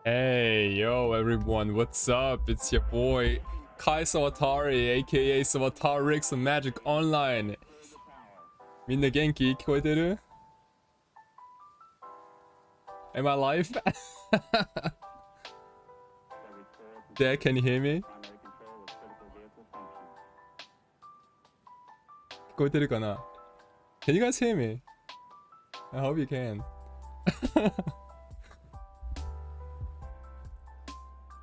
Hey, yo, everyone, what's up? It's your boy, Kai Sawatari, aka SAWATARIX of Magic Online. みんな元気？聞こえてる？ Am I live? Dad, can you hear me? 聞こえてるかな? Can you guys hear me? I hope you can.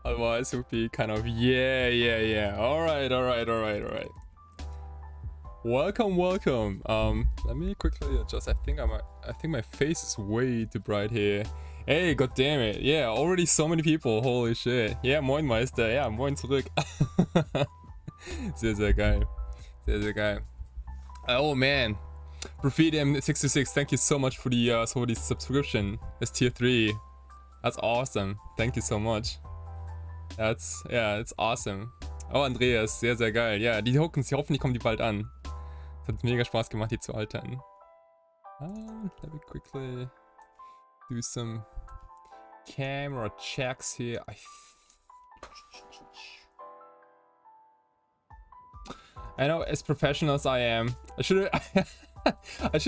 Otherwise, it would be kind of yeah. Alright. Welcome. Let me quickly adjust. I think my face is way too bright here. Hey, god damn it. Yeah, already so many people. Holy shit. Yeah, moin Meister. Ja, moin zurück. Sehr geil. Oh man. Graffiti M66, thank you so much for the subscription. It's tier 3. That's awesome. Thank you so much. It's awesome. Oh, Andreas, sehr geil. Ja, die Tokens, hoffentlich kommen die bald an. Es hat mega Spaß gemacht, die zu altern. Let me quickly do some camera checks here. I know, as professional as I am, I should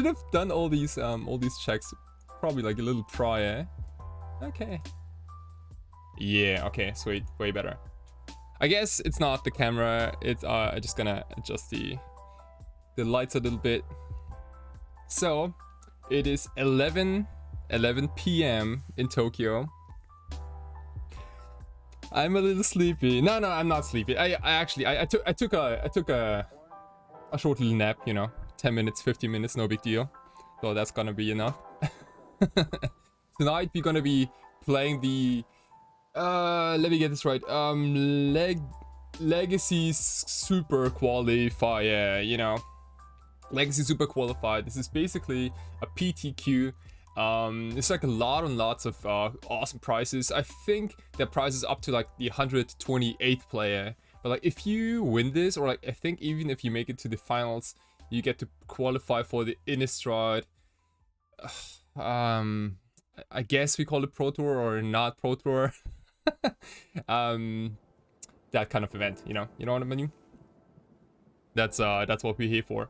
have done all these checks probably like a little prior. Okay. Yeah, okay, sweet, way better. I guess it's not the camera, it's I'm just gonna adjust the lights a little bit. So, it is 11 p.m. in Tokyo. I'm a little sleepy. No, I'm not sleepy. I took a short little nap, you know, 10 minutes, 15 minutes, no big deal. So that's gonna be enough. Tonight we're gonna be playing the let me get this right. Legacy Super Qualifier, you know. Legacy Super Qualifier. This is basically a PTQ. It's like a lot and lots of awesome prizes. I think the prize is up to like the 128th player. But like if you win this, or like I think even if you make it to the finals, you get to qualify for the Innistrad. I guess we call it Pro Tour or not Pro Tour. That kind of event, you know what I mean? That's what we're here for.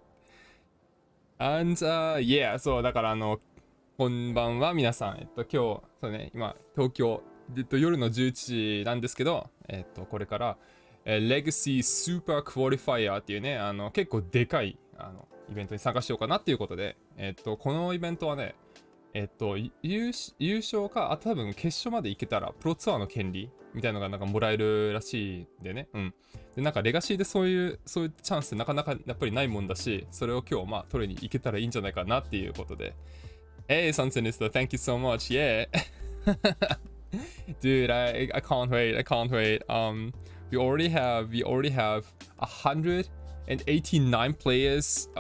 And yeah, そうだからこんばんは皆さん。今日そうね、今東京夜の11時なんですけど、これからLegacy Super Qualifier っていうね、結構でかいイベントに参加しようかなっていうことで、このイベントはね、優勝か、多分決勝まで行けたらプロツアーの権利みたいなのがなんかもらえるらしいんでね。で、なんかレガシーでそういうチャンスなかなかやっぱりないもんだし、それを今日取りに行けたらいいんじゃないかなっていうことで。Hey, Sunsenista, thank you so much. Yeah. Dude, I can't wait. We already have 189 players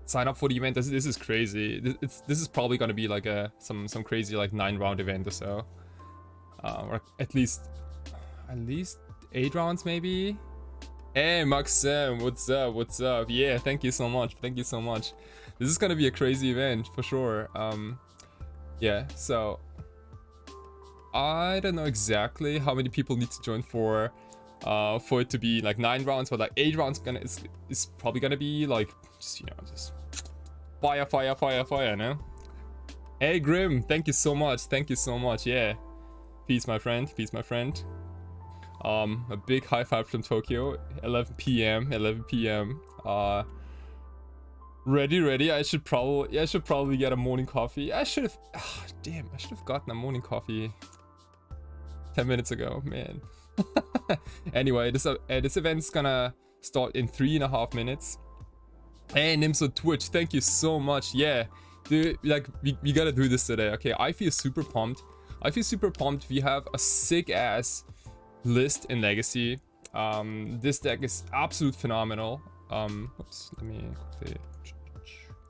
sign up for the event. This is crazy. This is probably gonna be like some crazy like 9-round event or so, or at least 8 rounds maybe. Hey Maxim, what's up? Yeah, thank you so much. This is gonna be a crazy event for sure. Yeah, so I don't know exactly how many people need to join for it to be like 9 rounds, but like 8 rounds is probably gonna be like just fire, no? Hey Grim, thank you so much. Yeah, peace my friend. A big high five from Tokyo. 11 p.m. Ready. I should probably get a morning coffee. I should have gotten a morning coffee 10 minutes ago, man. Anyway, this event's gonna start in 3.5 minutes. Hey, Nimso Twitch, thank you so much. Yeah, dude, like we gotta do this today. Okay, I feel super pumped. We have a sick ass list in Legacy. This deck is absolute phenomenal. Oops, let me quickly.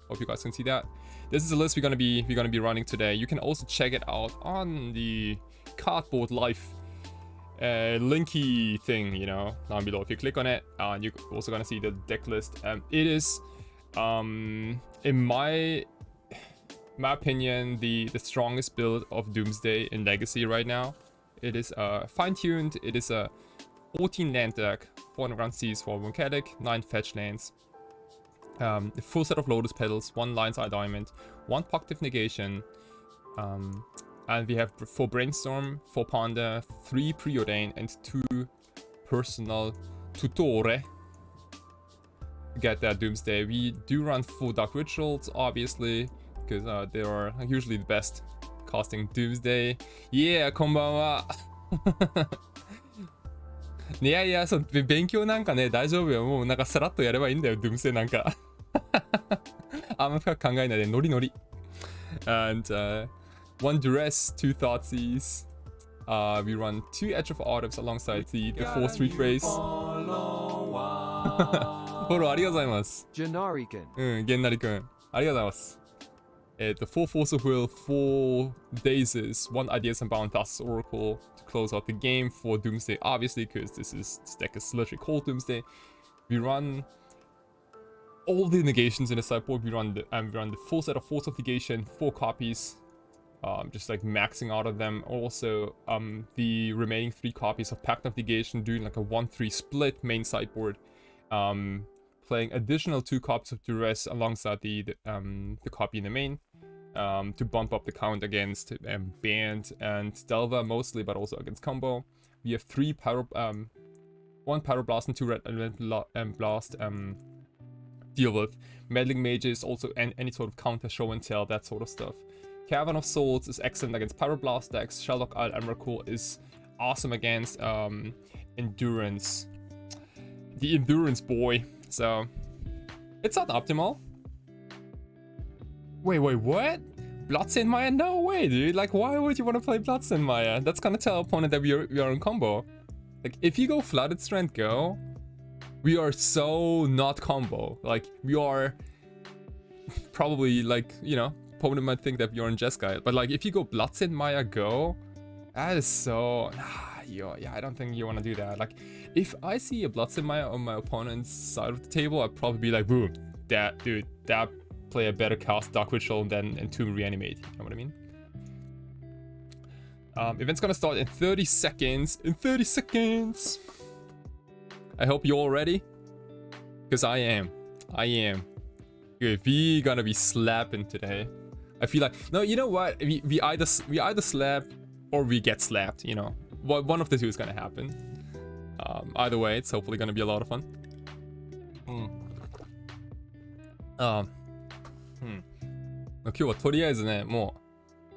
Hope you guys can see that. This is a list we're gonna be running today. You can also check it out on the Cardboard Life linky thing, you know, down below. If you click on it, you're also gonna see the deck list. It is in my my opinion, the strongest build of Doomsday in Legacy right now. It is fine-tuned. It is a 14 land deck, 4 underground seas for Volcanic, 9 fetch lands, a full set of Lotus Petals, 1 Lion's Eye Diamond, 1 Poctive Negation, and we have 4 Brainstorm, 4 Ponder, 3 Preordain, and 2 Personal Tutore. Get that Doomsday. We do run full Dark Rituals, obviously, because they are usually the best casting Doomsday. Yeah, こんばんは。いやいや、そう、勉強なんかね、大丈夫よ。もうなんかさらっとやればいいんだよ、Doomsday なんか。あんま深く考えないで、ノリノリ。And, 1 Duress, 2 Thoughtseize. We run 2 Edge of Autumns alongside the 4 Street Race. フォローありがとうございます。ゲンナリくん。ありがとうございます。4 Force of Will, 4 Dazes, 1 Ideas Unbound, Thus Oracle to close out the game for Doomsday, obviously, because this deck is literally called Doomsday. We run all the negations in the sideboard. We run the full set of Force of Negation, 4 copies, just like maxing out of them. Also, the remaining 3 copies of Pact of Negation, doing like a 1-3 split main sideboard. Playing additional 2 copies of Duress alongside the copy in the main, to bump up the count against Bant and Delva mostly, but also against combo. We have 1 Pyroblast and 2 Red Blast. Deal with Meddling Mages, also any sort of counter show and tell, that sort of stuff. Cavern of Souls is excellent against Pyroblast decks. Sherlock Isle Emrakul is awesome against Endurance. The Endurance boy. So, it's not optimal. Wait, what? Bloodstained Maya? No way, dude. Like, why would you want to play Bloodstained Maya? That's gonna tell opponent that we are in combo. Like, if you go Flooded Strand Go, we are so not combo. Like, we are probably, like, you know, opponent might think that you're in Jeskai. But, like, if you go Bloodstained Maya Go, that is so... yeah, I don't think you want to do that. Like, if I see a Bloodstained Maya on my opponent's side of the table, I'd probably be like, boom, that player better cast Dark Ritual than Entomb Reanimate. You know what I mean? Event's gonna start in 30 seconds. I hope you're all ready. Because I am. Good. We gonna be slapping today. I feel like... No, you know what? We either slap or we get slapped, you know. One of the two is gonna happen. Either way, it's hopefully gonna be a lot of fun. 今日はとりあえずね、もう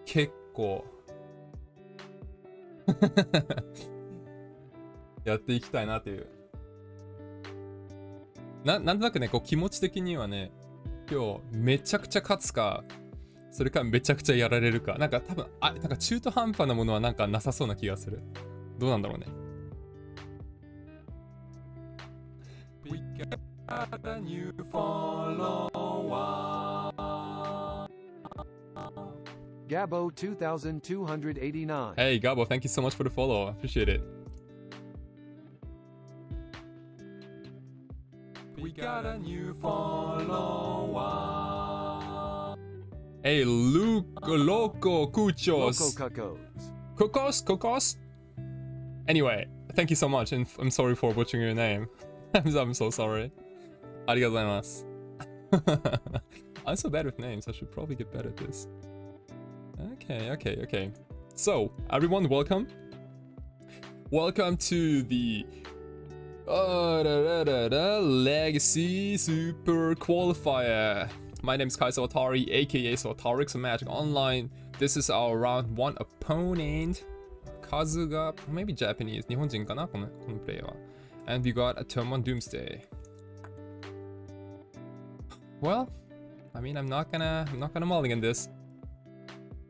結構やっていきたいなっていう。なんとなくね、こう気持ち的にはね、今日めちゃくちゃ勝つか、それかめちゃくちゃやられるか、なんか多分なんか中途半端なものはなんかなさそうな気がする。どうなんだろうね。We got a new follower. Gabo 2289. Hey Gabo, thank you so much for the follow. I appreciate it. We got a new follower. Hey Loco Cuchos. Cocos? Anyway, thank you so much, and I'm sorry for butchering your name. I'm so sorry. Arigatou gozaimasu. I'm so bad with names, I should probably get better at this. Okay. So, everyone, welcome. Welcome to the Legacy Super Qualifier. My name is SAWATARIX, aka SAWATARIX on Magic Online. This is our round 1 opponent. Kazuga, maybe Japanese. 日本人かなこのプレイヤーは。And we got a turn 1 Doomsday. Well, I mean, I'm not gonna mulligan this.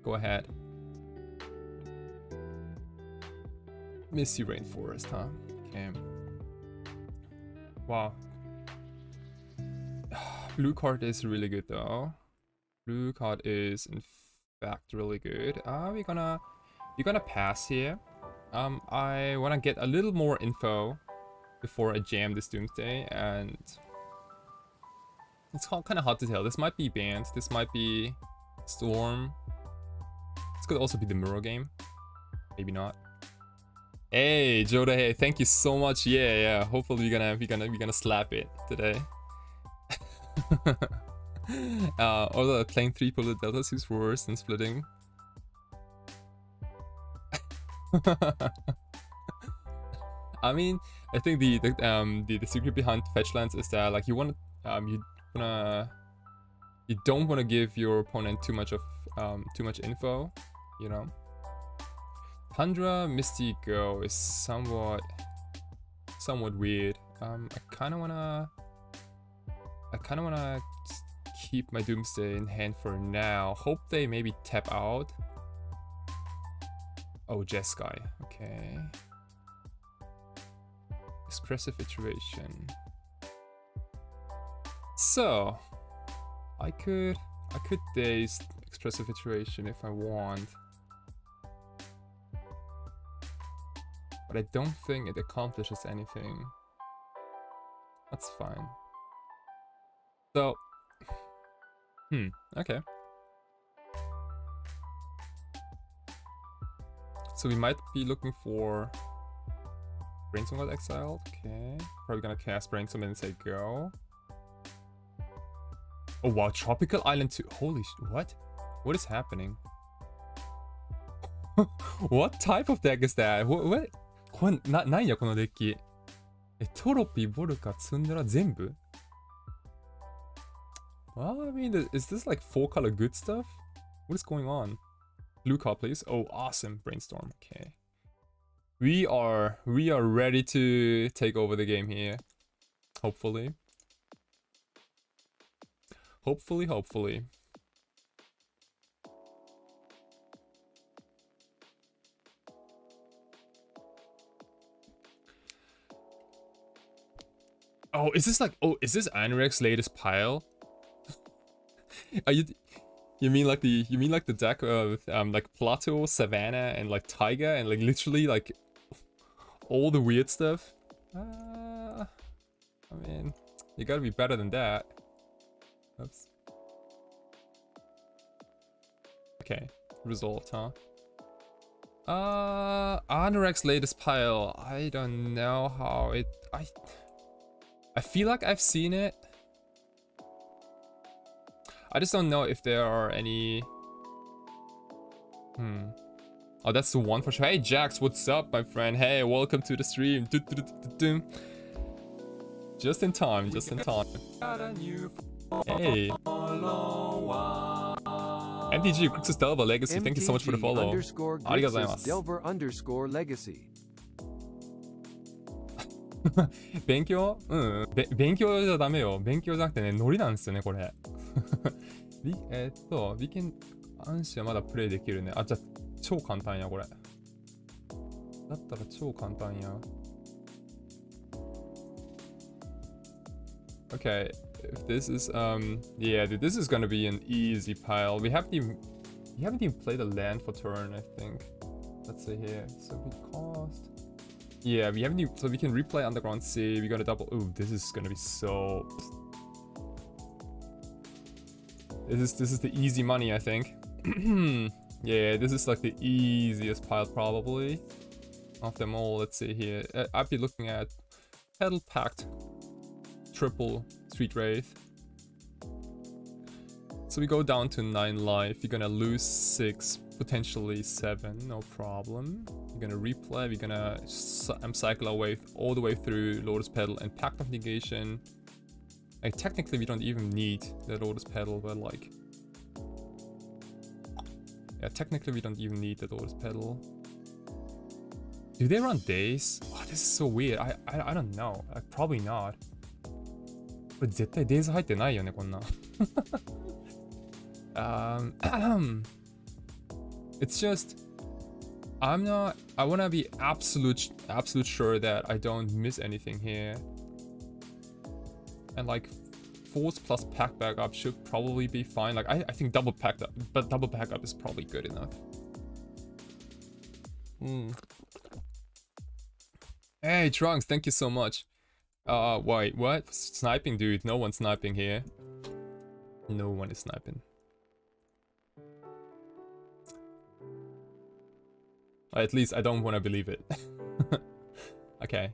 Go ahead. Misty Rainforest, huh? Okay. Wow. Blue card is really good though. Blue card is in fact really good. We're gonna pass here. I wanna get a little more info before I jam this Doomsday, and it's kind of hard to tell. This might be Bant, this might be Storm. This could also be the Muro game. Maybe not. Hey, Joda, hey, thank you so much. Yeah. Hopefully we're gonna slap it today. Although playing 3 polar delta seems worse than splitting. I mean, I think the secret behind fetchlands is that like you don't want to give your opponent too much info, you know. Tundra Misty Go is somewhat weird. I kind of wanna keep my Doomsday in hand for now. Hope they maybe tap out. Oh, Jeskai. Okay. Expressive Iteration. So, I could daze Expressive Iteration if I want. But I don't think it accomplishes anything. That's fine. So, okay. So we might be looking for Brainstorm got exiled. Okay. Probably gonna cast Brainstorm and say go. Oh wow, Tropical Island 2. Holy what? What is happening? What type of deck is that? What? なんやこのデッキ。トロピー、ボルカ、ツンデラ全部 Well, I mean, is this like 4-color good stuff? What is going on? Blue card, please. Oh, awesome. Brainstorm. Okay. We are ready to take over the game here. Hopefully. Hopefully. Oh, is this Anirex's latest pile? Are you mean like the deck with like Plateau, Savannah, and like Taiga, and like literally like all the weird stuff? I mean, you gotta be better than that. Oops. Okay, resolved, huh? Anorek's latest pile. I don't know how it. I feel like I've seen it. I just don't know if there are any. Oh, that's the one for sure. Hey Jax, what's up, my friend? Hey, welcome to the stream. Just in time. Hey. MTG Crixus Delver Legacy, thank you so much for the follow. Delver Legacy. 勉強勉強じゃダメよ。勉強じゃなくてね、ノリなんですよね、これ。We can 暗視はまだプレイできるね。あ、じゃあ超簡単や、これ。だったら超簡単や。Okay, if this is yeah, dude, this is gonna be an easy pile. We haven't even played a land for turn, I think. Let's see here. So we cost. Yeah, we haven't even, so we can replay Underground Sea. We got a double. Ooh, this is gonna be so. This is the easy money, I think. Yeah, this is like the easiest pile probably of them all. Let's see here. I'd be looking at Pedal Pact, triple Street Wraith. So we go down to 9 life. You're gonna lose 6, potentially 7, no problem. We're gonna replay. We're gonna cycle our way all the way through Lotus Petal and Pact of Negation. Like technically, we don't even need the Lotus Petal, but like, yeah, technically we don't even need the Lotus Petal. Do they run days? Oh, this is so weird. I don't know. Like, probably not. これ絶対デイズ入ってないよね、こんな。It's just I wanna be absolute sure that I don't miss anything here. And like force plus pack backup should probably be fine. Like I think double backup is probably good enough. Hey Trunks, thank you so much. Wait, what? Sniping, dude? No one's sniping here. No one is sniping. Or at least I don't want to believe it. Okay.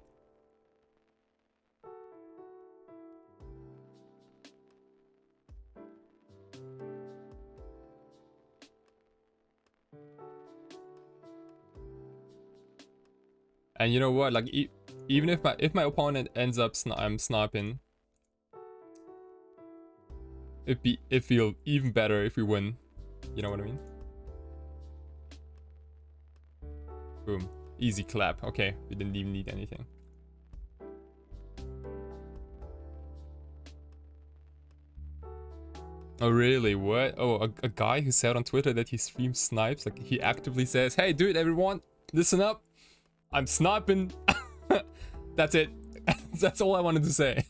And you know what? Like, even if my opponent ends up sniping, it feel even better if we win. You know what I mean? Boom. Easy clap. Okay, we didn't even need anything. Oh really? What? Oh, a guy who said on Twitter that he streams snipes. Like, he actively says, "Hey, dude, everyone, listen up. I'm sniping." That's it. That's all I wanted to say.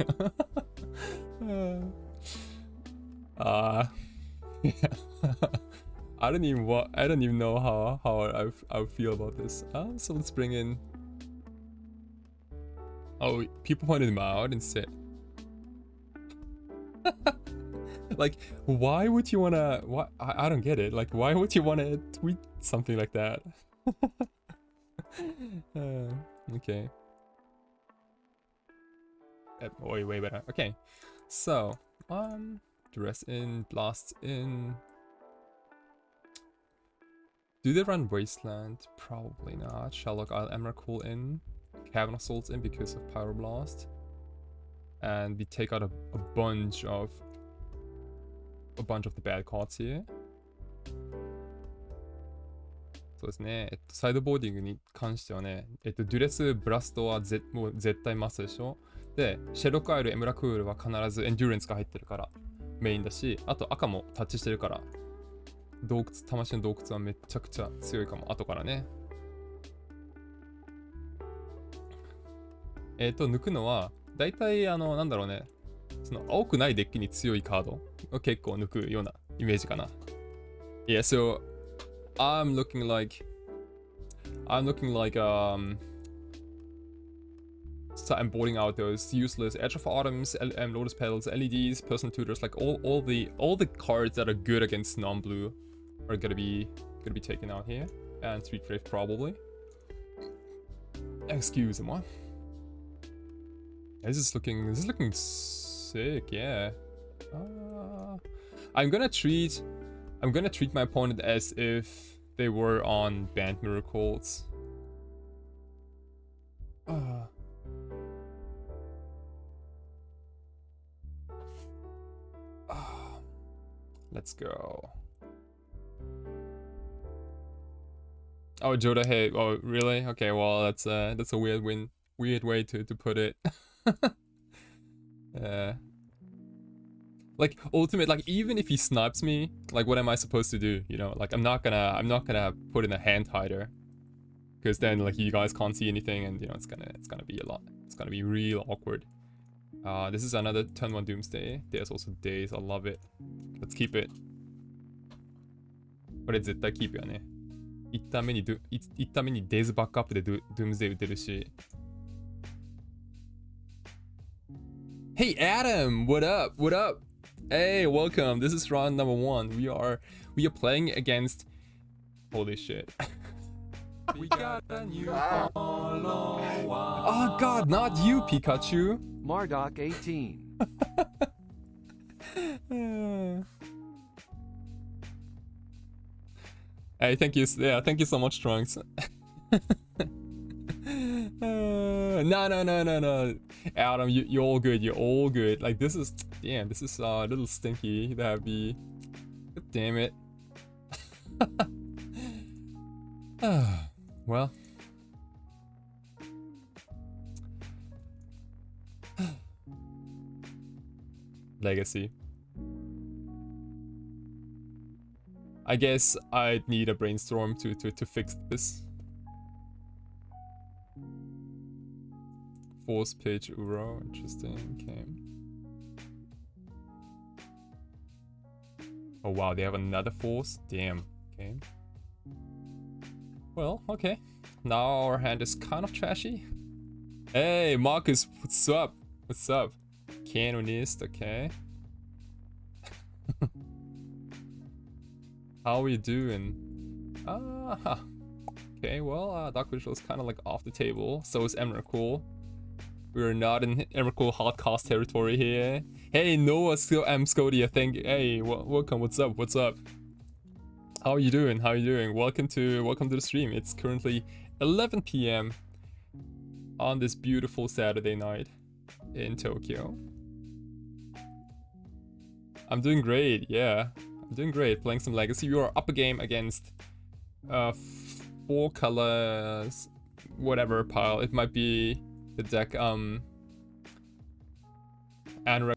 Yeah. I don't even know how I feel about this. So let's bring in. Oh, people pointed him out and said, like, why would you wanna? What? I don't get it. Like, why would you wanna tweet something like that? Okay. Way better. Okay. So, dress in, blast in. Do they run Wasteland? Probably not. Sherlock Isle Emrakul in. Cavern Assaults in because of Pyroblast. And we take out a bunch of the bad cards here. そうですね。サイドボーディングに関してはね、デュレス、ブラストはもう絶対マスでしょ。で、シェロカイル、エムラクールは必ずエンデュレンスが入ってるからメインだし、あと赤もタッチしてるから、魂の洞窟はめちゃくちゃ強いかも、後からね。抜くのは、だいたいなんだろうね、その青くないデッキに強いカードを結構抜くようなイメージかな。Yeah, so I'm looking like so I'm boarding out those useless Edge of Autumns, Lotus Petals, LEDs, Personal Tutors, like all the cards that are good against non-blue are gonna be taken out here, and Street Grave probably. Excuse-moi. This is looking sick, yeah. I'm gonna treat my opponent as if they were on Bant Miracles. Let's go. Oh, Joda, hey, oh really? Okay, well that's a weird way to put it. Like ultimate, like even if he snipes me, like what am I supposed to do? You know, like I'm not gonna put in a hand hider, because then like you guys can't see anything, and you know it's gonna be a lot. It's gonna be real awkward. This is another turn 1 Doomsday. There's also Days. I love it. Let's keep it. これ絶対キープやね。一旦目に Days バックアップで Doomsday 打てるし。Hey Adam, what up? What up? Hey, welcome. This is round number 1. We are playing against. Holy shit. We got a new follower. Oh god, not you, Pikachu. Mardoc 18. Hey, thank you. Yeah, thank you so much, Trunks. No. Adam, you're all good. You're all good. Like this is a little stinky. That'd be. God damn it. Well. Legacy. I guess I'd need a brainstorm to fix this. Force page Uro, interesting. Okay. Oh wow, they have another force? Damn. Okay. Well, okay. Now our hand is kind of trashy. Hey, Marcus, what's up? What's up? Canonist, okay. How are you doing? Okay, well, Dark Visual is kind of like off the table. So is Emrakul. We're not in Emrakul hard cost territory here. Hey, Noah, Scody, I think. Hey, welcome. What's up? What's up? How are you doing? How are you doing? Welcome to the stream. It's currently 11 p.m. on this beautiful Saturday night in Tokyo. I'm doing great. Yeah, I'm doing great. Playing some Legacy. We are up a game against 4 colors, whatever pile. It might be the deck Anorak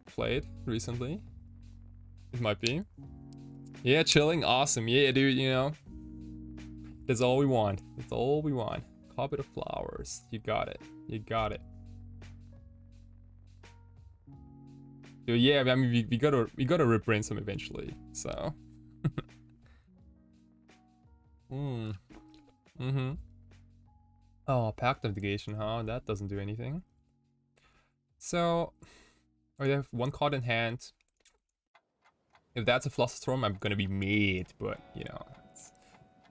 played recently. It might be. Yeah, chilling, awesome. Yeah, dude, you know. That's all we want. That's all we want. Carpet of flowers. You got it. You got it. Dude, yeah, I mean we gotta rip Brainstorm eventually, so. Oh, Pact of Negation, huh? That doesn't do anything. So, we have 1 card in hand. If that's a Flusterstorm, I'm gonna be mad, but you know,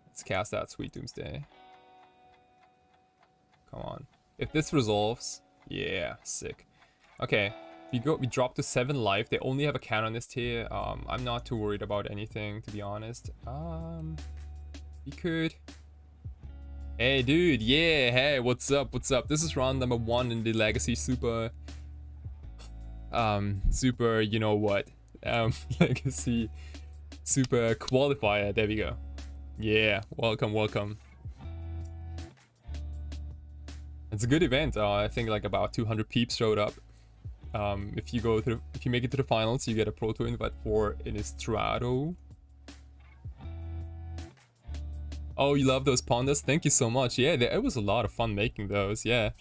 let's cast that Sweet Doomsday. Come on. If this resolves, yeah, sick. Okay, we drop to 7 life. They only have a Canonist here. I'm not too worried about anything, to be honest. We could. Hey, dude, yeah, hey, what's up? What's up? This is round number 1 in the Legacy Super. Super, you know what? Legacy Super Qualifier. There we go. Yeah, welcome, welcome. It's a good event. I think like about 200 peeps showed up. If you make it to the finals, you get a proto invite for Innistrado. Oh, you love those pandas? Thank you so much. Yeah, it was a lot of fun making those. Yeah.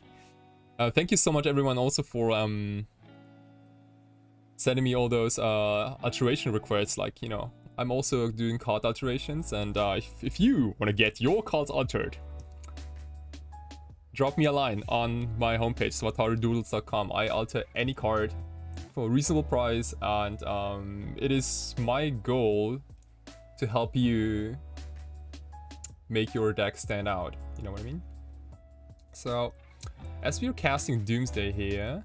Thank you so much, everyone, also for sending me all those alteration requests. Like, you know, I'm also doing card alterations, and if you want to get your cards altered, drop me a line on my homepage, SAWATARIDoodles.com. I alter any card for a reasonable price, and it is my goal to help you make your deck stand out. You know what I mean? So, as we are casting Doomsday here,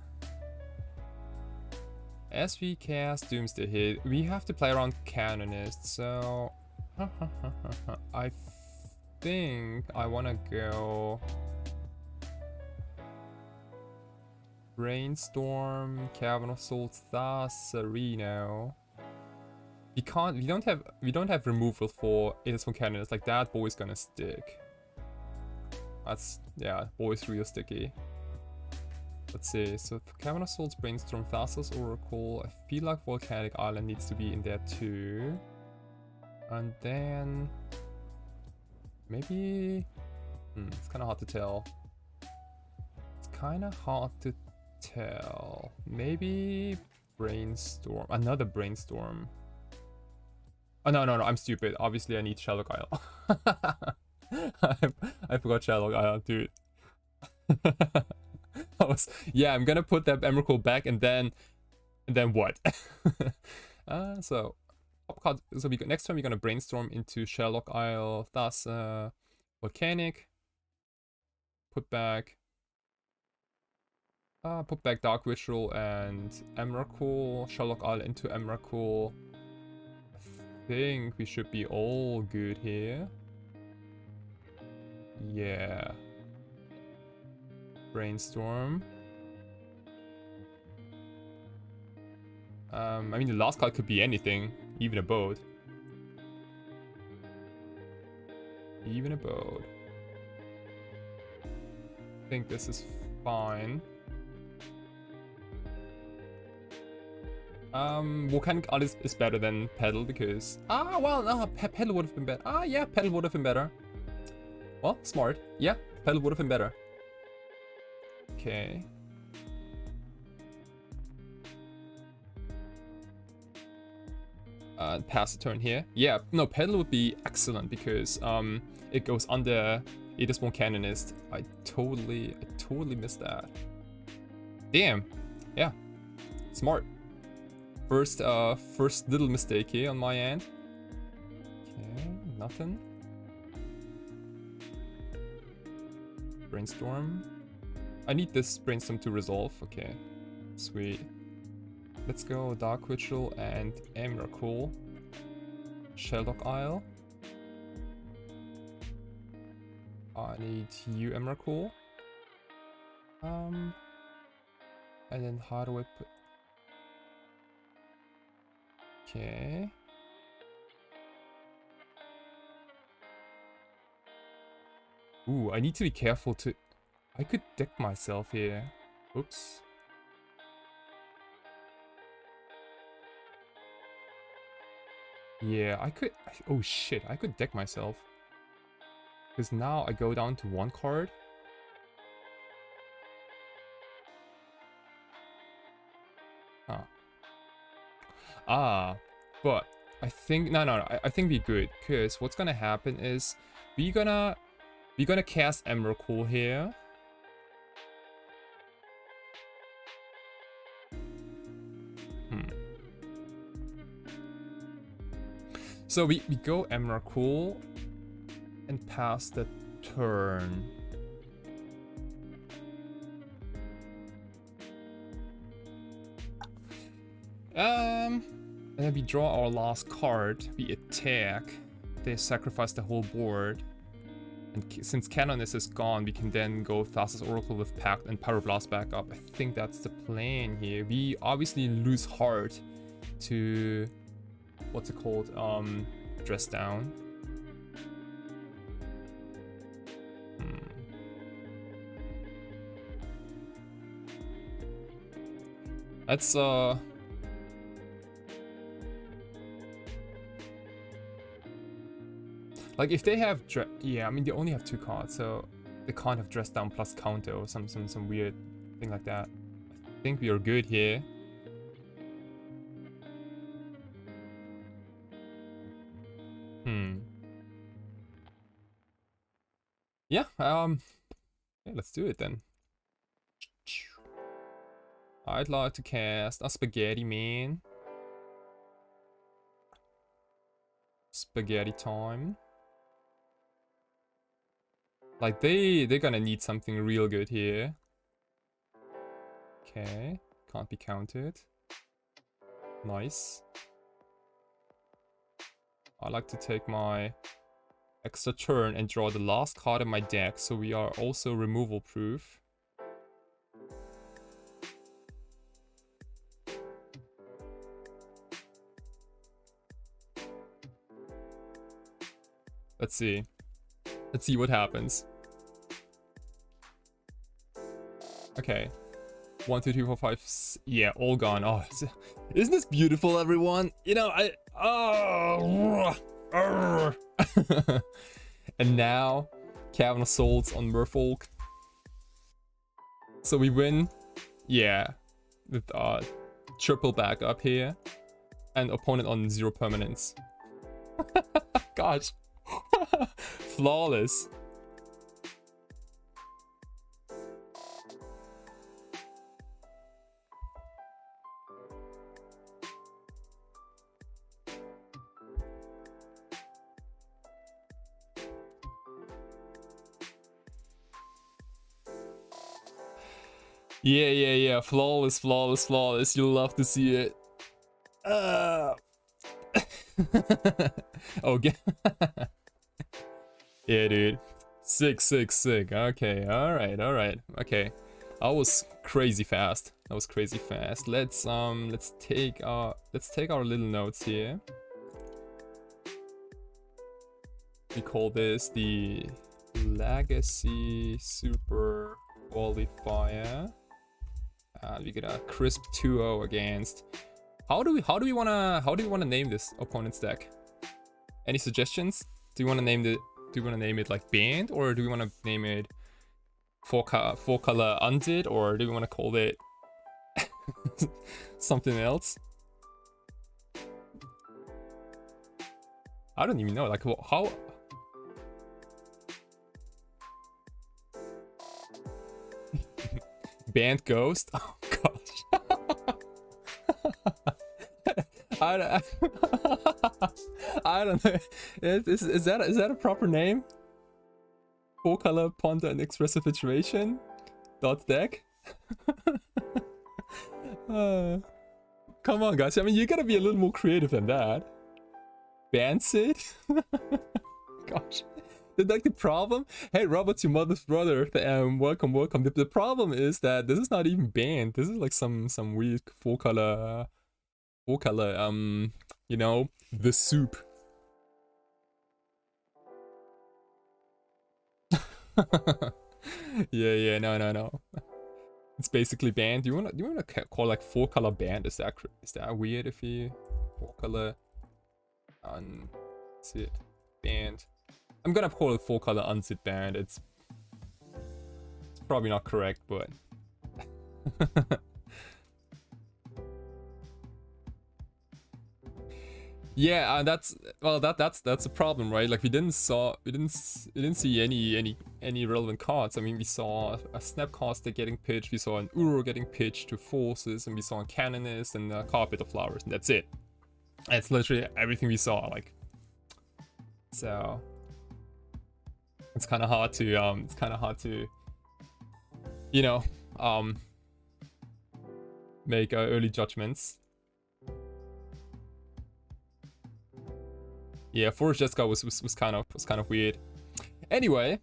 we have to play around Canonist. So, I think I want to go Brainstorm, Cavern of Souls, Thasarino. We don't have removal for Aces from Canonist. Like, that boy's gonna stick. That's, yeah, boy's real sticky. Let's see, so Cavern of Souls, Brainstorm, Thassa's Oracle. I feel like Volcanic Island needs to be in there too. And then maybe it's kinda hard to tell. Maybe Brainstorm. Another Brainstorm. Oh, no, I'm stupid. Obviously, I need Sherlock Isle. I forgot Sherlock Isle, dude. Yeah, I'm gonna put that Emrakul back, and then what? So next time we're gonna Brainstorm into Sherlock Isle, thus Volcanic. Put back Dark Ritual and Emrakul, Sherlock Isle into Emrakul. I think we should be all good here. Yeah. Brainstorm. I mean, the last card could be anything, even a boat. Even a boat. I think this is fine. Volcanic Isle is better than Pedal because... Pedal would have been better. Yeah, Pedal would have been better. Well, smart. Yeah, Pedal would have been better. Okay. Pass the turn here. Yeah, no, Pedal would be excellent because it goes under Aegis Canonist. I totally missed that. Damn. Yeah. Smart. First little mistake here on my end. Okay. Nothing. Brainstorm. I need this brainstorm to resolve. Okay, sweet. Let's go Dark Ritual and Emrakul. Shelldock Isle. I need you, Emrakul. And then how do I put... Okay. Ooh, I need to be careful to... I could deck myself here. Oops. Yeah, I could... Oh shit, I could deck myself. Because now I go down to one card. Huh. Ah, but I think... No, I think we're good. Because what's gonna happen is... We're gonna cast Emrakul here. So we go Emrakul and pass the turn. And then we draw our last card. We attack. They sacrifice the whole board. And since Canonist is gone, we can then go Thassa's Oracle with Pact and Pyroblast back up. I think that's the plan here. We obviously lose heart to... What's it called? Dress down. That's like if they have yeah, I mean they only have 2 cards, so they can't have dress down plus counter or some weird thing like that. I think we are good here. Yeah, yeah, let's do it then. I'd like to cast a Spaghetti Man. Spaghetti time. Like they're gonna need something real good here. Okay, can't be counted. Nice. I like to take my extra turn and draw the last card of my deck, so we are also removal proof. Let's see. Let's see what happens. Okay. 1, 2, 3, 4, 5. Yeah, all gone. Oh, isn't this beautiful, everyone? You know, and now, Cavern of Souls on Merfolk. So we win, yeah, with triple back up here, and opponent on 0 permanence. Gosh, flawless. Yeah. Flawless. You'll love to see it. Okay. Yeah, dude. Sick. Okay, alright. Okay. That was crazy fast. Let's take our little notes here. We call this the Legacy Super Qualifier. We get a crisp 2-0 against. How do we wanna name this opponent's deck? Any suggestions? Do you wanna name it like Bant, or do we wanna name it four color Undead, or do we wanna call it something else? I don't even know. Like how. Bant Ghost? Oh gosh. I don't, I don't know. Is that a proper name? 4-color ponder and expressive iteration dot deck. Come on, guys. I mean, you gotta be a little more creative than that. Bant? Gosh. Like the problem, hey Robert's your mother's brother, welcome. The problem is that this is not even banned. This is like some weird 4-color, you know, the soup. yeah, no. It's basically banned. Do you wanna call like 4-color banned? Is that weird if you 4-color unzip banned? I'm gonna call it 4-color unzip band. It's probably not correct, but yeah, that's a problem, right? Like we didn't see any relevant cards. I mean, we saw a Snapcaster getting pitched, we saw an Uro getting pitched to forces, and we saw a Canonist and a Carpet of Flowers, and that's it. That's literally everything we saw. Like, so. It's kind of hard to you know, make early judgments. Yeah, Forest Jeskai was kind of weird. Anyway,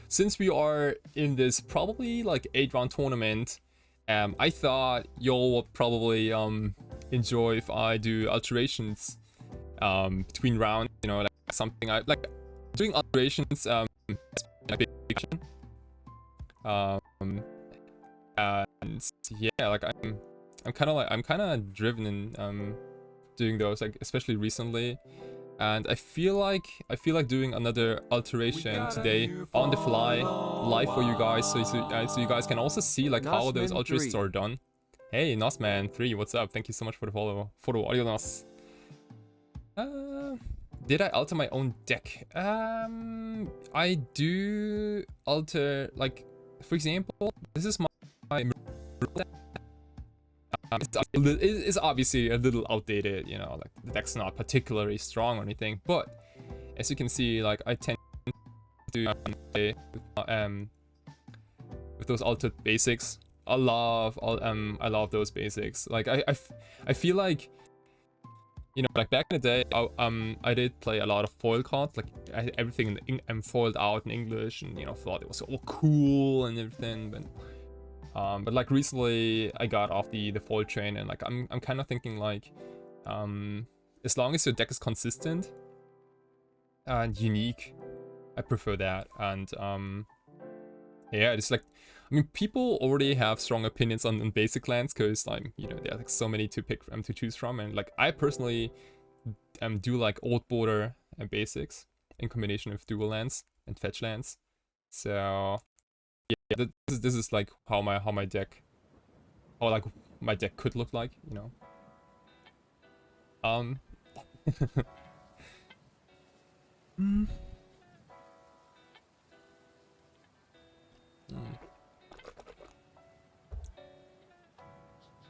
since we are in this probably like 8-round tournament, I thought y'all would probably enjoy if I do alterations between rounds. You know, like something I like. Doing alterations and yeah, like I'm kind of driven in doing those, like especially recently, and I feel like doing another alteration today on the fly live for you guys, so you guys can also see like how those alterations are done. Hey Nosman3, what's up? Thank you so much for the follow. Adios. Did I alter my own deck? I do alter, like, for example, this is my deck. It's obviously a little outdated, you know, like the deck's not particularly strong or anything, but as you can see, like I tend to play with those altered basics. I love those basics. Like I feel like, you know, like back in the day, I did play a lot of foil cards, like everything foiled out in English, and you know, thought it was all cool and everything. But like recently, I got off the foil train, and like I'm kind of thinking like, as long as your deck is consistent and unique, I prefer that. And yeah, it's like, I mean, people already have strong opinions on basic lands because, like, you know, there are like so many to choose from, and like I personally do like old border and basics in combination with dual lands and fetch lands. So yeah, this is like how my deck, or like my deck could look like, you know.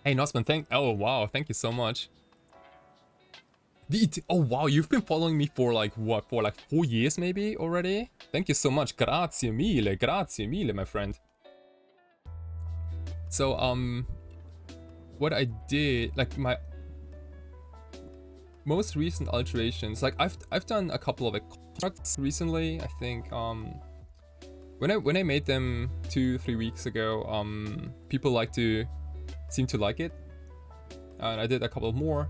Hey Nosman, oh wow, thank you so much. Oh wow, you've been following me for like what, for like 4 years maybe already? Thank you so much, grazie mille, my friend. So what I did, like my most recent alterations, like I've done a couple of like constructs recently. I think when I made them 2-3 weeks ago, people seem to like it, and I did a couple more.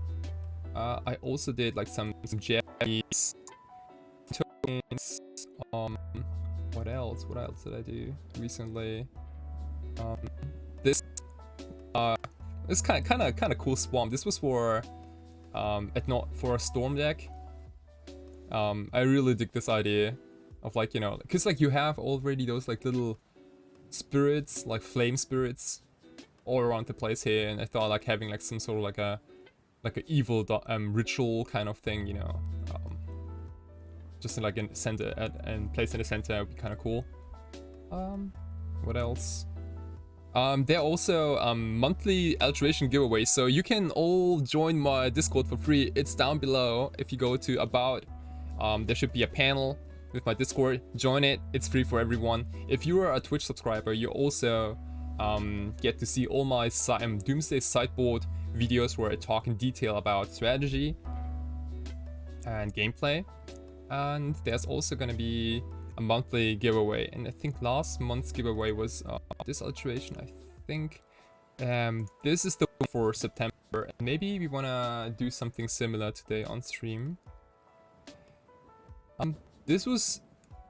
I also did like some Japanese tokens. What else did I do recently? This kind of cool swamp. This was for for a storm deck. I really dig this idea of, like, you know, because like you have already those like little spirits, like flame spirits, all around the place here, and I thought like having like some sort of like a evil ritual kind of thing, you know, just in, like in the center and placed in the center would be kind of cool. What else? There are also monthly alteration giveaways, so you can all join my Discord for free. It's down below. If you go to about, there should be a panel with my Discord. Join it. It's free for everyone. If you are a Twitch subscriber, you also get to see all my Doomsday sideboard videos where I talk in detail about strategy and gameplay. And there's also going to be a monthly giveaway, and I think last month's giveaway was this alteration. I think this is the one for September. Maybe we want to do something similar today on stream. This was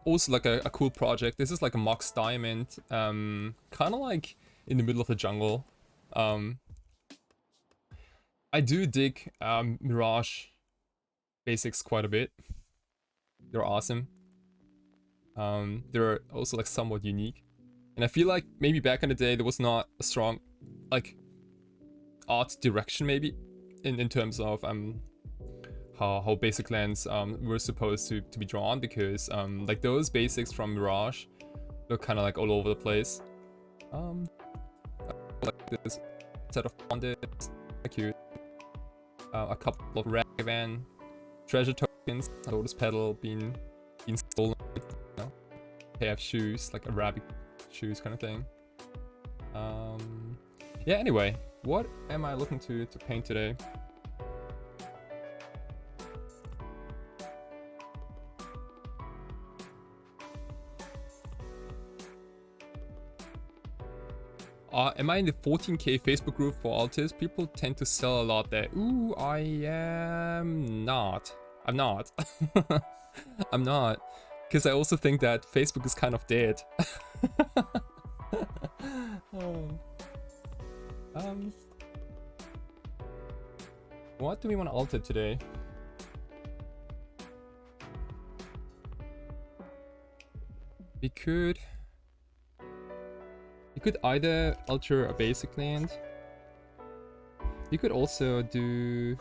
also like a cool project. This is like a Mox Diamond, kind of like in the middle of the jungle. I do dig Mirage basics quite a bit. They're awesome. They're also like somewhat unique, and I feel like maybe back in the day there was not a strong like art direction maybe in terms of how basic lands were supposed to be drawn, because like those basics from Mirage look kind of like all over the place. Like this set of bonded, cute. A couple of Ragavan treasure tokens, Lotus Petal being stolen. Pair of shoes, like Arabic shoes kind of thing. Yeah, anyway, what am I looking to paint today? Am I in the 14k Facebook group for alters? People tend to sell a lot there. Ooh, I am not. I'm not. I'm not. Because I also think that Facebook is kind of dead. What do we want to alter today? We could either alter a basic land. You could also do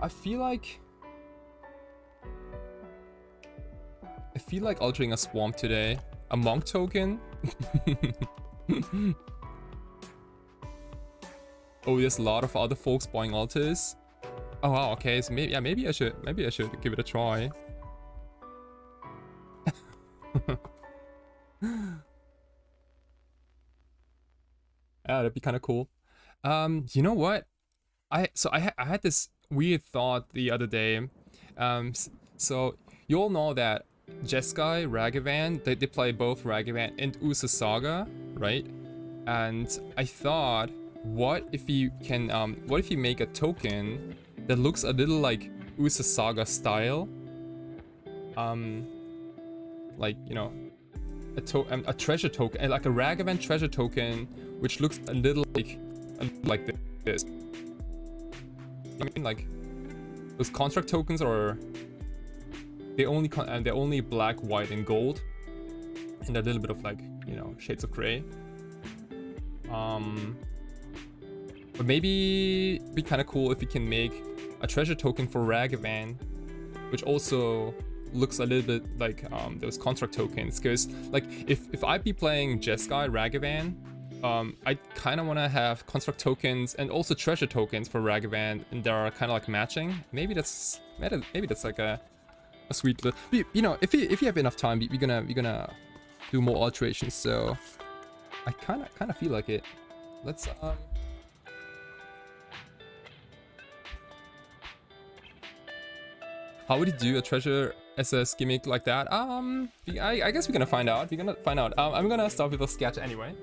I feel like altering a swamp today. A monk token? Oh, there's a lot of other folks buying altars. Oh wow, okay, so maybe I should give it a try. Yeah, that'd be kind of cool. You know what? I had this weird thought the other day. So you all know that Jeskai, Ragavan, they play both Ragavan and Ursa Saga, right? And I thought, what if you make a token that looks a little like Ursa Saga style? Like, you know, a treasure token, like a Ragavan treasure token, which looks a little like this. I mean, like those construct tokens are they're only black, white, and gold, and a little bit of like, you know, shades of gray. But maybe it'd be kind of cool if we can make a treasure token for Ragavan, which also looks a little bit like those construct tokens. Because like if I'd be playing Jeskai Ragavan, I kind of want to have construct tokens and also treasure tokens for Ragavan, and they're kind of like matching. Maybe that's like a sweet little, you know, if you have enough time, we're gonna do more alterations. So I kind of feel like it. Let's how would you do a treasure SS gimmick like that? I guess we're gonna find out. I'm gonna start with a sketch anyway.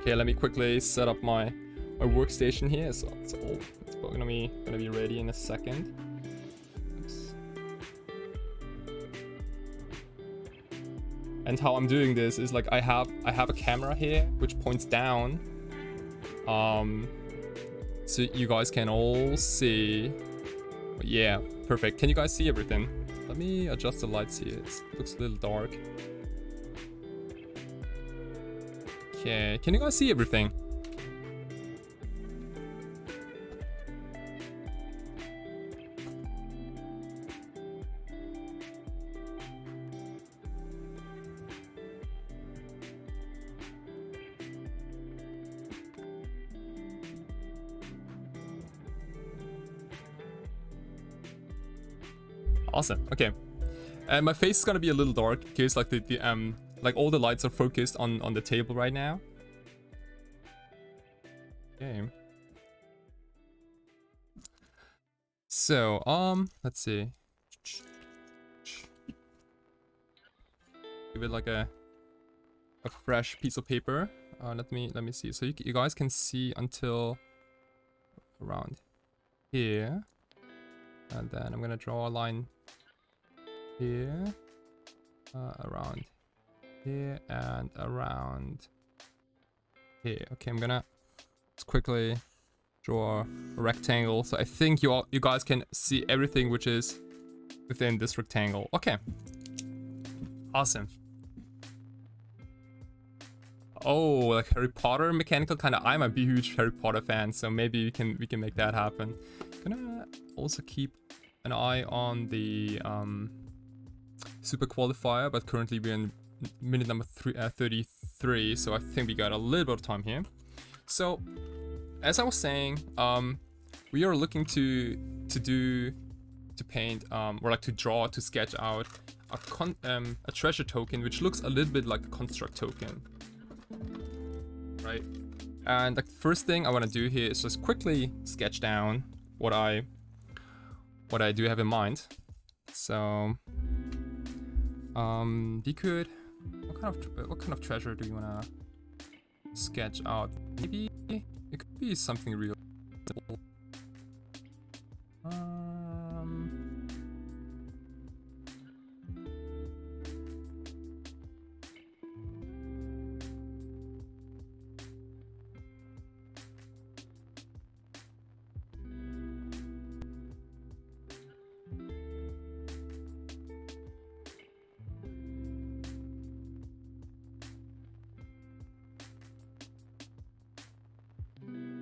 Okay, let me quickly set up my workstation here. So it's gonna be ready in a second. Oops. And how I'm doing this is like I have a camera here which points down, so you guys can all see. Yeah, perfect. Can you guys see everything? Let me adjust the lights here. It looks a little dark. Okay, can you guys see everything? Awesome. Okay, and my face is gonna be a little dark because like the like all the lights are focused on the table right now. Okay. So let's see. Give it like a fresh piece of paper. Let me see. So you guys can see until around here, and then I'm gonna draw a line here, around here, and around here. Okay, I'm gonna just quickly draw a rectangle, so I think you guys can see everything which is within this rectangle. Okay, awesome. Oh, like Harry Potter mechanical kind of. I'm a huge Harry Potter fan, so maybe we can make that happen. Gonna also keep an eye on the super qualifier, but currently we're in minute number 33, so I think we got a little bit of time here. So as I was saying, we are looking to paint or like to draw, to sketch out a treasure token which looks a little bit like a construct token, right? And the first thing I want to do here is just quickly sketch down what I do have in mind. So we could, what kind of treasure do you want to sketch out? Maybe it could be something real simple.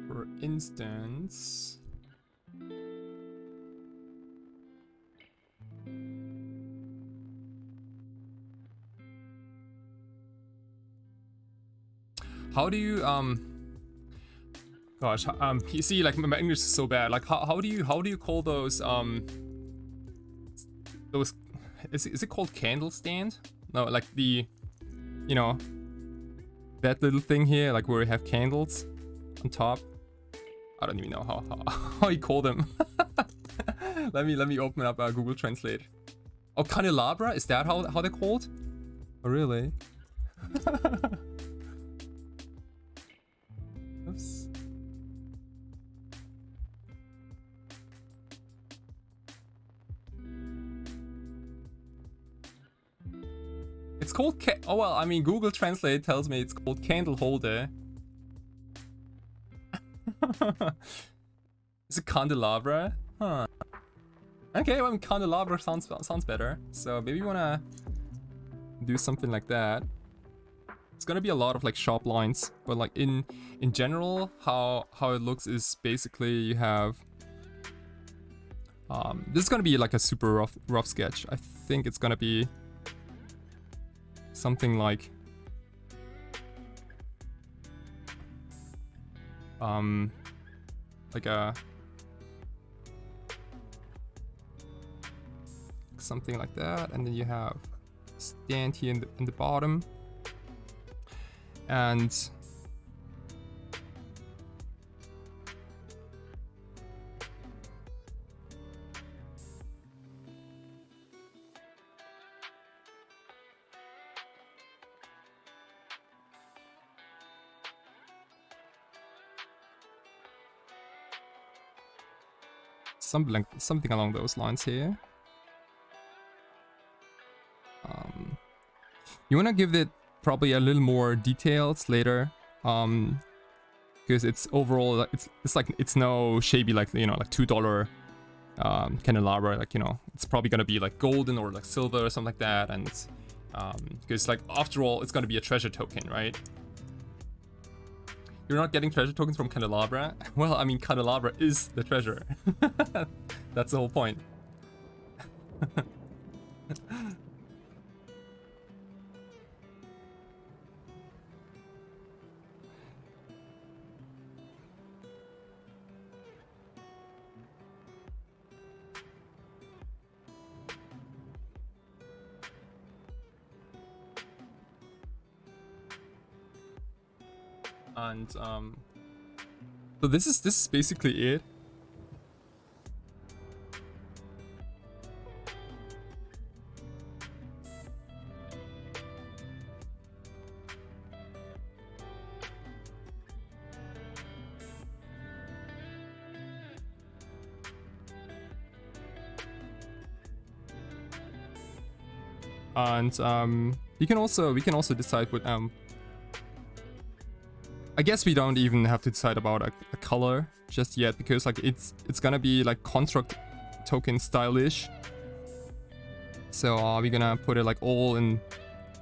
For instance, how do you gosh, you see, like my English is so bad. Like how do you call those is it called candle stand? No, like the, you know, that little thing here, like where we have candles on top. I don't even know how you call them. let me open up Google Translate. Oh, candelabra, is that how they're called? Oh, really? Oops. It's called oh well, I mean Google Translate tells me it's called candle holder. Is it candelabra? Huh. Okay, well, candelabra sounds better. So maybe you wanna do something like that. It's gonna be a lot of like sharp lines, but like in general, how it looks is basically you have this is gonna be like a super rough sketch. I think it's gonna be something like something like that, and then you have stand here in the bottom, and something along those lines here. You wanna give it probably a little more details later, because it's overall it's like it's no shabby like like $2 candelabra, like it's probably gonna be like golden or like silver or something like that, and because like after all it's gonna be a treasure token, right? You're not getting treasure tokens from candelabra. Well, I mean candelabra is the treasure. That's the whole point. And so this is basically it. And we can also decide what I guess we don't even have to decide about a color just yet, because like it's gonna be like construct token stylish. So we're gonna put it like all in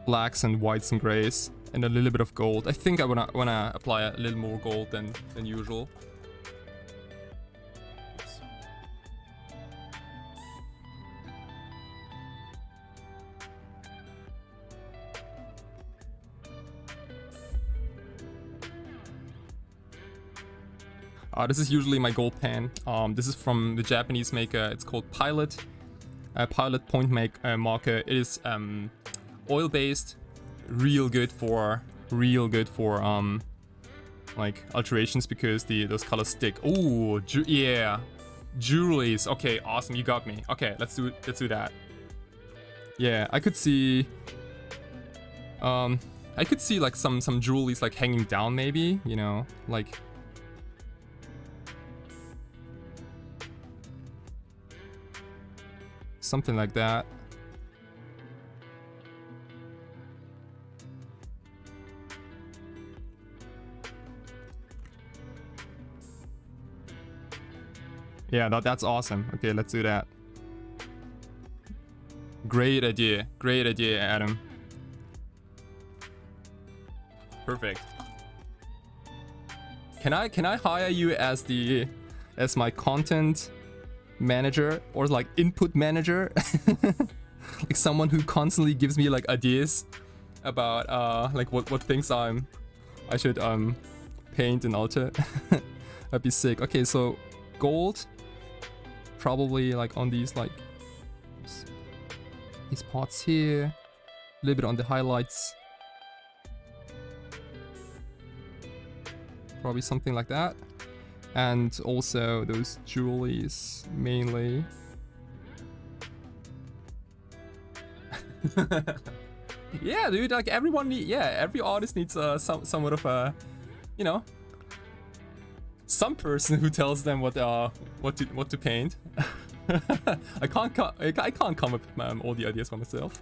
blacks and whites and grays and a little bit of gold. I think I wanna apply a little more gold than usual. This is usually my gold pen. This is from the Japanese maker. It's called Pilot. Pilot point marker. It is oil-based, real good for like alterations, because those colors stick. Oh, yeah, jewelries. Okay, awesome. You got me. Okay, let's do that. Yeah, I could see like some jewelries like hanging down, maybe, like. Something like that. Yeah, that's awesome. Okay, let's do that. Great idea, Adam. Perfect. Can I hire you as my content manager, or like input manager? Like someone who constantly gives me like ideas about like what things I should paint and alter. That'd be sick. Okay, so gold probably like on these parts here, a little bit on the highlights, probably something like that. And also those jewelries mainly. Yeah, dude, like every artist needs somewhat of a, some person who tells them what to paint. I can't come up with all the ideas for myself.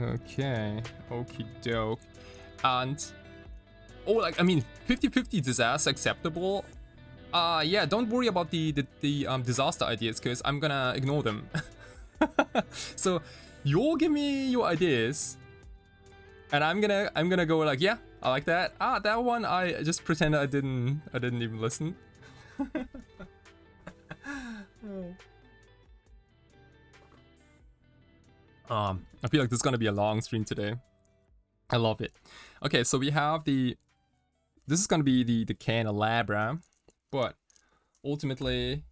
Okay, okie doke. And like, I mean, 50-50 disaster acceptable. Yeah, don't worry about the disaster ideas, because I'm gonna ignore them. So you'll give me your ideas, and I'm gonna go like, yeah, I like that. That one I just pretend I didn't even listen. I feel like this is gonna be a long stream today. I love it. Okay, so we have this is gonna be the candelabra, but ultimately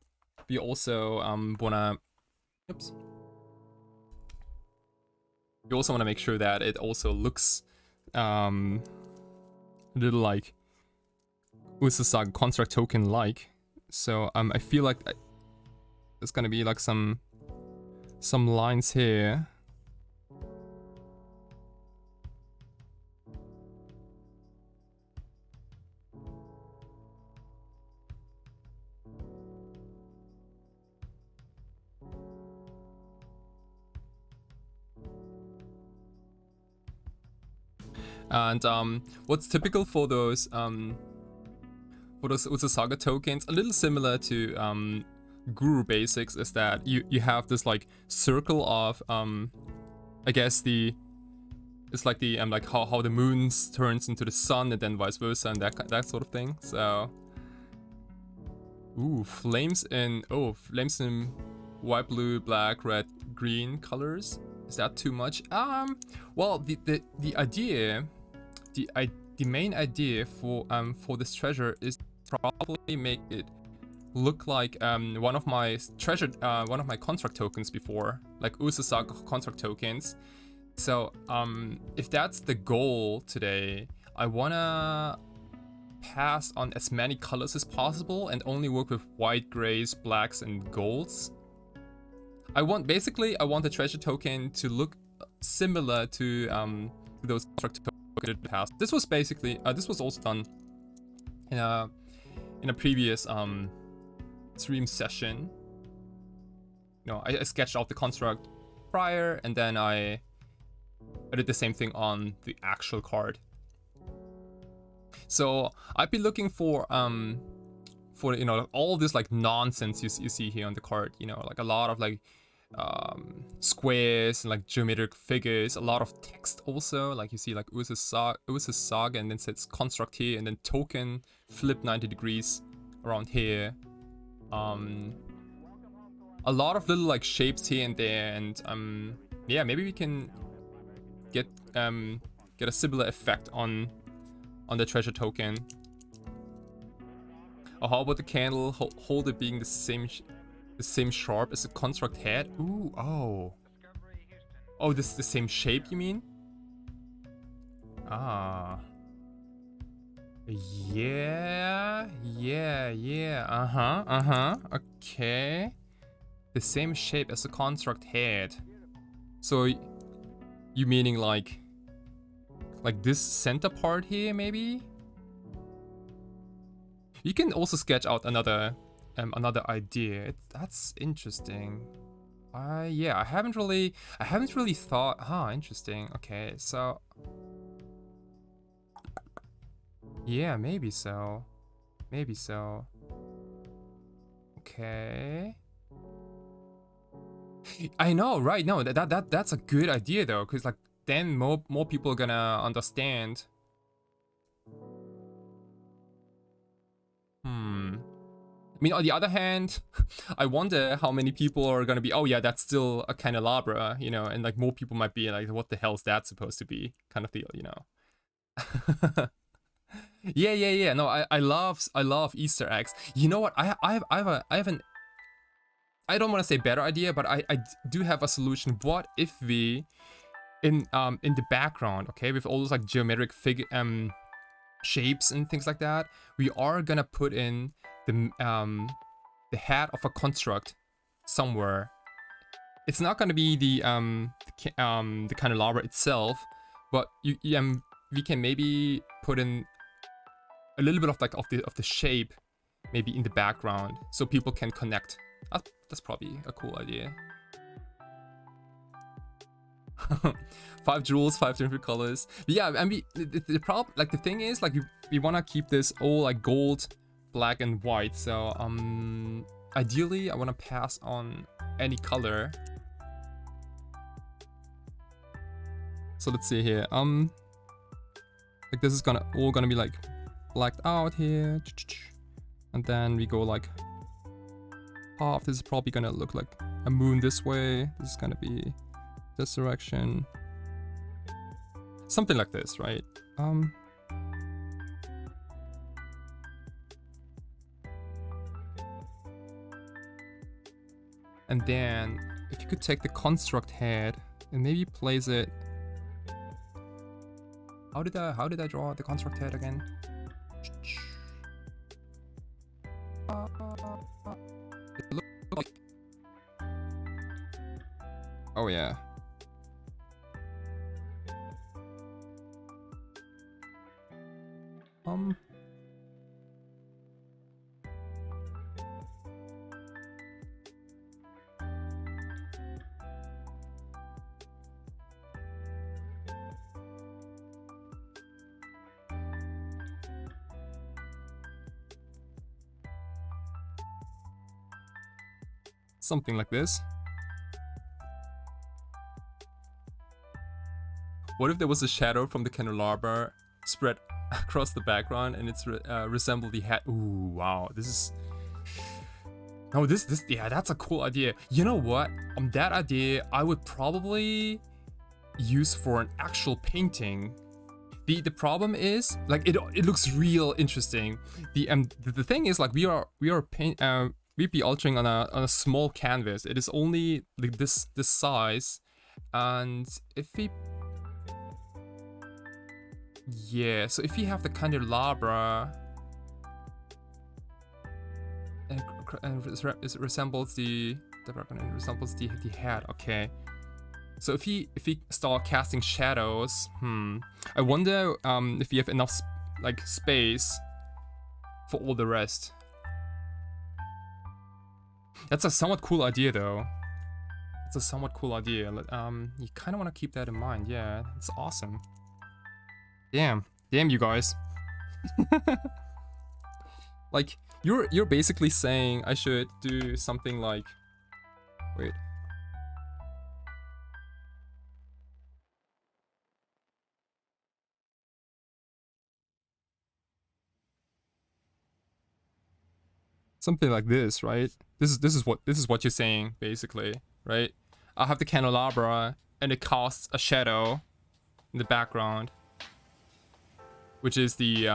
we also wanna make sure that it also looks a little like Usasaga construct token like. So I feel like there's gonna be like some lines here. And what's typical for those Usasaga tokens, a little similar to Guru Basics, is that you have this like circle of I guess it's like the like how the moon turns into the sun and then vice versa and that sort of thing. So flames in white, blue, black, red, green colors. Is that too much? Well, the main idea for this treasure is probably make it look like one of my construct tokens before, like Usasaga construct tokens. So if that's the goal today, I wanna pass on as many colors as possible and only work with white, grays, blacks, and golds. I want the treasure token to look similar to those construct tokens in the past. This was basically this was also done in a previous stream session. You know, I sketched out the construct prior, and then I did the same thing on the actual card. So I'd be looking for you know, all this like nonsense you see here on the card. You know, like a lot of like squares and like geometric figures, a lot of text also, like you see like Usasaga and then says construct here, and then token flip 90 degrees around here. A lot of little like shapes here and there, and yeah, maybe we can get a similar effect on the treasure token. Or how about the candle holder being the same sharp as the construct head? Ooh, oh, this is the same shape, you mean? Ah, yeah, okay, the same shape as the construct head. So you meaning like this center part here, maybe? You can also sketch out another idea. That's interesting. Yeah, I haven't really thought. Interesting. Okay, so yeah, maybe so. Okay. I know, right? No, that's a good idea though, because like then more people are gonna understand. I mean, on the other hand, I wonder how many people are gonna be, oh yeah, that's still a candelabra, you know, and like more people might be like, what the hell is that supposed to be, kind of deal, you know. Yeah. No, I love Easter eggs. You know what? I have an I don't want to say better idea, but I do have a solution. What if we in the background, okay, with all those like geometric shapes and things like that, we are gonna put in the head of a construct somewhere. It's not gonna be the candelabra itself, but we can maybe put in a little bit of like of the shape maybe in the background, so people can connect. That's probably a cool idea. 5 jewels, 5 different colors. But yeah, I mean, the problem, like the thing is, like we want to keep this all like gold, black, and white. So ideally, I want to pass on any color. So let's see here. Like this is all gonna be like blacked out here, and then we go like half. This is probably gonna look like a moon this way. This is gonna be this direction, something like this, right? And then if you could take the construct head and maybe place it. How did I draw the construct head again? It looked like... Oh yeah. Something like this. What if there was a shadow from the candelabra spread across the background and it's resembled the hat? Ooh, wow. This is... No, yeah, that's a cool idea. You know what? That idea I would probably use for an actual painting. The problem is, like, it looks real interesting. The thing is, like, we'd be altering on a small canvas. It is only like this size, and if we... Yeah, so if you have the candelabra and it resembles the head, okay. So if you start casting shadows, I wonder if you have enough like space for all the rest. That's a somewhat cool idea though. It's a somewhat cool idea. You kind of want to keep that in mind. Yeah, it's awesome. Damn, you guys. Like, you're basically saying I should do something like, wait. Something like this, right? This is what you're saying basically, right? I have the candelabra and it casts a shadow in the background, which is the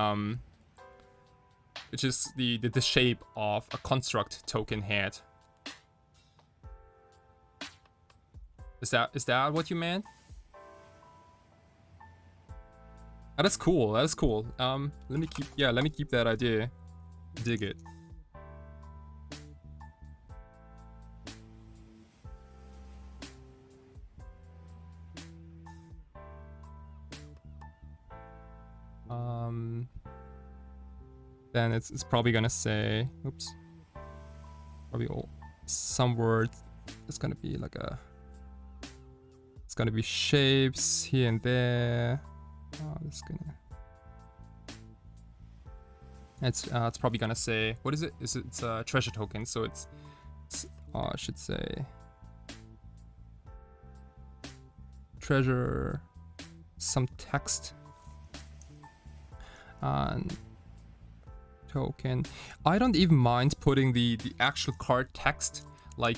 shape of a construct token head. Is that what you meant? Oh, that's cool. That's cool. Let me keep that idea. Dig it. Then it's probably gonna say, oops, probably some word. It's gonna be like it's gonna be shapes here and there. Oh, it's probably gonna say, what is it? It's a treasure token, so it's I should say treasure, some text, and token. I don't even mind putting the actual card text, like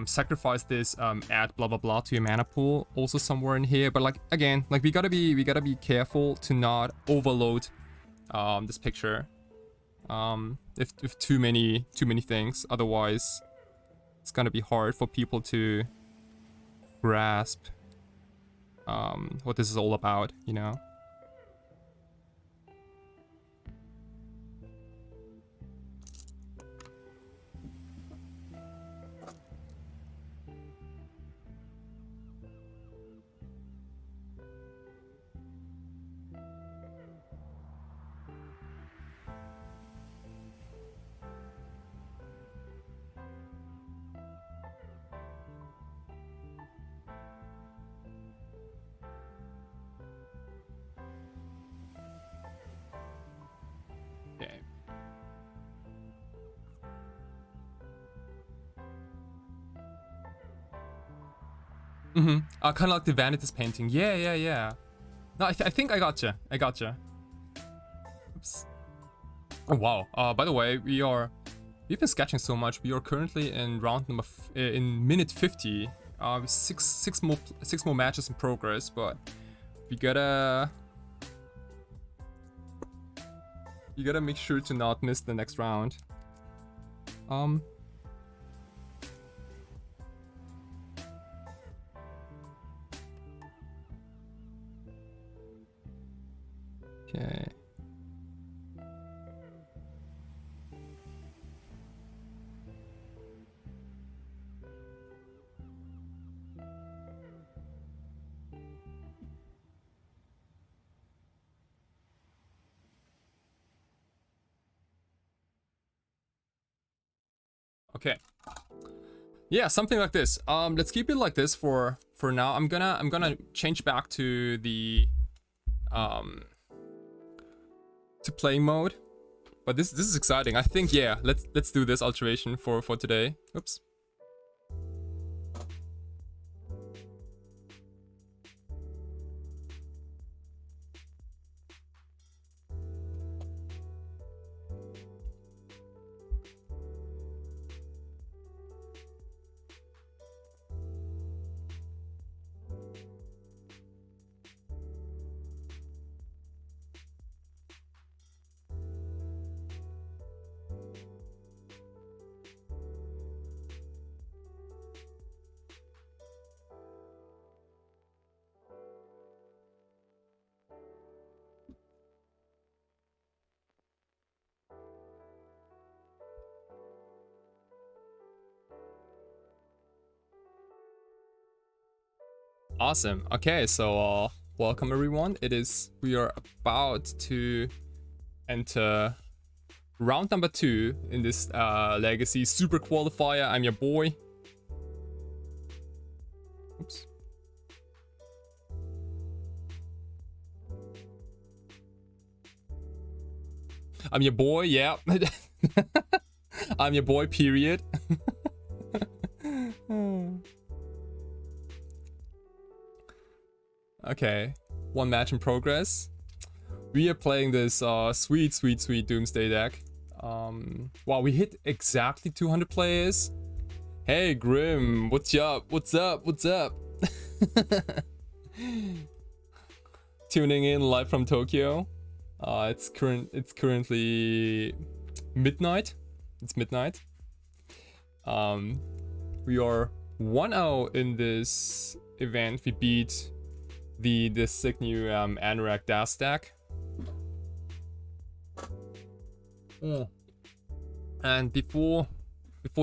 sacrifice this add blah blah blah to your mana pool also somewhere in here, but like again, like we gotta be careful to not overload this picture if too many things, otherwise it's gonna be hard for people to grasp what this is all about, you know. Kind of like the Vanitas painting. Yeah. No, I think I gotcha. Oops. Oh wow. By the way, we've been sketching so much. We are currently in round number in minute 50. Six more matches in progress, but you gotta make sure to not miss the next round. Okay. Okay. Yeah, something like this. Let's keep it like this for now. I'm gonna change back to the to play mode, but this is exciting. I think, yeah, let's do this alteration for today. Oops. Awesome. Okay, so welcome everyone. We are about to enter round number 2 in this Legacy Super Qualifier. I'm your boy. Oops. I'm your boy, yeah. I'm your boy, period. Okay, one match in progress. We are playing this sweet Doomsday deck. Wow, we hit exactly 200 players. Hey Grim, what's up? What's up? What's up? Tuning in live from Tokyo. It's currently midnight. It's midnight. We are 1-0 in this event. We beat the sick new Anorak Das deck. And before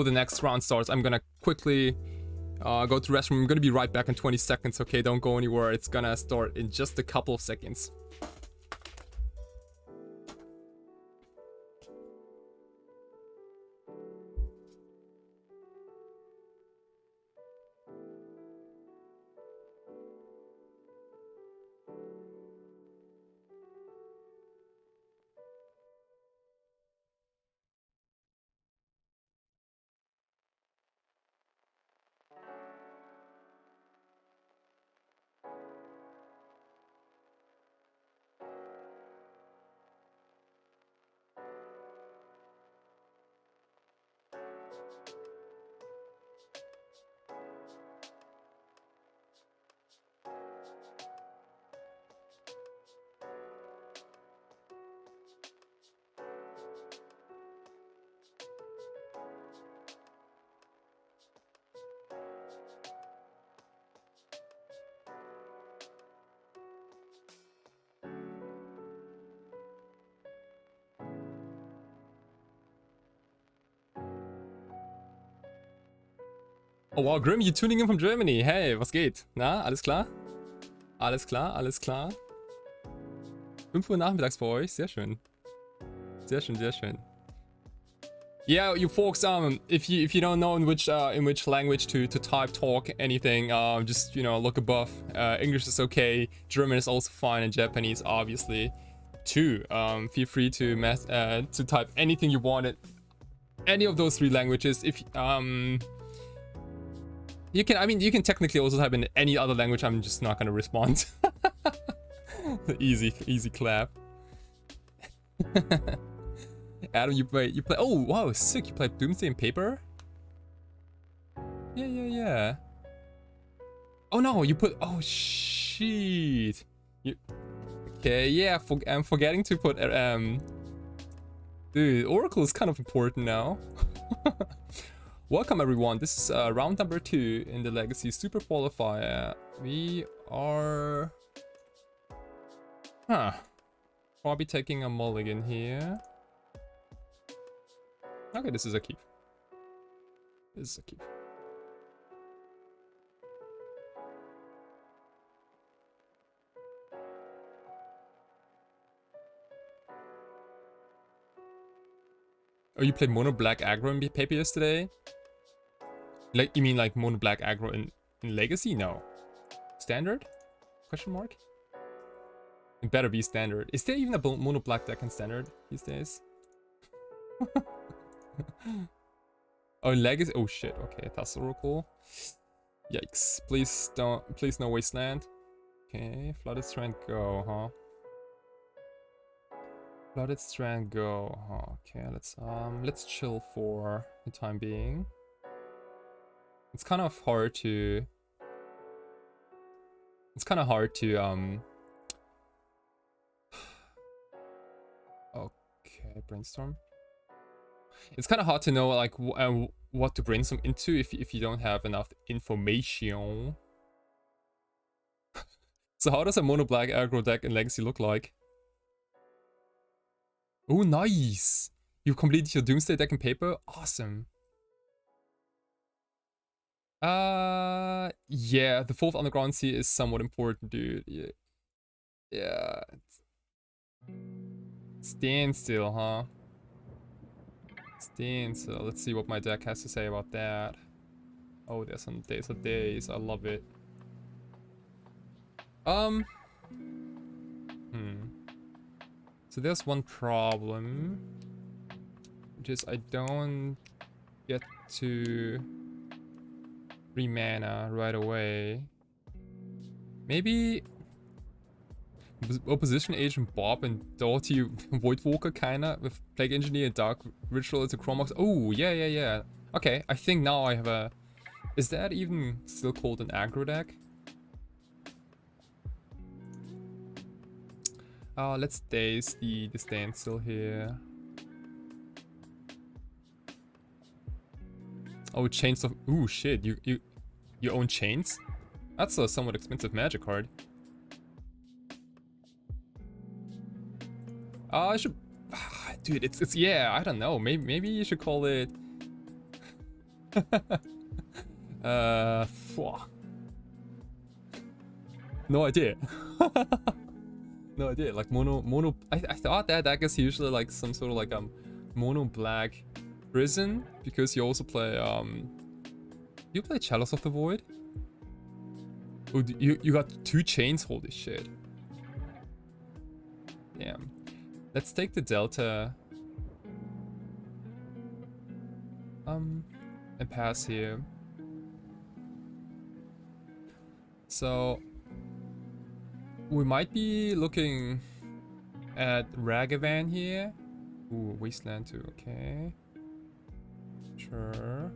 the next round starts, I'm gonna quickly go to restroom. I'm gonna be right back in 20 seconds. Okay, don't go anywhere. It's gonna start in just a couple of seconds. Oh wow, Grim, you tuning in from Germany. Hey, was geht? Na, alles klar? Alles klar, alles klar. 5 Uhr nachmittags bei euch, sehr schön. Sehr schön, sehr schön. Yeah, you folks, if you don't know in which language to type, talk, anything, just, you know, look above. English is okay, German is also fine, and Japanese obviously too. Feel free to type anything you wanted. Any of those 3 languages. If you can technically also type in any other language. I'm just not gonna respond. easy clap. Adam, you play. Oh wow, sick! You played Doomsday in paper. Yeah. Oh no, you put. Oh shit. Okay, yeah. I'm forgetting to put. Dude, Oracle is kind of important now. Welcome everyone, this is round number 2 in the Legacy Super Qualifier. We are... Probably taking a mulligan here. Okay, this is a keep. This is a keep. Oh, you played mono black aggro in paper yesterday? Like, you mean like mono black aggro in Legacy? No. Standard? Question mark? It better be standard. Is there even a mono black deck in standard these days? Oh, in Legacy? Oh shit, okay, that's Oracle. Yikes. Please no Wasteland. Okay, Flooded Strand go, huh? Flooded Strand go. Okay, let's chill for the time being. It's kind of hard to okay, brainstorm. It's kind of hard to know like what to brainstorm into if you don't have enough information. So how does a mono black aggro deck in Legacy look like? Oh, nice! You completed your Doomsday deck in paper? Awesome. Yeah, the 4th Underground Sea is somewhat important, dude. Yeah. Yeah. Standstill, huh? Standstill. Let's see what my deck has to say about that. Oh, there's some days of days. I love it. So there's one problem, which is I don't get to 3 mana right away. Maybe Opposition Agent Bob and Doughty Voidwalker kinda with Plague Engineer, Dark Ritual into Chromox. Oh, yeah. Okay, I think now I have a... Is that even still called an aggro deck? Let's daze the standstill here. Oh, Chains of... Ooh, shit. You own Chains? That's a somewhat expensive magic card. I should... Dude, it's... Yeah, I don't know. Maybe you should call it... No idea. No idea. Like mono. I thought that deck is usually like some sort of like mono black prison, because you also play you play Chalice of the Void. Oh, you got 2 chains. Holy shit. Damn. Let's take the Delta. And pass here. So we might be looking at Ragavan here. Ooh, Wasteland too, okay. Sure.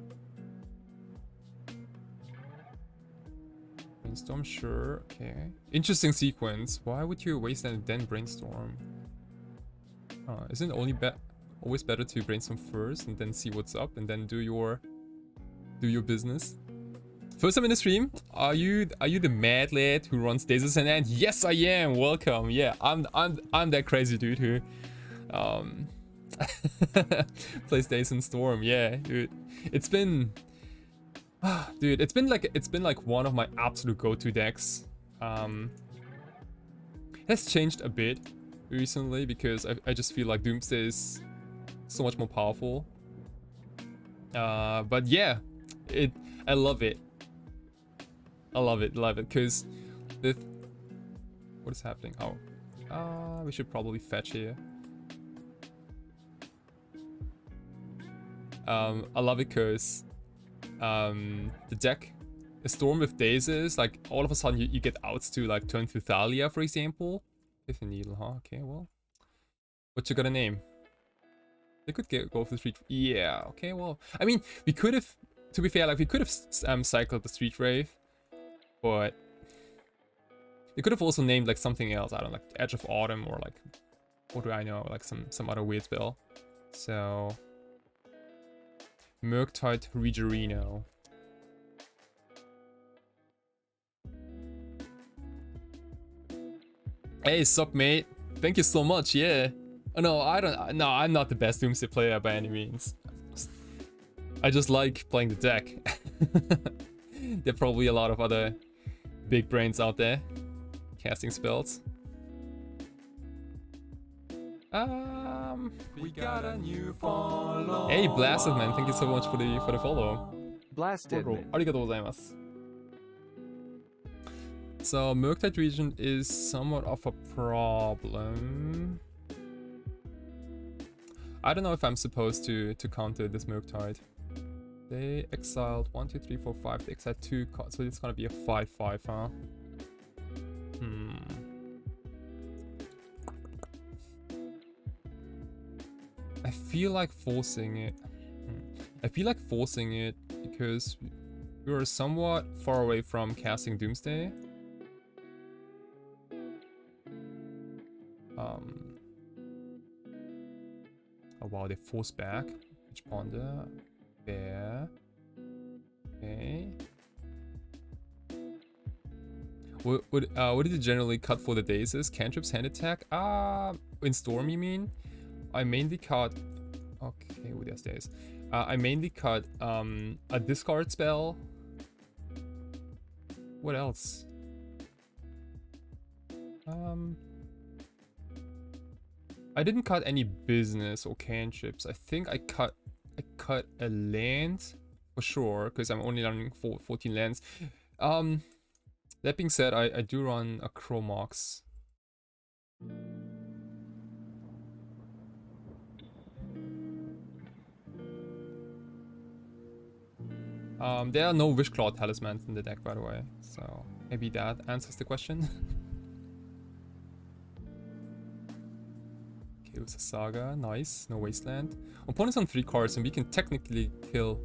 Brainstorm, sure, okay. Interesting sequence. Why would you Wasteland and then Brainstorm? Isn't it always better to Brainstorm first and then see what's up and then do your business? First time in the stream, are you the mad lad who runs Daisies and Ant? Yes, I am. Welcome. Yeah, I'm that crazy dude who plays Days and Storm. Yeah, dude. It's been like one of my absolute go-to decks. It has changed a bit recently because I just feel like Doomsday is so much more powerful. But yeah, I love it. I love it, because what is happening? Oh, we should probably fetch here. I love it because the deck, a Storm with Daisies, like all of a sudden you get outs to like turn through Thalia, for example. With a needle, huh? Okay, well, what you gonna name? They could go for the street. Yeah, okay, well, I mean, we could have, to be fair, like we could have cycled the Street Wraith. But you could have also named like something else. I don't know, like Edge of Autumn, or like, what do I know, like some other weird spell. So Murktide Regerino. Hey, sup, mate? Thank you so much. Yeah. Oh, no, I'm not the best Doomsday player by any means. I just like playing the deck. There are probably a lot of other big brains out there casting spells. We got a new follow. Hey, Blasted Man, thank you so much for the follow. Blasted man. Arigatou gozaimasu. So Murktide Region is somewhat of a problem. I don't know if I'm supposed to counter this Murktide. They exiled 1, 2, 3, 4, 5. They exiled 2 cards, so it's gonna be a 5/5, huh? I feel like forcing it. Because we are somewhat far away from casting Doomsday. Oh wow, they force back. Pitch Ponder. There. Okay. What did you generally cut for the Daisies? Cantrips, hand attack? In Storm you mean? I mainly cut... Okay, with there's days. I mainly cut a discard spell. What else? I didn't cut any business or cantrips. I think I cut a land for sure because I'm only running 14 lands. That being said, I do run a Chromox. There are no Wishclaw talismans in the deck, by the way, so maybe that answers the question. Kills a Saga, nice, no Wasteland. Opponent's on 3 cards and we can technically kill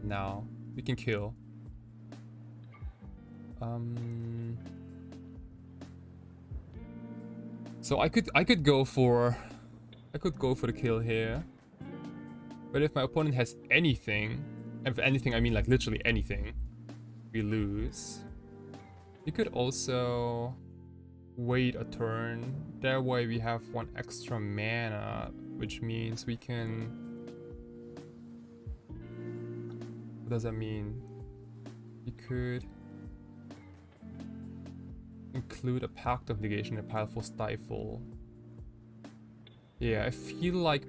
now. We can kill. So I could go for the kill here. But if my opponent has anything, and for anything I mean like literally anything, we lose. You could also wait a turn. That way we have 1 extra mana, which means we can... What does that mean? We could include a Pact of Negation in a pile for Stifle. Yeah, I feel like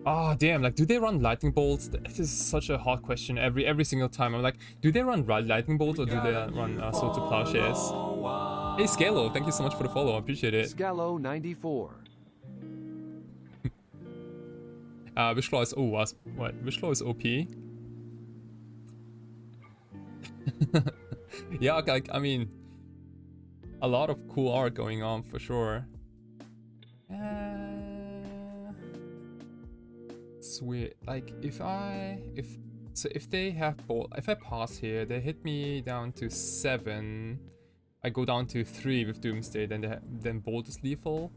Ah, damn, like, do they run Lightning Bolts? This is such a hard question every single time. I'm like, do they run Lightning Bolts or do they run Swords of Plowshares? Hey, Scalo, thank you so much for the follow. I appreciate it. Scalo 94. Wishclaw is... Oh, what? Wishclaw is OP? Yeah, like, I mean... A lot of cool art going on, for sure. Sweet. Like, if they have bolt... If I pass here, they hit me down to 7. I go down to 3 with Doomsday, then bolt is lethal.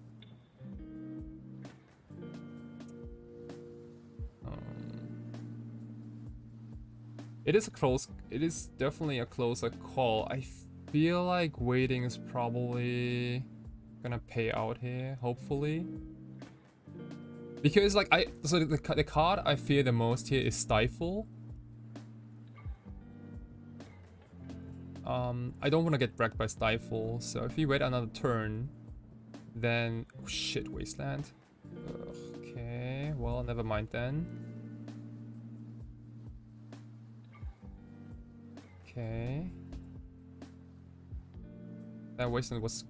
It is definitely a closer call. I feel like waiting is probably gonna pay out here, hopefully. Because like the card I fear the most here is Stifle. I don't want to get wrecked by Stifle, so if we wait another turn, then... Oh shit, Wasteland. Okay, well, never mind then. Okay. That Wasteland was...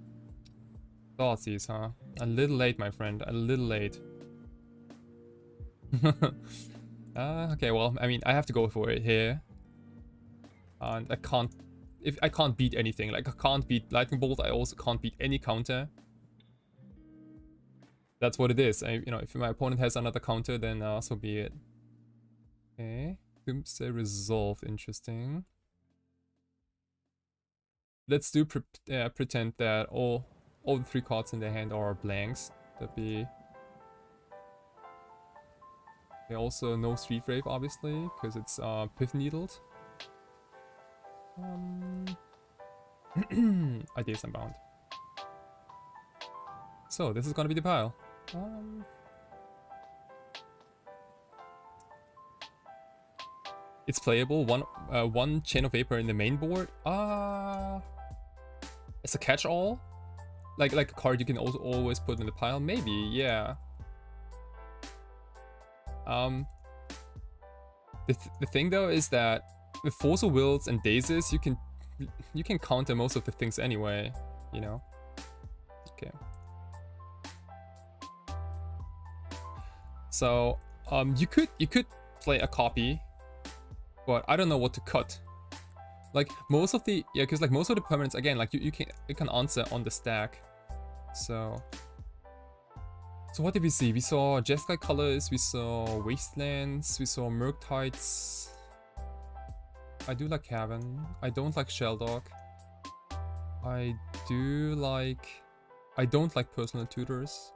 Thoughtseize, huh? A little late, my friend, a little late. Okay, well, I mean, I have to go for it here. And I can't beat anything. Like, I can't beat Lightning Bolt, I also can't beat any counter. That's what it is. You know, if my opponent has another counter, then so be it. Okay. Doomsday Resolved, interesting. Let's do pretend that all the 3 cards in their hand are blanks. That'd be... They also no Street Rave, obviously, because it's Pith Needled. Ideas Unbound. So this is gonna be the pile. It's playable. One Chain of Vapor in the main board. It's a catch-all. Like a card you can also always put in the pile. Maybe, yeah. The thing though is that with Force of Wills and Dazes, you can counter most of the things anyway, you know. Okay. So you could play a copy, but I don't know what to cut. Like most of the because like most of the permanents again, like you can answer on the stack. So what did we see? We saw Jeskai colors, we saw Wastelands, we saw Murktides. I do like Cavern. I don't like Shelldog. I don't like Personal Tutors.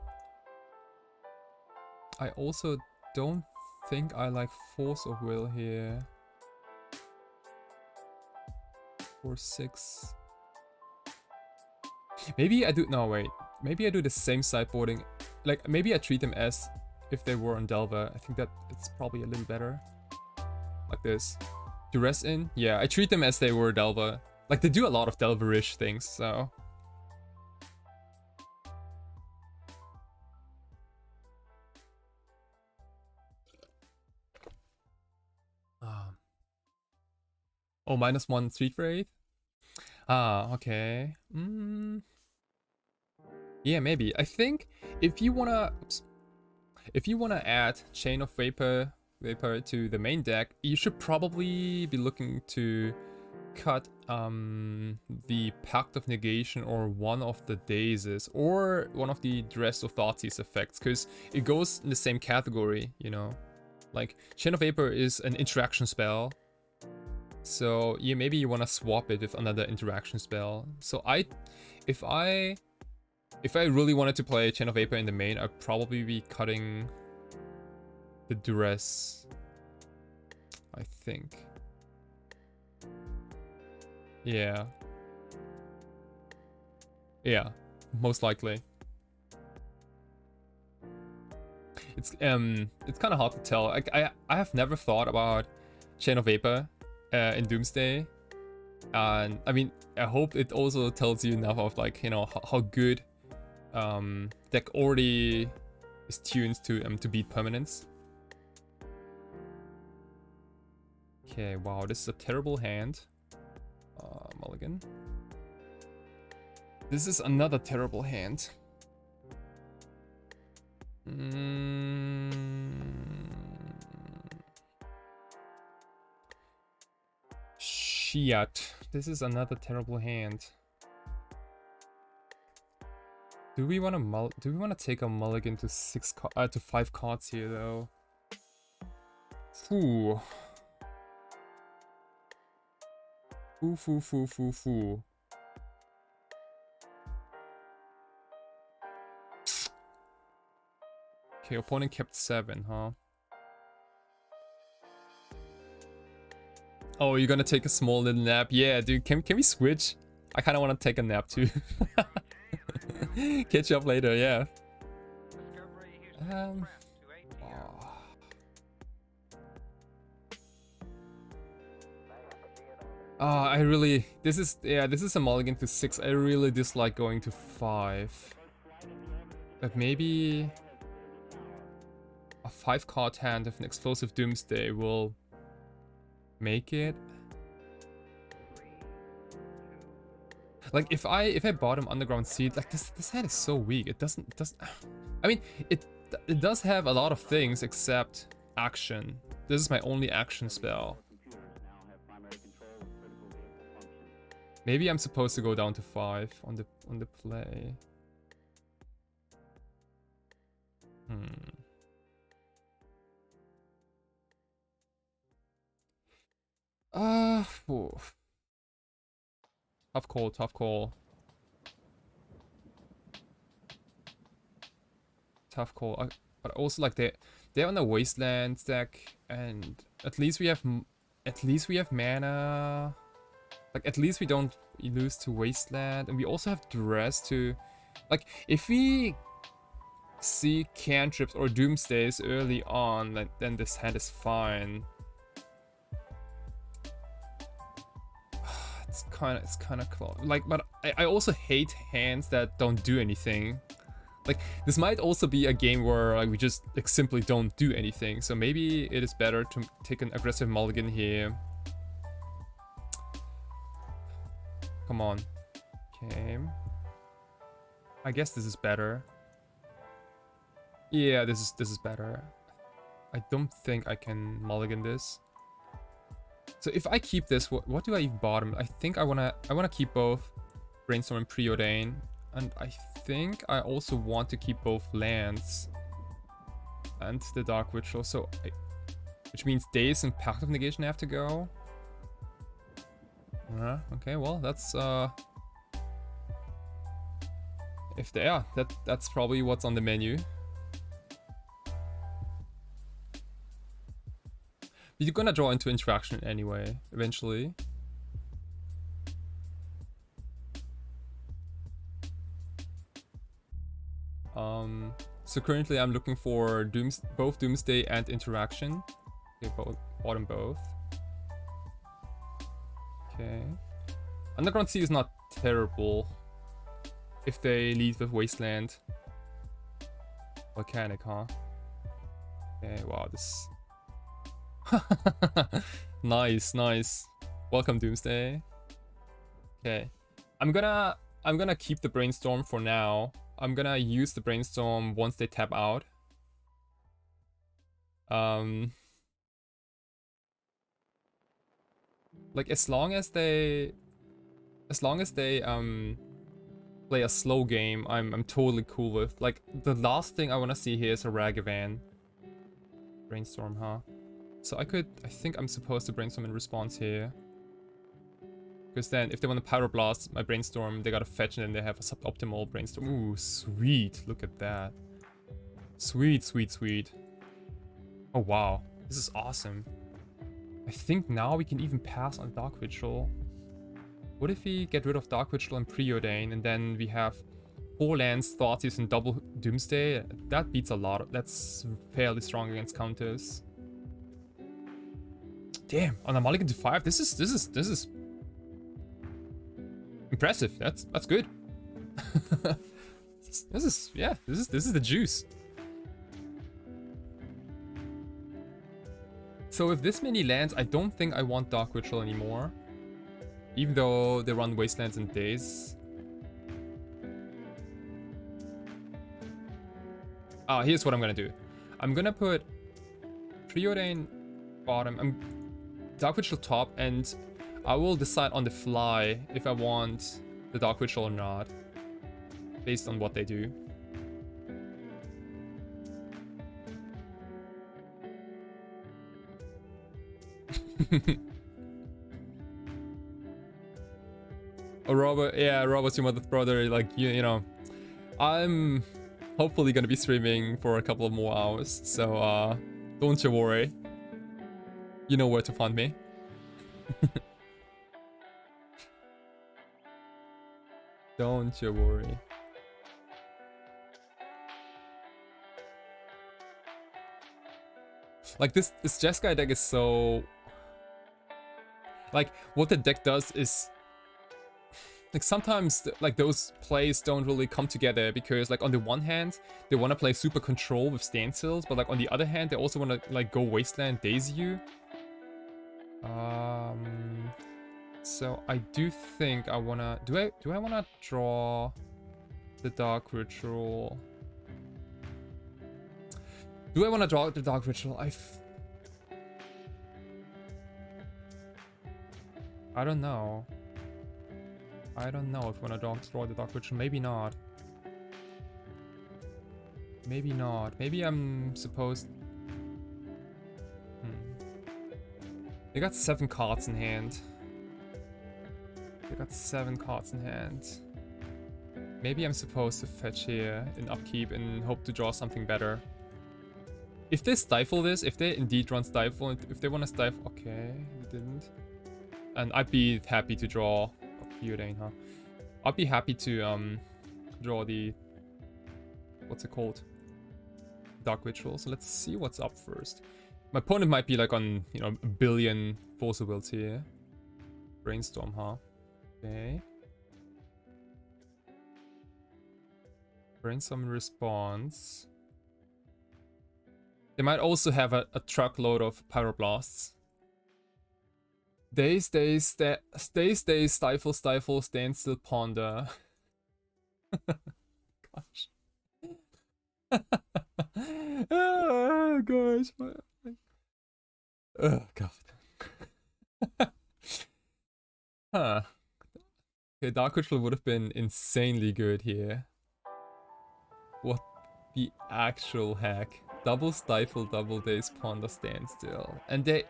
I also don't think I like Force of Will here. 4/6. Maybe I do. No, wait. Maybe I do the same sideboarding. Like, maybe I treat them as if they were on Delver. I think that it's probably a little better. Like this. Duress in? Yeah, I treat them as they were Delver. Like, they do a lot of Delverish things, so... Oh, -1 street rate? Ah, okay. Yeah, maybe. I think if you wanna... Oops. If you wanna add Chain of Vapor to the main deck, you should probably be looking to cut the Pact of Negation or one of the Dazes or one of the Dress of Thoughtseize effects, because it goes in the same category, you know? Like, Chain of Vapor is an interaction spell, so yeah, maybe you want to swap it with another interaction spell. So if I really wanted to play Chain of Vapor in the main, I'd probably be cutting the Duress, I think. Yeah. Yeah, most likely. It's kind of hard to tell. I have never thought about Chain of Vapor in Doomsday, and I mean, I hope it also tells you enough of, like, you know, how good deck already is tuned to beat permanence. Okay, wow, this is a terrible hand. Mulligan. This is another terrible hand. Shit. This is another terrible hand. Do we want to take a mulligan to 5 cards here though? Foo. Foo. Okay, opponent kept 7, huh? Oh, you're gonna take a small little nap? Yeah, dude, can we switch? I kinda wanna take a nap too. Catch up later, yeah. I really... This is a mulligan to 6. I really dislike going to 5. But maybe... a 5-card hand with an Explosive Doomsday will make it. Like, if I bottom Underground Seed, like, this hand is so weak. It doesn't... I mean, it does have a lot of things except action. This is my only action spell. Maybe I'm supposed to go down to 5 on the play. Oof. Tough call. But also, like, they're on the Wasteland deck, and at least we have mana. Like, at least we don't lose to Wasteland, and we also have Duress to... Like, if we see cantrips or Doomsdays early on, like, then this hand is fine. It's kind of close. Like, but I also hate hands that don't do anything. Like, this might also be a game where, like, we just, like, simply don't do anything. So maybe it is better to take an aggressive mulligan here. Come on. Okay. I guess this is better. Yeah, this is better. I don't think I can mulligan this. So if I keep this, what do I even bottom? I think I wanna keep both Brainstorm and Preordain, and I think I also want to keep both lands and the Dark Ritual. So, which means Daze and Pact of Negation have to go. Okay, well, that's if they are, that's probably what's on the menu. You're gonna draw into interaction anyway, eventually. So currently I'm looking for both Doomsday and interaction. Okay, bottom both. Okay. Underground Sea is not terrible if they lead with Wasteland. Volcanic, huh? Okay, wow, this... Nice, nice. Welcome, Doomsday. Okay. I'm gonna keep the Brainstorm for now. I'm gonna use the Brainstorm once they tap out. Like as long as they play a slow game, I'm totally cool with. Like the last thing I wanna see here is a Ragavan. Brainstorm, huh? So I think I'm supposed to Brainstorm in response here. Because then if they want to Pyroblast my Brainstorm, they gotta fetch and then they have a suboptimal Brainstorm. Ooh, sweet. Look at that. Sweet, sweet, sweet. Oh wow. This is awesome. I think now we can even pass on Dark Ritual. What if we get rid of Dark Ritual and Preordain and then we have 4 lands, Thoughtseize and double Doomsday? That beats a lot. That's fairly strong against counters. Damn, on a mulligan to 5, this is impressive. That's good. this is the juice. So with this many lands, I don't think I want Dark Ritual anymore. Even though they run Wastelands and Days. Ah, here's what I'm gonna do. I'm gonna put Preordain bottom, Dark Ritual top, and I will decide on the fly if I want the Dark Ritual or not, based on what they do. Oh, Robert, yeah, Robert's your mother's brother. Like, you know, I'm hopefully gonna be streaming for a couple of more hours, so don't you worry. You know where to find me. Don't you worry. Like this Jeskai deck is so... Like, what the deck does is... Like, sometimes, like, those plays don't really come together because, like, on the one hand, they want to play super control with standstills, but, like, on the other hand, they also want to, like, go Wasteland Daze you. So I do think I wanna... Do I wanna draw the Dark Ritual? Do I wanna draw the Dark Ritual? I don't know. I don't know if I wanna draw the Dark Ritual. Maybe not. Maybe not. Maybe I'm supposed... They got 7 cards in hand. They got 7 cards in hand. Maybe I'm supposed to fetch here in upkeep and hope to draw something better. If they stifle this, if they indeed run stifle, if they want to stifle... Okay, they didn't. And I'd be happy to draw... Preordain, huh? I'd be happy to draw the... What's it called? Dark Ritual. So let's see what's up first. My opponent might be like on, you know, a billion Force of Wills here. Brainstorm, huh? Okay. Brainstorm in response. They might also have a truckload of Pyroblasts. Daze, stifle, standstill, ponder. Gosh. Oh gosh. Oh god. Huh. Okay, Dark Ritual would have been insanely good here. What the actual heck? Double stifle, double daze, ponder, standstill. And they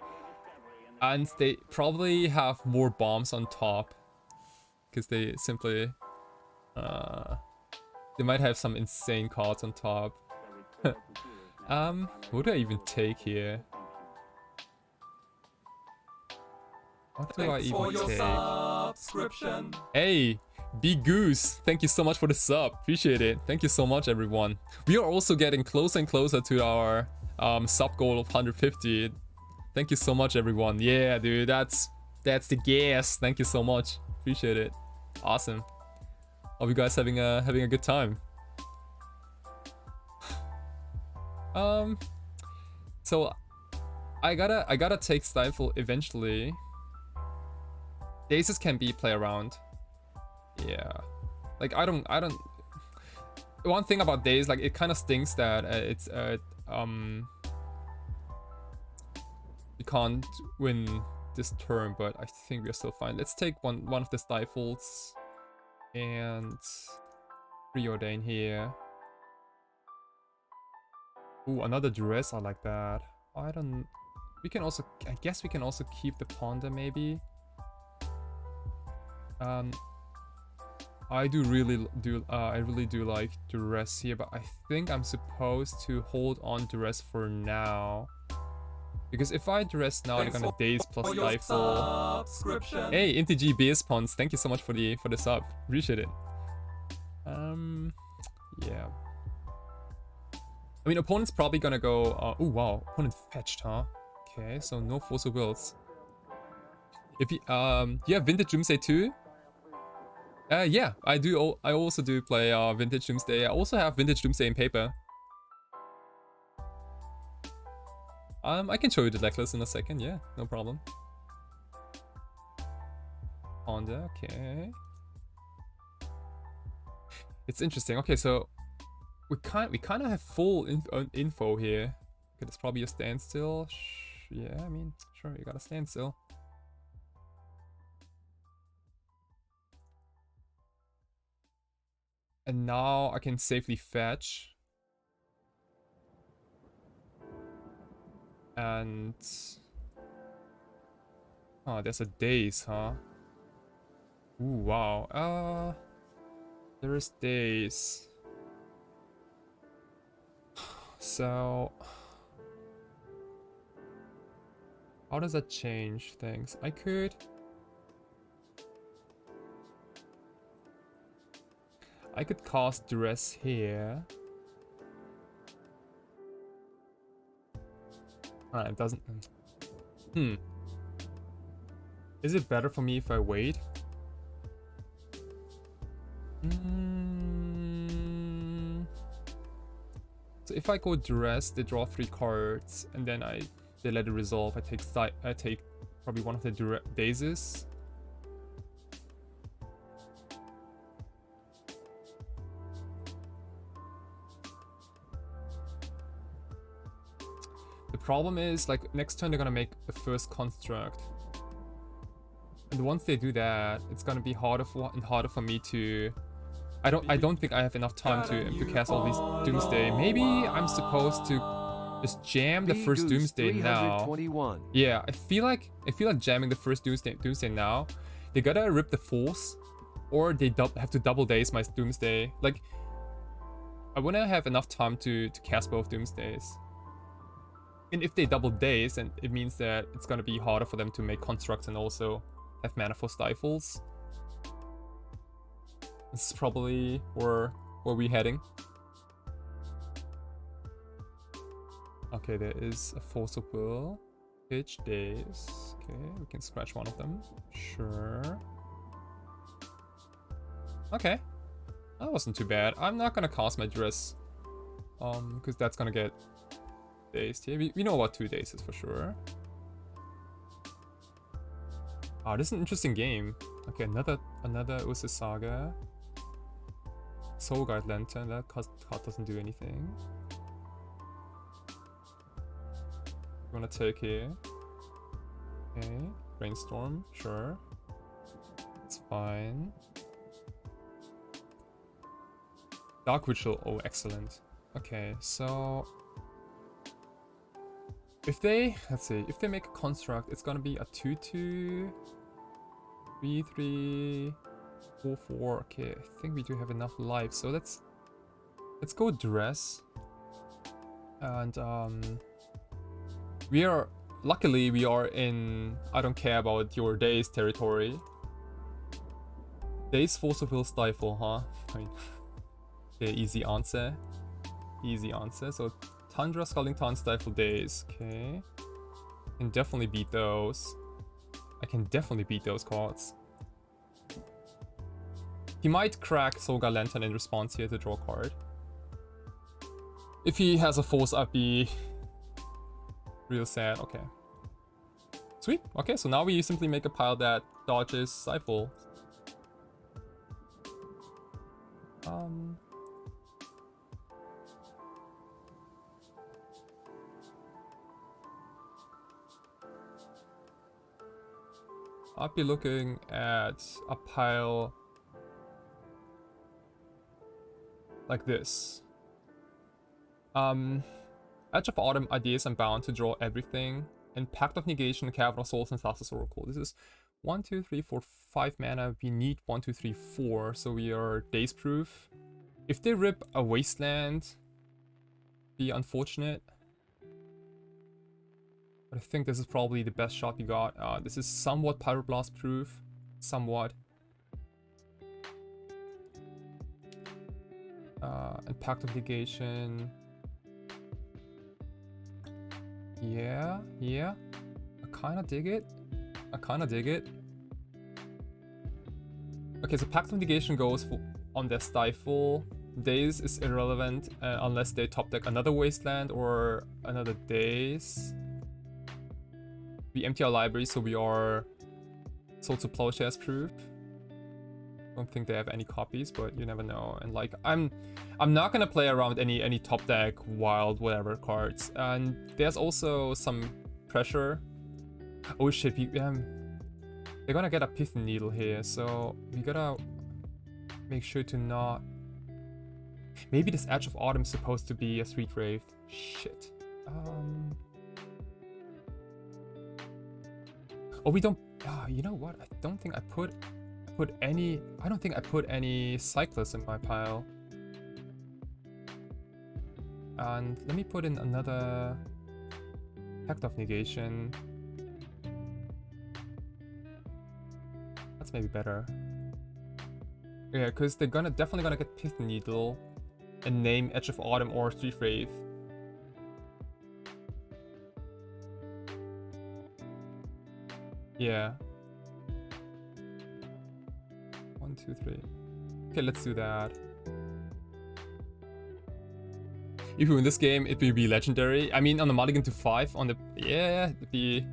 probably have more bombs on top. Because they simply they might have some insane cards on top. What do I even take here? What do I even take? Hey, B Goose, thank you so much for the sub. Appreciate it. Thank you so much, everyone. We are also getting closer and closer to our sub goal of 150. Thank you so much, everyone. Yeah, dude, that's That's the gas. Thank you so much. Appreciate it. Awesome. Hope you guys having a good time. So I gotta take Stifle eventually. Dazes can be play around. Yeah. Like I don't. One thing about Daze, like it kind of stinks that we can't win this turn, but I think we're still fine. Let's take one of the Stifles and preordain here. Ooh, another Duress. I like that. I guess we can also keep the Ponder maybe. I really do like Duress here, but I think I'm supposed to hold on Duress for now. Because if I Duress now, they're gonna Daze plus Stifle. Hey, MTG BS Pons, thank you so much for the sub. Appreciate it. Yeah. I mean, opponent's probably gonna go. Oh wow, opponent fetched, huh? Okay, so no Force of Wills. If you you have Vintage Doomsday too? Yeah, I do. I also do play Vintage Doomsday. I also have Vintage Doomsday in paper. I can show you the deck list in a second. Yeah, no problem. Honda, okay. It's interesting. Okay, so we kind of have full info here. Okay, that's probably a standstill. Yeah, I mean, sure, you got a standstill. And now I can safely fetch. And oh, there's a Daze, huh? Ooh, wow. There is Daze. So how does that change things? I could cast Duress here. It doesn't. Is it better for me if I wait? So if I go Duress, they draw 3 cards, and then they let it resolve. I take probably one of the Dazes. The problem is, like, next turn they're gonna make the first construct, and once they do that, it's gonna be harder for me to. I don't think I have enough time to cast all these Doomsday. Maybe I'm supposed to just jam the first Doomsday now. Yeah, I feel like jamming the first Doomsday now. They gotta rip the Force, or they have to double Daze my Doomsday. Like, I wanna have enough time to cast both Doomsdays. And if they double Daze, then it means that it's gonna be harder for them to make constructs and also have mana for Stifles. This is probably where we're heading. Okay, there is a Force of Will. Pitch Daze. Okay, we can scratch one of them. Sure. Okay. That wasn't too bad. I'm not gonna cast my Duress. Because that's gonna get Dazed here. We know about 2 Dazes for sure. Ah, this is an interesting game. Okay, another Ursa Saga. Soul Guide Lantern, that card doesn't do anything. You wanna take here? Okay, Brainstorm, sure. It's fine. Dark Ritual, oh excellent. Okay, so if they, let's see, if they make a construct, it's gonna be a 2/2, 3/3, 4/4. Okay, I think we do have enough life, so let's go Duress. And luckily we are in I don't care about your Daze territory. Daze, Force of Will, Stifle, huh? I mean, okay, easy answer. So Tundra, Scalding Tarn, Stifle, Daze. Okay, can definitely beat those. I can definitely beat those cards. He might crack Soga Lantern in response here to draw a card. If he has a force, I'd be real sad. Okay. Sweet. Okay, so now we simply make a pile that dodges Stifle. I'd be looking at a pile like this. Edge of Autumn, Ideas, and Bound to draw everything. And Pact of Negation, Cavern of Souls, and Thassa's Oracle. This is 1, 2, 3, 4, 5 mana. We need 1, 2, 3, 4, so we are daze proof. If they rip a Wasteland, be unfortunate. But I think this is probably the best shot we got. This is somewhat Pyroblast proof. Somewhat. And Pact of Negation. Yeah. I kinda dig it. Okay, so Pact of Negation goes on their Stifle. Daze is irrelevant unless they top deck another Wasteland or another Daze. We empty our library, so we are Swords of Plowshares proof. Don't think they have any copies, but you never know. And like, I'm not gonna play around with any top deck wild whatever cards. And there's also some pressure. Oh shit, they're gonna get a Pithing Needle here, so we gotta make sure to not. Maybe this Edge of Autumn is supposed to be a Street Wraith. Shit. Oh, we don't. You know what? I don't think I put any. I don't think I put any Cyclists in my pile. And let me put in another Pact of Negation. That's maybe better. Yeah, because they're definitely gonna get Pithing Needle and name Edge of Autumn or Street Wraith. Yeah. 1, 2, 3. Okay, let's do that. If we win this game, it will be legendary. I mean, on the mulligan to 5, on the... Yeah, it'd be...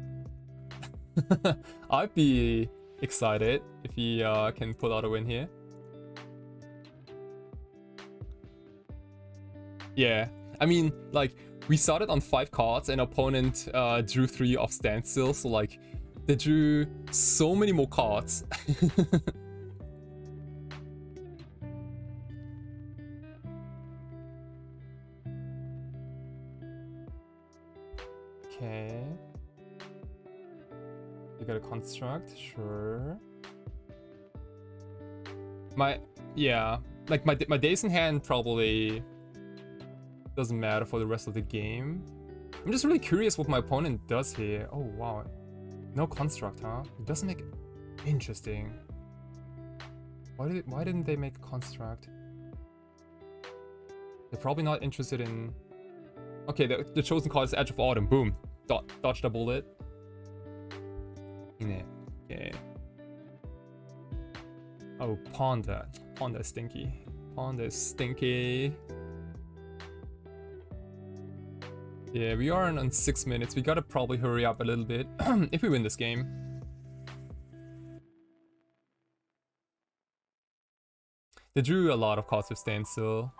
I'd be excited if he can pull out a win here. Yeah, I mean, like, we started on 5 cards and opponent drew 3 off standstill, so like, they drew so many more cards. Okay. You got a construct, sure. Yeah, like my days in hand probably doesn't matter for the rest of the game. I'm just really curious what my opponent does here. Oh wow, no construct, huh? It doesn't make it interesting. Why didn't they make a construct? They're probably not interested in. Okay, the chosen card is Edge of Autumn. Boom, dodged a bullet. Yeah. Okay. Oh, Ponder. Ponder is stinky. Ponder is stinky. Yeah, we are on 6 minutes. We gotta probably hurry up a little bit if we win this game. They drew a lot of cards with standstill,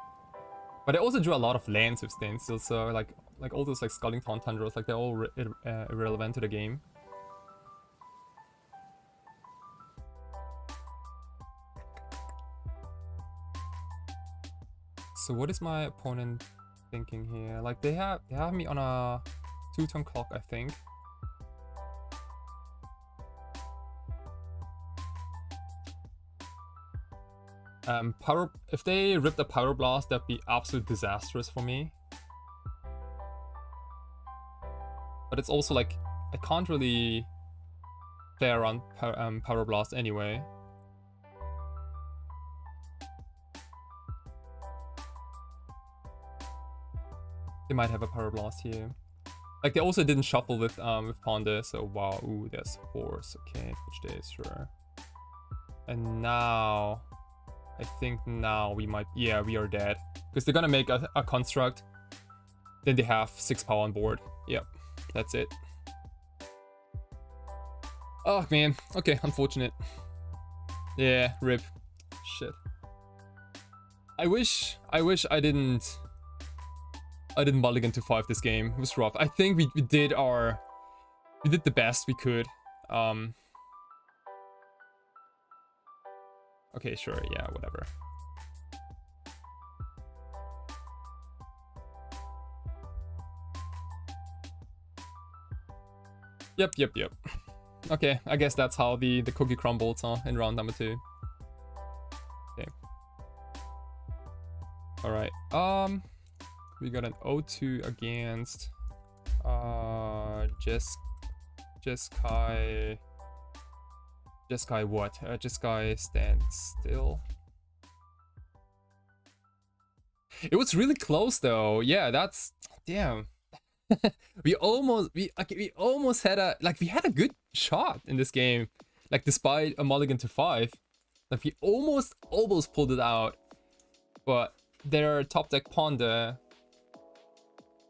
but they also drew a lot of lands with standstill. So like all those like Sculling Tundras, like they're all irrelevant to the game. So what is my opponent thinking here? Like they have me on a 2-turn clock, I think. If they ripped a Pyroblast, that'd be absolute disastrous for me. But it's also like I can't really play around Pyroblast anyway. They might have a Pyroblast here. Like they also didn't shuffle with Ponder, so wow. Ooh, there's force. Okay, which days, sure. And now, I think now we might, yeah, we are dead because they're gonna make a construct. Then they have 6 power on board. Yep, that's it. Oh man, okay, unfortunate. Yeah, rip. Shit. I wish I didn't mulligan to 5 this game. It was rough. I think we did the best we could. Okay, sure, yeah, whatever. Yep. Okay, I guess that's how the cookie crumbled in round number 2. Okay. Alright, we got an 0-2 against Jeskai what? Jeskai stands still. It was really close though. Yeah, that's damn. we almost had a good shot in this game. Like despite a mulligan to 5. Like we almost pulled it out. But their top deck Ponder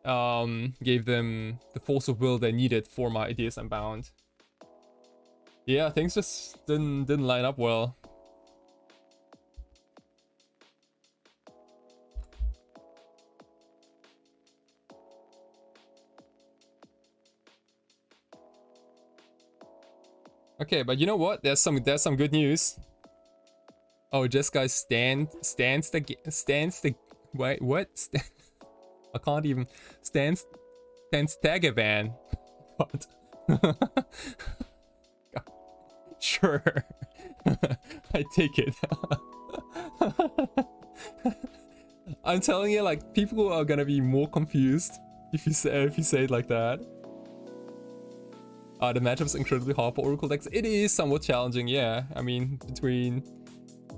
gave them the force of will they needed for my ideas unbound. Yeah, things just didn't line up well. Okay, but you know what? There's some good news. Oh, Jeskai stands the wait, what? I can't even stands Ragavan. What? Sure. I take it. I'm telling you, like, people are gonna be more confused if you say it like that. The matchup is incredibly hard for Oracle decks. It is somewhat challenging, yeah. I mean, between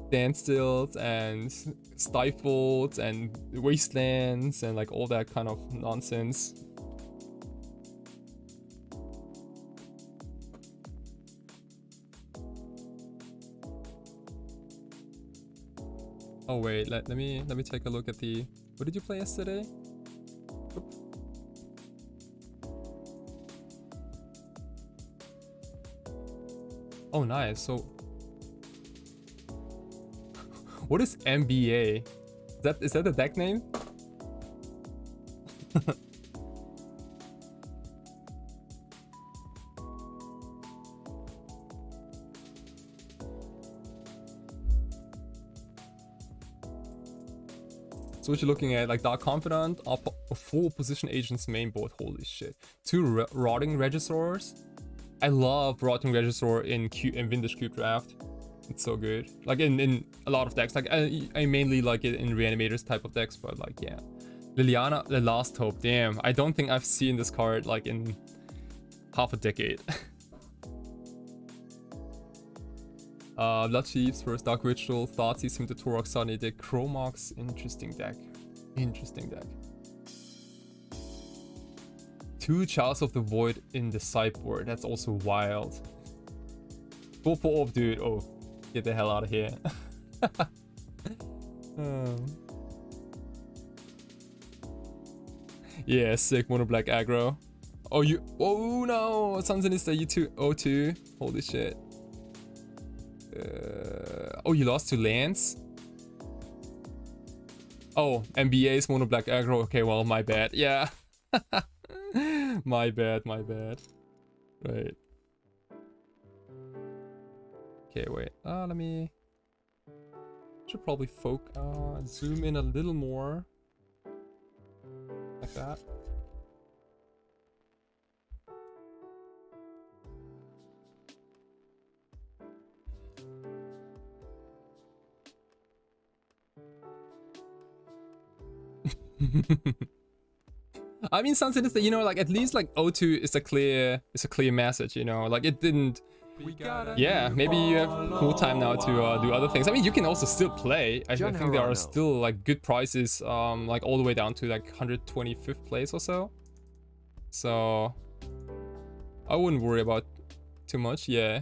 standstills and stifled and wastelands and like all that kind of nonsense. Oh wait, let me take a look at the. What did you play yesterday? Oop. Oh nice. So what is MBA? Is that the deck name? So what you're looking at, like Dark Confidant, a 4 position agents main board. Holy shit! 2 Rotting Regisaurs. I love Rotting Regisaur in Vintage Cube Draft. It's so good. Like in a lot of decks. Like I mainly like it in Reanimators type of decks, but like yeah. Liliana, the Last Hope. Damn, I don't think I've seen this card like in half a decade. Blood Chiefs versus Dark Ritual, Thoughtseize, Him to Torok, Sunny deck, Chromox, interesting deck. 2 Chalice of the Void in the sideboard, that's also wild. 4 off, dude. Oh, get the hell out of here. Yeah, sick mono black aggro. Oh no, Sun Sinister, you 2-0-2. Holy shit. Oh, you lost to Lance? Oh, MBA's mono black aggro. Okay, well, my bad. Yeah. my bad. Right. Okay, wait. Let me. Should probably zoom in a little more. Like that. I mean, Sunset is that, you know, like at least like O2 is a clear message, you know, like it didn't. Yeah, maybe you have more time now to do other things. I mean, you can also still play. I think there are still like good prices, like all the way down to like 125th place or so. So I wouldn't worry about too much. Yeah,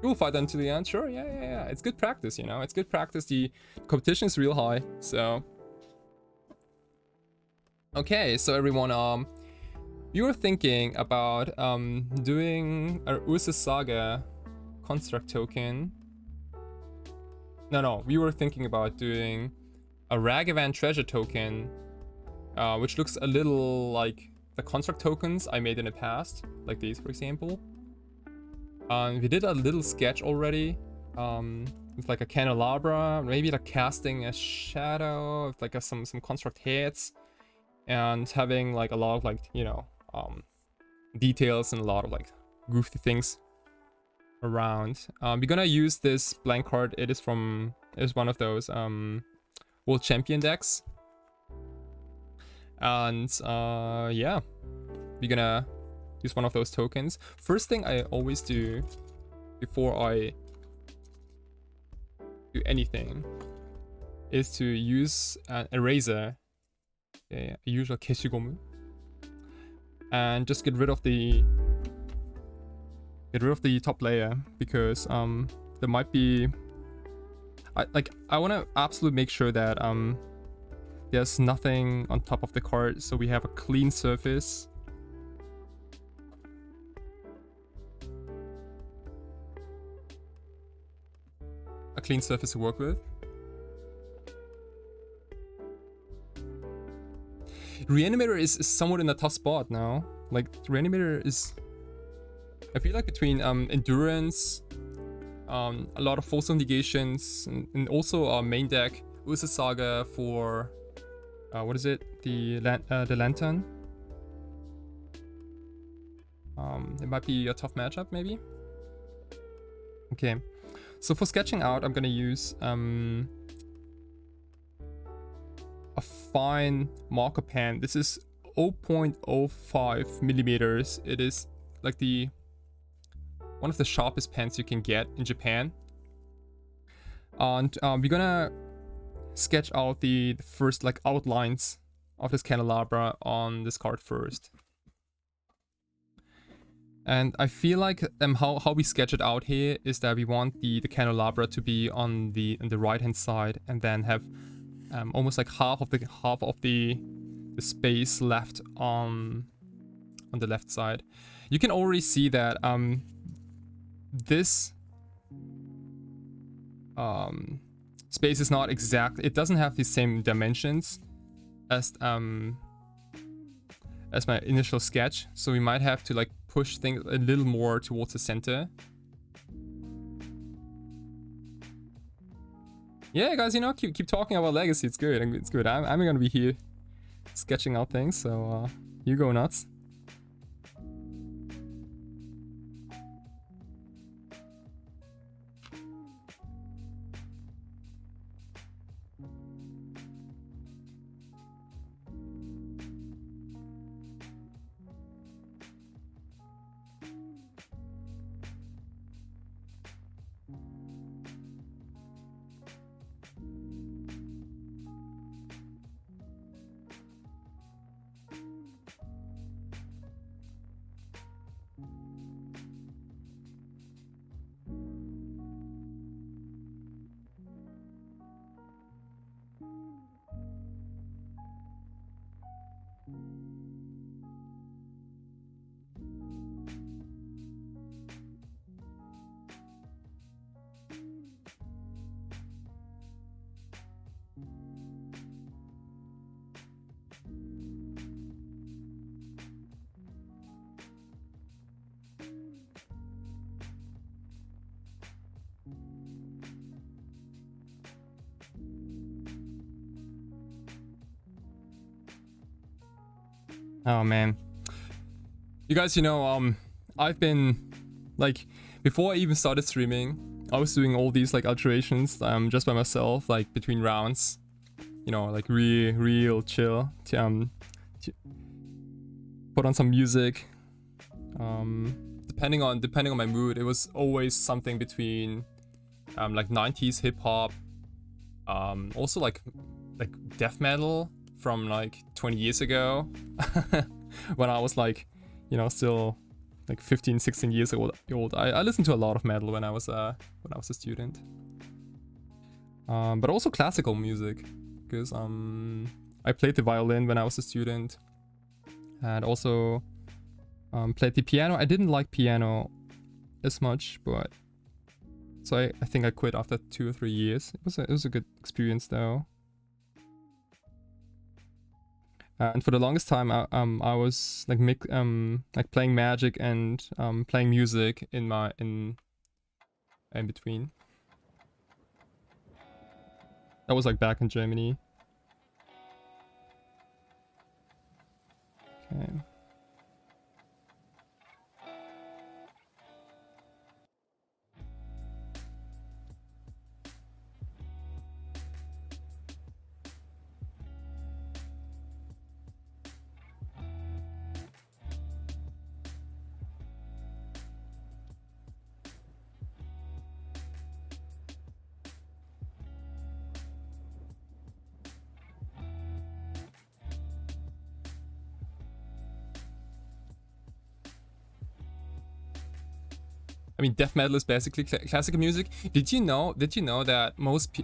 you'll fight until the end. Sure. Yeah. It's good practice, you know. It's good practice. The competition is real high. So okay, so everyone, you were thinking about doing a Ursa Saga construct token. No, we were thinking about doing a Ragavan treasure token, which looks a little like the construct tokens I made in the past, like these, for example. We did a little sketch already, with like a candelabra, maybe like casting a shadow, with like some construct heads, and having like a lot of like, you know, details and a lot of like goofy things around. We're gonna use this blank card. It is one of those World Champion decks, and yeah, we're gonna use one of those tokens. First thing I always do before I do anything is to use an eraser, a usual keshigomu, and just get rid of the top layer, because there might be, I want to absolutely make sure that there's nothing on top of the card, so we have a clean surface. A clean surface to work with. Reanimator is somewhat in a tough spot now. Like, Reanimator is, I feel like, between endurance, a lot of false negations, and also our main deck Ursa Saga for what is it? The lantern. It might be a tough matchup, maybe. Okay, so for sketching out, I'm gonna use a fine marker pen. This is 0.05 millimeters. It is like one of the sharpest pens you can get in Japan. And we're gonna sketch out the first like outlines of this candelabra on this card first. And I feel like how we sketch it out here is that we want the candelabra to be on the right hand side, and then have almost like half of the space left on the left side. You can already see that this space is not exact. It doesn't have the same dimensions as my initial sketch, so we might have to like push things a little more towards the center. Yeah, guys, you know, keep talking about Legacy. It's good. It's good. I'm gonna be here sketching out things, so you go nuts. Oh man, you guys, you know, I've been like, before I even started streaming, I was doing all these like alterations just by myself, like between rounds, you know, like real chill, put on some music, depending on my mood. It was always something between like 90s hip hop, also like death metal from like 20 years ago when I was like you know, still like 15, 16 years old. I listened to a lot of metal when I was a student. But also classical music, because I played the violin when I was a student, and also played the piano. I didn't like piano as much, but so I think I quit after 2 or 3 years. It was a good experience though. And for the longest time, I was like like playing Magic and playing music in between. That was like back in Germany. Okay. I mean, death metal is basically classical music. Did you know that most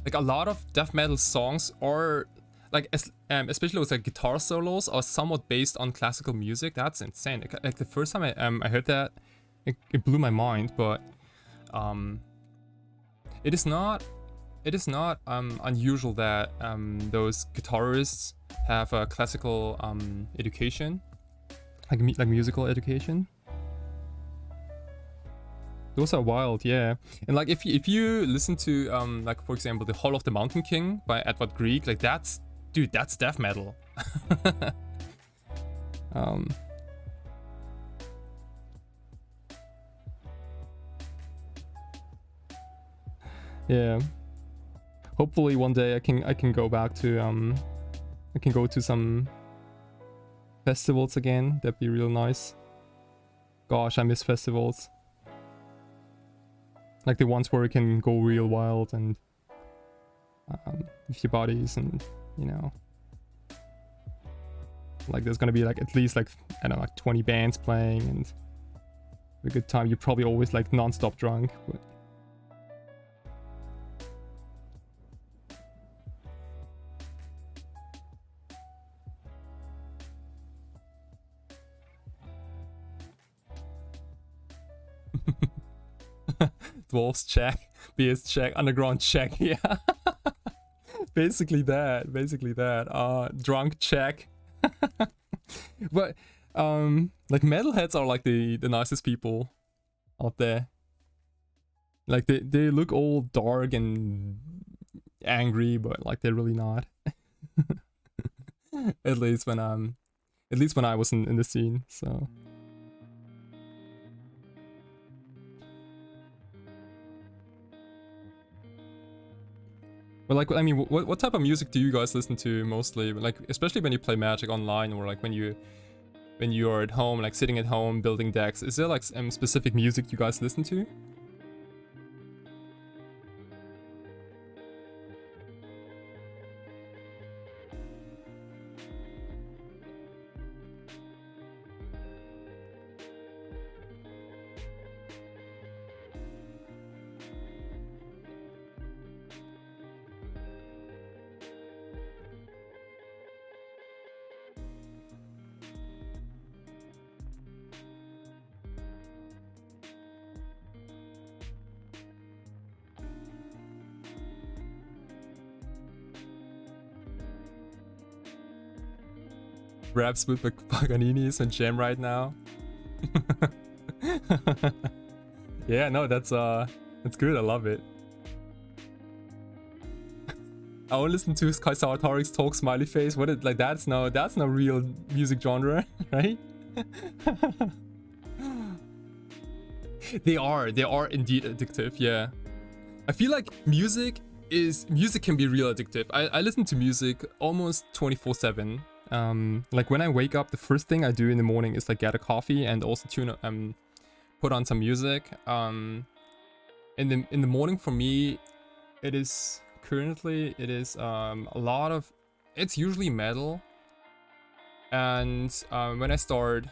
like a lot of death metal songs are like especially with like guitar solos are somewhat based on classical music? That's insane. Like the first time I heard that, it blew my mind. But it is not unusual that those guitarists have a classical education, like musical education. Those are wild, yeah. And like if you listen to like for example the Hall of the Mountain King by Edward Grieg, like that's death metal. Yeah. Hopefully one day I can go back to I can go to some festivals again. That'd be real nice. Gosh, I miss festivals. Like the ones where you can go real wild and with your buddies, and you know, like there's gonna be like at least like I don't know, like 20 bands playing and a good time. You're probably always like non-stop drunk, but Dwarves check, beers check, underground check, yeah. basically that. Drunk check. But like metalheads are like the nicest people out there. Like they look all dark and angry, but like they're really not. At least when I was in the scene, so. But like, I mean, what type of music do you guys listen to mostly? Like, especially when you play Magic online, or like when you are at home, like sitting at home building decks. Is there like specific music you guys listen to? Raps with Paganinis and Jam right now. Yeah, no, that's good. I love it. I only listen to SAWATARIX talk smiley face. What it like? That's no real music genre, right? They are indeed addictive. Yeah, I feel like music can be real addictive. I listen to music almost 24/7. Like when I wake up, the first thing I do in the morning is like get a coffee and also put on some music. In the morning for me, it is currently a lot of, it's usually metal. And when I start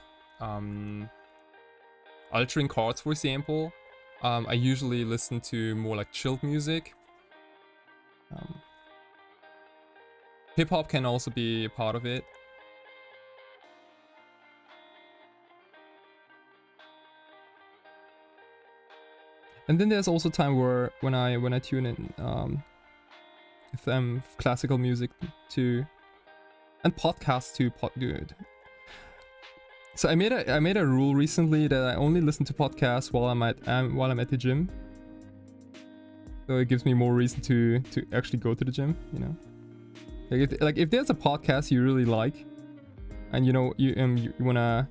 altering cards, for example, I usually listen to more like chilled music. Hip hop can also be a part of it. And then there's also time where when I tune in classical music too, and podcasts too. Dude. So I made a rule recently that I only listen to podcasts while I'm at the gym. So it gives me more reason to actually go to the gym, you know. Like if there's a podcast you really like, and you wanna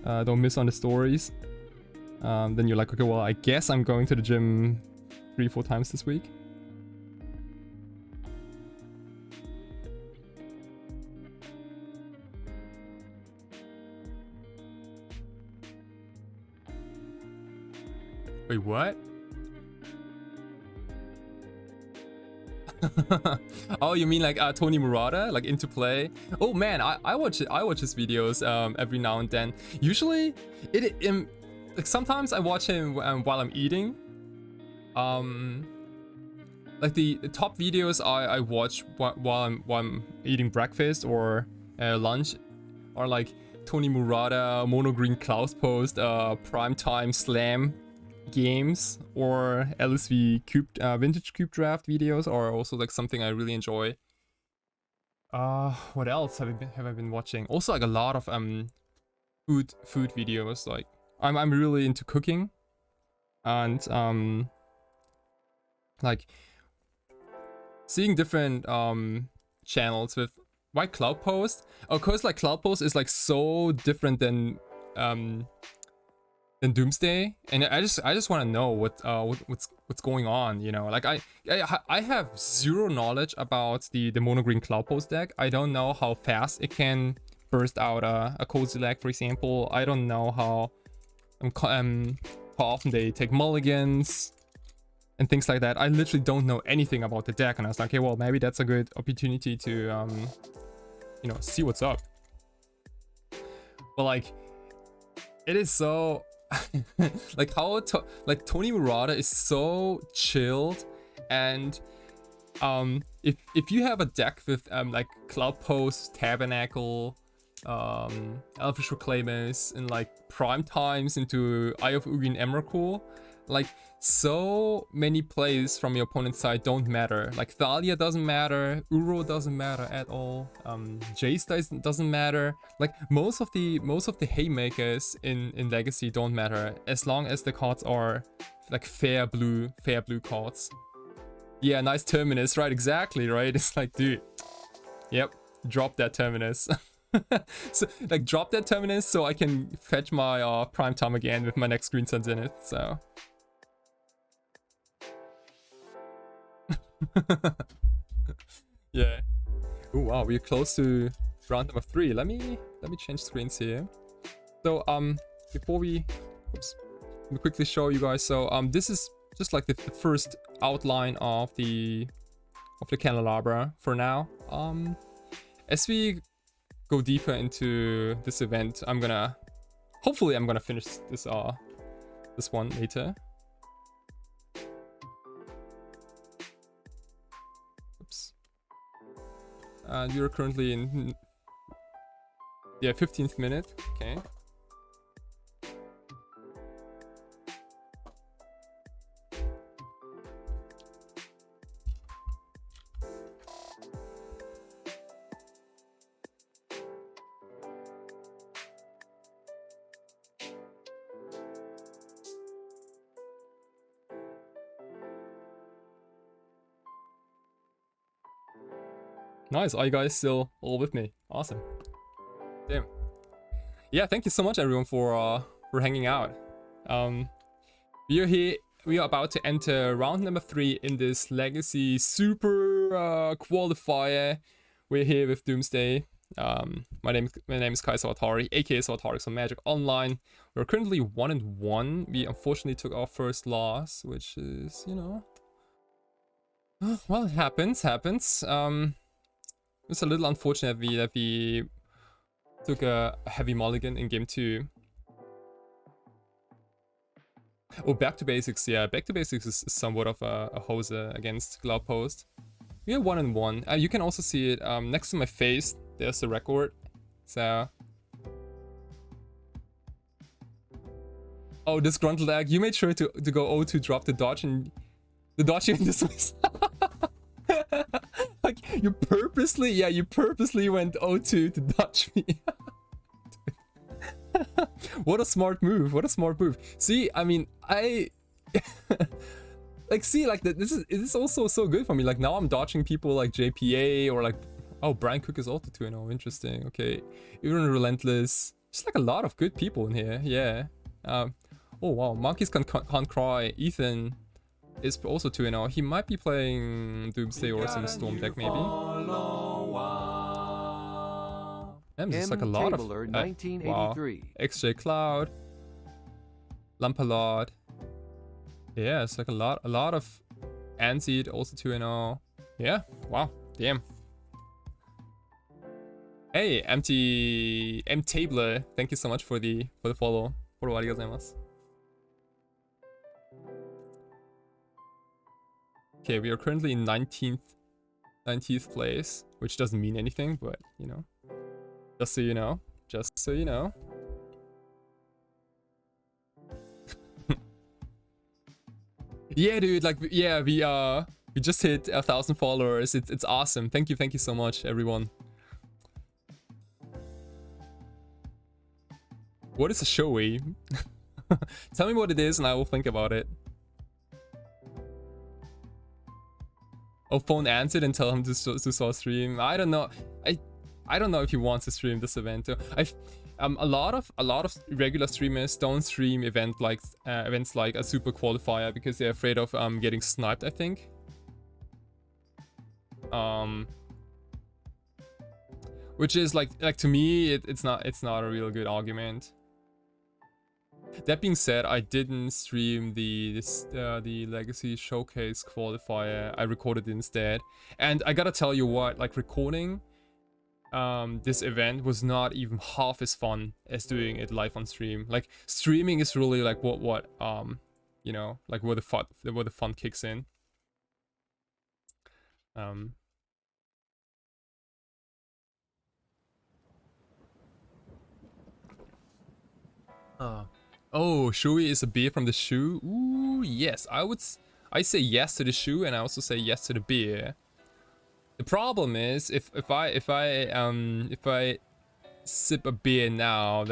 don't miss on the stories, then you're like, okay, well, I guess I'm going to the gym 3-4 times this week. Wait, what? Oh, you mean like Tony Murata, like Into Play? Oh man, I watch his videos every now and then. Usually, like sometimes I watch him while I'm eating. Like the top videos I watch while I'm eating breakfast or lunch are like Tony Murata, Mono Green Klaus Post, Primetime Slam games, or LSV vintage cube draft videos are also like something I really enjoy. What else have I been watching? Also like a lot of food videos. Like I'm really into cooking, and like seeing different channels with White Cloud Post. Of course, like Cloud Post is like so different than Doomsday, and I just want to know what's going on, you know. Like I have zero knowledge about the Mono Green Cloud Post deck. I don't know how fast it can burst out a cozy leg, for example. I don't know how often they take mulligans and things like that. I literally don't know anything about the deck, and I was like, okay, well, maybe that's a good opportunity to see what's up. But like, it is so like how Tony Murata is so chilled, and if you have a deck with like Cloud Post, Tabernacle, Elfish Reclaimers, and like Prime Times into Eye of Ugin Emrakul, like so many plays from your opponent's side don't matter. Like Thalia doesn't matter, Uro doesn't matter at all, Jace doesn't matter. Like most of the haymakers in Legacy don't matter as long as the cards are like fair blue cards. Yeah, nice Terminus, right? Exactly, right? It's like, dude, yep, drop that Terminus. So like drop that Terminus so I can fetch my Prime Time again with my next Green Sun Zenith. So yeah. Oh wow, we're close to round number 3. Let me change screens here. So before let me quickly show you guys. So this is just like the first outline of the candelabra for now. As we go deeper into this event, hopefully I'm gonna finish this one later. Oops. And we are currently in 15th minute. Okay. Nice, are you guys still all with me? Awesome. Damn. Yeah, thank you so much everyone for hanging out. We are here. We are about to enter round number 3 in this Legacy Super Qualifier. We're here with Doomsday. My name is Kai SAWATARIX, aka SAWATARIX on Magic Online. We're currently 1-1. We unfortunately took our first loss, which is, well, it happens. It's a little unfortunate that we took a heavy mulligan in game 2. Oh, back to basics. Yeah, back to basics is somewhat of a hose against Cloud Post. We are 1-1. You can also see it next to my face. There's the record. So. Oh, disgruntled egg. You made sure to go O2, drop the dodge, and the dodge you in this was. Like, you purposely went O2 to dodge me. What a smart move. What a smart move. See, I mean, like, see, like, this is also so good for me. Like, now I'm dodging people like JPA or like, oh, Brian Cook is also 2-0. Interesting. Okay. Even Relentless. Just like a lot of good people in here. Yeah. Oh, wow. Monkeys can't cry. Ethan is also 2-0. He might be playing Doomsday or some Storm deck, maybe. Damn, there's like a lot of... wow. XJ Cloud. Lampalot. Yeah, it's like a lot of Anseed, also 2-0. Yeah, wow, damn. Hey, M-Tabler, thank you so much for the follow. Okay, we are currently in 19th place, which doesn't mean anything, but you know, just so you know, Yeah, dude, like, yeah, we just hit 1,000 followers. It's awesome. Thank you so much, everyone. What is a showy? Tell me what it is and I will think about it. Oh, phone answered and tell him to saw stream. I don't know. I don't know if he wants to stream this event too. A lot of regular streamers don't stream events like a super qualifier because they're afraid of getting sniped, I think. Which is like to me it's not a real good argument. That being said, I didn't stream the Legacy Showcase qualifier. I recorded it instead, and I gotta tell you what, like, recording this event was not even half as fun as doing it live on stream. Like, streaming is really like what you know, like where the fun kicks in. Oh, Shui is a beer from the shoe. Ooh, yes. I say yes to the shoe, and I also say yes to the beer. The problem is if I sip a beer now,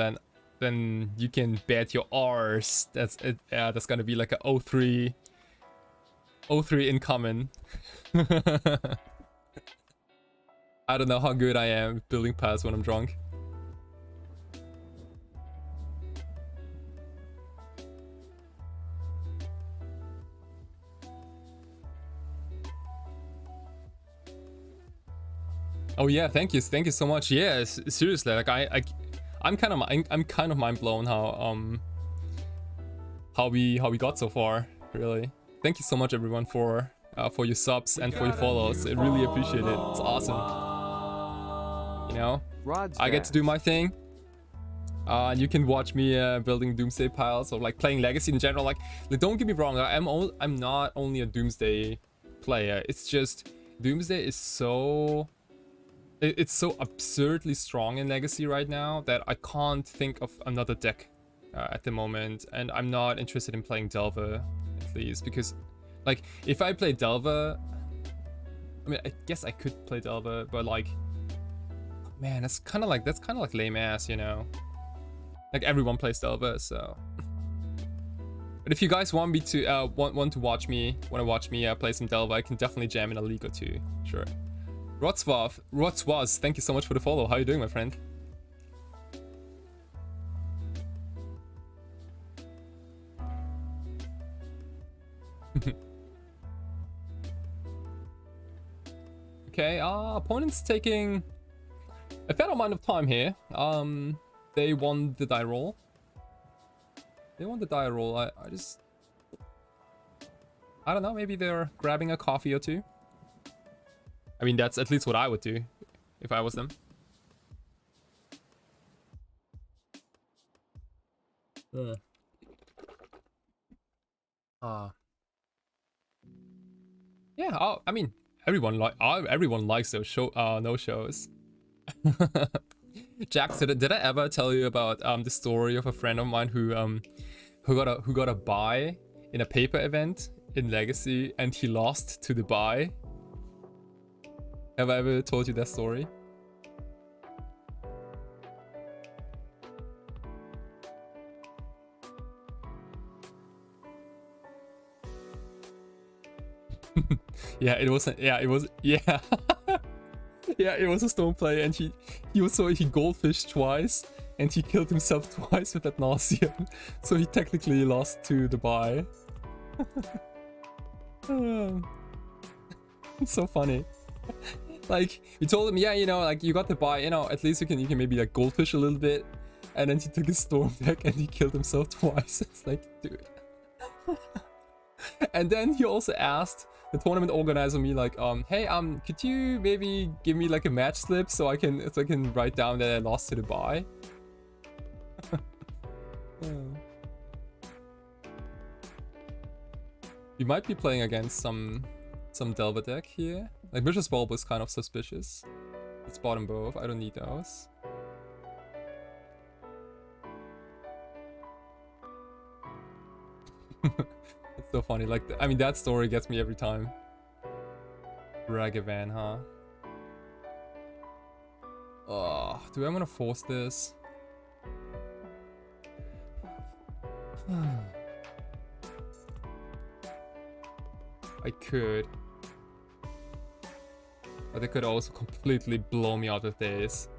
then you can bet your arse that's gonna be like a 03 incoming. I don't know how good I am building paths when I'm drunk. Oh yeah, thank you so much. Yeah, seriously, like I'm kind of mind blown how we got so far. Really, thank you so much everyone for your subs and for your follows. I really appreciate it. It's awesome. You know, I get to do my thing. And you can watch me building Doomsday piles or like playing Legacy in general. Like don't get me wrong, I'm not only a Doomsday player. It's just Doomsday is so. It's so absurdly strong in Legacy right now that I can't think of another deck at the moment, and I'm not interested in playing Delver, at least, because, like, if I play Delver, I mean, I guess I could play Delver, but like, man, that's kind of like lame ass, you know? Like, everyone plays Delver, so. But if you guys want me to want to watch me play some Delver, I can definitely jam in a league or two, sure. Rotswaz, thank you so much for the follow. How are you doing, my friend? Okay, opponent's taking a fair amount of time here. They won the die roll. I don't know, maybe they're grabbing a coffee or two. I mean, that's at least what I would do if I was them. Yeah, I mean, everyone likes those no shows. Jax, did I ever tell you about the story of a friend of mine who got a buy in a paper event in Legacy and he lost to the buy? Have I ever told you that story? Yeah, it was yeah. Yeah, it was a stone play, and he goldfished twice, and he killed himself twice with that Nauseam. So he technically lost to the buy. It's so funny. Like, you told him, yeah, you know, like, you got the buy, you know, at least you can maybe like goldfish a little bit, and then he took his storm deck and he killed himself twice. It's like, dude. And then he also asked the tournament organizer me like, hey, could you maybe give me like a match slip so I can write down that I lost to the buy? You might be playing against some Delver deck here. Like Vicious Bulb is kind of suspicious. Let's bottom both. I don't need those. It's so funny. Like, I mean, that story gets me every time. Ragavan, huh? Oh, do I want to force this? I could. But they could also completely blow me out of days.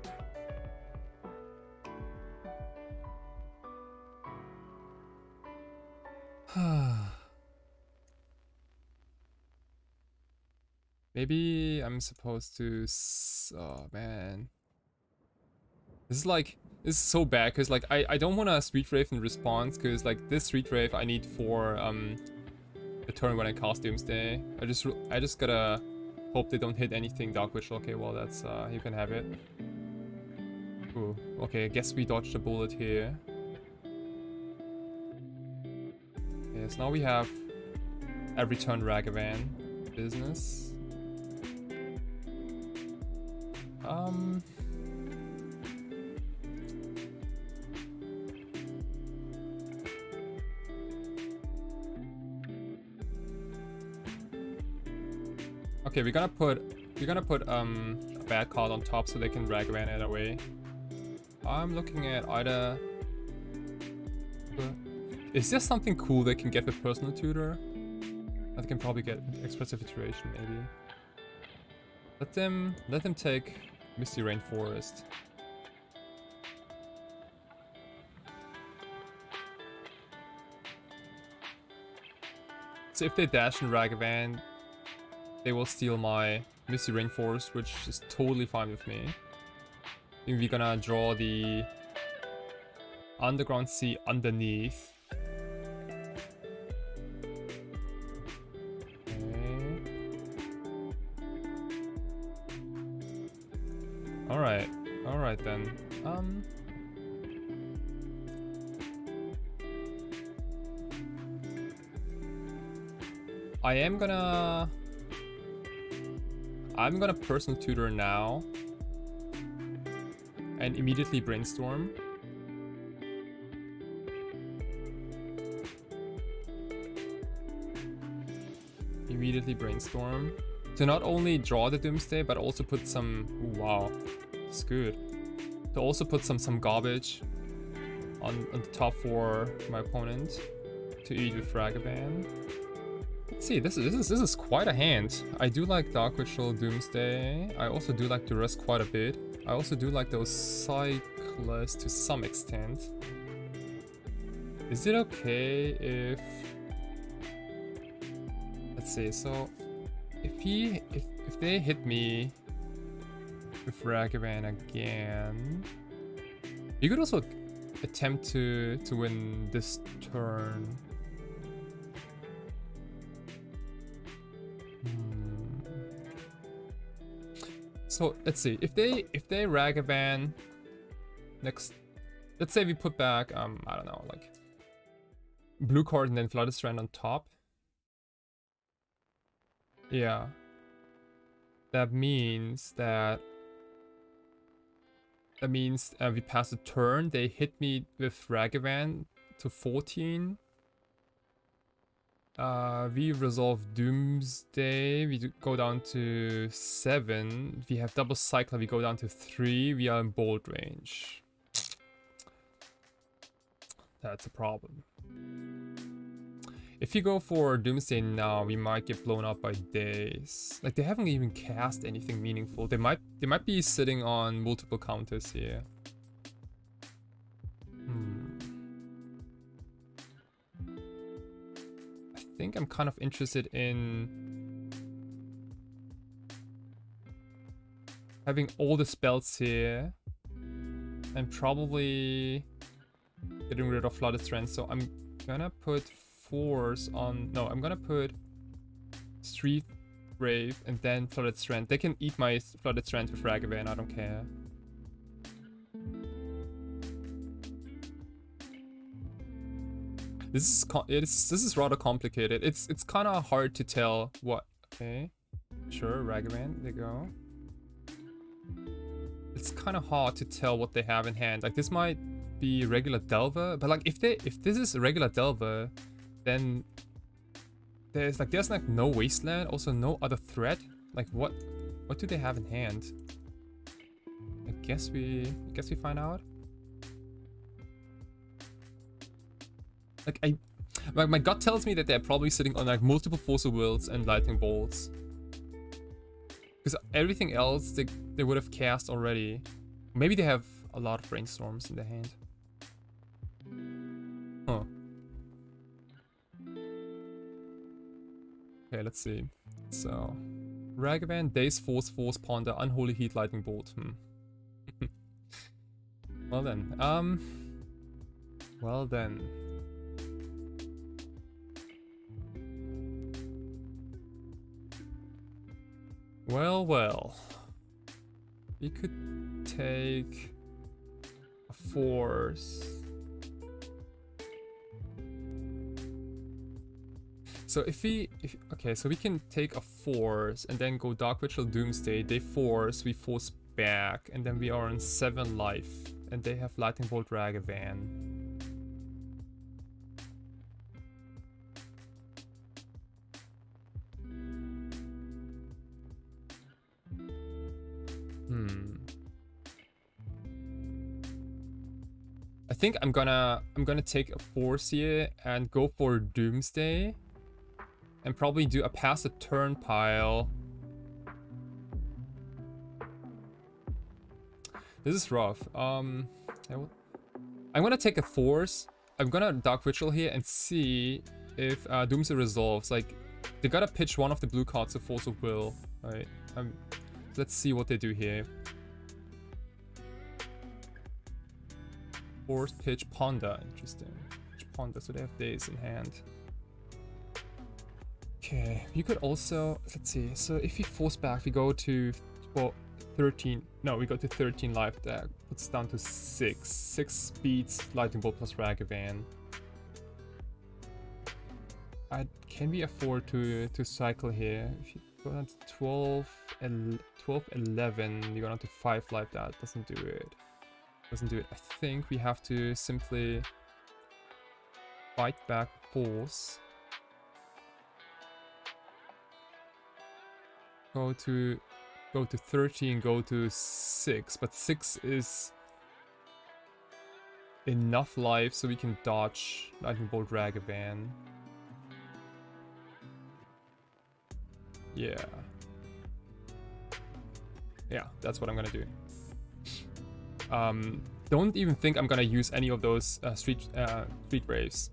Maybe I'm supposed to... Oh, man. This is so bad, because, like, I don't want to Street Rave in response, because, like, this Street Rave I need for, the turn when I cast Doomsday. I just gotta hope they don't hit anything Dark Witch. Okay, well, that's, you can have it. Ooh, okay, I guess we dodged a bullet here. Yes, now we have every turn Ragavan business. Okay, we're gonna put a bad card on top so they can Ragavan it away. I'm looking at either. Is there something cool they can get with Personal Tutor? That can probably get Expressive Iteration, maybe. Let them take Misty Rainforest. So if they dash in Ragavan, they will steal my Misty Rainforest, which is totally fine with me. I think we're gonna draw the Underground Sea underneath. Alright then. I'm gonna Personal Tutor now and immediately Brainstorm. To not only draw the Doomsday, but also put some... Ooh, wow, it's good. To also put some garbage on the top for my opponent to eat with Ragavan. Let's see, this is quite a hand. I do like Dark Ritual Doomsday. I also do like Duress quite a bit. I also do like those Cyclists to some extent. Is it okay if... Let's see, so if they hit me with Ragavan again, you could also attempt to win this turn. So let's see. If they Ragavan next, let's say we put back I don't know, like blue card and then Flooded Strand on top. Yeah. That means we pass a turn. They hit me with Ragavan to 14. We resolve Doomsday. We go down to 7. We have double cycler. We go down to 3. We are in bold range. That's a problem. If you go for Doomsday now, we might get blown up by days. Like, they haven't even cast anything meaningful. They might be sitting on multiple counters here. I think I'm kind of interested in having all the spells here and probably getting rid of Flooded Strand. So I'm gonna put Force on. No, I'm gonna put Street Brave and then Flooded Strand. They can eat my Flooded Strand with Ragavan, I don't care. This is rather complicated. It's kind of hard to tell what. Okay, sure, Ragavan, there you go. It's kind of hard to tell what they have in hand. Like, this might be regular Delver, but like if this is a regular Delver, then there's like no Wasteland, also no other threat. Like, what do they have in hand? I guess we find out. Like, my gut tells me that they're probably sitting on like multiple Force of Wills and Lightning Bolts, because everything else they would have cast already. Maybe they have a lot of Brainstorms in their hand. Huh. Okay, let's see. So, Ragavan, Daze, Force, Ponder, Unholy Heat, Lightning Bolt. Well then. Well then. Well. We could take a Force. So okay, so we can take a Force and then go Dark Ritual Doomsday. They Force, we Force back, and then we are on 7 life. And they have Lightning Bolt Ragavan. I think I'm gonna take a Force here and go for Doomsday. And probably do a pass a turn pile. This is rough. I'm gonna take a Force. I'm gonna Dark Ritual here and see if Doomsday resolves. Like, they gotta pitch one of the blue cards to Force of Will. Right. Let's see what they do here. Force, pitch, Ponder. Interesting. Pitch, Ponder, so they have days in hand. Okay, you could also, let's see, so if we Force back, we go to 13, no, we go to 13 life, that puts us down to 6. 6 beats Lightning Bolt plus Ragavan. Can we afford to cycle here? If you go down to 12, 11, you go down to 5 life, that doesn't do it. I think we have to simply fight back Force. Go to 13, go to 6, but 6 is enough life so we can dodge Lightning Bolt Ragavan. Yeah, that's what I'm gonna do. Don't even think I'm gonna use any of those street Braves.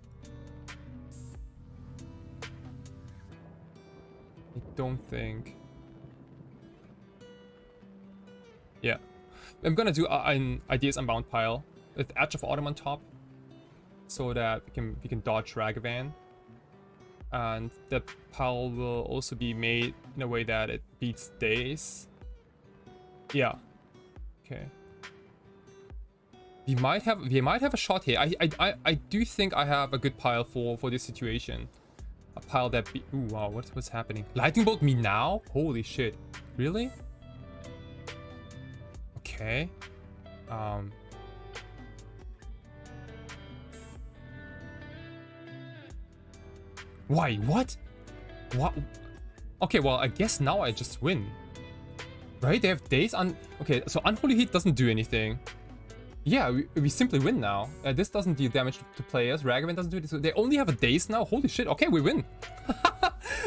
I don't think. Yeah, I'm gonna do an Ideas Unbound pile with Edge of Autumn on top, so that we can dodge Ragavan, and the pile will also be made in a way that it beats Days. Yeah. Okay. We might have a shot here. I do think I have a good pile for this situation. A pile that ooh, wow, what's happening? Lightning bolt me now? Holy shit. Really? Okay. Why? What? What? Okay, well, I guess now I just win. Right? They have days on. Okay, so Unholy Heat doesn't do anything. Yeah, we simply win now. This doesn't do damage to players. Ragavan doesn't do it. So they only have a daze now. Holy shit. Okay, we win.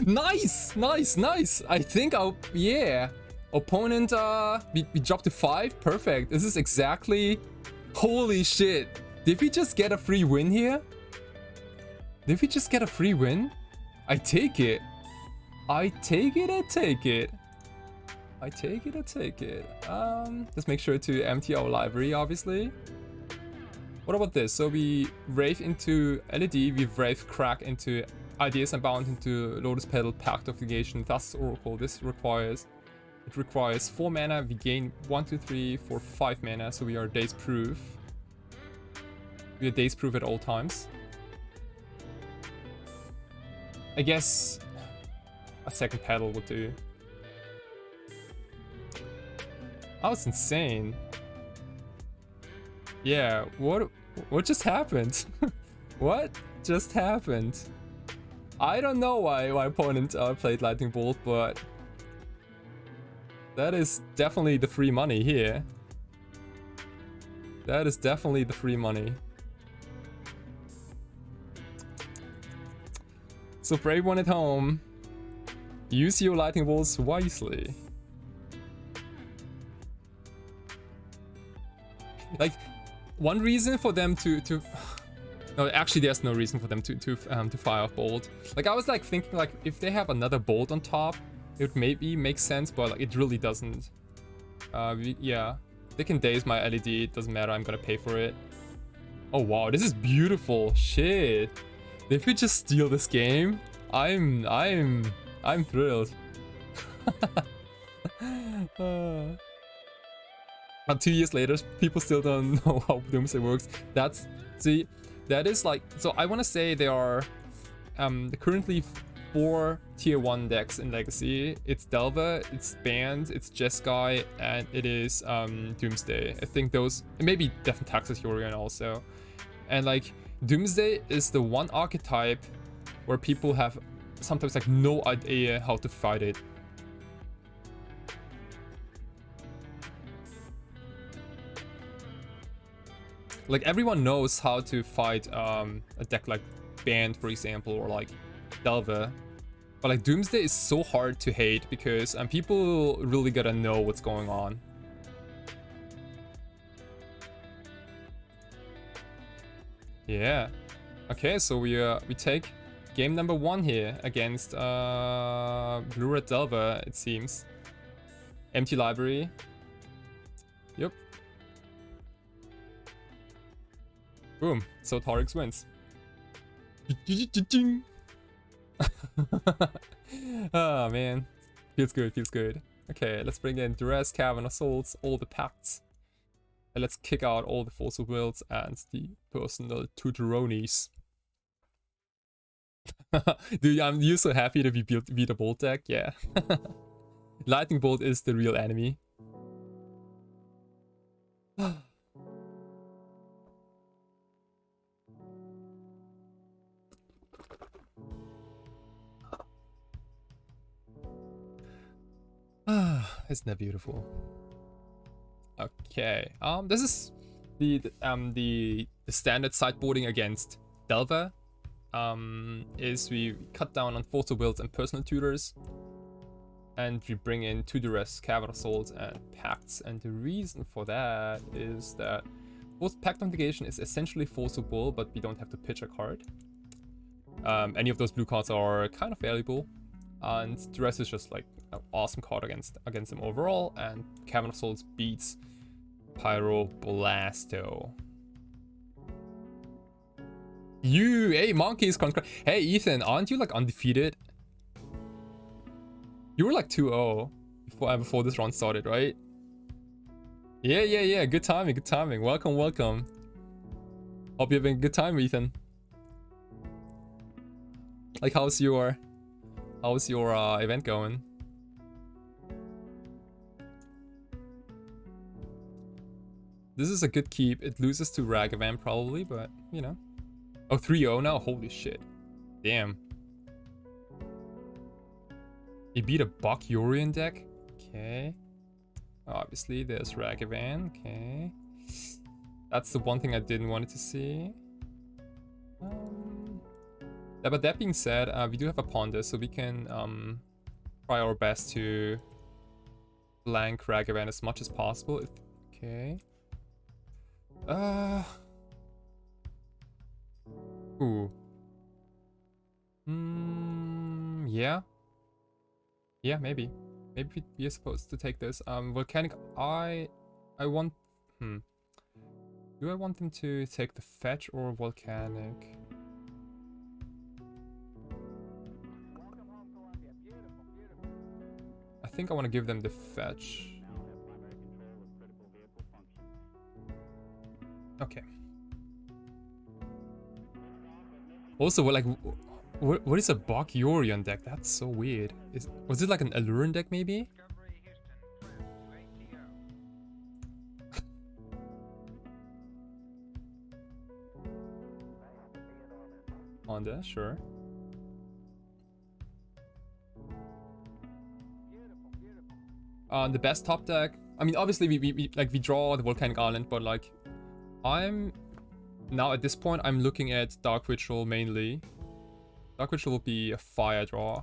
Nice, nice, nice. I think yeah. Opponent, we dropped to 5. Perfect. This is exactly. Holy shit. Did we just get a free win here? Did we just get a free win? I take it. I take it, I take it. I take it, I take it. Let's make sure to empty our library, obviously. What about this? So we Wraith into LED, we Wraith Crack into Ideas and Bound into Lotus Petal, Pact of Negation, Thus Oracle. This requires 4 mana. We gain 1, 2, 3, 4, 5 mana, so we are daze proof. We are daze proof at all times. I guess a second pedal would do. That was insane. Yeah, what just happened? What just happened? I don't know why my opponent played Lightning Bolt, but that is definitely the free money here. That is definitely the free money. So for everyone at home, use your Lightning Bolts wisely. Like, one reason for them to no, actually there's no reason for them to fire off bolt. Like, I was like thinking, like, if they have another bolt on top, it would maybe make sense, but like, it really doesn't. Yeah, they can daze my LED, it doesn't matter, I'm gonna pay for it. Oh wow, this is beautiful. Shit. If we just steal this game, I'm thrilled. But 2 years later, people still don't know how Doomsday works. That is like, so I want to say there are currently 4 tier 1 decks in Legacy. It's Delver, it's Bant, it's Jeskai, and it is Doomsday. I think those, maybe Death and Taxes Hurian also. And like, Doomsday is the one archetype where people have sometimes like no idea how to fight it. Like, everyone knows how to fight a deck like Bant, for example, or like Delver. But like, Doomsday is so hard to hate because people really gotta know what's going on. Yeah. Okay, so we take game number 1 here against Blue Red Delver, it seems. Empty library. Yep. Boom. SAWATARIX wins. Oh man. Feels good, feels good. Okay, let's bring in Duress, Cavern of Souls, all the pacts. And let's kick out all the Force of Wills and the personal tutoronis. Dude, you're so happy to beat a Bolt deck? Yeah. Lightning Bolt is the real enemy. Isn't that beautiful? Okay. This is the standard sideboarding against Delver. Is we cut down on Force of Wills and personal tutors, and we bring in 2 Duress, Cavern of Souls, and Pacts. And the reason for that is that Pact of Negation is essentially Force of Will, but we don't have to pitch a card. Any of those blue cards are kind of valuable, and Duress is just like an awesome card against them overall, and Cavern of Souls beats Pyroblasto. Hey, monkeys, hey, Ethan, aren't you like undefeated? You were like 2-0 before this round started, right? Yeah. Good timing. Welcome. Hope you're having a good time, Ethan. Like, how's your event going? This is a good keep. It loses to Ragavan probably, but you know. Oh, 3-0 now? Holy shit. Damn. He beat a Bakurian deck? Okay. Obviously, there's Ragavan. Okay. That's the one thing I didn't want it to see. Yeah, but that being said, we do have a Ponder, so we can try our best to blank Ragavan as much as possible. Okay. Ooh. Yeah. Yeah, maybe. Maybe we are supposed to take this. Volcanic. I want. Do I want them to take the fetch or volcanic? I think I want to give them the fetch. Okay. Also, like, what is a Bakurian deck? That's so weird. Was it like an Alluran deck, maybe? Honda, sure. The best top deck. I mean, obviously we draw the Volcanic Island, but like, I'm now at this point I'm looking at Dark Ritual mainly. Dark Ritual will be a fire draw.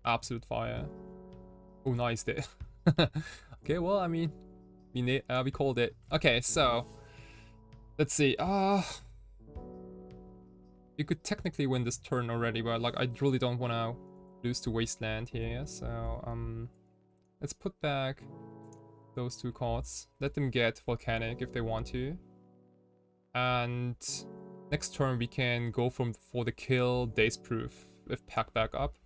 Absolute fire. Oh, nice there. Okay, well, I mean, we called it. Okay, so let's see. You could technically win this turn already, but like, I really don't want to lose to Wasteland here. So let's put back those two cards. Let them get Volcanic if they want to. And next turn we can go for the kill Daze Proof with Pack back up.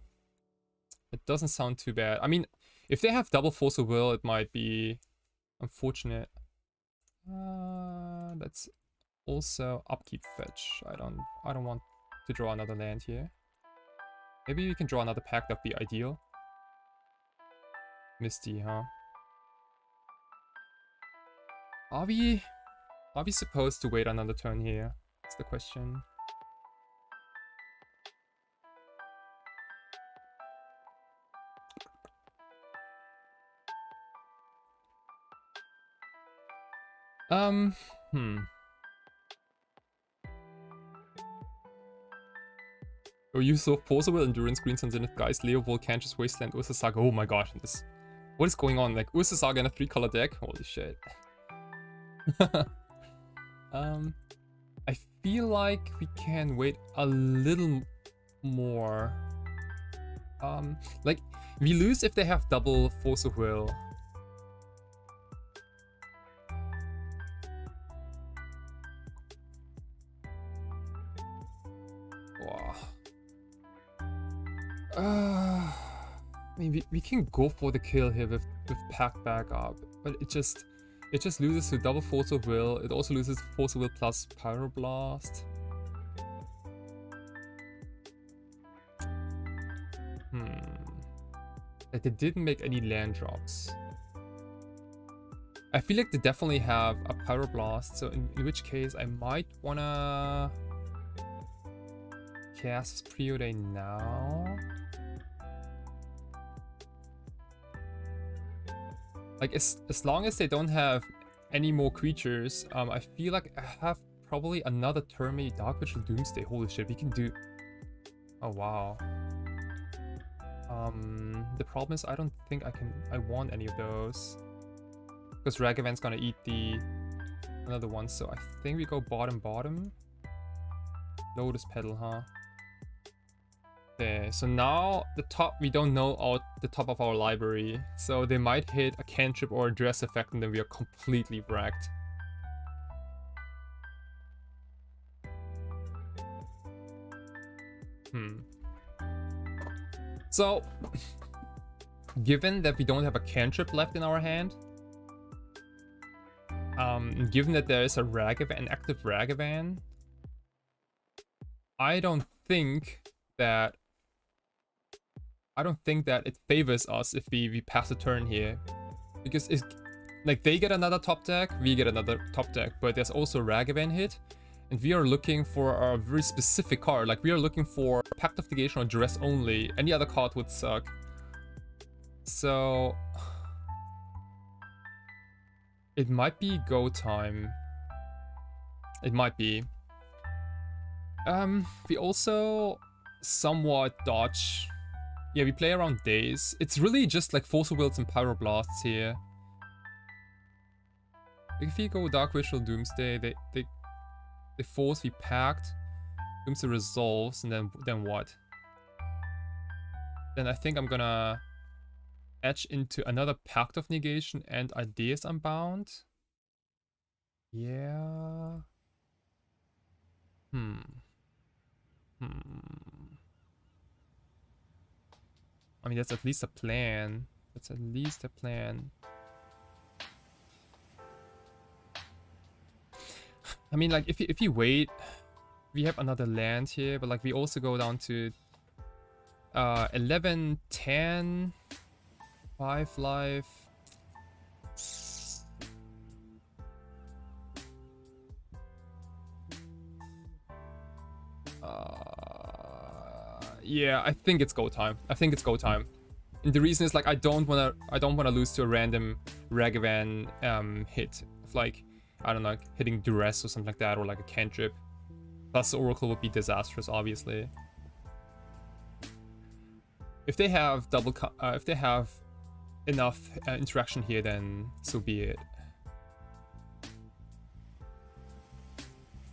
It doesn't sound too bad. I mean, if they have double Force of Will, it might be unfortunate. Let's also upkeep fetch. I don't want to draw another land here. Maybe we can draw another pack, that'd be ideal. Misty, huh? Are we supposed to wait another turn here? That's the question. Oh, you saw Forcible Endurance, Green Sun Zenith, guys, Leo, Volcantus, Wasteland, Ursa Saga. Oh my gosh, what is going on? Like, Ursa Saga in a 3-color deck? Holy shit. I feel like we can wait a little more. Like, we lose if they have double Force of Will. Wow. I mean, we can go for the kill here with Pack back up, but it just loses to double Force of Will. It also loses Force of Will plus Pyroblast. Like, they didn't make any land drops. I feel like they definitely have a Pyroblast, so in which case I might wanna cast Preordain now. Like, as long as they don't have any more creatures, I feel like I have probably another turn, maybe Dark Ritual Doomsday. Holy shit, we can do... Oh, wow. The problem is I don't think I want any of those. Because Ragavan's gonna eat another one, so I think we go bottom. Lotus Petal, huh? Okay, so now the top, we don't know the top of our library. So they might hit a cantrip or a dress effect and then we are completely wrecked. So given that we don't have a cantrip left in our hand, given that there is a Ragavan, an active Ragavan, I don't think that it favors us if we pass a turn here, because it's like they get another top deck, we get another top deck, but there's also Ragavan hit, and we are looking for a very specific card. Like we are looking for Pact of Negation or Duress only. Any other card would suck. So it might be go time. It might be. We also somewhat dodge. Yeah, we play around days. It's really just like Force of Wills and Pyroblasts here. If we go Dark Ritual Doomsday, they force, we packed, Doomsday resolves, and then what? Then I think I'm gonna etch into another Pact of Negation and Ideas Unbound. Yeah. I mean, that's at least a plan. That's at least a plan. I mean, like, if you wait, we have another land here, but like we also go down to 11, 10, 5 life. Yeah, I think it's go time. I think it's go time. And the reason is like I don't wanna lose to a random Ragavan hit of like, I don't know, like hitting Duress or something like that, or like a cantrip. Plus the Oracle would be disastrous, obviously. If they have if they have enough interaction here, then so be it.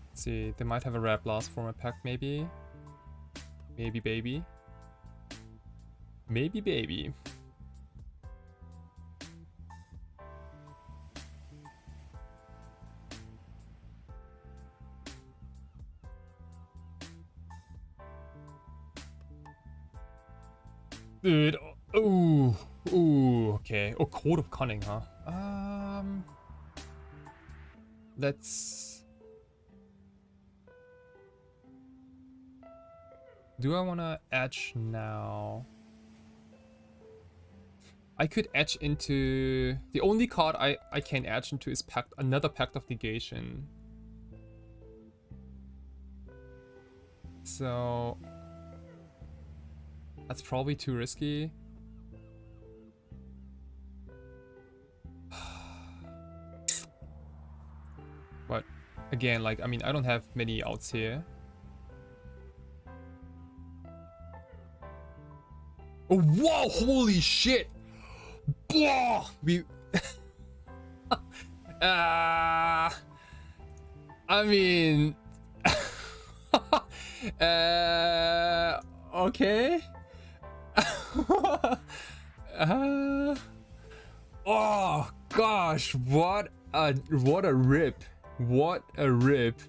Let's see, they might have a Red Blast for my pack, maybe. Maybe baby. Maybe baby. Dude, ooh, okay. Oh, Code of Cunning, huh? Let's... Do I want to etch now? I could etch into... The only card I can etch into is another Pact of Negation. So... That's probably too risky. But again, like, I mean, I don't have many outs here. Oh, whoa, holy shit! Blah! We... I mean... okay. Oh gosh, what a rip. What a rip.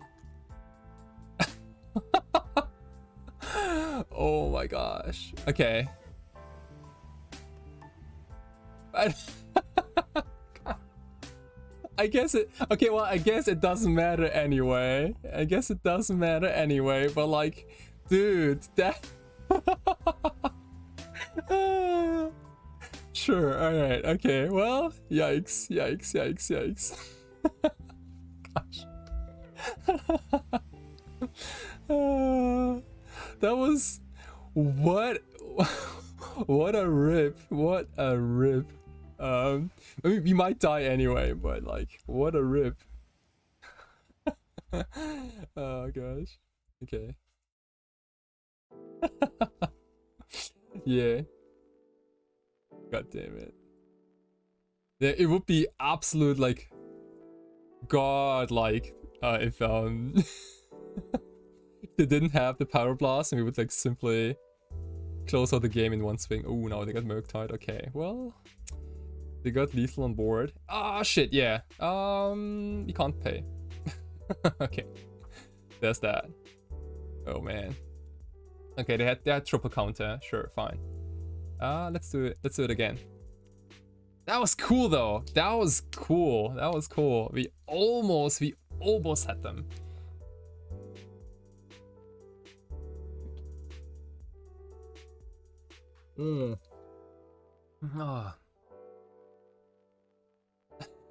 Oh my gosh. Okay. I guess it... Okay, well, I guess it doesn't matter anyway. I guess it doesn't matter anyway, but like... Dude, that... Sure, alright, okay, well... Yikes, yikes, yikes, yikes. Gosh. That was... What... What a rip. What a rip. I mean, we might die anyway, but like, what a rip. Oh gosh. Okay. Yeah. God damn it. Yeah, it would be absolute like god-like if they didn't have the Power Blast and we would like simply close out the game in one swing. Oh, now they got Murktide. Okay, well, they got lethal on board. Ah, shit, yeah. You can't pay. Okay, there's that. Oh man. Okay, they had triple counter. Sure, fine. Let's do it. Let's do it again. That was cool though. That was cool. That was cool. We almost had them.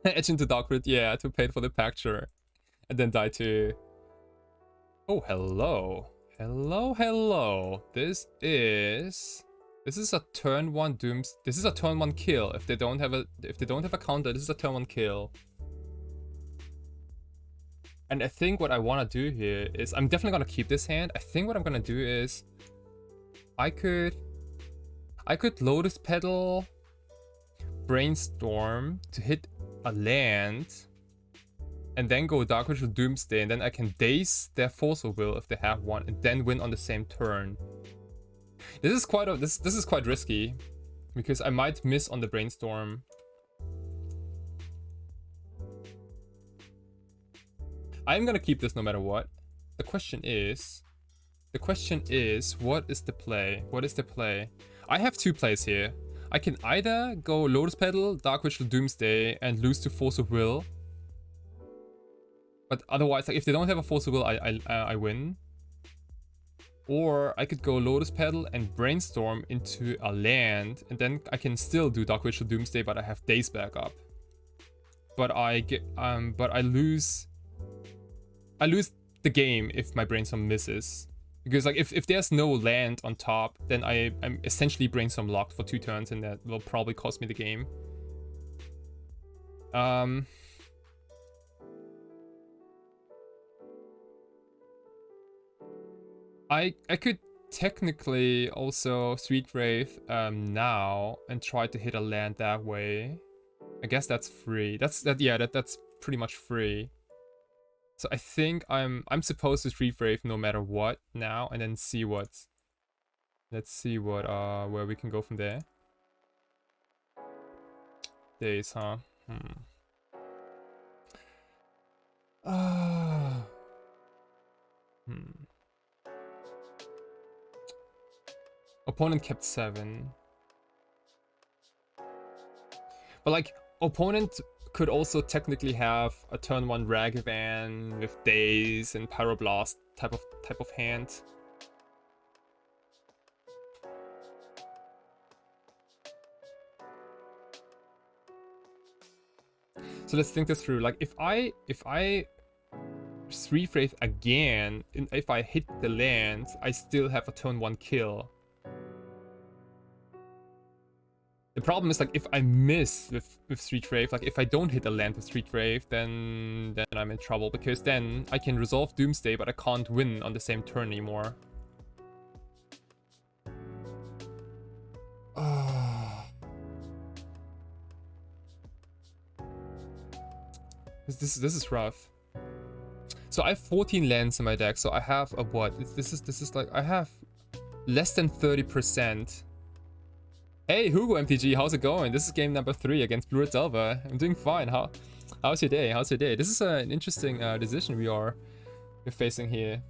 Edge into Darkwood, yeah, to pay for the pacture. And then die to... Oh, hello. Hello. This is a turn 1 dooms. This is a turn 1 kill. If they don't have a counter, this is a turn 1 kill. And I think what I want to do here is I'm definitely going to keep this hand. I think what I'm going to do is I could Lotus Petal Brainstorm to hit a land and then go Dark Ritual Doomsday, and then I can daze their Force of Will if they have one and then win on the same turn. This is quite risky because I might miss on the Brainstorm. I'm gonna keep this no matter what. The question is, what is the play? I have two plays here. I can either go Lotus Petal, Dark Ritual Doomsday, and lose to Force of Will. But otherwise, like if they don't have a Force of Will, I win. Or I could go Lotus Petal and Brainstorm into a land, and then I can still do Dark Ritual Doomsday, but I have Daze back up. But I lose the game if my Brainstorm misses. Because like if there's no land on top, then I'm essentially Brainstorm locked for 2 turns, and that will probably cost me the game. I could technically also Street Wraith now and try to hit a land that way. I guess that's free. That's pretty much free. So I think I'm supposed to Street Wraith no matter what now, and then see what. Let's see what where we can go from there. Days, huh? Opponent kept 7. But like, opponent could also technically have a turn 1 Ragavan with Daze and Pyroblast type of hand. So let's think this through. Like if I Street Wraith again, and if I hit the land, I still have a turn 1 kill. The problem is like if I miss with Street Wraith, like if I don't hit a land with Street Wraith, then I'm in trouble, because then I can resolve Doomsday, but I can't win on the same turn anymore. This is rough. So I have 14 lands in my deck, so I have a what? This is like I have less than 30%. Hey Hugo MTG, how's it going? This is game number 3 against Blue Red Delver. I'm doing fine. How's your day? This is an interesting decision we're facing here.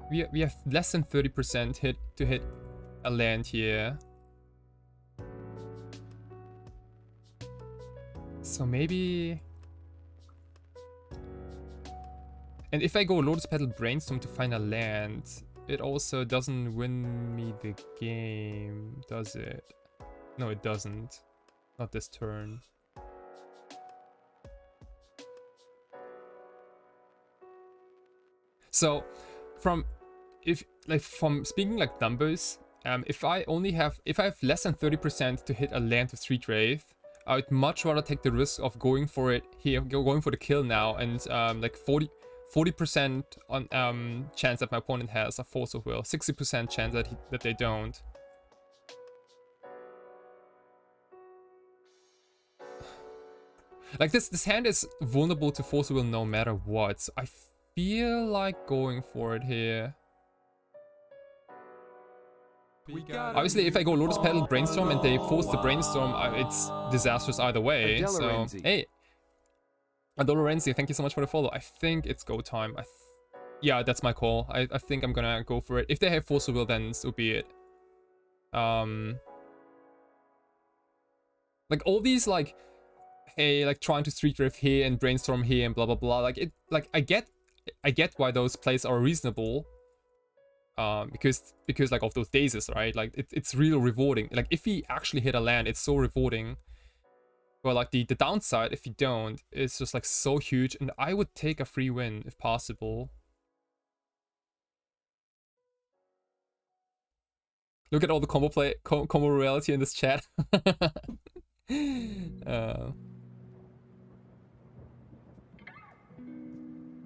We have less than 30% to hit a land here. So maybe... And if I go Lotus Petal Brainstorm to find a land, it also doesn't win me the game, does it? No, it doesn't. Not this turn. So, from speaking like numbers, if I have less than 30% to hit a land with Street Wraith, I would much rather take the risk of going for it here, going for the kill now, and like 40% on chance that my opponent has a Force of Will, 60% chance that they don't. Like this hand is vulnerable to Force of Will no matter what, so I feel like going for it here. Obviously, if I go Lotus Petal Brainstorm and they force the Brainstorm, it's disastrous either way. So, hey, Adolorenzi, thank you so much for the follow. I think it's go time. Yeah, that's my call. I think I'm gonna go for it. If they have Force of Will, then so be it. Like all these like, hey, like trying to street drift here and brainstorm here and blah blah blah. Like it, like I get why those plays are reasonable. Because like of those dazes, right? Like it's really rewarding. Like if we actually hit a land, it's so rewarding. But like the downside, if you don't, is just like so huge. And I would take a free win if possible. Look at all the combo reality in this chat.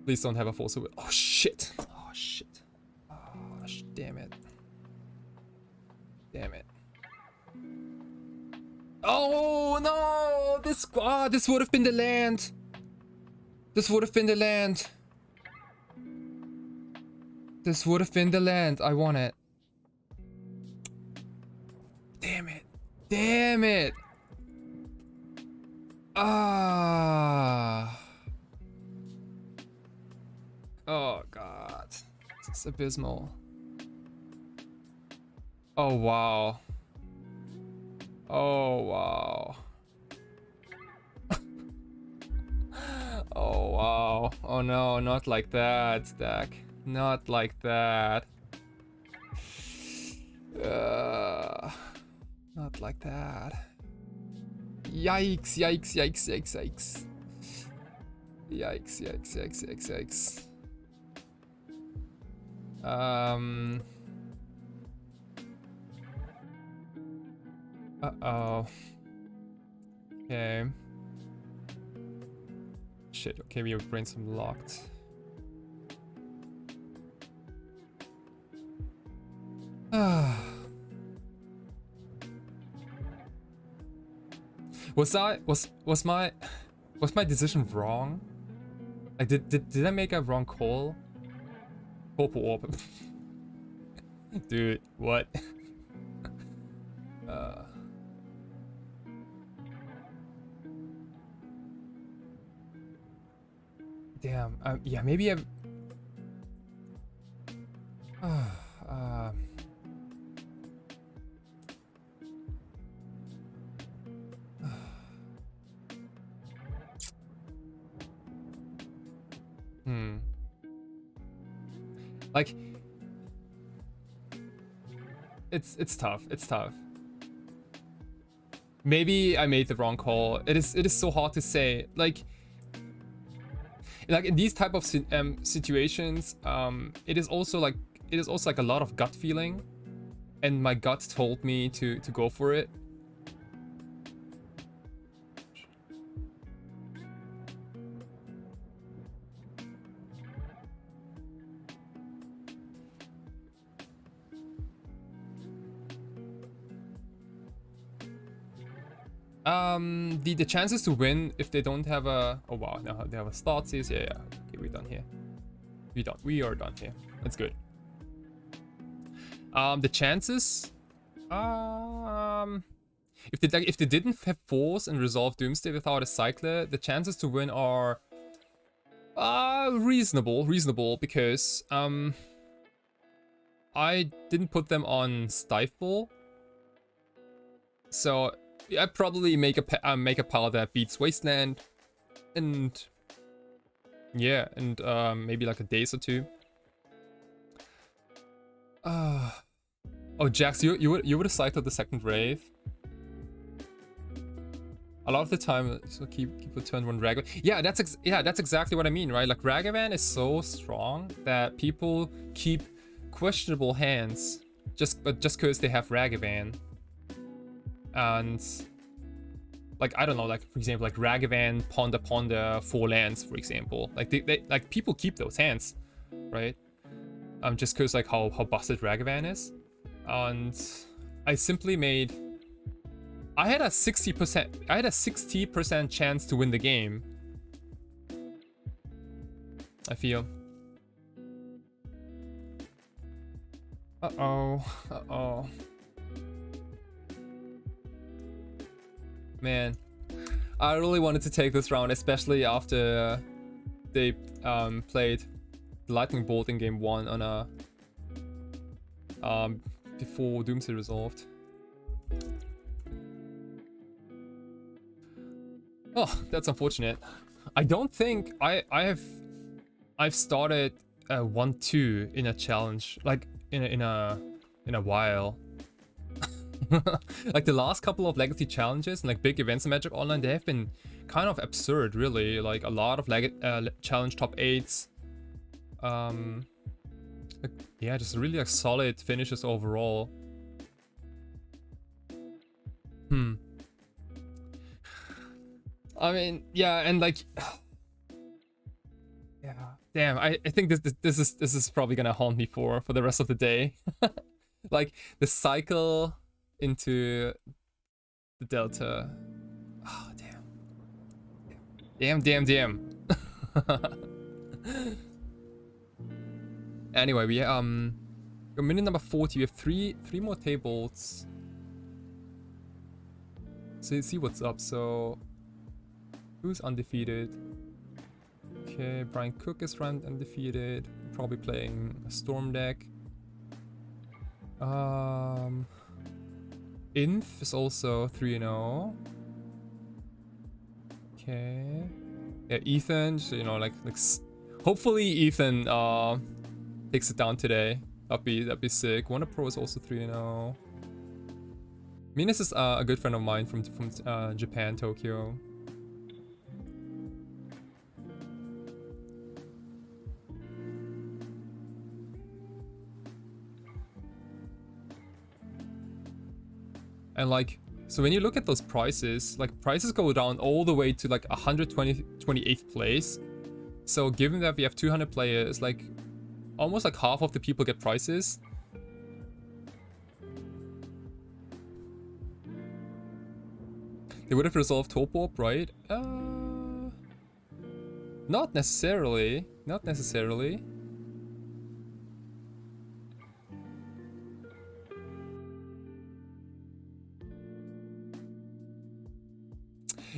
Please don't have a Force of Will. Oh shit. Oh shit. Oh, damn it. Damn it. Oh no! This would have been the land. This would have been the land. This would have been the land. I want it. Damn it. Damn it. Ah. Oh god. This is abysmal. Oh wow. Oh wow. Oh wow. Oh no, not like that, Stack. Not like that. Not like that. Yikes, yikes, yikes, yikes, yikes. Yikes, yikes, yikes, yikes, yikes. Uh-oh. Okay. Shit, okay, we have brainstorm locked. Was my decision wrong? Like did I make a wrong call? Purple orb. Dude, what? Damn. Yeah, maybe I'm. Like, it's tough. It's tough. Maybe I made the wrong call. It is so hard to say. Like in these type of situations, it is also like a lot of gut feeling, and my gut told me to go for it. The chances to win if they don't have a, oh wow, no, they have a start is, yeah, okay, we're done here. We are done here. That's good. The chances, if they didn't have Force and resolve Doomsday without a cycler, the chances to win are reasonable because I didn't put them on Stifle, so I probably make a pile that beats Wasteland, and yeah, and maybe like a daze or two. Oh, Jax, you would have cycled the second Wraith. A lot of the time, so keep a turn one Ragavan. Yeah, that's exactly what I mean, right? Like Ragavan is so strong that people keep questionable hands just because they have Ragavan. And like, I don't know, like for example, like Ragavan, Ponder, 4 lands, for example. Like they like people keep those hands, right? Just because like how busted Ragavan is. And I simply made, I had a 60% chance to win the game, I feel. Uh-oh. Man, I really wanted to take this round, especially after they played the lightning bolt in game 1 on a before Doomsday resolved. Oh, that's unfortunate. I don't think I've started 1-2 in a challenge like in a while. Like the last couple of legacy challenges and like big events in Magic Online, they have been kind of absurd, really. Like a lot of challenge top 8s. Like, yeah, just really like solid finishes overall. I mean, yeah, and like, yeah, damn. I think this is probably gonna haunt me for the rest of the day. Like the cycle into the Delta. Oh, damn. Anyway, we minute number 40. We have three more tables. So you see what's up. So who's undefeated? Okay, Brian Cook is ranked undefeated. Probably playing a Storm deck. Inf is also 3-0. Okay. Yeah, Ethan, so, you know, like hopefully Ethan takes it down today. That'd be sick. Wonder Pro is also 3-0. Minas is a good friend of mine from Japan, Tokyo. And like, so when you look at those prices, like prices go down all the way to like 128th place. So given that we have 200 players, like almost like half of the people get prizes. They would have resolved Top Warp, right? Not necessarily. Not necessarily.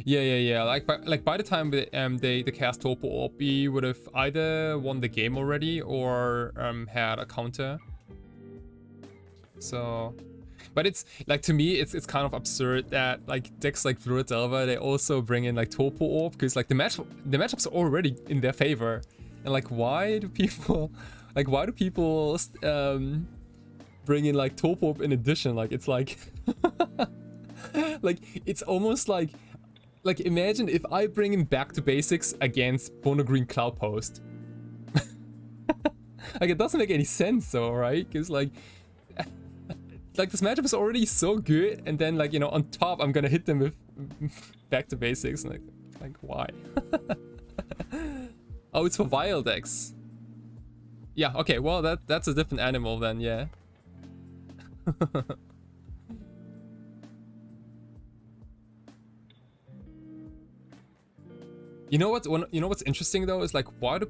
Yeah. Like by the time they cast Topo Orb, we would have either won the game already or had a counter. So, but it's like, to me, it's kind of absurd that like decks like Druid Delver, they also bring in like Topo Orb, because like the matchups are already in their favor, and like why do people bring in like Topo Orb in addition? Like it's like like it's almost like imagine if I bring in Back to Basics against Mono Green Cloud Post. Like it doesn't make any sense though, right? Because like this matchup is already so good, and then like, you know, on top I'm gonna hit them with Back to Basics. Like why? Oh, it's for Vile decks. Yeah, okay, well that's a different animal then, yeah. You know what's interesting though is like, why do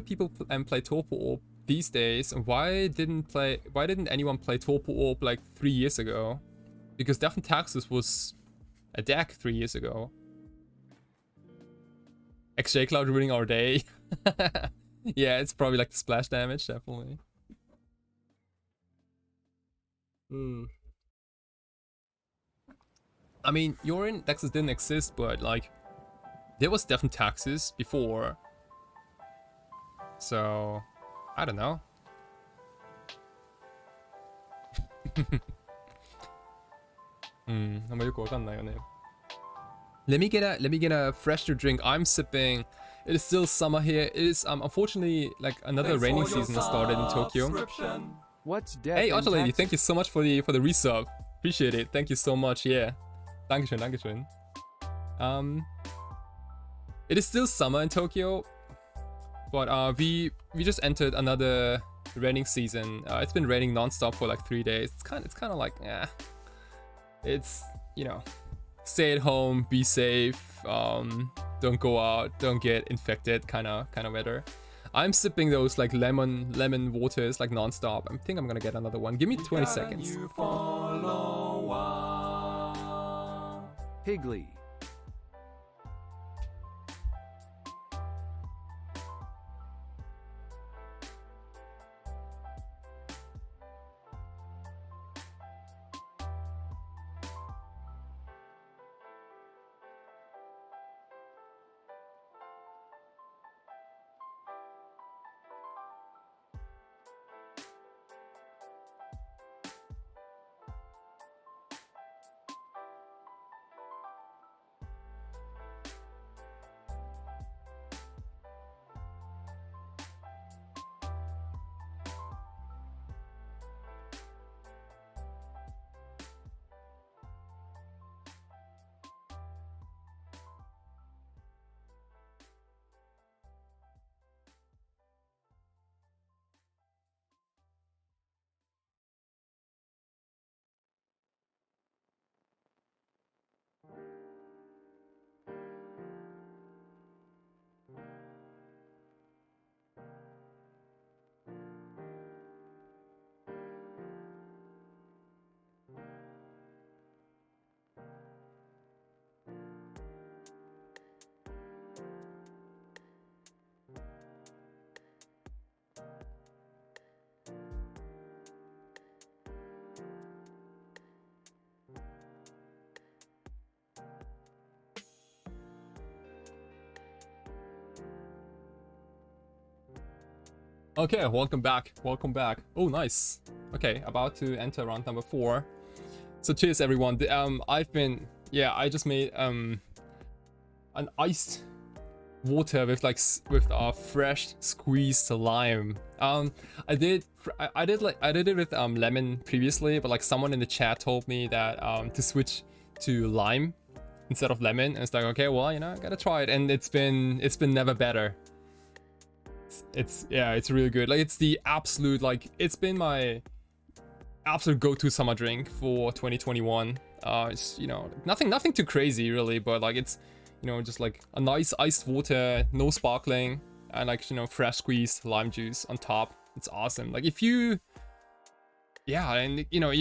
people play Topo Orb these days, and why didn't anyone play Topo Orb like 3 years ago? Because Death and Taxes was a deck 3 years ago. XJ Cloud ruining our day. Yeah, it's probably like the splash damage, definitely. I mean, Yorin Dexes didn't exist, but like there was Death and Taxes before. So I don't know. Let me get a fresh drink. I'm sipping. It is still summer here. It is unfortunately like another raining season has started in Tokyo. What's death? Hey, Otto Lady, thank you so much for the resub. Appreciate it. Thank you so much. Yeah. Dankeschön. It is still summer in Tokyo, but we just entered another raining season. It's been raining non-stop for like 3 days. It's kind of like, it's, you know, stay at home, be safe, don't go out, don't get infected kind of weather. I'm sipping those like lemon waters like non-stop. I think I'm gonna get another one. Give me 20 seconds. Higley. Okay, welcome back. Welcome back. Oh, nice. Okay, about to enter round number 4. So cheers, everyone. I just made an iced water with fresh squeezed lime. I did it with lemon previously, but like someone in the chat told me that to switch to lime instead of lemon, and it's like, okay, well, you know, I gotta try it, and it's been never better. It's really good. Like, it's the absolute, like, it's been my absolute go-to summer drink for 2021. It's, you know, nothing too crazy really, but like, it's, you know, just like a nice iced water, no sparkling, and like, you know, fresh squeezed lime juice on top. It's awesome. Like, if you, yeah, and you know,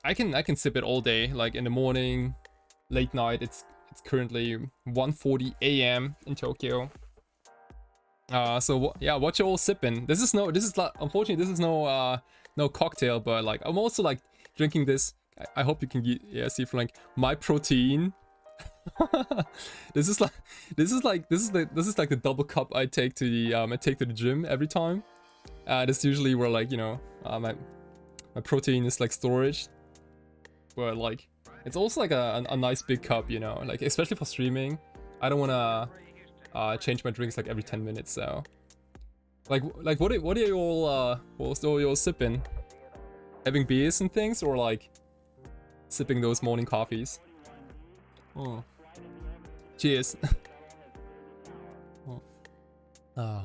I can sip it all day, like in the morning, late night. It's currently 1:40 a.m. in Tokyo. So yeah, what you all sipping? Unfortunately, this is no cocktail, but like, I'm also like drinking this. I hope you can see from like my protein. This is like the double cup I take to the gym every time. This is usually where, like, you know, my protein is like storage, but like, it's also like a nice big cup, you know, like, especially for streaming. I don't wanna change my drinks like every 10 minutes. So like what are you all sipping? Having beers and things, or like sipping those morning coffees? Oh, cheers. Oh.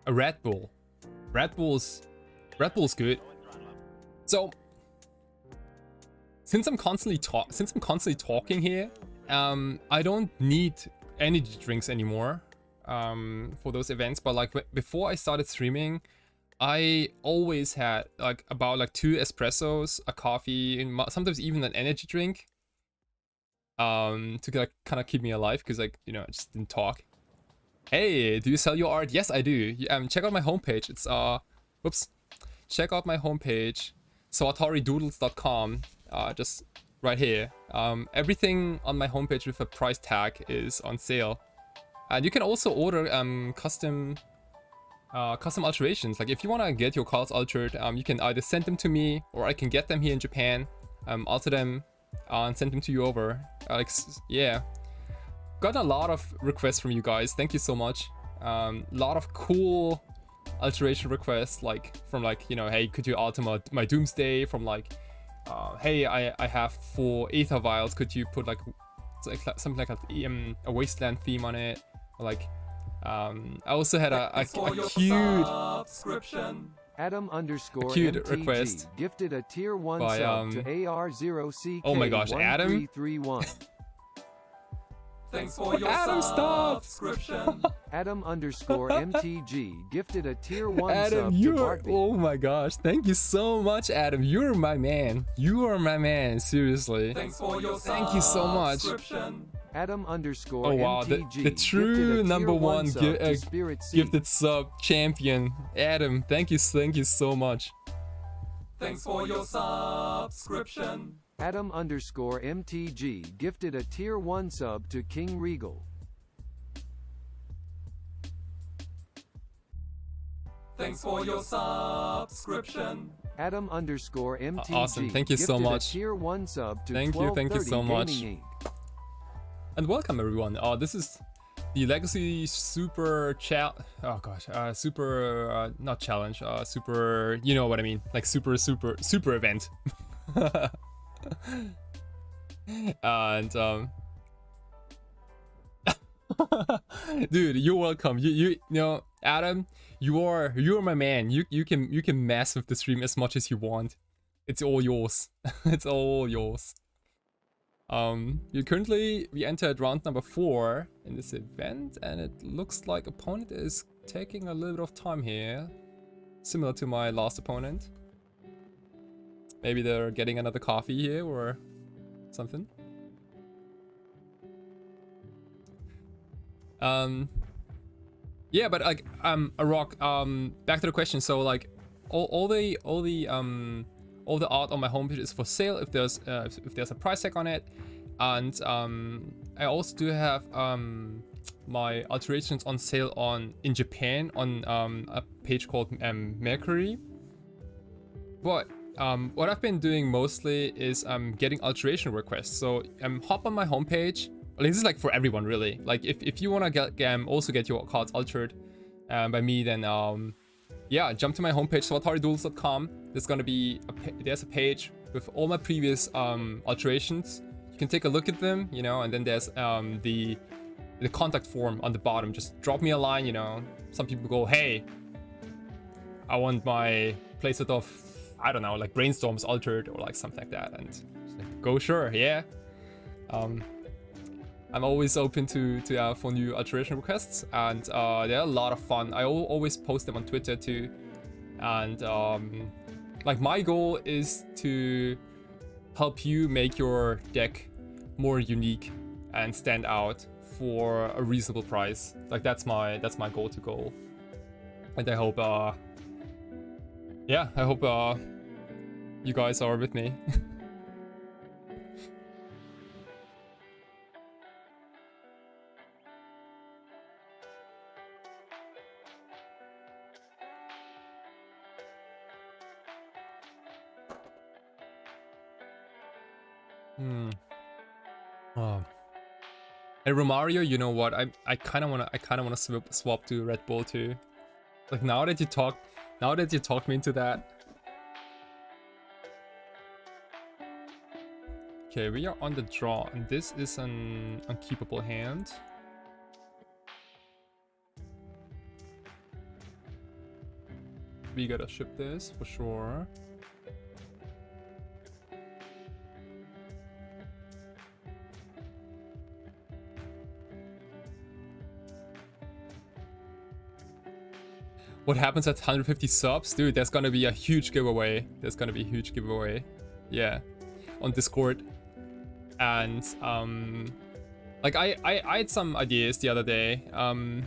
A Red Bull. Red Bull's good. So since I'm constantly talking here, I don't need energy drinks anymore for those events. But like, before I started streaming, I always had like about like 2 espressos, a coffee, and sometimes even an energy drink to like kind of keep me alive, because, like, you know, I just didn't talk. Hey, do you sell your art? Yes, I do. Check out my homepage. It's check out my homepage, SAWATARIDoodles.com. Just right here. Everything on my homepage with a price tag is on sale. And you can also order custom alterations. Like, if you want to get your cards altered, you can either send them to me, or I can get them here in Japan, alter them, and send them to you over. Yeah. Got a lot of requests from you guys. Thank you so much. Lot of cool alteration requests, like from, like, you know, hey, could you alter my Doomsday? From like, hey, I have 4 Aether Vials, could you put like something like a Wasteland theme on it? Or like, I also had a cute Adam_MTG request gifted a tier 1 by, sub to AR0CK. oh my gosh, Adam. 1331. Thanks for your Adam, stop! subscription. Adam_MTG gifted a tier 1 Adam, sub to Bartby. oh my gosh, thank you so much, Adam. You're my man. You are my man, seriously. Thanks for your Thank you so much. Adam_MTG Oh wow, the true number one gifted sub champion, Adam. Thank you so much. Thanks for your subscription. Adam_MTG gifted a tier 1 sub to King Regal. Thanks for your subscription. Adam_MTG awesome, thank you so gifted a much. tier 1 sub to Thank you so much. Gaming Inc. And welcome everyone. This is the Legacy Super Super not challenge, super, you know what I mean, like super event. And dude, you're welcome. You know, Adam, you are my man. You can mess with the stream as much as you want. It's all yours. It's all yours. We entered round number 4 in this event, and it looks like opponent is taking a little bit of time here, similar to my last opponent. Maybe they're getting another coffee here or something. Yeah, but like, a rock. Back to the question. So like, all all the art on my homepage is for sale if there's a price tag on it. And I also do have my alterations on sale in Japan on a page called Mercury. But what I've been doing mostly is getting alteration requests. So hop on my homepage. Well, this is like for everyone really. Like if you wanna also get your cards altered by me, then yeah, jump to my homepage sawatariduels.com. There's a page with all my previous alterations. You can take a look at them, you know, and then there's the contact form on the bottom. Just drop me a line, you know. Some people go, hey, I want my playset of, I don't know, like brainstorms altered or like something like that, and like, go, sure, yeah. I'm always open to for new alteration requests, and they're a lot of fun. I always post them on Twitter too, and like my goal is to help you make your deck more unique and stand out for a reasonable price. Like that's my goal, and I hope yeah, I hope you guys are with me. Hey Romario, you know what? I kind of wanna swap to Red Bull too. Like now that you talked me into that. Okay, we are on the draw, and this is an unkeepable hand. We gotta ship this for sure. What happens at 150 subs? Dude, there's gonna be a huge giveaway. Yeah. On Discord. And like I had some ideas the other day.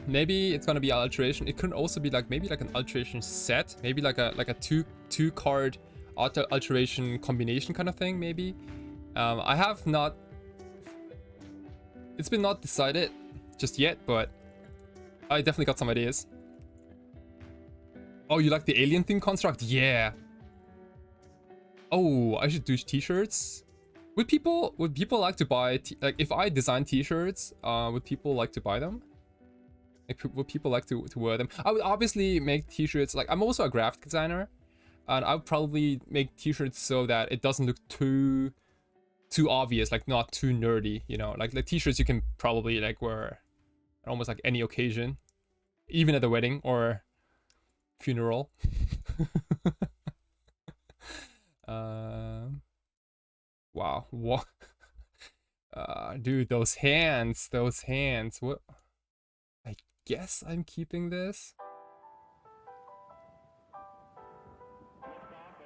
Maybe it's gonna be an alteration. It could also be like maybe like an alteration set. Maybe like a two card alteration combination kind of thing, maybe. I have not, it's been not decided just yet, but I definitely got some ideas. Oh, you like the alien theme construct? Yeah. Oh, I should do t-shirts. Would people like to buy like if I design t-shirts? Would people like to buy them? Like, would people like to wear them? I would obviously make t-shirts. Like I'm also a graphic designer, and I would probably make t-shirts so that it doesn't look too obvious, like not too nerdy. You know, like the t-shirts you can probably like wear at almost like any occasion, even at a wedding or funeral. Wow, what? Dude, those hands. What? I guess I'm keeping this.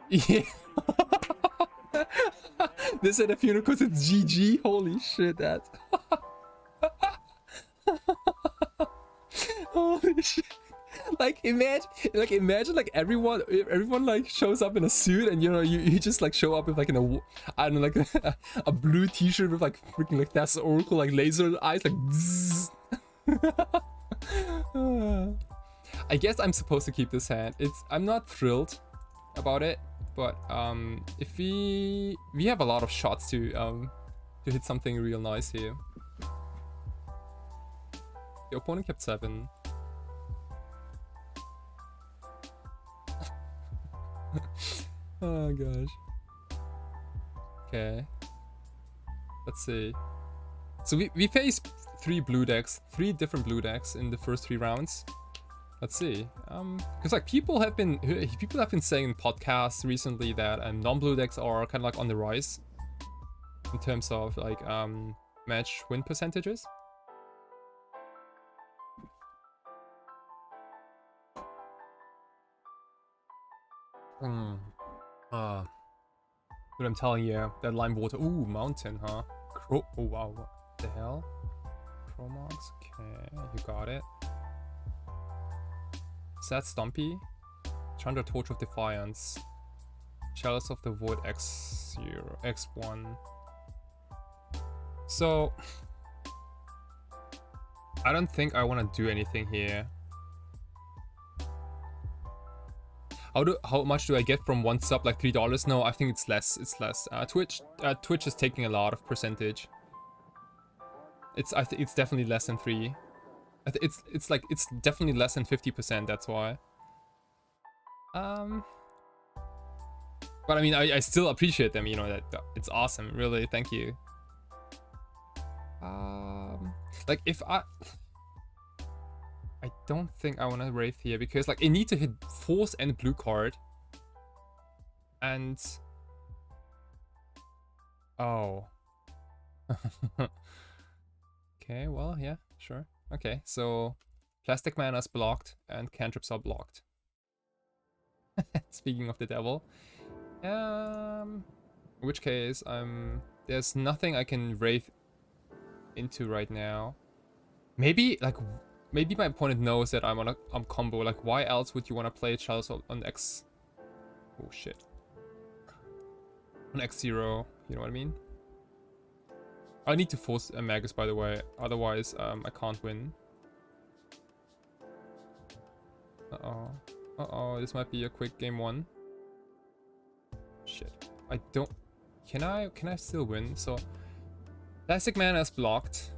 Yeah. This at a funeral because it's GG. Holy shit, that. Holy shit. Like imagine like everyone like shows up in a suit, and you know you just like show up with like I don't know, like a blue t-shirt with like freaking like that's Oracle like laser eyes like zzz. I guess I'm supposed to keep this hand. I'm not thrilled about it, but if we have a lot of shots to hit something real nice here. The opponent kept 7. Oh gosh. Okay. Let's see. So we faced 3 different blue decks in the first 3 rounds. Let's see. Because like people have been saying in podcasts recently that non-blue decks are kind of like on the rise in terms of like match win percentages. But I'm telling you, that lime water. Ooh, mountain, huh? Oh wow, what the hell? Chromox, okay, you got it. Is that Stompy? Chandra Torch of Defiance. Chalice of the Void X0, X1. So I don't think I want to do anything here. How much do I get from one sub? Like $3? No, I think it's less. It's less. Twitch is taking a lot of percentage. I think it's definitely less than 3. It's definitely less than 50%. That's why. But I mean, I still appreciate them. You know that it's awesome. Really, thank you. Like if I don't think I want to Wraith here because like I need to hit Force and blue card. And oh. Okay, well, yeah, sure. Okay, so Plastic Mana is blocked and cantrips are blocked. Speaking of the devil. In which case there's nothing I can Wraith into right now. Maybe my opponent knows that I'm combo. Like, why else would you want to play Chalice on X? Oh shit. On X0, you know what I mean? I need to force a Magus, by the way. Otherwise, I can't win. Uh-oh, this might be a quick game 1. Shit. I don't... Can I still win? So, Plastic Mana is blocked.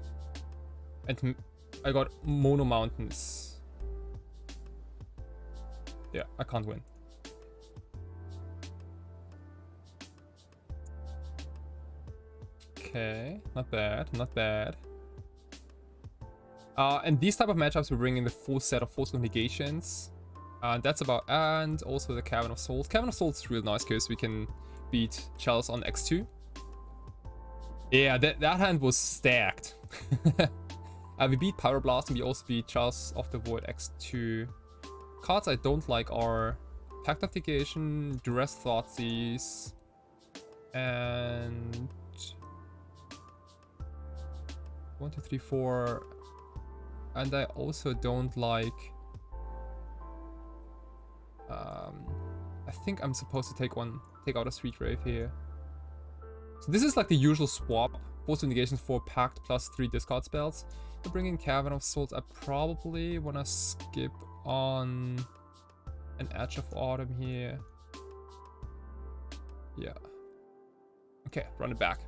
And I got Mono Mountains. Yeah, I can't win. Okay, not bad, not bad. And these type of matchups will bring in the full set of Force of Negations. That's about, and also the Cavern of Souls. Cavern of Souls is real nice because we can beat Chalice on X2. Yeah, that hand was stacked. We beat Pyroblast and we also beat Chalice of the Void X2. Cards I don't like are Pact of Negation, Duress Thoughtseize, and 1, 2, 3, 4. And I also don't like... I think I'm supposed to take out a Street Wraith here. So this is like the usual swap. Force of Negations for Pact plus 3 discard spells. To bring in Cavern of Souls, I probably want to skip on an Edge of Autumn here. Yeah. Okay, run it back.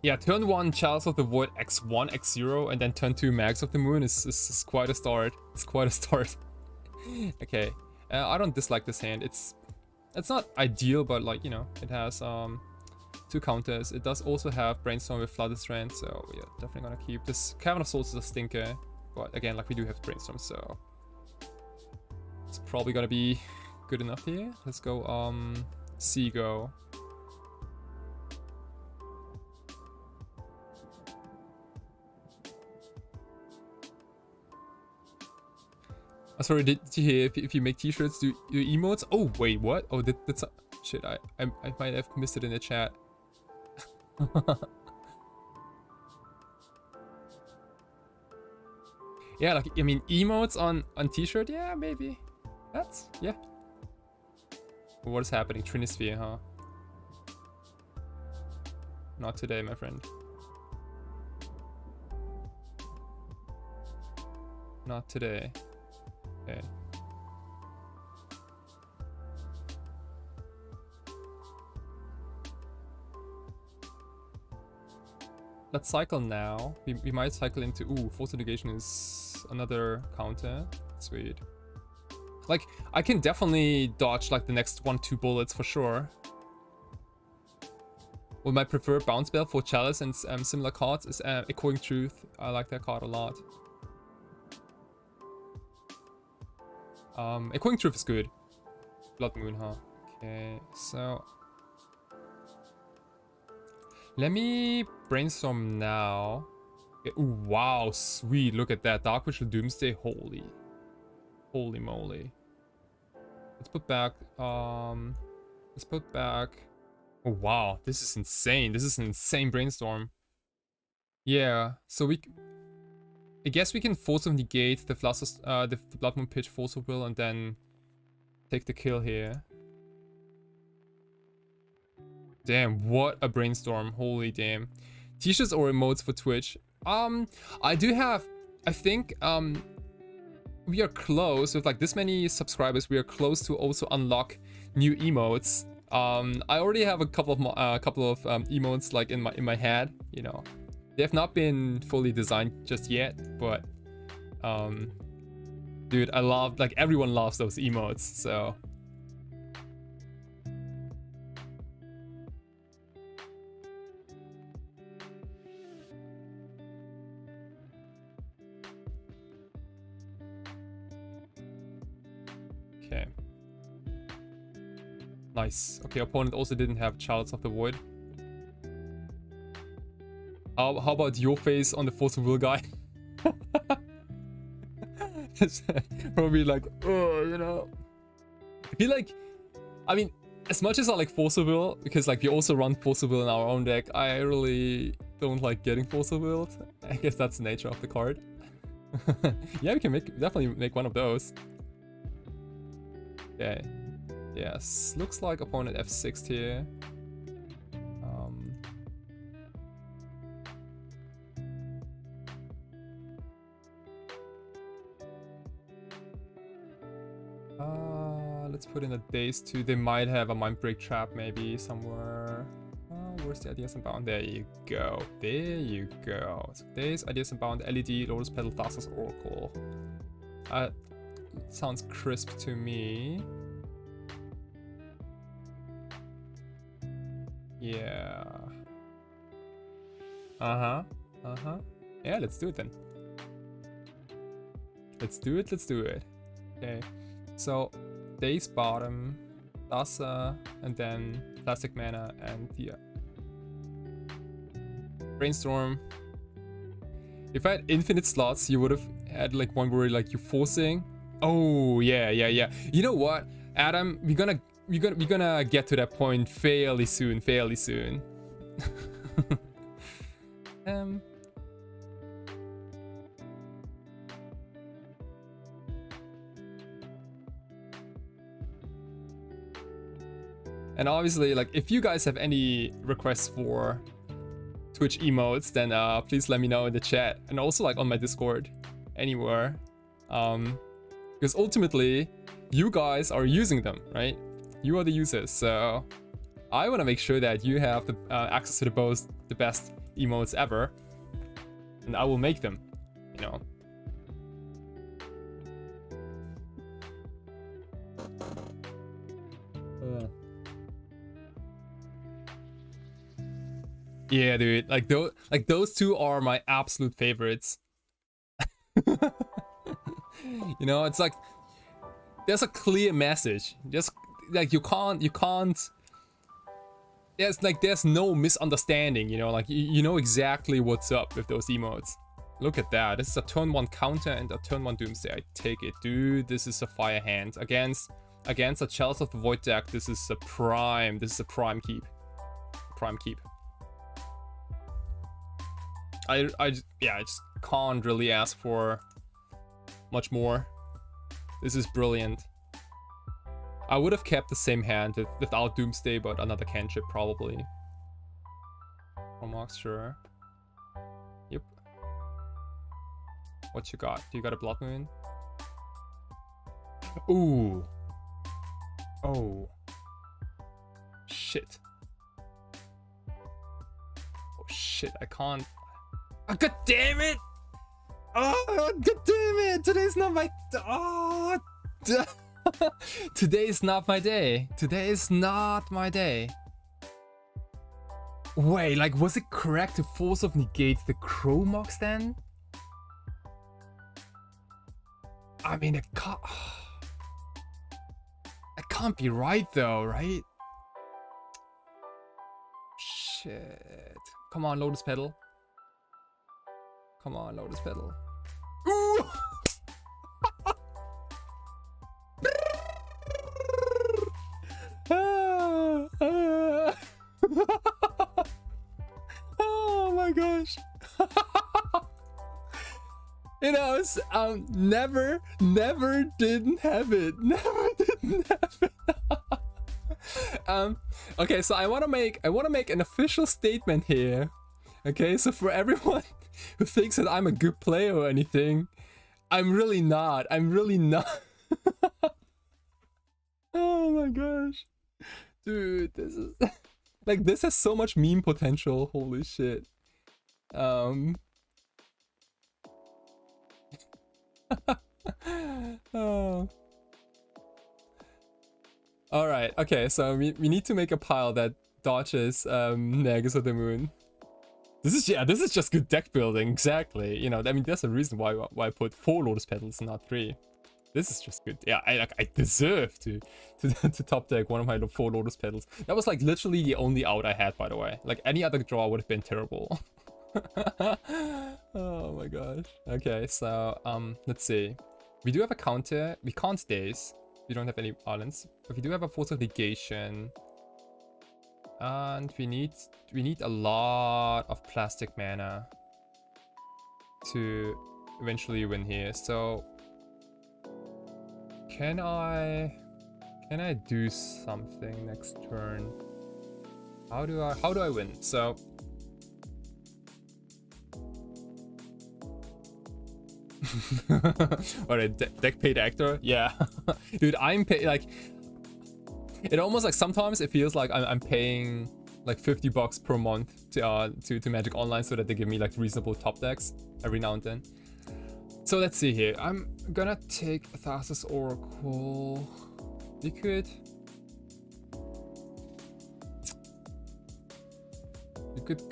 Yeah, turn 1 Chalice of the Void X1, X0, and then turn 2 Mags of the Moon is quite a start. It's quite a start. Okay, I don't dislike this hand. It's not ideal, but like, you know, it has 2 counters. It does also have Brainstorm with Flooded Strand, so yeah, definitely gonna keep this. Cavern of Souls is a stinker, but again, like we do have Brainstorm, so it's probably gonna be good enough here. Let's go Seago. Sorry, did you hear if you make t-shirts, do emotes? Oh, wait, what? Oh, that's... Shit, I might have missed it in the chat. Yeah, like, I mean, emotes on t-shirt? Yeah, maybe. That's... yeah. What is happening? Trinisphere, huh? Not today, my friend. Not today. Okay. Let's cycle now. We might cycle into... Ooh, Force of Negation is another counter. Sweet. Like, I can definitely dodge like the next 1-2 bullets for sure. Well, my preferred bounce spell for Chalice and similar cards is Echoing Truth. I like that card a lot. Echoing Truth is good. Blood Moon, huh? Okay, so... Let me Brainstorm now. Okay. Ooh, wow, sweet. Look at that. Dark Ritual Doomsday. Holy moly. Let's put back... Let's put back... Oh, wow. This is insane. This is an insane Brainstorm. Yeah, so I guess we can Force of Negate the Blood Moon Pitch Force of Will and then take the kill here. Damn, what a brainstorm. Holy damn. T-shirts or emotes for Twitch? I do have, I think, we are close with like this many subscribers. We are close to also unlock new emotes. I already have a couple of emotes like in my head. You know, they have not been fully designed just yet, but dude, I love, like, everyone loves those emotes. So okay. Nice. Okay, opponent also didn't have Chalice of the Void. How about your face on the Force of Will guy? It's probably like, oh, you know. I feel like, I mean, as much as I like Force of Will, because like we also run Force of Will in our own deck, I really don't like getting Force of Willed. I guess that's the nature of the card. Yeah, we can definitely make one of those. Okay. Yes, looks like opponent F6 here. Let's put in a Daze too. They might have a Mindbreak Trap maybe somewhere. Where's the Ideas Unbound? There you go. There you go. So Daze, Ideas Unbound, LED, Lotus Petal, Thassa's Oracle. Sounds crisp to me. Yeah. Yeah, let's do it then. Let's do it. Okay. So, Daze bottom, Thassa, and then Plastic Mana, and yeah. Brainstorm. If I had infinite slots, you would have had like one where like you're forcing. Oh yeah. You know what, Adam? We're gonna get to that point fairly soon. And obviously, like, if you guys have any requests for Twitch emotes, then please let me know in the chat, and also like on my Discord, anywhere. Because ultimately, you guys are using them, right? You are the users, so I want to make sure that you have the access to the best emotes ever, and I will make them, you know. Yeah, dude, like those two are my absolute favorites. You know, it's like there's a clear message. Just like you can't. There's no misunderstanding. You know, like you know exactly what's up with those emotes. Look at that. This is a turn 1 counter and a turn 1 Doomsday. I take it, dude. This is a fire hand against a Chalice of the Void deck. This is a prime. This is a prime keep. Prime keep. I just can't really ask for much more. This is brilliant. I would have kept the same hand without Doomsday, but another cantrip probably. Promox, sure. Yep. What you got? Do you got a Blood Moon? Ooh. Oh. Shit. Oh shit, I can't. Oh, god damn it! Oh, god damn it! Today's not my... Oh! Today is not my day. Today is not my day. Wait, like, was it correct to Force of Negate the Chromox then? I mean, it can't be right though, right? Shit. Come on, Lotus Petal. Come on, Lotus Petal. Ooh! Oh my gosh. You know, never didn't have it. Never didn't have it. Okay, so I want to make an official statement here. Okay, so for everyone who thinks that I'm a good player or anything, I'm really not. I'm really not. Oh my gosh. Dude, this is like this has so much meme potential. Holy shit. Oh. All right. Okay, so we need to make a pile that dodges Nagus of the Moon. This is just good deck building. Exactly. You know, I mean, there's a reason why I put 4 Lotus Petals and not 3. This is just good. Yeah, I deserve to top deck one of my 4 Lotus Petals. That was like literally the only out I had, by the way. Like any other draw would have been terrible. Oh my gosh. Okay, so let's see. We do have a counter. We can't daze. We don't have any islands, but we do have a Force of Negation. And we need a lot of plastic mana to eventually win here. So can I do something next turn? How do I win? So alright, deck paid actor? Yeah. Dude, I'm paid like it almost like sometimes it feels like I'm paying like $50 per month to Magic Online so that they give me like reasonable top decks every now and then. So let's see here. I'm gonna take Thassa's Oracle. We could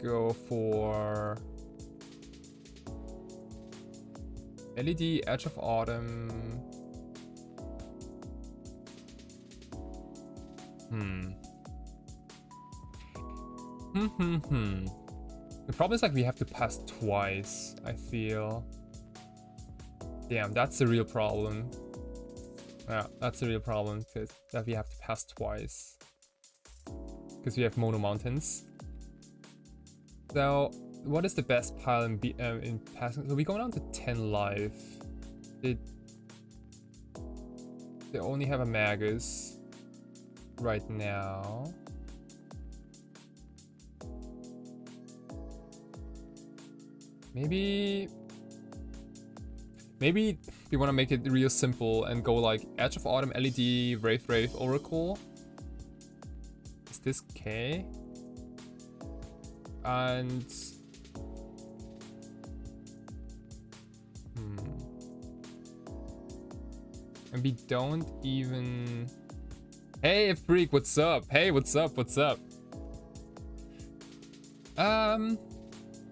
go for LED, Edge of Autumn. The problem is like we have to pass twice, I feel. Damn, that's the real problem. Yeah, that's the real problem, because that we have to pass twice. Because we have Mono Mountains. So, what is the best pile in passing? So we go down to 10 life. They only have a Magus right now. Maybe we want to make it real simple and go like Edge of Autumn, LED, Wraith, Oracle. Is this K? And and we don't even. Hey, Freak, what's up? Hey, what's up?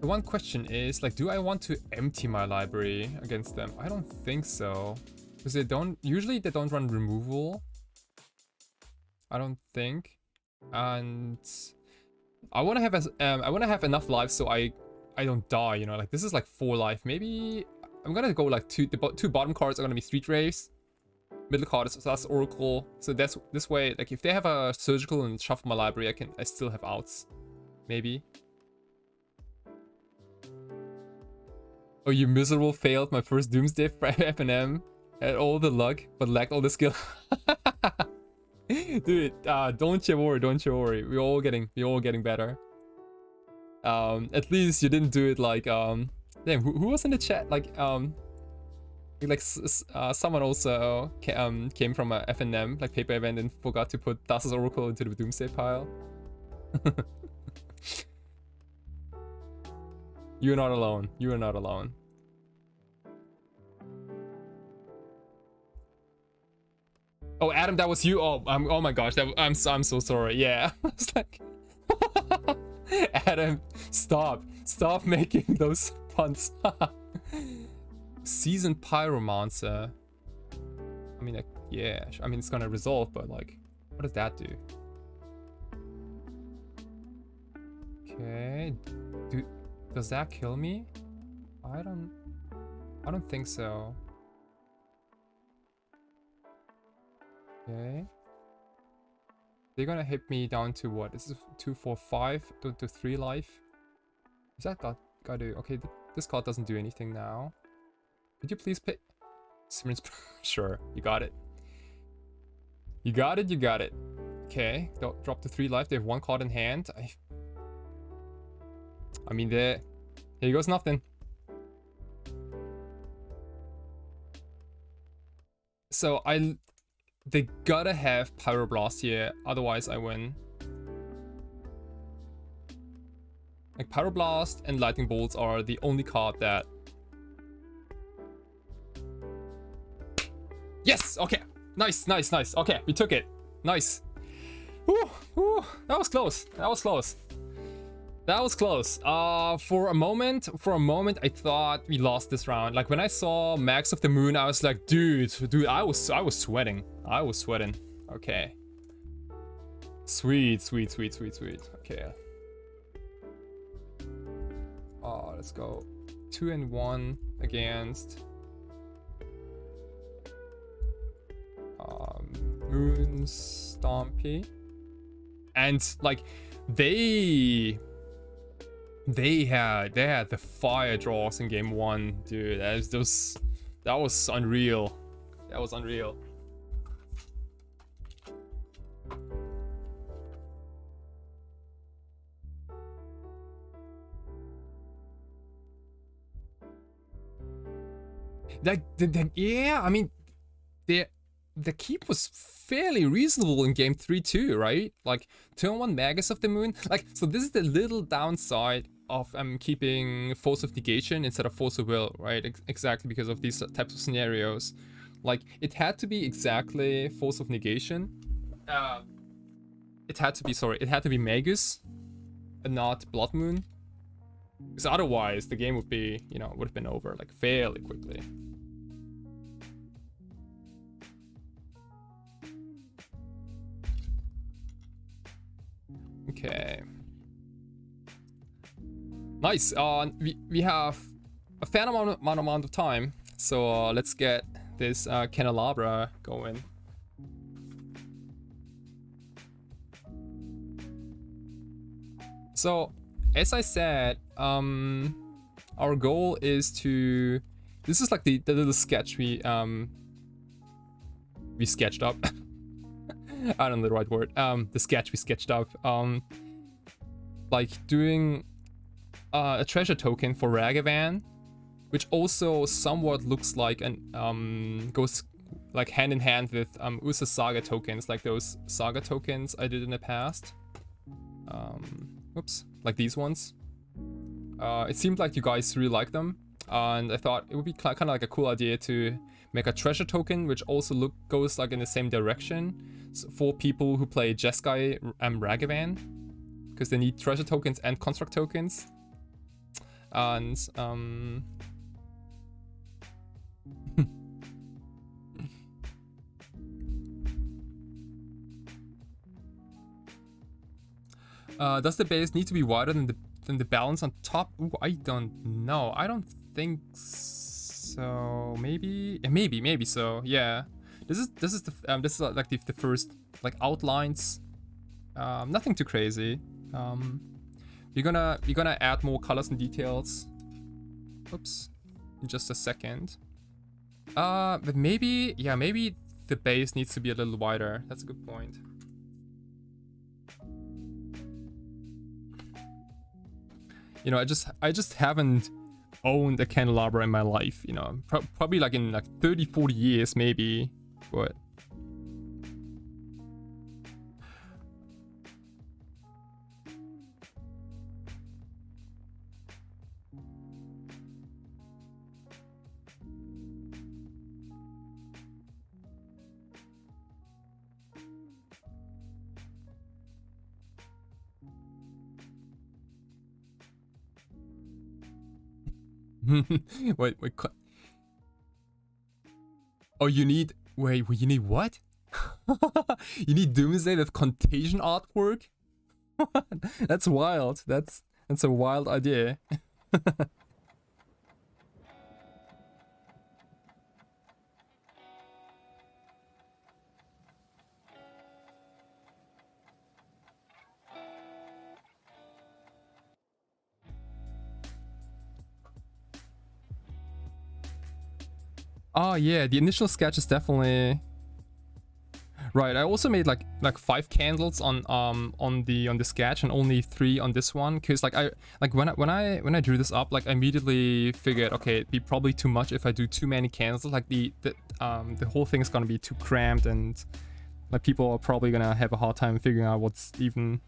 The one question is, like, do I want to empty my library against them? I don't think so. Because they don't run removal. I don't think. And I wanna have enough life so I don't die, you know, like this is like 4 life. Maybe I'm gonna go like two bottom cards are gonna be Street Raves. Middle card is that's Oracle. So that's this way, like if they have a surgical and shuffle my library, I still have outs. Maybe. Oh, you miserable failed my first Doomsday FNM. Had all the luck, but lacked all the skill. Dude, don't you worry. We're all getting better. At least you didn't do it like damn, who was in the chat? Like someone also came from a FNM like paper event and forgot to put Thassa's Oracle into the Doomsday pile. You're not alone. You are not alone. Oh, Adam, that was you. Oh, oh my gosh, I'm so sorry. Yeah, it's like, Adam, stop making those puns. Seasoned Pyromancer. I mean, like, yeah. I mean, it's gonna resolve, but like, what does that do? Okay, does that kill me? I don't think so. Okay. They're gonna hit me down to what? This is 2, 4, 5 to 3 life. Is that gotta do? Okay, this card doesn't do anything now. Could you please pay? Sure, you got it. You got it. Okay, drop to 3 life. They have 1 card in hand. I mean, here goes nothing. So they gotta have Pyroblast here, otherwise I win. Like Pyroblast and Lightning Bolts are the only card that... Yes! Okay. Nice, nice, nice. Okay, we took it. Nice. Whew, whew. That was close. That was close. That was close. For a moment, I thought we lost this round. Like when I saw Max of the Moon, I was like, dude, I was sweating. I was sweating. Okay. Sweet, sweet, sweet, sweet, sweet. Okay. Let's go 2 and 1 against Moon Stompy, and like they had the fire draws in game 1, dude. That was unreal. That was unreal. Yeah, I mean, the keep was fairly reasonable in game 3 too, right? Like turn 1 Magus of the Moon. Like, so this is the little downside of keeping Force of Negation instead of Force of Will, right? Exactly because of these types of scenarios. Like it had to be exactly Force of Negation. It had to be Magus and not Blood Moon. Because otherwise the game would be, would have been over like fairly quickly. Okay. Nice. We have a fair amount of time, so let's get this candelabra going. So, as I said, our goal is to... This is like the little sketch we sketched up. I don't know the right word. The sketch we sketched up. Like doing a treasure token for Ragavan, which also somewhat looks like an goes like hand in hand with Ursa Saga tokens, like those Saga tokens I did in the past. Oops, like these ones. It seemed like you guys really like them, and I thought it would be kind of like a cool idea to make a treasure token which also goes like in the same direction for people who play Jeskai Ragavan, because they need treasure tokens and construct tokens. And does the base need to be wider than the balance on top? Ooh, I don't know. I don't think so. Maybe so. Yeah. This is like the first like outlines. Nothing too crazy. We're gonna add more colors and details. Oops. In just a second. But maybe the base needs to be a little wider. That's a good point. I just haven't owned a candelabra in my life, probably like in like 30-40 years maybe, but wait. Oh, you need what? You need Doomsday with Contagion artwork? That's wild. That's a wild idea. Oh yeah, the initial sketch is definitely... Right, I also made like 5 candles on the sketch and only 3 on this one, because like when I drew this up, like I immediately figured, okay, it'd be probably too much if I do too many candles. Like the whole thing is gonna be too cramped, and like people are probably gonna have a hard time figuring out what's even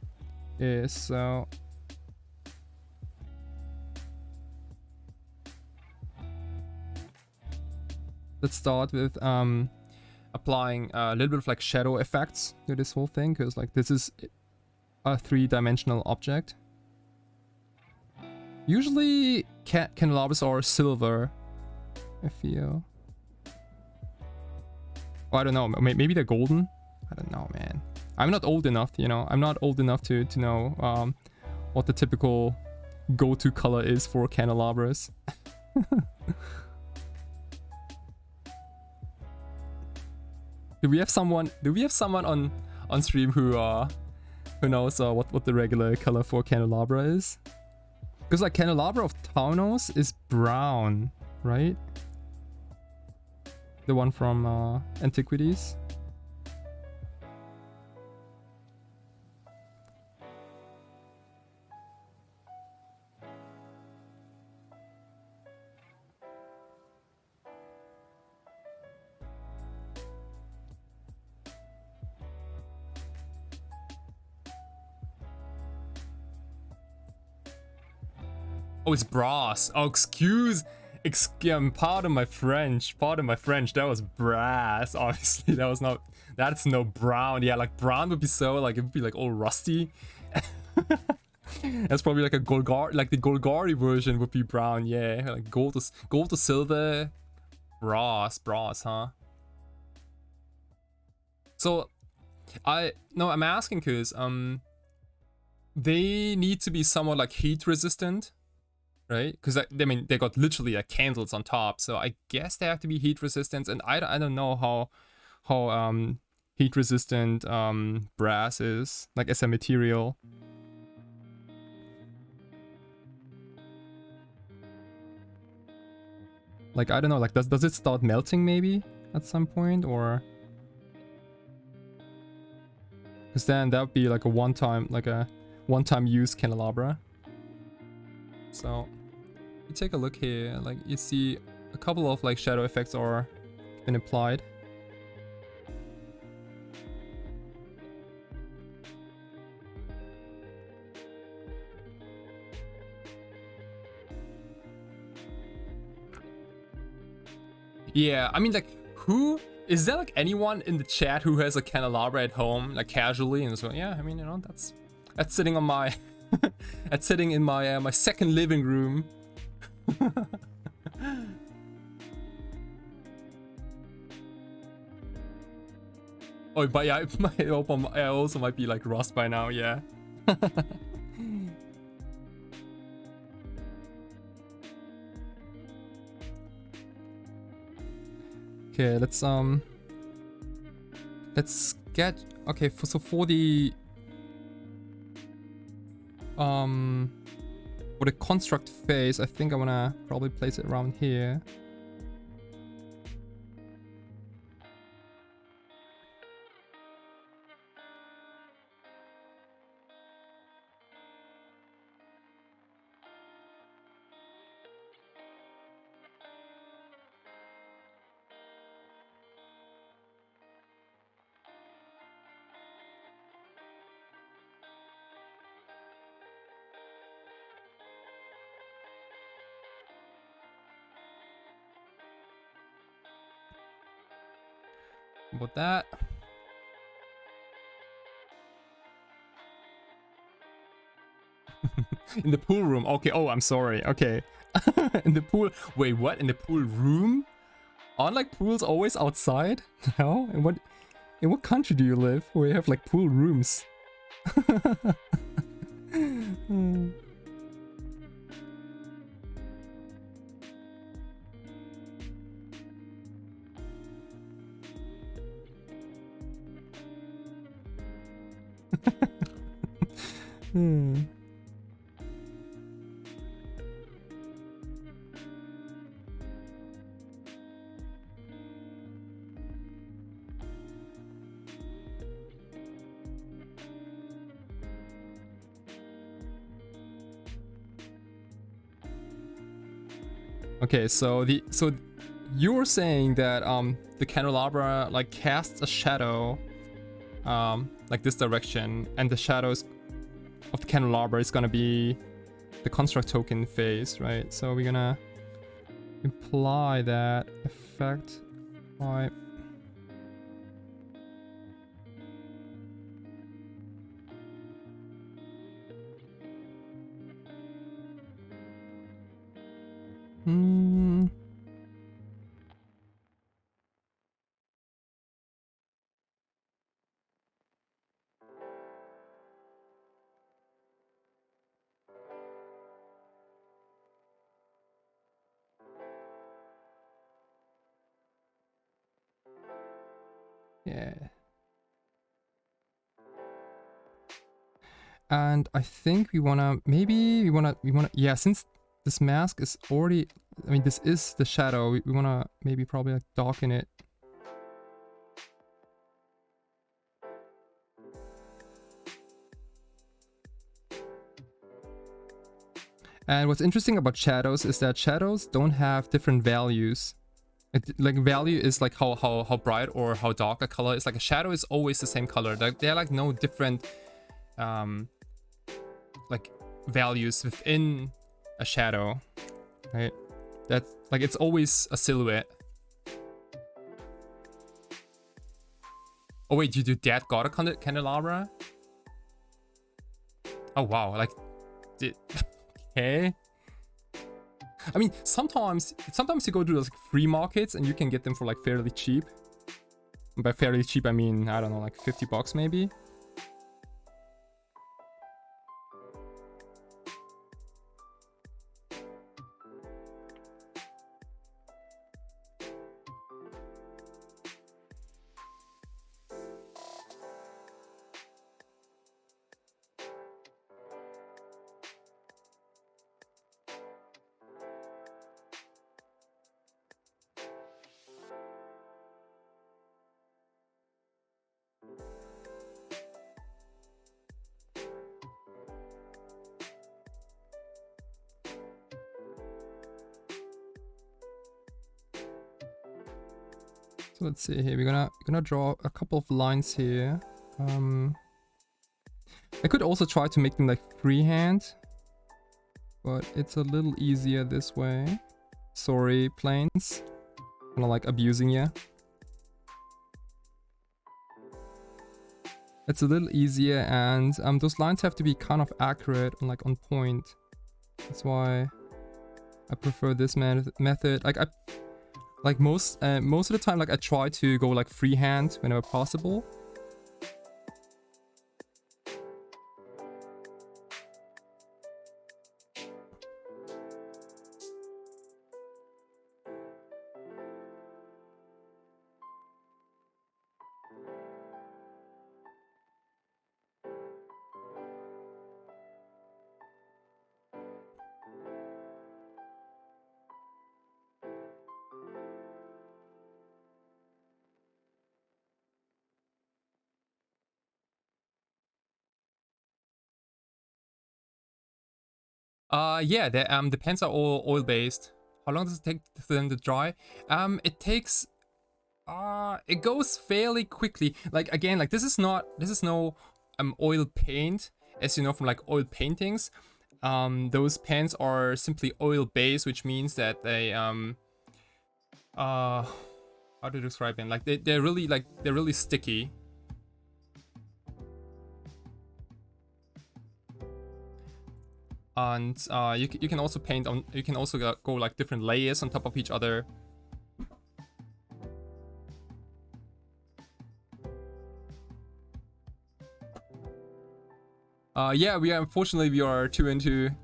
is. So let's start with applying a little bit of like shadow effects to this whole thing, because like this is a 3-dimensional object. Usually candelabras are silver, I feel. Oh, I don't know, maybe they're golden? I don't know, man. I'm not old enough, you know, I'm not old enough to know what the typical go-to color is for candelabras. Do we have someone on stream who knows what the regular color for candelabra is? Because like candelabra of Taunos is brown, right? The one from Antiquities. Oh, it's brass. Oh, pardon my French. That was brass. Obviously, that's no brown. Yeah, like brown would be so, like, it would be like all rusty. That's probably like a Golgari, like the Golgari version would be brown. Yeah, like gold to silver, brass, huh? So, I'm asking because they need to be somewhat like heat resistant. Right? Because I mean, they got literally like candles on top, so I guess they have to be heat resistant. And I don't know how heat resistant brass is, like as a material. Like I don't know, like does it start melting maybe at some point, or? Because then that would be like a one-time use candelabra. So you take a look here, like you see a couple of like shadow effects are been applied. Yeah, I mean, like, is there like anyone in the chat who has a candelabra at home, like casually? And so yeah, I mean, you know, that's sitting on my that's sitting in my my second living room. Oh, but yeah, I also might be like rust by now, yeah. Okay, let's get, okay, so for the construct phase, I think I wanna probably place it around here. About that. In the pool room. Okay, oh, I'm sorry. Okay. In the pool. Wait, what? In the pool room? Aren't like pools always outside? No? In what country do you live where you have like pool rooms? Okay, so you were saying that the candelabra like casts a shadow like this direction, and the shadows of the candelabra is gonna be the construct token phase, right? So we're gonna imply that effect by yeah. And I think we wanna yeah, since this mask is already, I mean this is the shadow, we wanna maybe probably like darken it. And what's interesting about shadows is that shadows don't have different values. Like value is like how bright or how dark a color is. Like a shadow is always the same color. Like they're like no different like values within a shadow, right? That's like it's always a silhouette. Oh wait, you that got a candelabra? Oh wow, like did okay. I mean, sometimes you go to those like free markets and you can get them for like fairly cheap. And by fairly cheap, I mean, I don't know, like 50 bucks maybe. So let's see here. We're gonna draw a couple of lines here. I could also try to make them like freehand, but it's a little easier this way. Sorry, planes. Kind of like abusing you. It's a little easier, and those lines have to be kind of accurate and like on point. That's why I prefer this method. Like most of the time, like I try to go like freehand whenever possible. Yeah, the pens are all oil based. How long does it take for them to dry? It takes it goes fairly quickly. Like again, like this is no oil paint, as you know from like oil paintings. Those pens are simply oil based, which means that they how to describe them? Like they're really sticky. And you can also paint on, you can also go like different layers on top of each other. Yeah, unfortunately we are 2-2.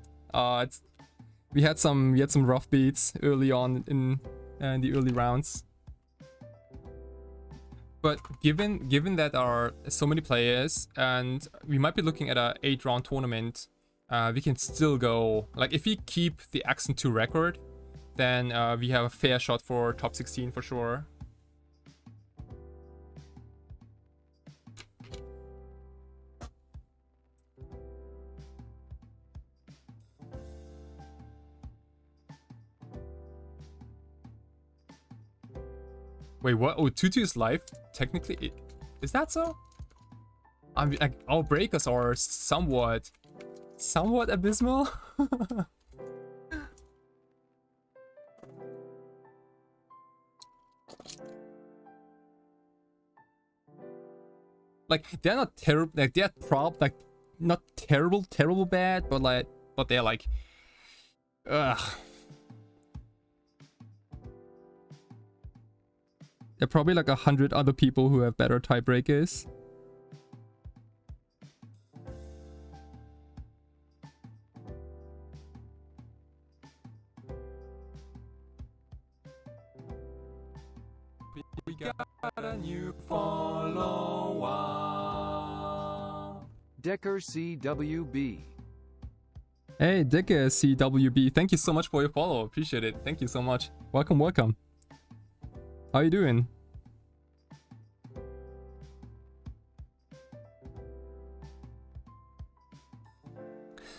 We had some rough beats early on in the early rounds. But given that there are so many players and we might be looking at a 8-round tournament, we can still go, like if we keep the Accent 2 record, then we have a fair shot for top 16 for sure. Wait, what? Oh, 2-2 is life? Technically, is that so? I mean, like, our breakers are somewhat abysmal. Like, they're not terrible. Like, they're like not terrible bad, but they're like, ugh. There are probably like 100 other people who have better tiebreakers. We got a new follower. Decker CWB. Hey, Decker CWB, thank you so much for your follow. Appreciate it. Thank you so much. Welcome, welcome. How you doing?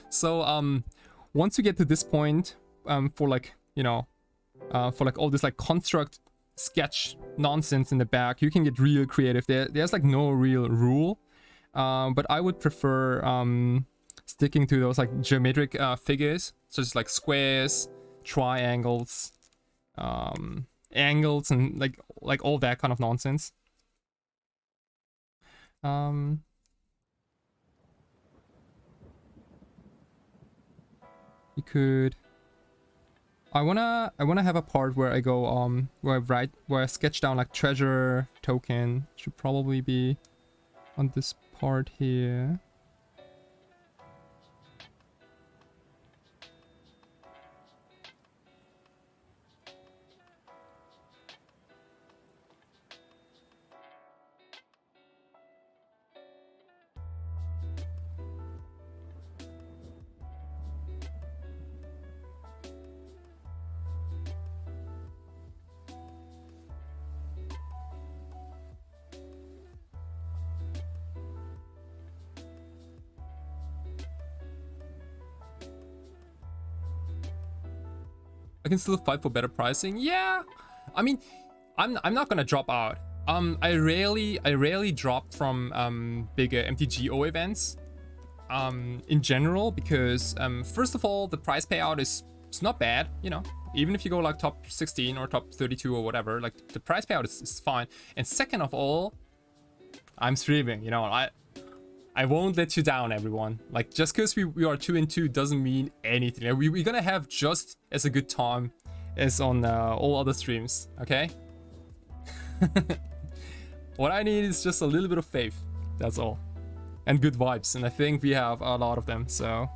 So once you get to this point, for like, you know, for like all this like construct sketch nonsense in the back, you can get real creative. There's like no real rule, but I would prefer sticking to those like geometric figures, such as like squares, triangles, angles, and like all that kind of nonsense. You could. I wanna have a part where I go where I sketch down like treasure token. Should probably be on this part here. I can still fight for better pricing. Yeah, I mean, I'm not gonna drop out. I rarely drop from bigger MTGO events. In general, because first of all, the price payout is not bad. You know, even if you go like top 16 or top 32 or whatever, like the price payout is fine. And second of all, I'm streaming. You know, I won't let you down, everyone. Like, just because we are 2-2 doesn't mean anything. Like, we're gonna have just as a good time as on all other streams, okay? What I need is just a little bit of faith, that's all. And good vibes, and I think we have a lot of them, so...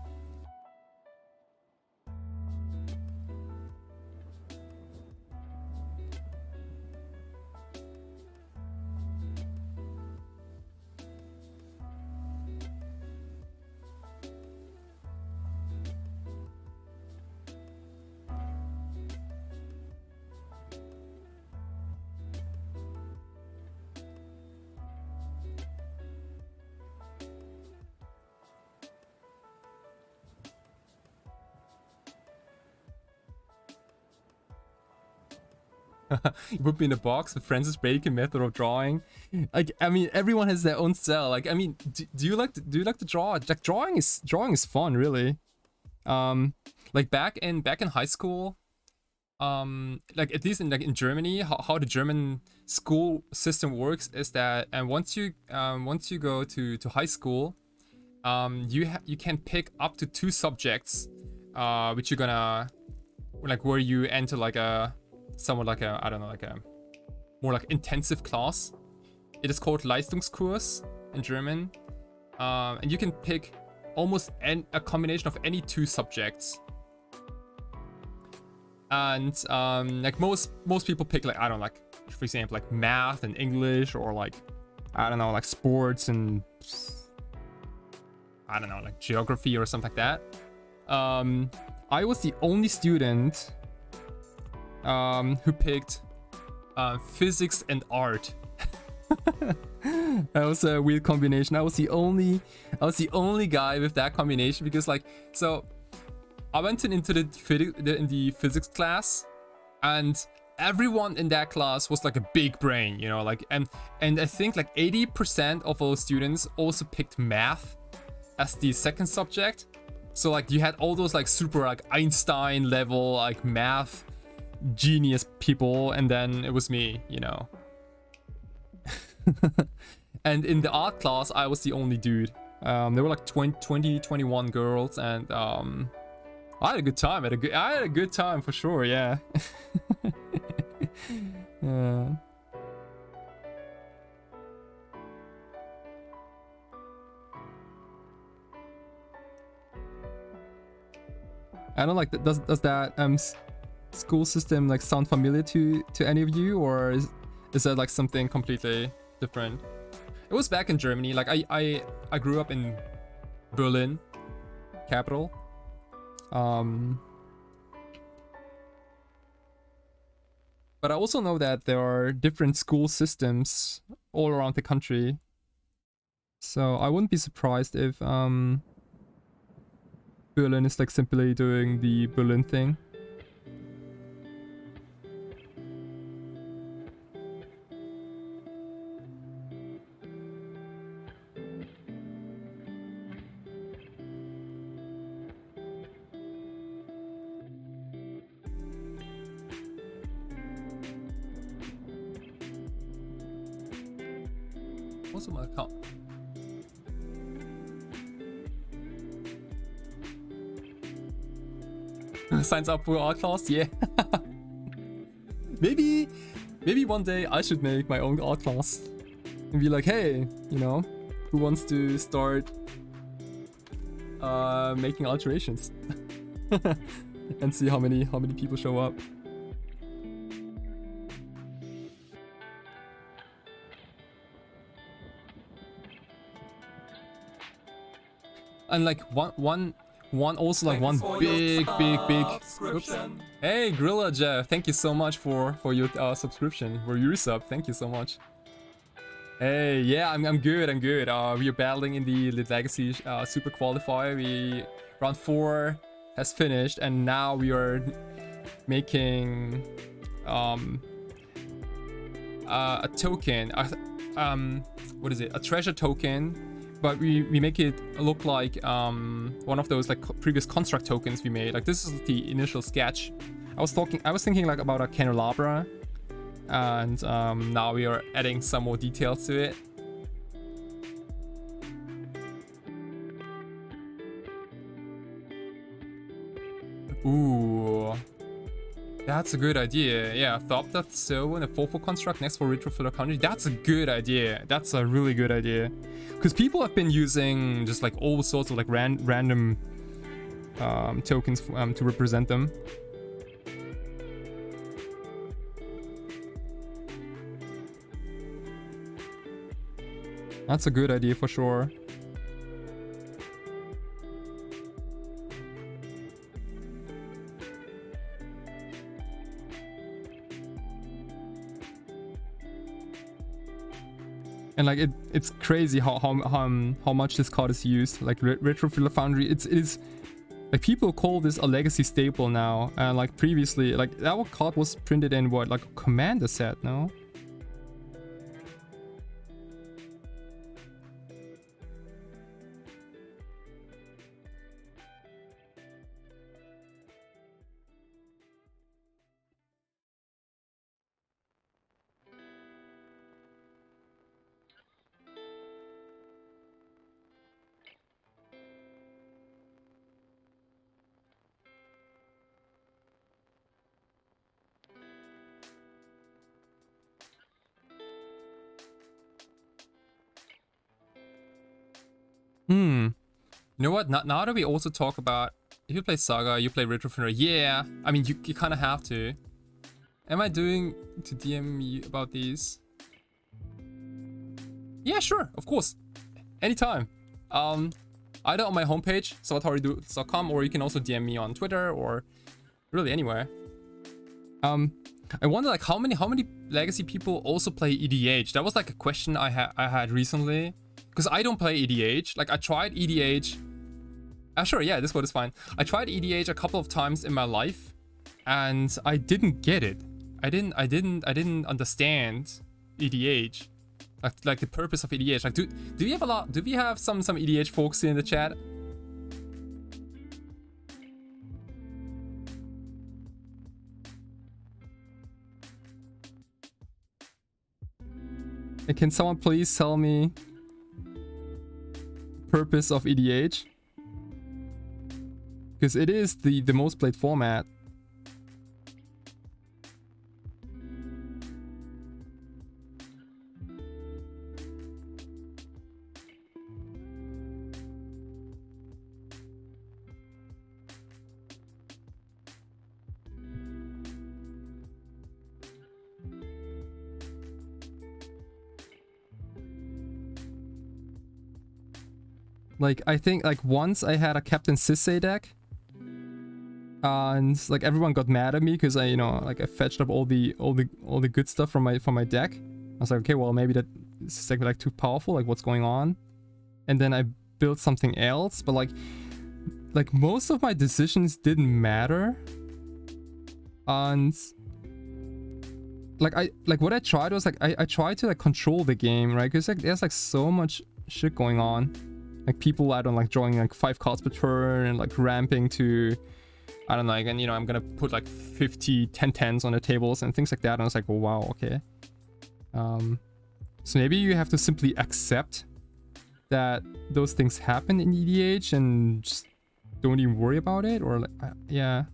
You put me in a box with Francis Bacon method of drawing. Like, I mean, everyone has their own style. Like, I mean, do you like to draw? Like, drawing is fun, really. Like back in high school, like at least in Germany, how the German school system works is that, and once you go to high school, you can pick up to 2 subjects, which you're gonna, like, where you enter like a somewhat like a, I don't know, like a more like intensive class. It is called Leistungskurs in German, and you can pick almost a combination of any 2 subjects. And like most people pick, like, I don't know, like, for example, like math and English, or like, I don't know, like sports and I don't know, like geography or something like that. I was the only student who picked physics and art. That was a weird combination. I was the only guy with that combination, because, like, so I went into the physics class, and everyone in that class was like a big brain, you know, like, and I think like 80% of those students also picked math as the second subject. So like you had all those like super like Einstein level like math genius people, and then it was me, you know. And in the art class, I was the only dude. There were like 21 girls, and I had a good time. I had a good time for sure, yeah. Yeah. I don't like that. Does that school system like sound familiar to any of you, or is that like something completely different? It was back in Germany. Like I grew up in Berlin, capital. But I also know that there are different school systems all around the country. So I wouldn't be surprised if Berlin is like simply doing the Berlin thing. Also my account. Signs up for our class, yeah. maybe one day I should make my own art class and be like, hey, you know, who wants to start making alterations? And see how many people show up. And like one also like one big oops. Hey Grilla Jeff, thank you so much for your subscription, for your sub. Thank you so much. Hey, yeah, I'm good. We are battling in the Legacy Super Qualifier. Round 4 has finished, and now we are making a token. What is it? A treasure token. But we make it look like one of those like previous construct tokens we made. Like this is the initial sketch. I was thinking like about a candelabra, and now we are adding some more details to it. Ooh, that's a good idea. Yeah, Thop.so and a 4-4 construct next for Retrofiller Country. That's a good idea. That's a really good idea. Because people have been using just like all sorts of like random tokens to represent them. That's a good idea for sure. And like it's crazy how much this card is used. Like Retrofiller Foundry, it is like people call this a legacy staple now. And like previously, like that card was printed in what, like a commander set, no? You know what? Now that we also talk about, if you play Saga, you play Retrofiller, yeah. I mean, you kind of have to. Am I doing to DM you about these? Yeah, sure, of course. Anytime. Either on my homepage, sawatariX.com, or you can also DM me on Twitter or really anywhere. I wonder like how many legacy people also play EDH. That was like a question I had recently. Because I don't play EDH. Like I tried EDH. Sure, yeah, this one is fine. I tried EDH a couple of times in my life, and I didn't get it. I didn't understand EDH, like the purpose of EDH. Like, do we have a lot? Do we have some EDH folks here in the chat? And can someone please tell me purpose of EDH? Because it is the most played format. Like, I think like once I had a Captain Sisay deck, and like everyone got mad at me because I, you know, like I fetched up all the good stuff from my deck. I was like, okay, well maybe that this is like too powerful. Like, what's going on? And then I built something else, but like most of my decisions didn't matter. And like what I tried was like I tried to like control the game, right? Because like there's like so much shit going on. Like people I don't like drawing like 5 cards per turn and like ramping to, I don't know, like, and you know, I'm gonna put like 50 10-10s on the tables and things like that. And I was like, oh wow, okay. So maybe you have to simply accept that those things happen in EDH and just don't even worry about it, or like, yeah.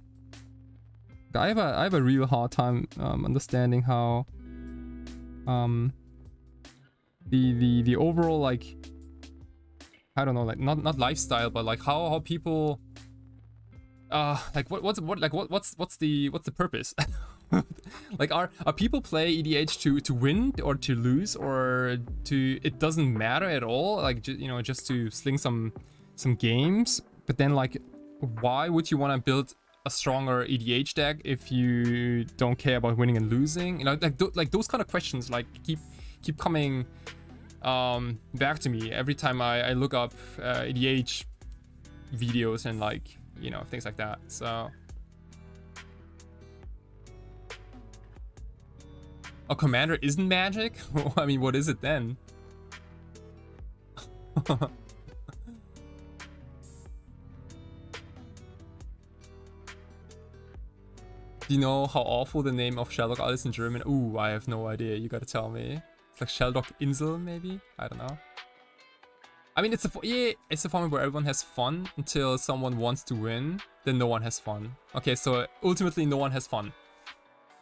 I have a real hard time understanding how the overall, like, I don't know, like not lifestyle, but like how people like what's the purpose? Like are people play EDH to win or to lose, or to, it doesn't matter at all, like you know, just to sling some games? But then like, why would you want to build a stronger EDH deck if you don't care about winning and losing? You know, like those kind of questions like keep coming back to me every time I look up EDH videos and, like, you know, things like that. So a commander isn't magic? I mean, what is it then? Do you know how awful the name of Sherlock is in German? Ooh, I have no idea. You gotta tell me. It's like Sherlock Insel, maybe? I don't know. I mean, it's a format where everyone has fun until someone wants to win. Then no one has fun. Okay, so ultimately no one has fun.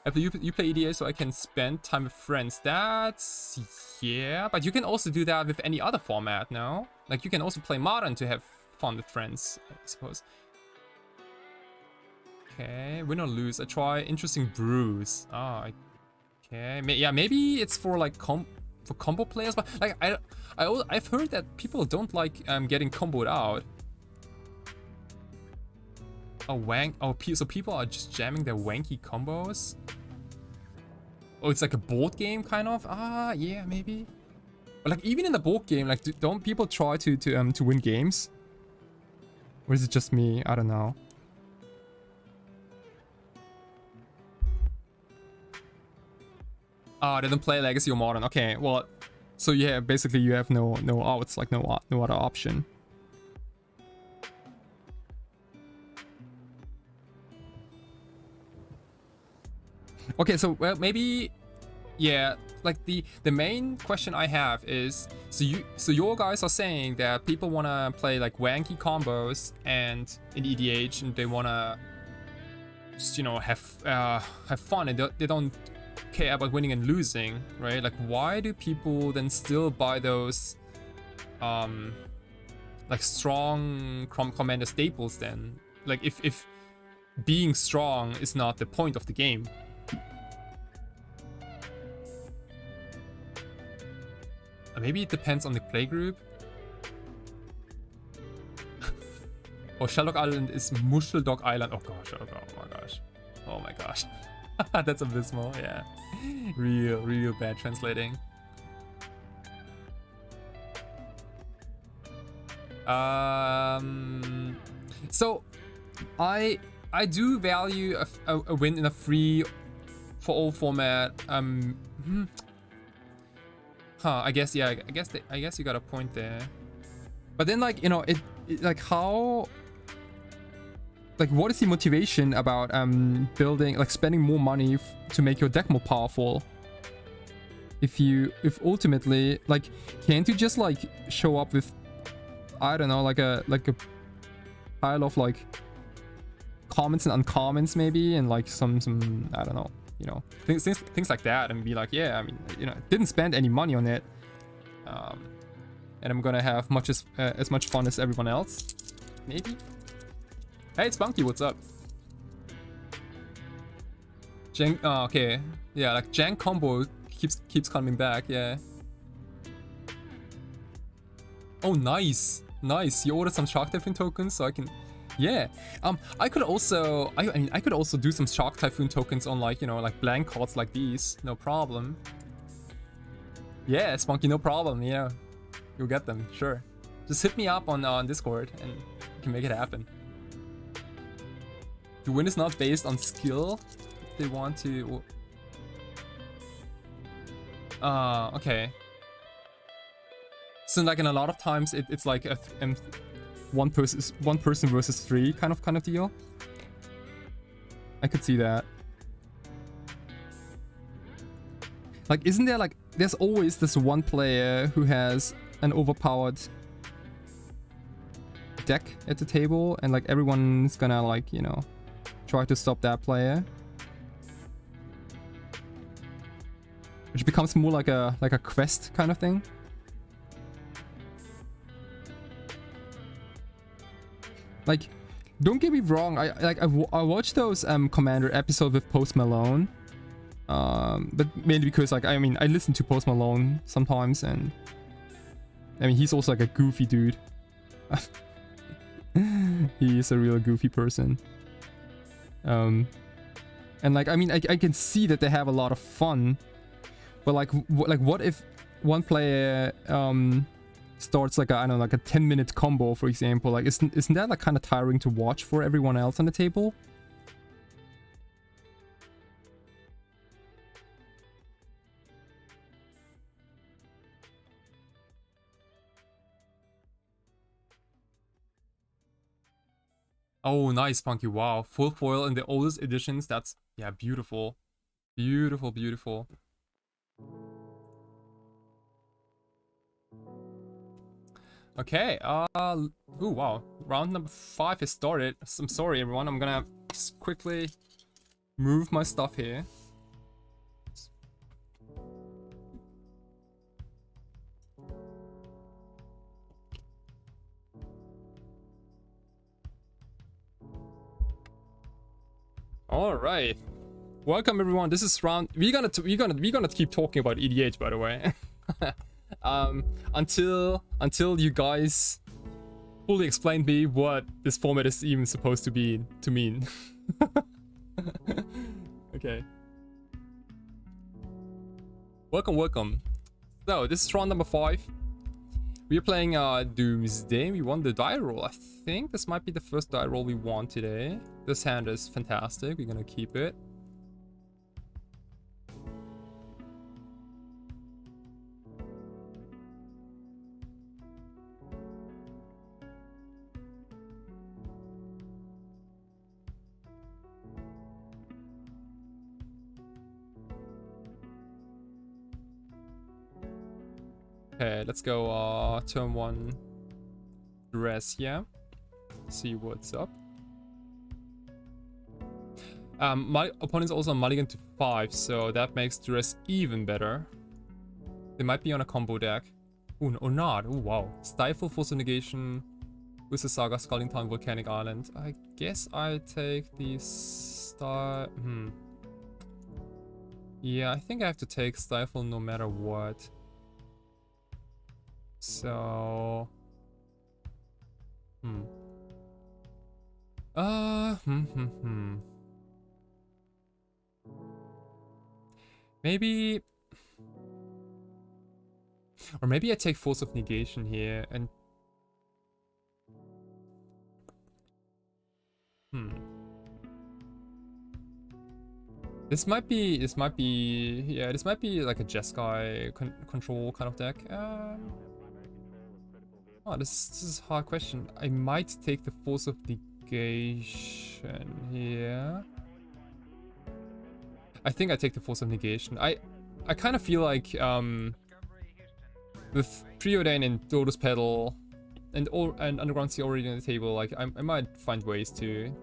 After you play EDH so I can spend time with friends. That's... yeah, but you can also do that with any other format, no? Like, you can also play Modern to have fun with friends, I suppose. Okay, win or lose. I try interesting brews. Ah, okay. Yeah, maybe it's for like combo players, but like I've heard that people don't like getting comboed out. So people are just jamming their wanky combos. Oh, it's like a board game kind of. Ah, yeah, maybe. But like even in the board game, like don't people try to win games? Or is it just me? I don't know. They don't play Legacy or Modern. Okay, well, so yeah, basically you have no outs, like no other option. Okay, so well, maybe, yeah, like the main question I have is, so your guys are saying that people wanna play like wanky combos and in EDH, and they wanna just, you know, have fun, and they don't care about winning and losing, right? Like, why do people then still buy those like strong commander staples then? Like, if being strong is not the point of the game. Maybe it depends on the playgroup. Oh, Sherlock Island is Muscheldog Island. Oh gosh, oh my gosh. Oh my gosh. That's abysmal, yeah. Real bad translating. So I do value a win in a free for old format, I guess, yeah, I guess you got a point there. But then, like, you know, it like how, like, what is the motivation about building, like, spending more money to make your deck more powerful? If ultimately, like, can't you just, like, show up with, I don't know, like a pile of, like, commons and uncommons maybe, and like some I don't know, you know, things like that, and be like, yeah, I mean, you know, didn't spend any money on it, and I'm gonna have as much fun as everyone else, maybe. Hey, it's Spunky, what's up? Jank, oh, okay, yeah, like Jank combo keeps coming back, yeah. Oh, nice, you ordered some Shark Typhoon tokens so I can. Yeah, I could also, I mean, I could also do some Shark Typhoon tokens on, like, you know, like blank cards like these, no problem. Yeah, Spunky, no problem, yeah. You'll get them, sure. Just hit me up on Discord and you can make it happen. The win is not based on skill. If they want to... okay. So, like, in a lot of times, it's like a... one person versus three kind of deal. I could see that. Like, isn't there, like, there's always this one player who has an overpowered deck at the table, and like everyone's gonna, like, you know, try to stop that player, which becomes more like a quest kind of thing. Like, don't get me wrong, I watched those Commander episodes with Post Malone, but mainly because, like, I mean, I listen to Post Malone sometimes, and I mean, he's also like a goofy dude. He is a real goofy person. And like, I mean, I can see that they have a lot of fun, but like, what if one player starts like a, I don't know, like a 10-minute combo, for example? Like, isn't that like kind of tiring to watch for everyone else on the table? Oh, nice, Funky. Wow, full foil in the oldest editions. That's, yeah, beautiful, beautiful, beautiful. Okay, ooh, wow. Round number 5 has started. I'm sorry, everyone. I'm gonna just quickly move my stuff here. All right. Welcome, everyone. This is round. We're gonna keep talking about EDH, by the way. Until you guys fully explain me what this format is even supposed to mean. Okay. Welcome. So this is round number 5. We're playing Doomsday. We won the die roll. I think this might be the first die roll we won today. This hand is fantastic. We're gonna keep it. Okay, let's go turn 1 dress here. See what's up. My opponent's also mulligan to 5, so that makes dress even better. They might be on a combo deck. Ooh, or not. Ooh, wow. Stifle, Force of Negation with the Saga, Scalding Town, Volcanic Island. I guess I take the Yeah, I think I have to take Stifle no matter what. So... Maybe... Or maybe I take Force of Negation here and... This might be yeah, this might be like a Jeskai control kind of deck. Oh, this is a hard question. I might take the Force of Negation here. I think I take the Force of Negation. I kind of feel like with Preordain and Lotus Petal and Underground Sea already on the table, like I might find ways to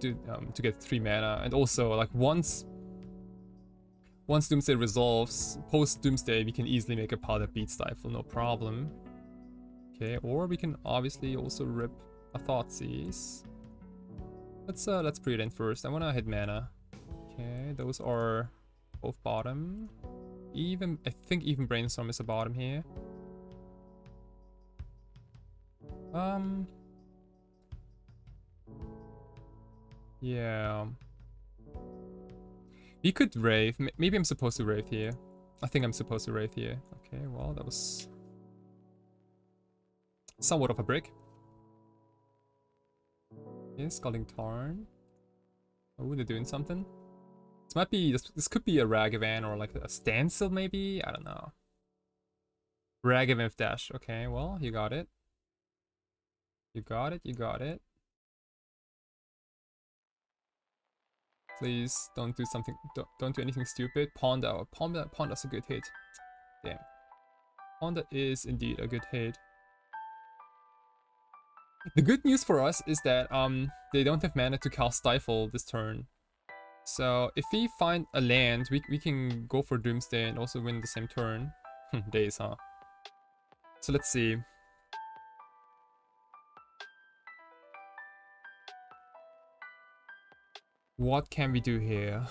get 3 mana, and also like once Doomsday resolves, post Doomsday we can easily make a pile that beats Stifle, no problem. Okay, or we can obviously also rip a Thoughtseize. Let's Preordain first. I wanna hit mana. Okay, those are both bottom. I think even Brainstorm is a bottom here. Yeah. We could Wraith. Maybe I'm supposed to Wraith here. I think I'm supposed to Wraith here. Okay, well, that was somewhat of a break. Okay, Scalding Tarn. Oh, they're doing something. This might be, this could be a Ragavan or like a Standstill maybe? I don't know. Ragavan with dash. Okay, well, you got it. You got it, you got it. Please don't do something, don't do anything stupid. Ponda. Ponda's a good hit. Damn. Ponda is indeed a good hit. The good news for us is that they don't have mana to cast Stifle this turn. So if we find a land, we can go for Doomsday and also win the same turn. Days, huh? So let's see. What can we do here?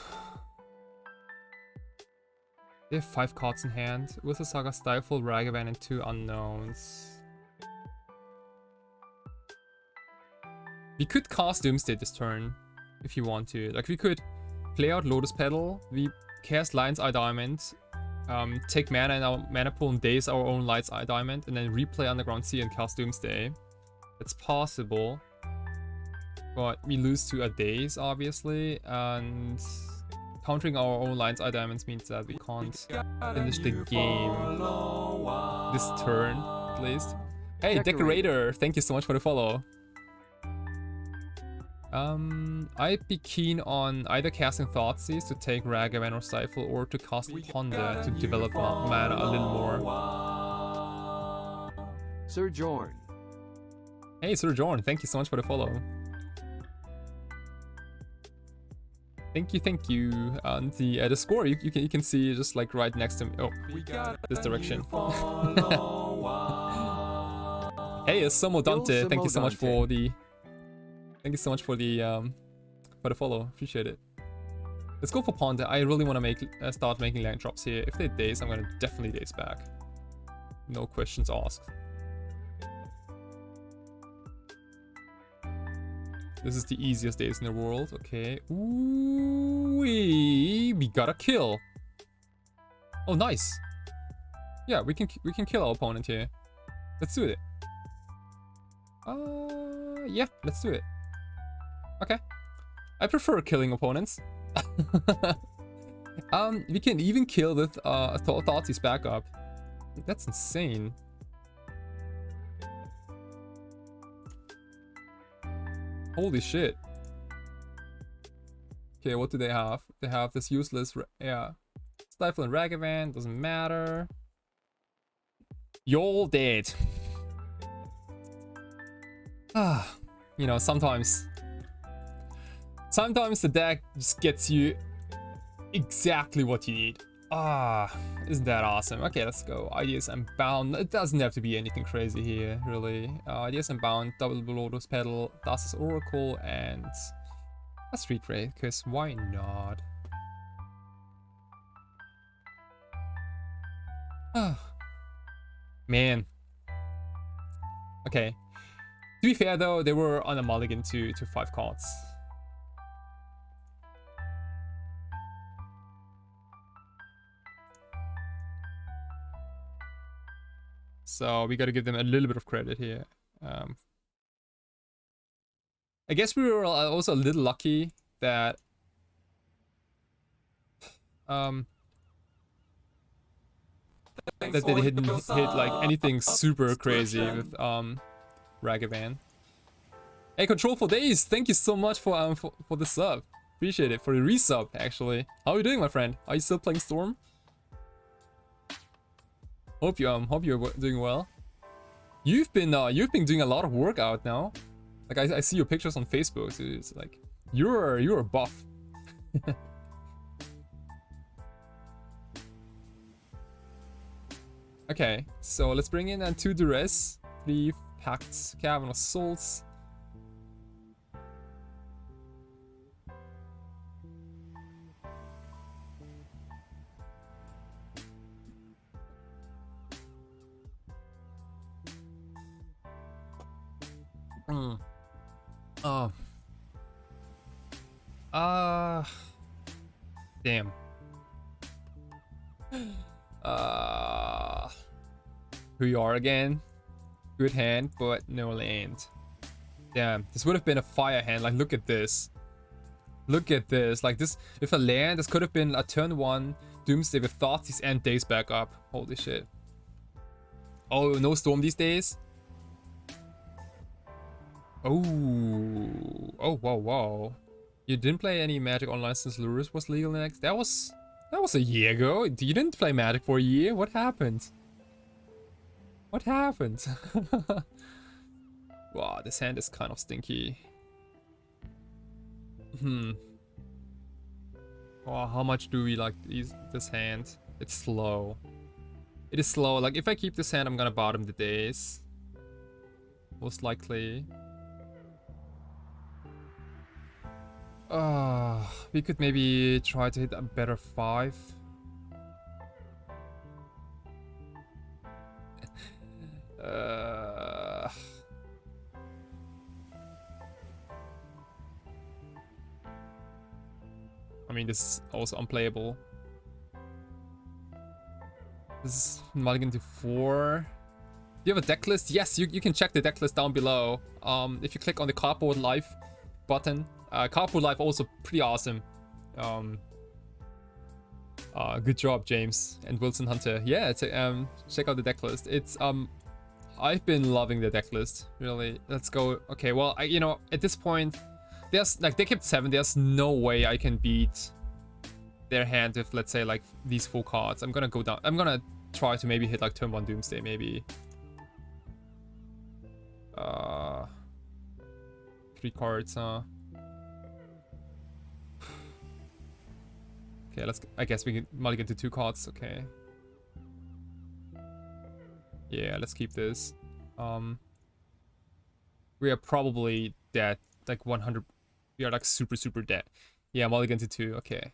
They have 5 cards in hand. With a Saga, Stifle, Ragavan, and 2 unknowns. We could cast Doomsday this turn, if you want to. Like, we could play out Lotus Petal, we cast Lion's Eye Diamond, take mana in our mana pool and daze our own Light's Eye Diamond, and then replay Underground Sea and cast Doomsday. It's possible. But we lose to a daze, obviously, and countering our own Lion's Eye Diamonds means that we can't finish the game this turn, at least. Hey, Decorator, thank you so much for the follow. I'd be keen on either casting Thoughtseize to take Ragavan or Stifle, or to cast Ponda to develop mana a little more. Sir Jorn. Hey, Sir Jorn, thank you so much for the follow. Thank you. And the score you can see just like right next to me. Oh, this direction. Hey, it's Somo Dante. Thank you so much for the. Thank you so much for the follow. Appreciate it. Let's go for Ponda. I really want to start making land drops here. If they daze, I'm gonna definitely daze back. No questions asked. This is the easiest daze in the world. Okay. Ooh, we got a kill. Oh, nice. Yeah, we can kill our opponent here. Let's do it. Yeah, let's do it. Okay. I prefer killing opponents. We can even kill with Thoughtseize backup. That's insane. Holy shit. Okay, what do they have? They have this useless, yeah. Stifle and Ragavan, doesn't matter. You're all dead. Ah, you know, sometimes the deck just gets you exactly what you need. Ah, isn't that awesome? Okay, let's go. Ideas Unbound. It doesn't have to be anything crazy here, really. Ideas Unbound, double Lotus Petal, Thassa's Oracle, and a Street Wraith, because why not? Man. Okay. To be fair though, they were on a mulligan to 5 cards. So we gotta give them a little bit of credit here. I guess we were also a little lucky that that they didn't hit like anything super crazy with Ragavan. Hey, Control for Days, thank you so much for the sub. Appreciate it, for the resub actually. How are you doing, my friend? Are you still playing Storm? Hope you're doing well. You've been doing a lot of workout now. Like I see your pictures on Facebook, so it's like you're a buff. Okay, so let's bring in 2 Duress, 3 Pact Cavern of Souls. Oh. Damn. Who you are again? Good hand, but no land. Damn, this would have been a fire hand. Like, look at this. Look at this. Like, this, with a land, this could have been a turn 1 Doomsday with Thoughtseize and Days back up. Holy shit. Oh, no Storm these days? Oh. Oh, wow, wow. You didn't play any Magic Online since Lurus was legal next? That was a year ago. You didn't play Magic for a year? What happened? What happened? Wow, this hand is kind of stinky. Wow, how much do we like this hand? It's slow. It is slow. Like, if I keep this hand, I'm gonna bottom the Days. Most likely. We could maybe try to hit a better 5. I mean, this is also unplayable. This is mulligan to 4. Do you have a deck list? Yes, you can check the deck list down below. If you click on the Cardboard Life button. Cardboard Life also pretty awesome. Good job, James and Wilson Hunter. Yeah, check out the deck list. It's I've been loving the deck list. Really, let's go. Okay, well, you know, at this point, there's like they kept 7. There's no way I can beat their hand with, let's say, like these 4 cards. I'm gonna go down. I'm gonna try to maybe hit like turn 1 Doomsday, maybe. 3 cards, huh? Okay, I guess we can mulligan to 2 cards. Okay. Yeah, let's keep this. We are probably dead. Like 100. We are like super dead. Yeah, mulligan to 2. Okay.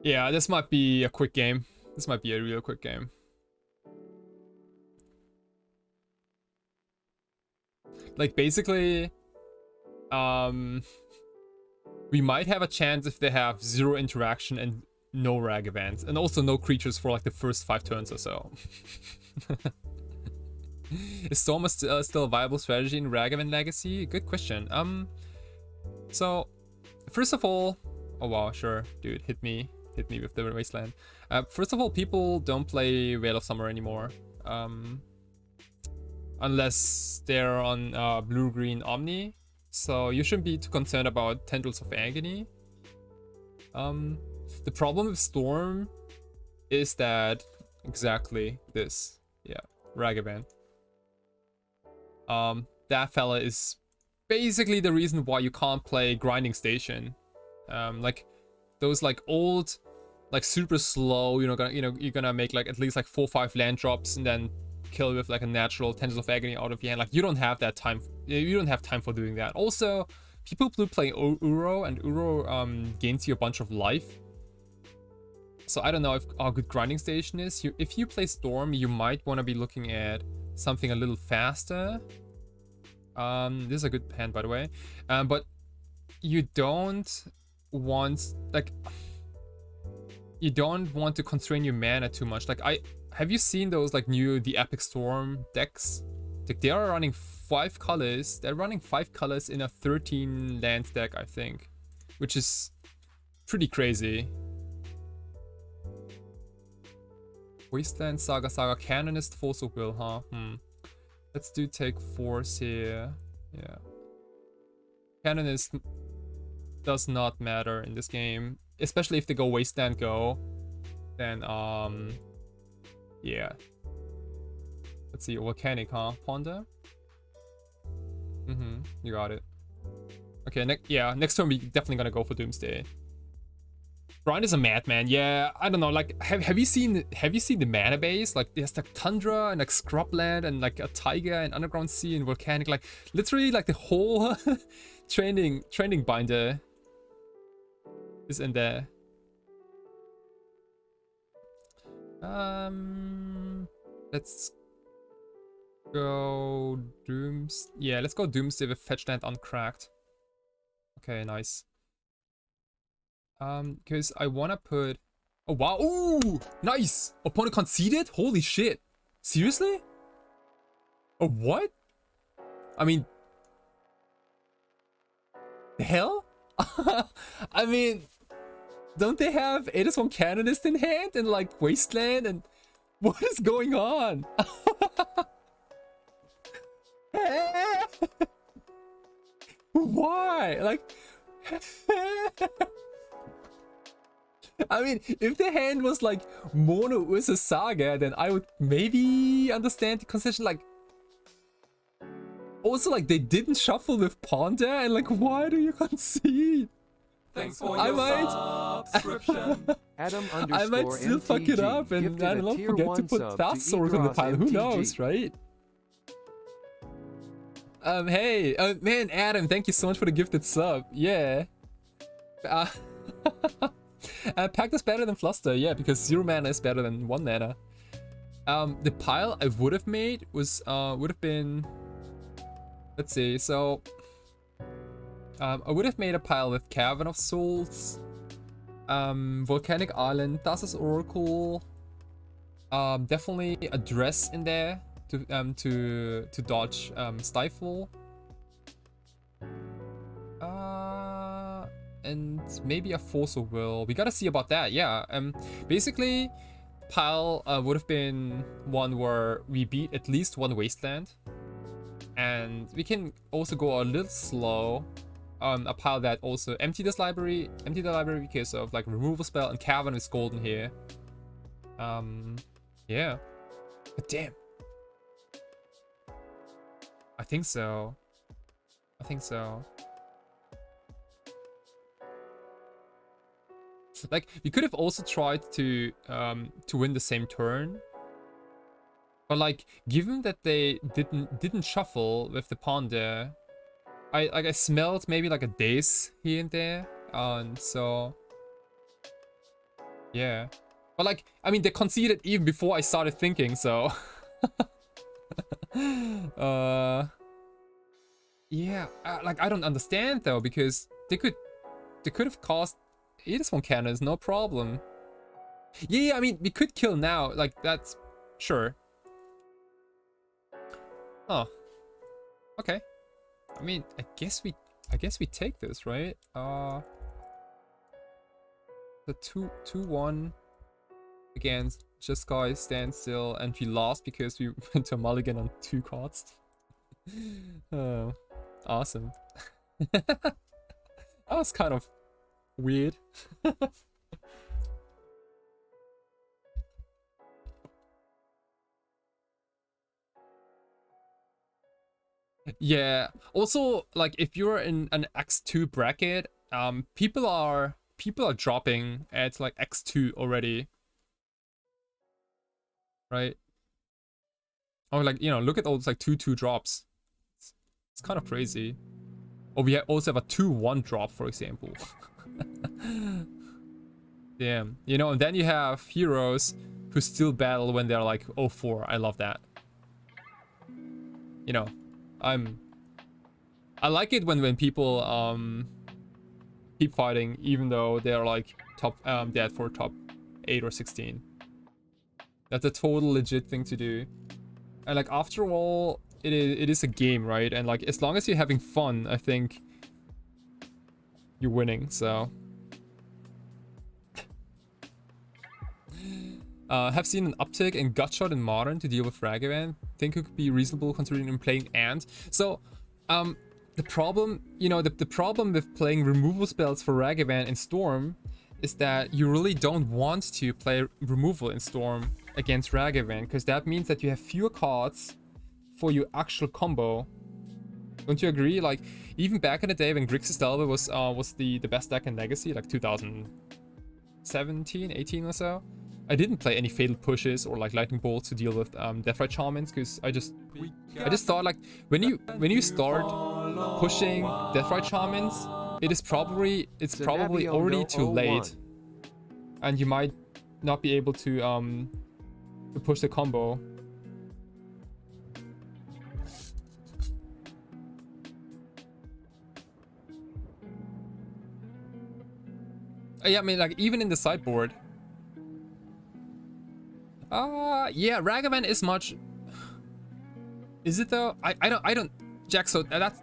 Yeah, this might be a quick game. This might be a real quick game. Like, basically, we might have a chance if they have 0 interaction and no Ragavans, and also no creatures for like the first 5 turns or so. Is Storm still a viable strategy in Ragavan Legacy? Good question. So, first of all, oh wow, sure, dude, hit me with the Wasteland. First of all, people don't play Veil of Summer anymore. Unless they're on blue-green Omni. So you shouldn't be too concerned about Tendrils of Agony. The problem with Storm is that exactly this. Yeah, Ragavan. That fella is basically the reason why you can't play Grinding Station. Like those like old, like super slow, you're gonna make like at least like 4 or 5 land drops and then kill with like a natural Tendrils of Agony out of your hand. Like, you don't have that time. You don't have time for doing that. Also, people do play Uro, and Uro gains you a bunch of life. So I don't know how good Grinding Station is. If you play Storm, you might want to be looking at something a little faster. This is a good hand, by the way. But you don't want, like, you don't want to constrain your mana too much. Like, have you seen those like the Epic Storm decks? Like, they are running 5 colors. They're running 5 colors in a 13 land deck, I think, which is pretty crazy. Wasteland, Saga, Canonist, Force of Will, huh? Let's do take Force here. Yeah. Canonist does not matter in this game. Especially if they go Wasteland Go. Then, yeah. Let's see, Volcanic, huh? Ponder? You got it. Okay, next turn we definitely gonna go for Doomsday. Brian is a madman. Yeah, I don't know. Like, have you seen the mana base? Like, there's like Tundra and like Scrubland and like a Taiga and Underground Sea and Volcanic. Like, literally, like the whole training binder is in there. Let's go Dooms. Yeah, let's go Doomsday with Fetchland Uncracked. Okay, nice. Because I wanna put. Oh wow! Ooh, nice. Opponent conceded. Holy shit! Seriously? Oh what? I mean, the hell? I mean, don't they have Aedes-One Canonist in hand and like Wasteland and what is going on? Why? Like, I mean, if the hand was like Mono versus Saga, then I would maybe understand the concession. Like, also, like, they didn't shuffle with Ponder, and like, why do you concede? Thanks for I your might- subscription. I might still fuck it up and I don't know, forget to put Fast Sword in the pile. Who knows, right? Hey, man, Adam, thank you so much for the gifted sub. Yeah. Pact is better than Fluster, yeah, because 0 mana is better than 1 mana. The pile I would have made was would have been, let's see, so I would have made a pile with Cavern of Souls, Volcanic Island, Thassa's Oracle, definitely a Dress in there to dodge Stifle, and maybe a Force of Will. We gotta see about that. Yeah. Basically, pile would have been one where we beat at least one Wasteland, and we can also go a little slow. A pile that also empty the library because of like removal spell, and Cavern is golden here. Yeah. But damn. I think so. Like, we could have also tried to win the same turn. But like, given that they didn't shuffle with the Ponder, I smelled maybe like a Daze here and there. So yeah. But like, I mean, they conceded even before I started thinking, so yeah, like, I don't understand though, because they could have caused Aedes-One Cannons, no problem. Yeah, I mean, we could kill now, like, that's sure. Oh, okay. I mean, I guess we take this, right? The 2-1 against Jeskai standstill, and we lost because we went to mulligan on 2 cards. Oh, awesome. That was kind of weird. Yeah. Also, like, if you're in an X2 bracket, people are dropping at like X2 already, right? Or like, you know, look at all those like 2-2 drops. It's kind of crazy. Or we also have a 2-1 drop, for example. Damn. You know, and then you have heroes who still battle when they're like 0-4. I love that. You know, I like it when people keep fighting even though they're like dead for top 8 or 16. That's a total legit thing to do. And like, after all, it is a game, right? And like, as long as you're having fun, I think you're winning. So Have seen an uptick in Gutshot in Modern to deal with Ragavan. Think it could be reasonable considering him playing Ant. So, the problem, you know, the problem with playing removal spells for Ragavan in Storm is that you really don't want to play removal in Storm against Ragavan, because that means that you have fewer cards for your actual combo. Don't you agree? Like, even back in the day when Grixis Delver was the best deck in Legacy, like 2017, 18 or so, I didn't play any Fatal Pushes or like Lightning Bolts to deal with Deathrite Shamans, because I just thought, like, when you start pushing Deathrite Shamans, it's probably already too late, and you might not be able to push the combo. Yeah, I mean, like, even in the sideboard. Yeah, Ragavan is much. Is it though? I don't, Jack. So that's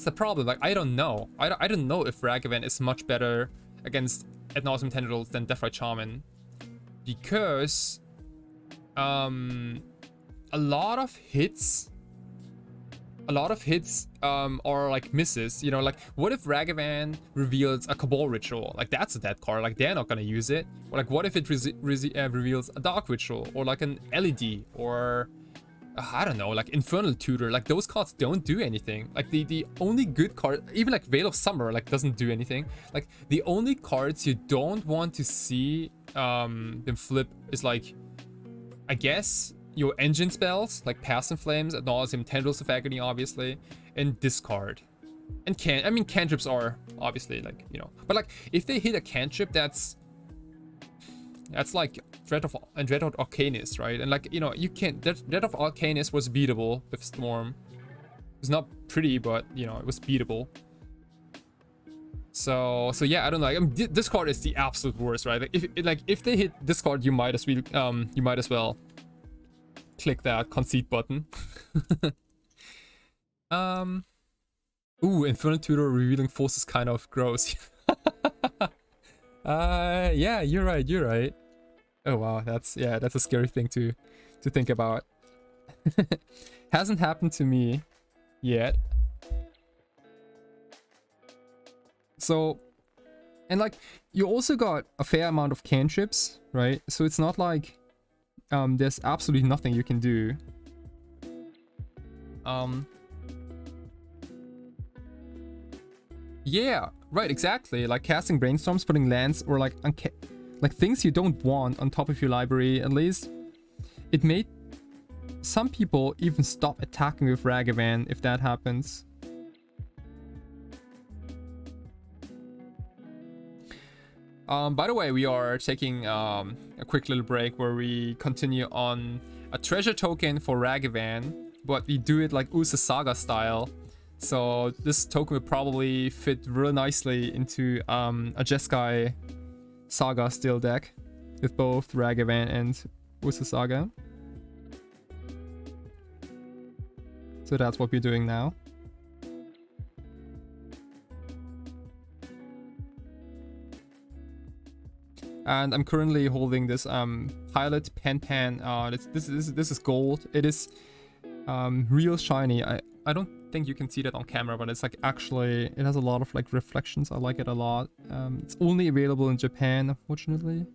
the problem. Like, I don't know. I don't know if Ragavan is much better against Ad Nauseam Tendrils than Deathrite Shaman, because a lot of hits are like misses. You know, like, what if Ragavan reveals a Cabal Ritual? Like, that's a dead card. Like, they're not gonna use it. Or like, what if it reveals a Dark Ritual, or like an LED, or I don't know, like Infernal Tutor? Like, those cards don't do anything. Like, the only good card, even like Veil of Summer, like, doesn't do anything. Like, the only cards you don't want to see them flip is, like, I guess, your engine spells, like Pass and Flames, Ad Nauseam, Tendrils of Agony, obviously, and discard. And cantrips are obviously, like, you know, but like, if they hit a cantrip that's like Dread of Arcanist, right? And like, you know, you can't. Dread of Arcanist was beatable with Storm. It's not pretty, but you know, it was beatable. So yeah, I don't know. Like, this card is the absolute worst, right? Like, if they hit this card, you might as well click that concede button. Ooh, Infernal Tutor revealing Force is kind of gross. Yeah, you're right. Oh wow, that's a scary thing to think about. Hasn't happened to me yet. So, and like, you also got a fair amount of cantrips, right? So it's not like there's absolutely nothing you can do. Yeah, right, exactly. Like casting Brainstorms, putting lands, or like things you don't want on top of your library. At least it made some people even stop attacking with Ragavan if that happens. By the way, we are taking a quick little break where we continue on a treasure token for Ragavan, but we do it like Ursa Saga style. So this token will probably fit really nicely into a Jeskai Saga steel deck with both Ragavan and Ursa Saga. So that's what we're doing now. And I'm currently holding this Pilot Pan. This is gold. It is real shiny. I don't think you can see that on camera, but it's like, actually, it has a lot of like reflections. I like it a lot. It's only available in Japan, unfortunately.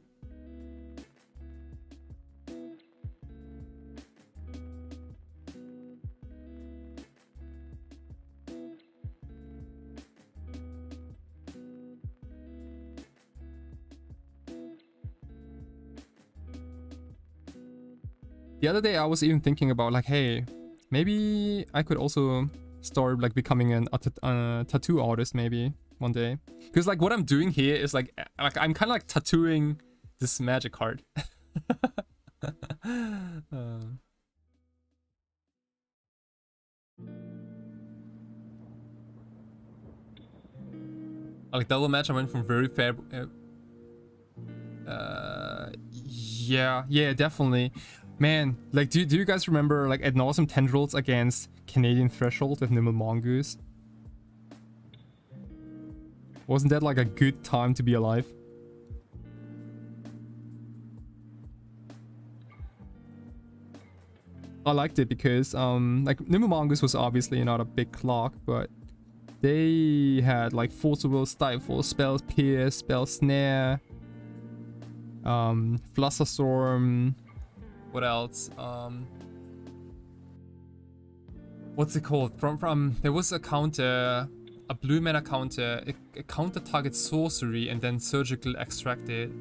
The other day I was even thinking about, like, hey, maybe I could also start like becoming a tattoo artist maybe one day. Because like, what I'm doing here is like I'm kind of like tattooing this Magic card. Like, double match, I went from very fair. Yeah, definitely. Man, like, do you guys remember like Ad Nauseam Tendrils against Canadian Threshold with Nimble Mongoose? Wasn't that like a good time to be alive? I liked it because like Nimble Mongoose was obviously not a big clock, but they had like Force of Will, Stifle, Spell Pierce, Spell Snare, Flusterstorm. What else? What's it called? From there was a counter, a blue mana counter, a counter target sorcery and then surgical extracted.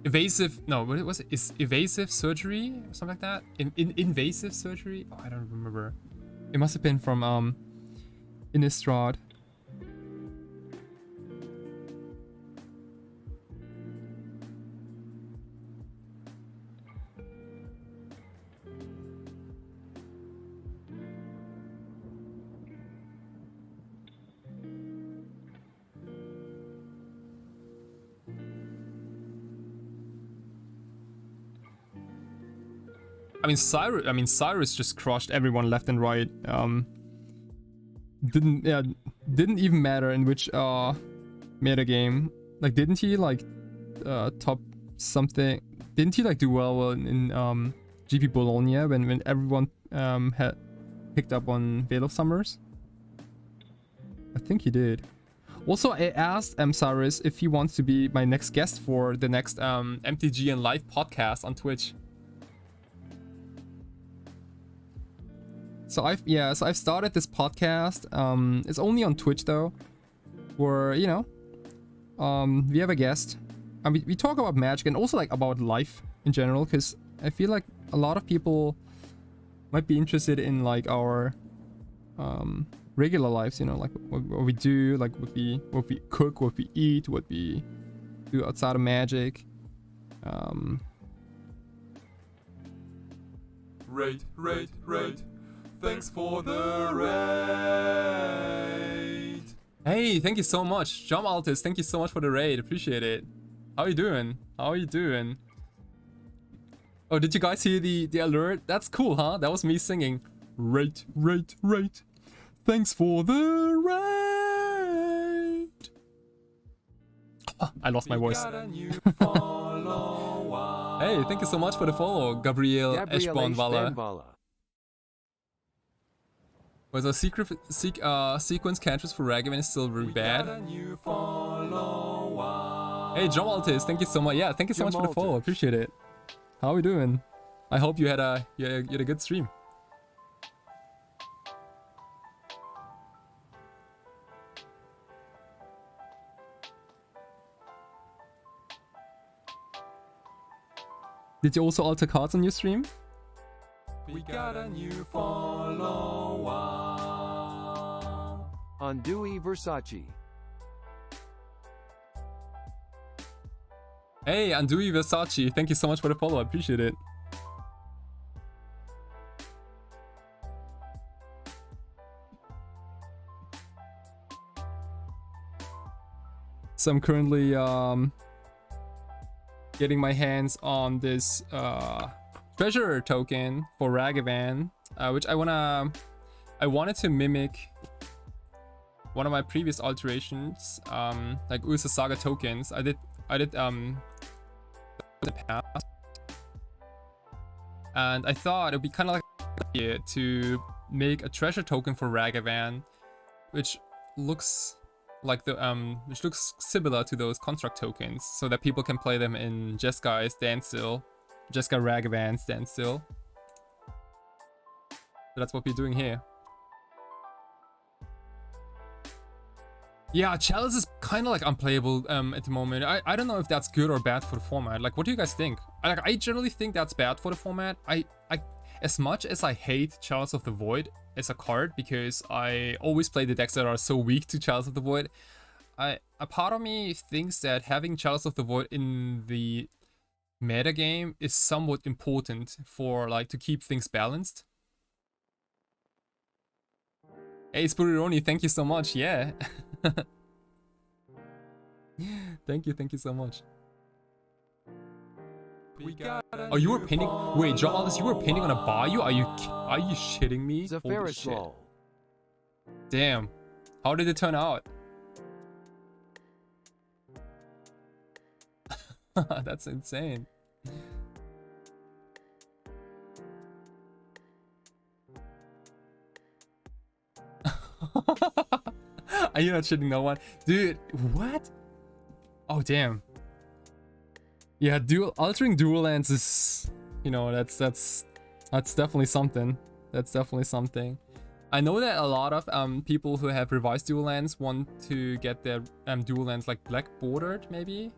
Evasive, no, what was it? Is evasive surgery or something like that? Invasive surgery? Oh, I don't remember. It must have been from Innistrad. I mean Cyrus just crushed everyone left and right. Didn't even matter in which meta game. Like didn't he like top something? Didn't he like do well in GP Bologna when everyone had picked up on Veil of Summers? I think he did. Also, I asked Cyrus if he wants to be my next guest for the next MTG and Live podcast on Twitch. So I've started this podcast. It's only on Twitch though, where you know, we have a guest, and we talk about Magic and also like about life in general, because I feel like a lot of people might be interested in like our regular lives, you know, like what we do, like what we cook, what we eat, what we do outside of Magic. Raid. Thanks for the raid. Hey, thank you so much. Jump Altis, thank you so much for the raid. Appreciate it. How are you doing? How are you doing? Oh, did you guys hear the alert? That's cool, huh? That was me singing. Raid. Thanks for the raid. Oh, I lost my voice. Hey, thank you so much for the follow, Gabriel Eschborn-Waller. Was a sequence cantress for Ragavan is still very bad? Hey, John Altis, thank you so much. Yeah, thank you so much for the follow. Appreciate it. How are we doing? I hope you had a good stream. Did you also alter cards on your stream? We got a new follower. Andui Versace. Hey, Andui Versace, thank you so much for the follow. I appreciate it. So I'm currently getting my hands on this treasure token for Ragavan, which I wanted to mimic one of my previous alterations, like Ursa Saga tokens. I did in the past, and I thought it'd be kind of like a good idea to make a treasure token for Ragavan, which looks like which looks similar to those construct tokens, so that people can play them in Jeskai Standstill, Jeskai Ragavan Standstill. So that's what we're doing here. Yeah, Chalice is kind of like unplayable at the moment. I don't know if that's good or bad for the format. Like, what do you guys think? I generally think that's bad for the format. I as much as I hate Chalice of the Void as a card, because I always play the decks that are so weak to Chalice of the Void, a part of me thinks that having Chalice of the Void in the meta game is somewhat important for like to keep things balanced. Hey, Spurironi, thank you so much. Yeah. Thank you so much. Oh, you were painting. Wait, John Aldous, you were painting on a bayou? Are you shitting me? Holy shit. Damn. How did it turn out? That's insane. Are you not shitting no one? Dude, what? Oh, damn. Yeah, altering dual lands is, you know, that's definitely something. That's definitely something. I know that a lot of people who have revised dual lands want to get their dual lands like black bordered, maybe.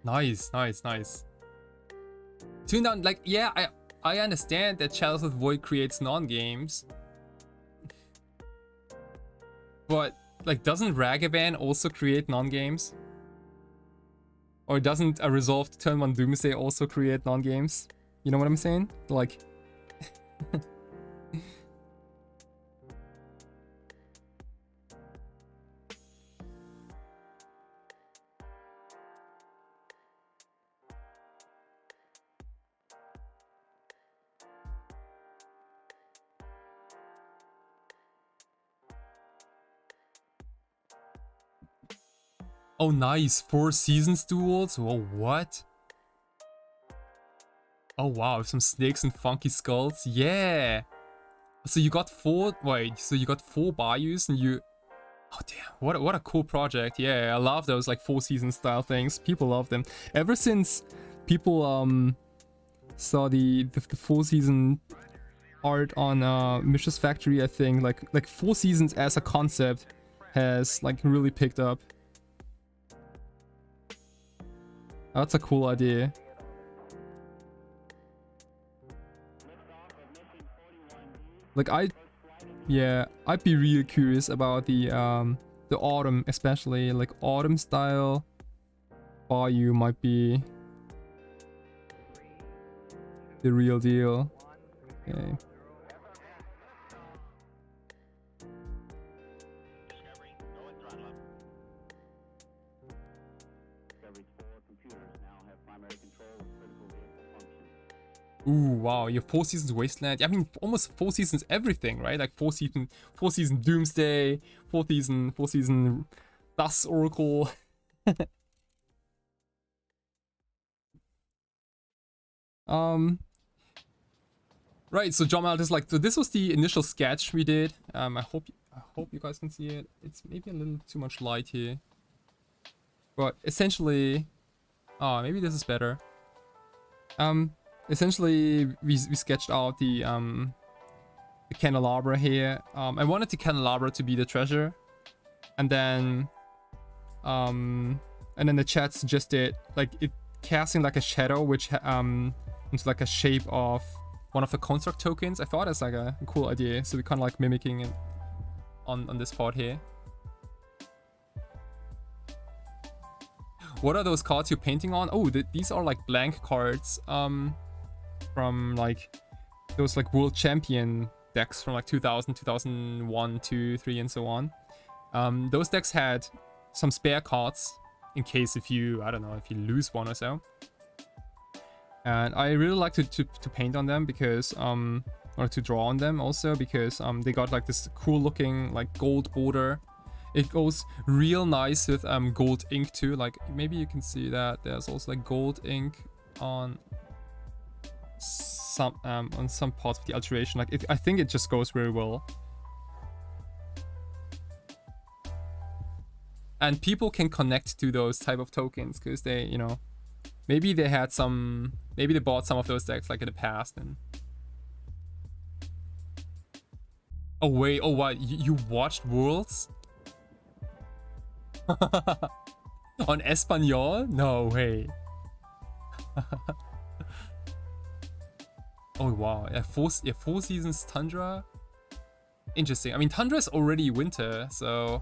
Nice. Tune down, like, yeah, I understand that Chalice of Void creates non-games, but like, doesn't Ragavan also create non-games? Or doesn't a resolved turn 1 Doomsday also create non-games? You know what I'm saying? Like. Oh, nice. 4 seasons duels? Oh, what? Oh, wow. Some snakes and funky skulls. Yeah. So you got 4... Wait, so you got 4 bayous and you... Oh, damn. What a cool project. Yeah, I love those, like, 4 season style things. People love them. Ever since people saw the 4 season art on Mishra's Factory, I think, like 4 seasons as a concept has, like, really picked up. That's a cool idea. Like, I'd be really curious about the autumn, especially like autumn style Bayou might be the real deal. Okay. Ooh, wow, your 4 seasons Wasteland. I mean, almost 4 seasons everything, right? Like 4 season Doomsday, 4 season Dust Oracle. Right, so John Malt is like, so this was the initial sketch we did. I hope you guys can see it. It's maybe a little too much light here. But essentially, maybe this is better. Essentially, we sketched out the candelabra here. I wanted the candelabra to be the treasure, and then the chat suggested like it casting like a shadow, which into like a shape of one of the construct tokens. I thought it's like a cool idea, so we're kind of like mimicking it on this part here. What are those cards you're painting on? Oh, these are like blank cards. From like those like world champion decks from like 2000, 2001, 2, 3 and so on. Those decks had some spare cards in case if you, I don't know, if you lose one or so. And I really like to paint on them because or to draw on them also because they got like this cool looking like gold border. It goes real nice with gold ink too. Like maybe you can see that there's also like gold ink on some parts of the alteration. Like I think it just goes very well. And people can connect to those type of tokens because they, you know, maybe they had some, maybe they bought some of those decks like in the past. And oh wait, oh what? You watched Worlds on Espanol? No way. Oh wow, yeah, 4 seasons Tundra. Interesting. I mean, Tundra is already winter, so.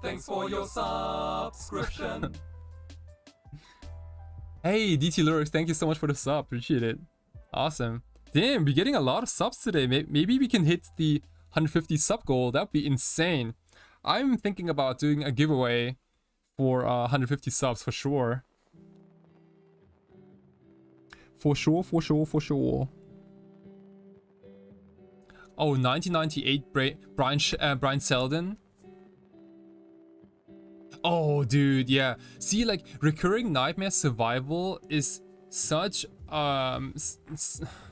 Thanks for your subscription. Hey, DT Lurks, thank you so much for the sub. Appreciate it. Awesome. Damn, we're getting a lot of subs today. Maybe we can hit the 150 sub goal. That would be insane. I'm thinking about doing a giveaway for 150 subs for sure. For sure. Oh, 1998 Brian Sheldon. Oh, dude, yeah. See, like, recurring nightmare survival is such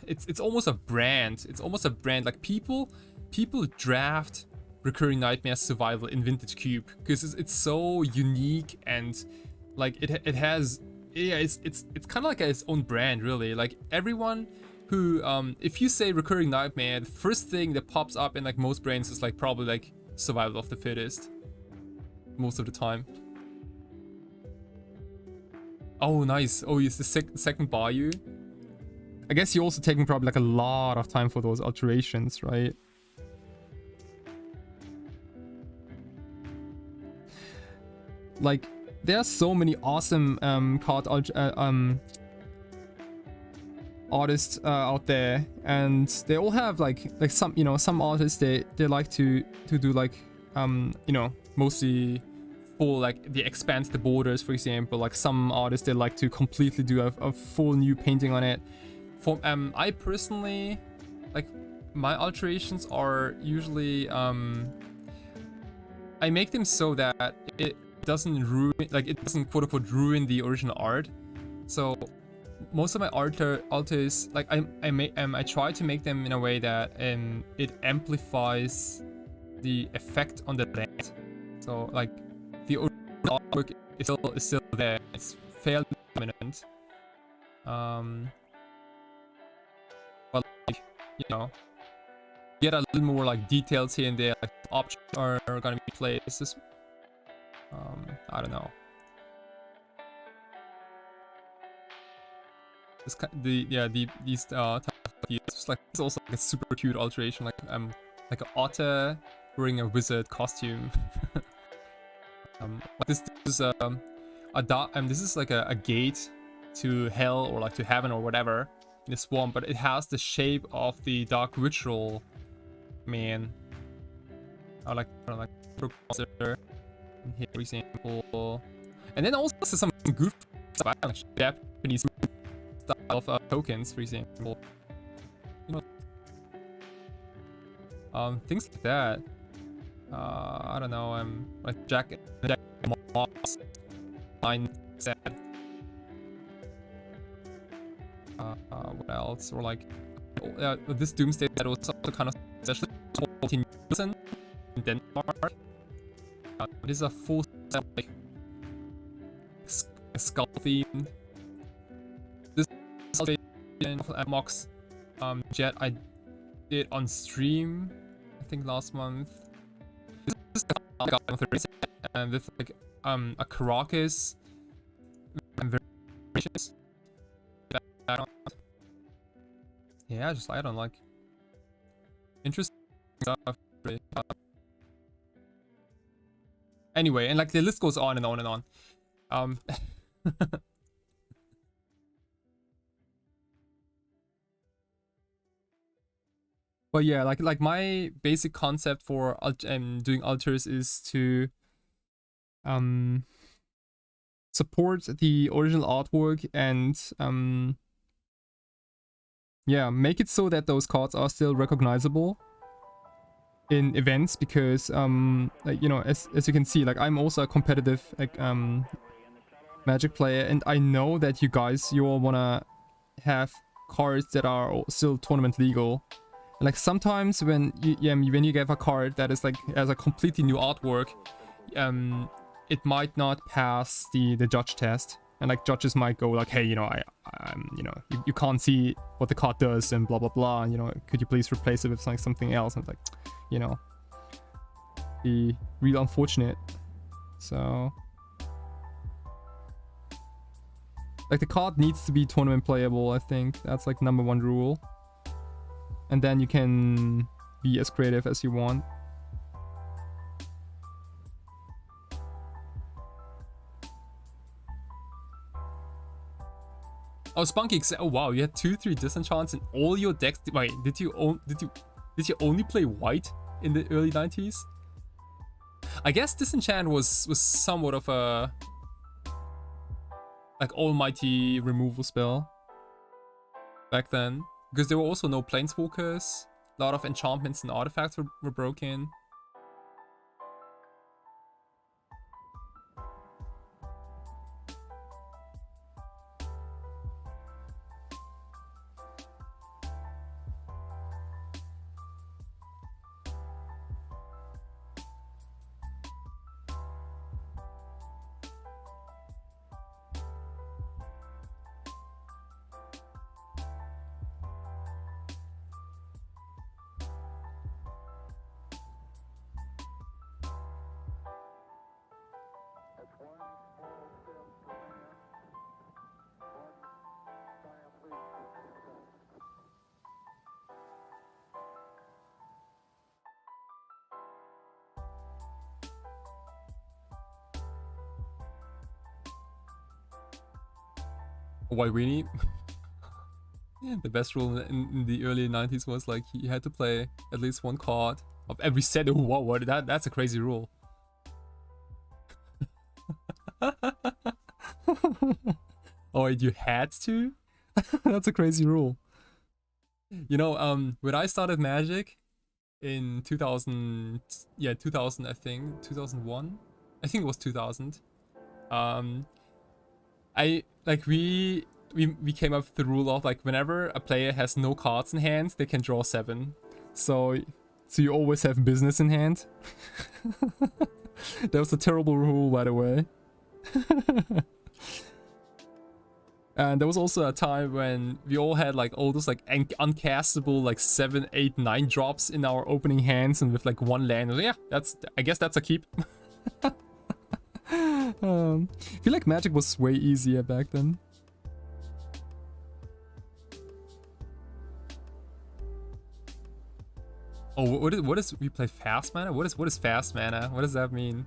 it's almost a brand. It's almost a brand. Like, people people draft Recurring Nightmare Survival in Vintage Cube because it's so unique and like it has, yeah, it's kind of like its own brand, really. Like everyone who if you say Recurring Nightmare, the first thing that pops up in like most brains is like probably like Survival of the Fittest most of the time. Oh, nice. Oh, it's the second Bayou. I guess you're also taking probably like a lot of time for those alterations, right? Like, there are so many awesome artists out there, and they all have like some, you know, some artists they like to do like you know, mostly full, like they expand the borders, for example. Like some artists they like to completely do a full new painting on it. For I personally, like, my alterations are usually I make them so that it doesn't ruin, like it doesn't quote unquote ruin the original art. So most of my alters, like I try to make them in a way that it amplifies the effect on the land. So like the original artwork is still there. It's fairly dominant. But like, you know, get a little more like details here and there. Like options are gonna be played. It's just I don't know. This these type of ideas. It's like, it's also like a super cute alteration, like an otter wearing a wizard costume. This is this is like a gate to hell or like to heaven or whatever in the swamp, but it has the shape of the dark ritual man. Or like here, for example, and then also some goofy stuff, like Japanese style of tokens, for example. You know, things like that. I don't know. Like Jack Moss line set. What else? Or like this Doomsday that was also kind of especially 14 in Denmark. It is a full set, like skull themed. This Mox Jet I did on stream, I think last month. This is the and with like a Caracas variations. Yeah, just I don't like interesting stuff. Really. Anyway, and like the list goes on and on and on. But yeah, like my basic concept for doing alters is to support the original artwork and yeah, make it so that those cards are still recognizable in events, because like, you know, as you can see, like I'm also a competitive like Magic player, and I know that you guys, you all wanna have cards that are still tournament legal. And like sometimes when you get a card that is like has a completely new artwork, it might not pass the judge test, and like judges might go like, hey, you know, you know, you can't see what the card does and blah blah blah, and you know, could you please replace it with like something else? And like, you know, be real unfortunate. So like the card needs to be tournament playable. I think that's like #1 rule, and then you can be as creative as you want. Oh, Spunky, oh wow, you had 2-3 disenchants in all your decks. Wait, did you only play white in the early 90s? I guess disenchant was somewhat of a like almighty removal spell back then, because there were also no planeswalkers. A lot of enchantments and artifacts were broken. White Weenie. The best rule in the early 90s was like he had to play at least one card of every set. Oh, what? That's a crazy rule. Oh, wait, you had to? That's a crazy rule. You know, when I started Magic in 2000, yeah, 2000, I think, 2001. I think it was 2000. We came up with the rule of like whenever a player has no cards in hand, they can draw 7. So you always have business in hand. That was a terrible rule, by the way. And there was also a time when we all had like all those like uncastable like 7, 8, 9 drops in our opening hands, and with like one land. Yeah, I guess that's a keep. I feel like Magic was way easier back then. Oh, what is we play fast mana? What is fast mana? What does that mean?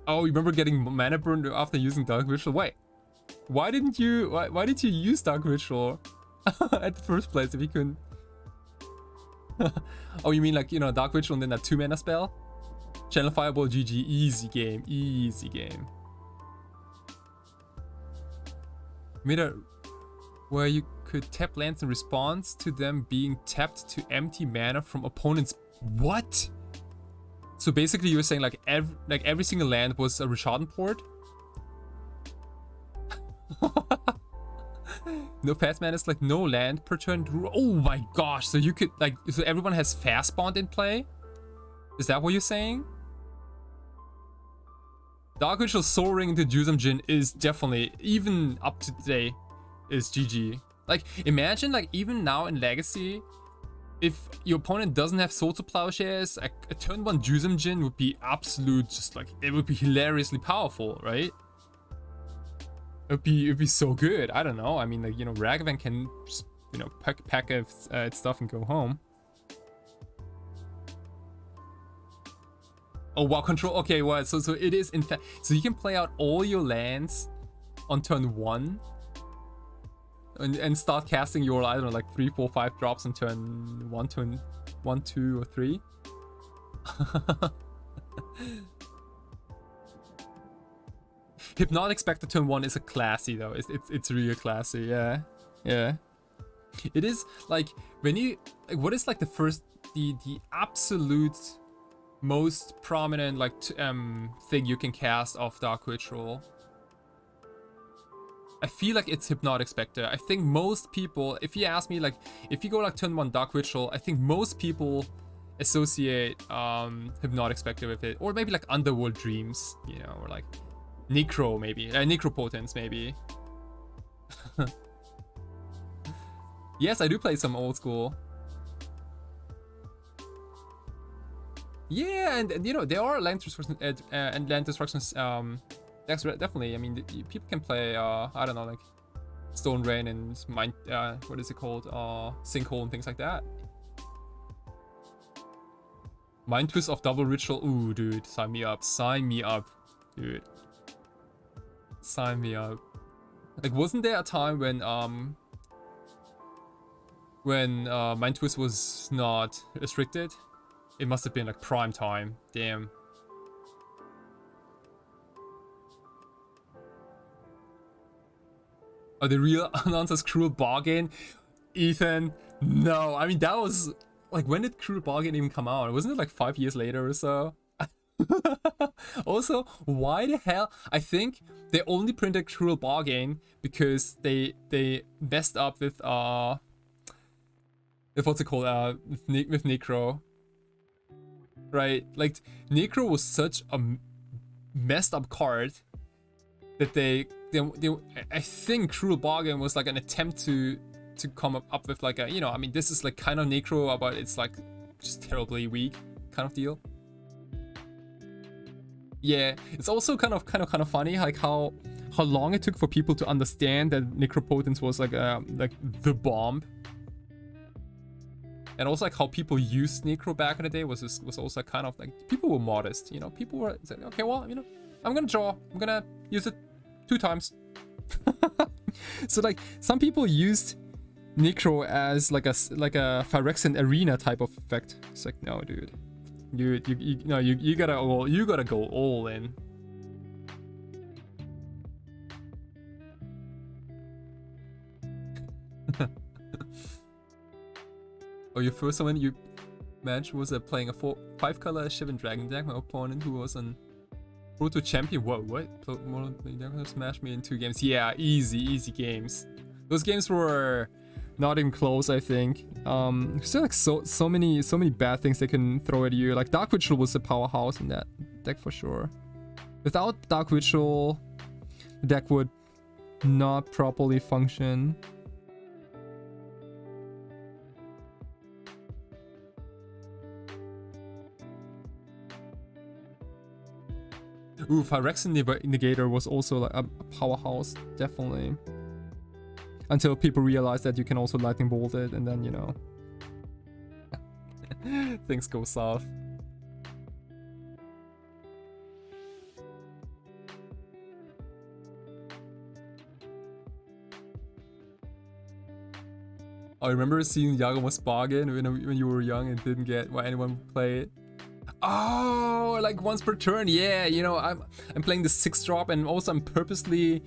Oh, you remember getting mana burn after using Dark Ritual? Wait, why did you use Dark Ritual at the first place if you couldn't? Oh, you mean like, you know, Dark Ritual and then that 2 mana spell? Channel Fireball, GG, easy game, easy game. Made a where you could tap lands in response to them being tapped to empty mana from opponents. What? So basically you're saying like every single land was a Rishadan port? No fast mana is like no land per turn. Oh my gosh, so you could like, so everyone has fast bond in play? Is that what you're saying? Dark Ritual soaring into Jusam Jin is definitely, even up to today, is GG. Like, imagine like even now in Legacy, if your opponent doesn't have Soul to Plowshares, a turn 1 Jusam Jin would be absolute, just like, it would be hilariously powerful, right? It'd be so good. I don't know. I mean, like, you know, Ragavan can just, you know, pack its stuff and go home. Oh wow, control. Okay, well, so it is in fact, so you can play out all your lands on turn 1 and start casting your, I don't know, like 3, 4, 5 drops on turn 1, turn 1, 2, or 3. Hypnotic Spectre turn 1 is a classy though. It's really classy. Yeah, yeah. It is like when you like, what is like the first the absolute most prominent like thing you can cast off Dark Ritual? I feel like it's Hypnotic Spectre. I think most people, if you ask me, like if you go like turn 1 Dark Ritual, I think most people associate Hypnotic Spectre with it, or maybe like Underworld Dreams, you know, or like Necro maybe, Necropotence maybe. Yes, I do play some old school. Yeah, and you know, there are land destructions and land destructions. That's definitely. I mean, people can play. I don't know, like Stone Rain and Mind. What is it called? Sinkhole and things like that. Mind Twist of Double Ritual. Ooh, dude, sign me up. Sign me up, dude. Sign me up. Like, wasn't there a time when Mind Twist was not restricted? It must have been like prime time. Damn. Oh, the real announcer's Cruel Bargain? Ethan, no. I mean, that was like, when did Cruel Bargain even come out? Wasn't it like 5 years later or so? Also, why the hell? I think they only printed Cruel Bargain because they messed up with what's it called? With Necro. Right? Like, Necro was such a messed up card that they I think Cruel Bargain was like an attempt to come up with like a, you know, I mean, this is like kind of Necro, but it's like just terribly weak kind of deal. Yeah, it's also kind of funny like how long it took for people to understand that Necropotence was like the bomb. And also like how people used Necro back in the day was also kind of like, people were modest, you know, people were like, okay, well, you know, I'm gonna draw. I'm gonna use it 2 times. So like some people used Necro as like a Phyrexian arena type of effect. It's like, no, dude. You gotta go all in. Oh, your first one you match was playing a 5-color Shivan Dragon deck. My opponent, who was an Proto Champion. Whoa, what? Smashed me in 2 games. Yeah, easy games. Those games were not even close, I think. There's like so many bad things they can throw at you. Like Dark Ritual was a powerhouse in that deck for sure. Without Dark Ritual, the deck would not properly function. Ooh, Phyrexian Negator was also like a powerhouse, definitely. Until people realized that you can also Lightning Bolt it, and then, you know, things go south. I remember seeing Yagamo's Bargain when you were young and didn't get why anyone would play it. Oh, like once per turn. Yeah, you know, I'm playing the 6-drop, and also I'm purposely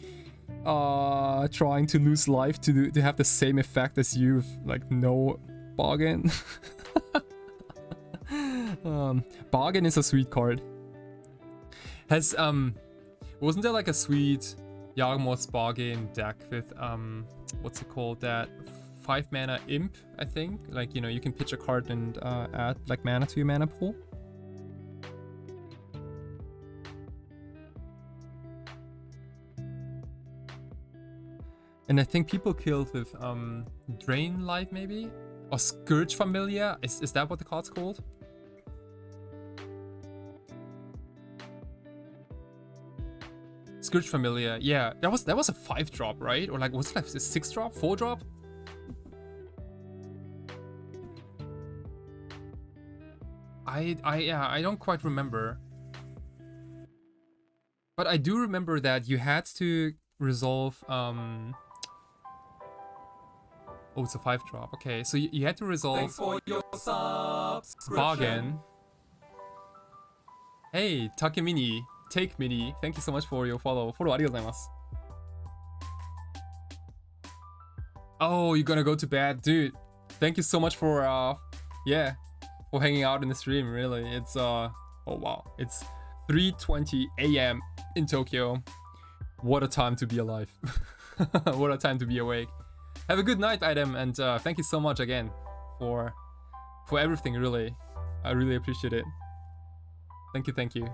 trying to lose life to have the same effect as you with like no Bargain. Bargain is a sweet card. Has wasn't there like a sweet Yagamo's Bargain deck with what's it called, that 5-mana imp, I think? Like, you know, you can pitch a card and add like mana to your mana pool. And I think people killed with Drain Life, maybe? Or Scourge Familiar? Is that what the card's called? Scourge Familiar, yeah. That was a 5-drop, right? Or like, was it like a 6-drop? 4-drop? I don't quite remember. But I do remember that you had to resolve oh, it's a 5-drop. Okay, so you had to resolve Bargain. Hey, Takemini, Take Mini, thank you so much for your follow. Follow, arigatou. Oh, you're gonna go to bed, dude. Thank you so much for yeah, for hanging out in the stream. Really, it's oh wow, it's 3:20 a.m. in Tokyo. What a time to be alive. What a time to be awake. Have a good night, Item, and thank you so much again for everything, really. I really appreciate it. Thank you.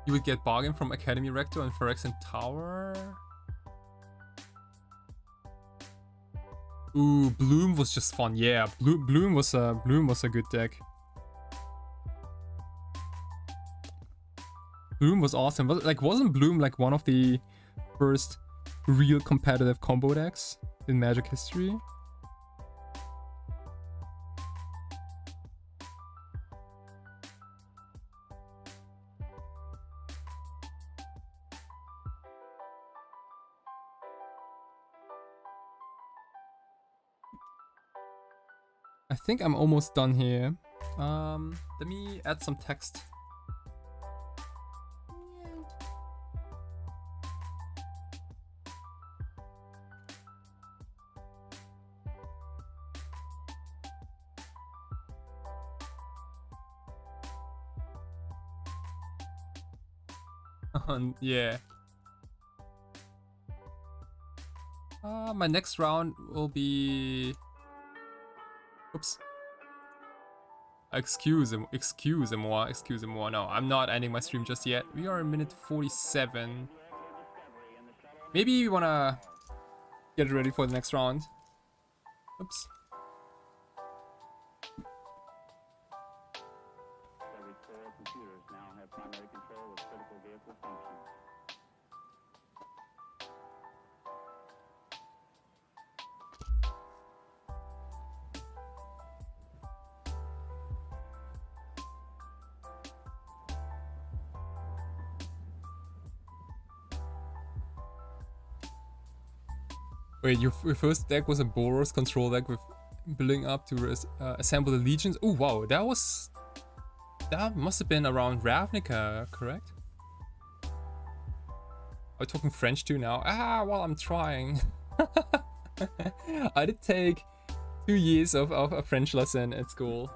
You would get Bargain from Academy Rector and Phyrexian Tower? Ooh, Bloom was just fun. Yeah, Bloom was a good deck. Bloom was awesome. Wasn't Bloom like one of the first real competitive combo decks in Magic history? I think I'm almost done here. Let me add some text. Yeah. My next round will be... Oops. Excuse-moi. No, I'm not ending my stream just yet. We are in minute 47. Maybe you wanna get ready for the next round. Oops. Wait, your first deck was a Boros control deck with building up to assemble the legions. Oh wow, that must have been around Ravnica, correct? Are we talking French too now? Well, I'm trying. I did take 2 years of a French lesson at school.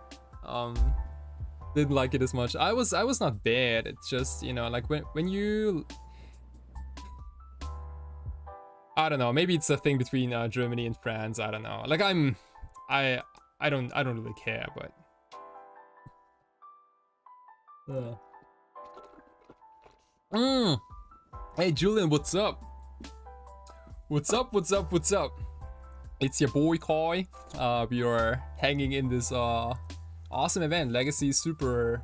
Didn't like it as much. I was not bad. It's just, you know, like when you, I don't know, maybe it's a thing between Germany and France. I don't know. Like I don't really care, but Hey Julian, what's up? What's up? It's your boy Koi. We are hanging in this awesome event, Legacy Super,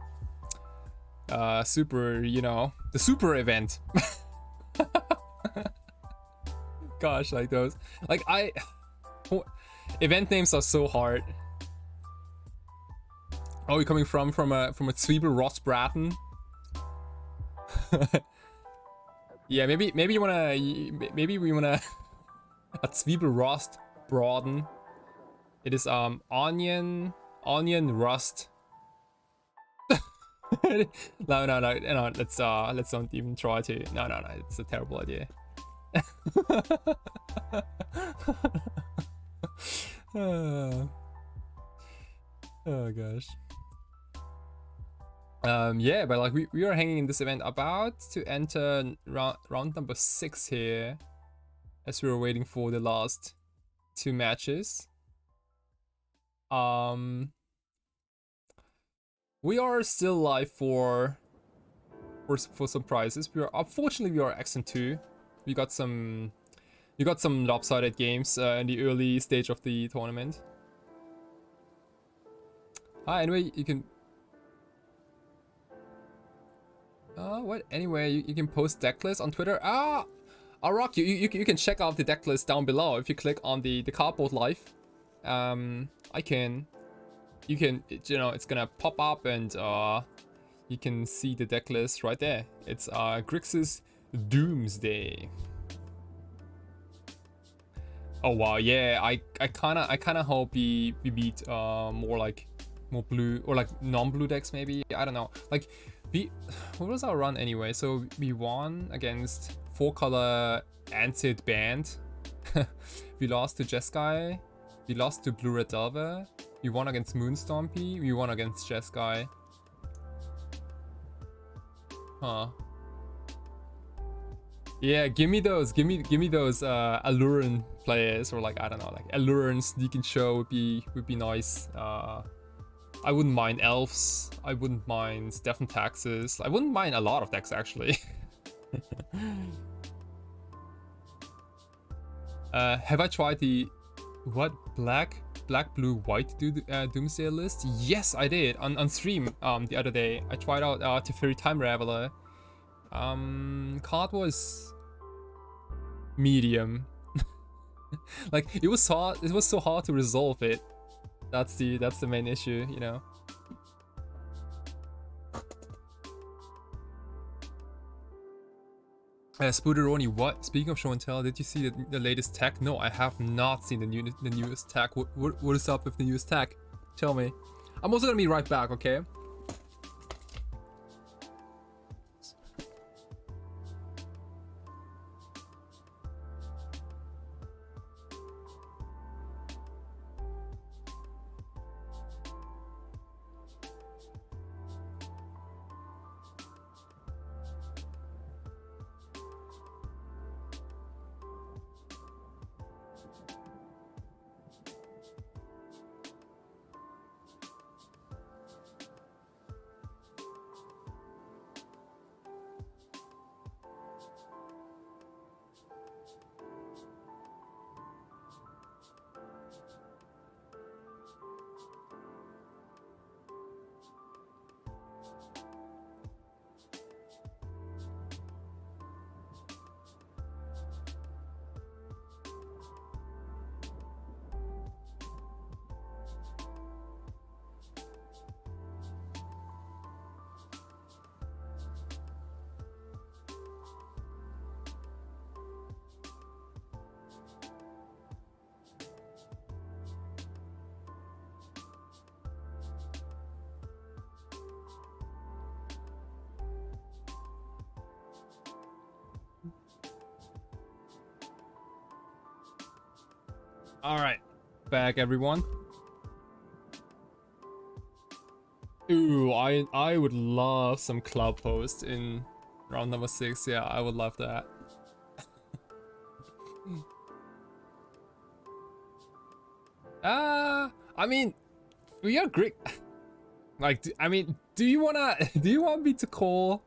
you know, the super event. Gosh, like those, like event names are so hard. Oh, you're coming from a Zwiebel Ross Braten. Yeah, maybe we wanna a Zwiebel Rost Braten. It is onion rust. No, let's don't even try to. No, it's a terrible idea. Oh gosh. Yeah, but like we are hanging in this event, about to enter round number 6 here, as we were waiting for the last 2 matches. We are still live for some prizes. Unfortunately we are X2. We got some lopsided games in the early stage of the tournament. Anyway, you can what? Anyway, you can post deck lists on Twitter. I'll rock you. You can check out the deck list down below if you click on the cardboard live. You can, you know, it's gonna pop up and you can see the deck list right there. It's Grixis Doomsday. Oh wow, yeah, I kinda hope we beat more blue or like non-blue decks maybe. I don't know. Like what was our run anyway? So we won against 4-color Ancid Bant. We lost to Jeskai. We lost to Blue Red Delver. We won against Moon Stompy. We won against Jeskai. Huh. Yeah, give me those Alluran players, or like, I don't know, like Alluran Sneak and Show would be nice. I wouldn't mind Elves. I wouldn't mind Stefan Taxes. I wouldn't mind a lot of decks actually. Have I tried the black blue white Doomsday list? Yes, I did on stream the other day. I tried out Teferi Time Raveler. Card was medium. Like it was so hard to resolve it. That's the main issue, you know. Spooderoni, what? Speaking of show and tell, did you see the latest tech? No, I have not seen the newest tech. What is up with the newest tech? Tell me. I'm also gonna be right back, okay? Alright, back everyone. Ooh, I would love some cloud post in round number 6. Yeah, I would love that. I mean, we are great. Like, I mean, do you want me to call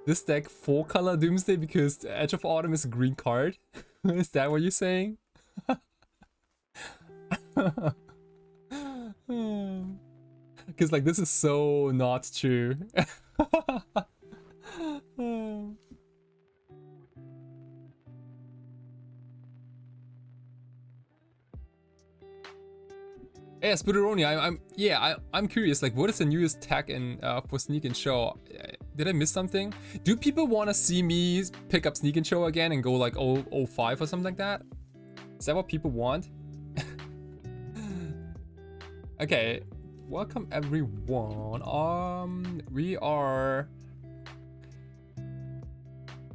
this deck 4-color Doomsday because Edge of Autumn is a green card? Is that what you're saying? Because like this is so not true. Yeah, Spudoroni, I'm curious. Like, what is the newest tag in for Sneak and Show? Did I miss something? Do people want to see me pick up Sneak and Show again and go like 005 or something like that? Is that what people want? Okay, welcome everyone. We are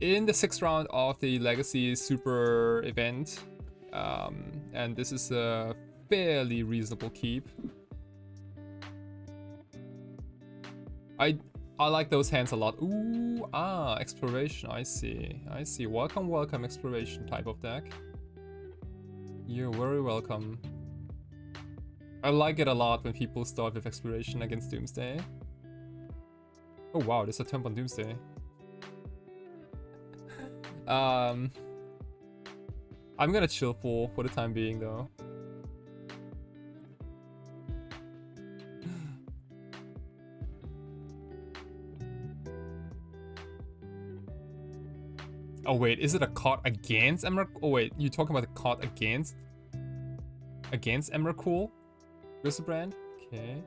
in the 6th round of the Legacy Super event, and this is a fairly reasonable keep. I like those hands a lot. Ooh, exploration. I see. Welcome, exploration type of deck. You're very welcome. I like it a lot when people start with exploration against Doomsday. Oh wow, there's a temp on Doomsday. I'm gonna chill for the time being though. Oh wait, is it a card against Emrakul? Oh wait, you talking about the card against Emrakul? Brand? Okay.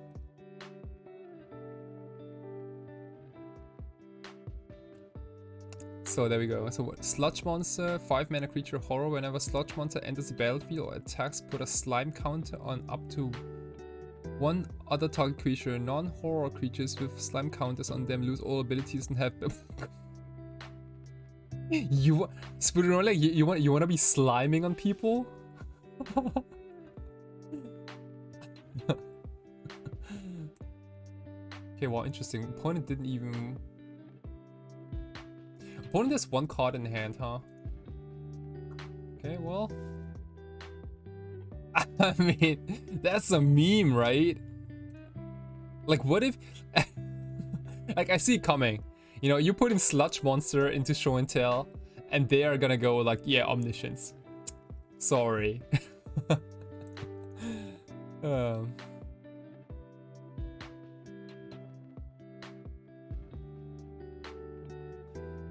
So there we go. So what? Sludge monster, 5-mana creature horror. Whenever sludge monster enters the battlefield or attacks, put a slime counter on up to one other target creature. Non-horror creatures with slime counters on them lose all abilities and have. You want to be sliming on people? Okay, well, interesting. Opponent didn't even. Opponent has 1 card in hand, huh? Okay, well. I mean, that's a meme, right? Like, what if. Like, I see it coming. You know, you put in Sludge Monster into Show and Tell, and they are gonna go like, yeah, Omniscience. Sorry.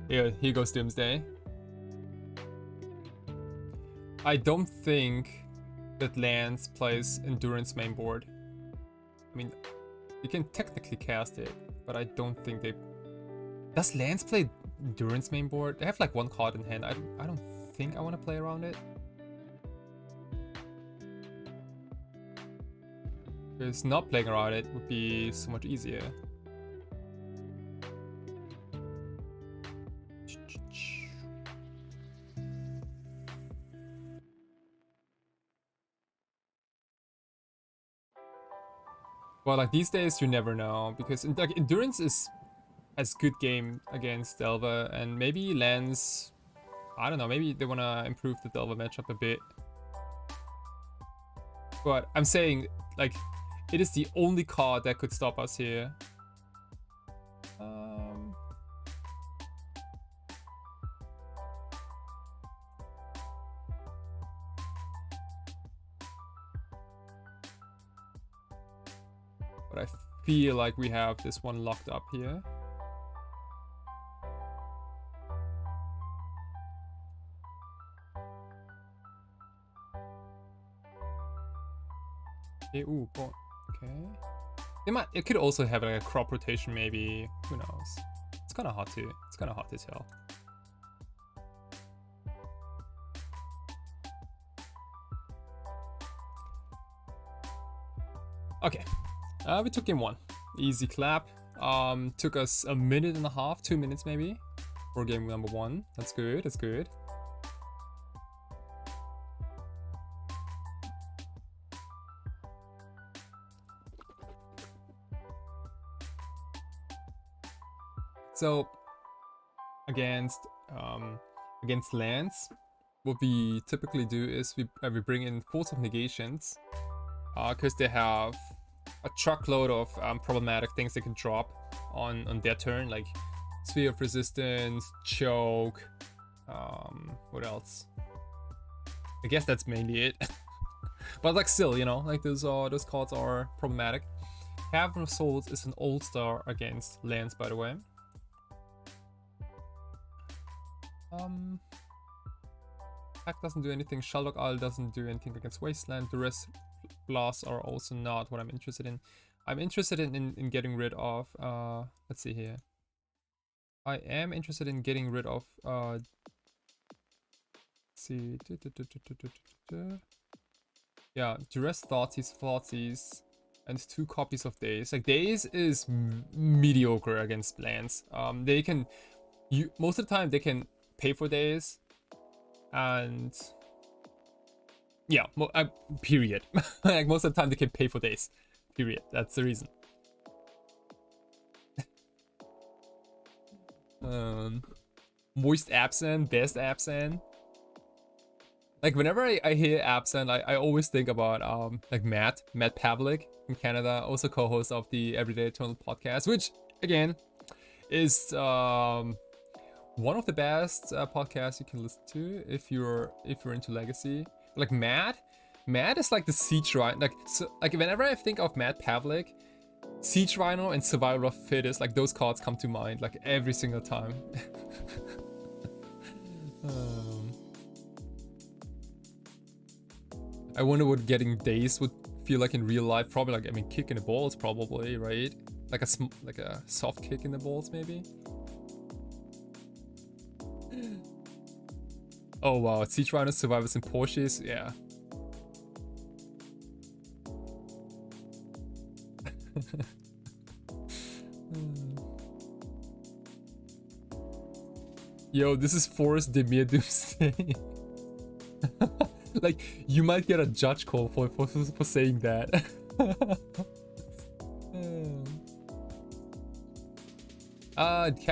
Here goes Doomsday. I don't think that lands plays Endurance main board. I mean, you can technically cast it, but I don't think they... Does lands play Endurance main board? They have like 1 card in hand. I don't think I want to play around it. Because not playing around it would be so much easier. Well, like these days you never know, because like Endurance has good game against Delver, and maybe lands, I don't know, maybe they want to improve the Delver matchup a bit. But I'm saying, like, it is the only card that could stop us here. But I feel like we have this one locked up here. Okay, ooh, okay. It could also have like a crop rotation maybe. Who knows? It's kind of hard to tell. Okay. We took game 1. Easy clap. Took us a minute and a half, 2 minutes maybe, for game number 1. That's good, that's good. So against lands, what we typically do is we bring in Force of Negations, because they have a truckload of problematic things they can drop on their turn, like Sphere of Resistance, Choke, what else? I guess that's mainly it. But like still, you know, like those cards are problematic. Cavern of Souls is an old star against lands, by the way. Pack doesn't do anything. Shelldock Isle doesn't do anything against Wasteland. The rest blasts are also not what I'm interested in. I'm interested in getting rid of let's see here. I am interested in getting rid of let's see. Yeah, Duress Thoughtseize, and 2 copies of Daze. Like Daze is mediocre against lands. They can, most of the time they can pay for Daze, and yeah, period. Like most of the time they can pay for Daze. Period. That's the reason. Moist Absent, Best Absent. Like whenever I hear Absent, I always think about like Matt Pavlik in Canada, also co-host of the Everyday Eternal podcast, which again is one of the best podcasts you can listen to if you're into Legacy. Like Matt is like the Siege Rhino. Like whenever I think of Matt Pavlik, Siege Rhino and Survival of Fittest, like those cards come to mind like every single time. I wonder what getting Dazed would feel like in real life. Probably like, I mean, kick in the balls, probably, right? Like a soft kick in the balls, maybe. Oh wow, Siege Rhino, Survivors, and Porsches, yeah. Yo, this is Forrest Demir Doomsday. Like, you might get a judge call for saying that.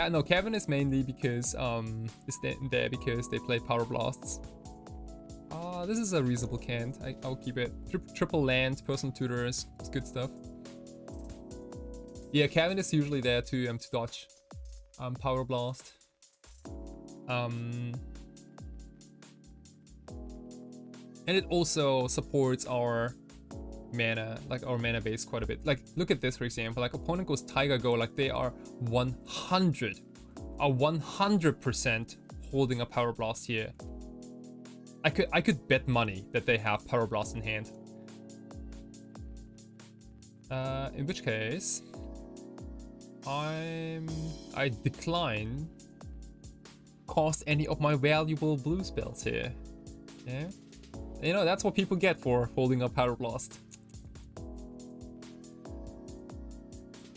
No, Kevin is mainly because is there because they play Power Blasts. This is a reasonable cant. I'll keep it. Triple land, personal tutors, it's good stuff. Yeah, Kevin is usually there to dodge Power Blast. And it also supports our mana, like our mana base quite a bit. Like, look at this, for example. Like, opponent goes Tiger Go, like they are 100% holding a Power Blast here. I could bet money that they have Power Blast in hand. In which case, I decline cost any of my valuable blue spells here. Yeah. You know, that's what people get for holding a Power Blast.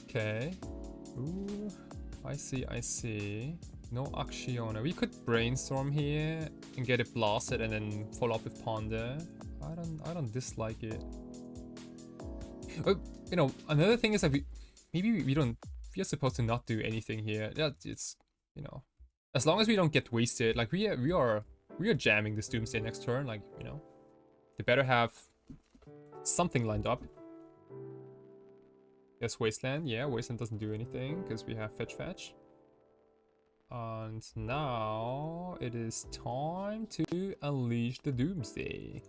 Okay. Ooh, I see. No Acciona. We could Brainstorm here and get it blasted and then follow up with Ponder. I don't dislike it. But, you know, another thing is that we are supposed to not do anything here. Yeah, it's, you know, as long as we don't get wasted, like we are jamming this Doomsday next turn, like, you know. They better have something lined up. Yes, Wasteland. Yeah, Wasteland doesn't do anything because we have fetch. And now it is time to unleash the Doomsday.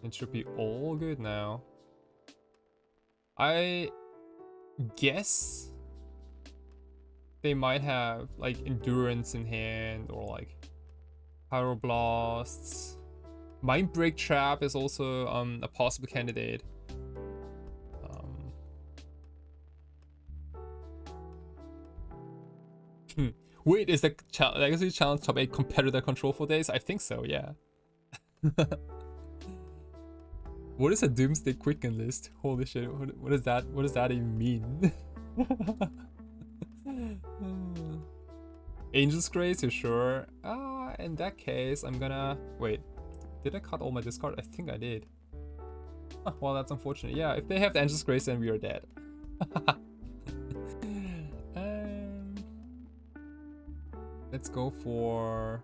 It should be all good now. I guess they might have like Endurance in hand or like Power Blasts. Mindbreak Trap is also a possible candidate. Wait, is the Legacy Challenge top 8 competitor control for days? I think so, yeah. What is a Doomsday Quicken list? Holy shit, what does that even mean? Angel's Grace, you sure? In that case, I'm gonna... Wait, did I cut all my discard? I think I did. Well, that's unfortunate. Yeah, if they have the Angel's Grace, then we are dead. Let's go for...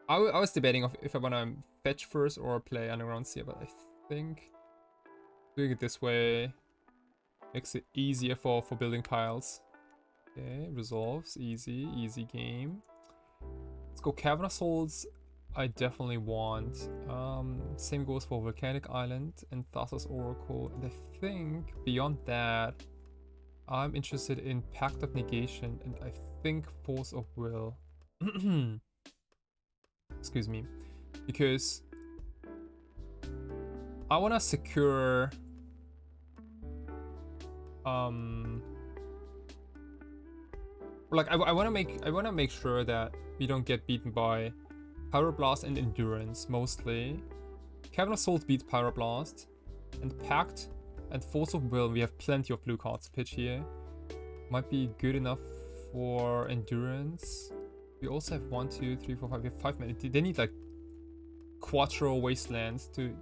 I was debating if I want to fetch first or play Underground Sea, but I think doing it this way makes it easier for building piles. Okay, resolves, easy game. Let's go Cavern of Souls. I definitely want. Same goes for Volcanic Island and Thassa's Oracle. And I think beyond that, I'm interested in Pact of Negation and I think Force of Will. Excuse me. Because I want to secure like I want to make sure that we don't get beaten by Pyroblast and Endurance mostly. Cavern of Souls beats Pyroblast, and Pact and Force of Will, we have plenty of blue cards to pitch here. Might be good enough for Endurance. We also have 1, 2, 3, 4, 5. We have 5 minutes. They need like Quattro Wastelands to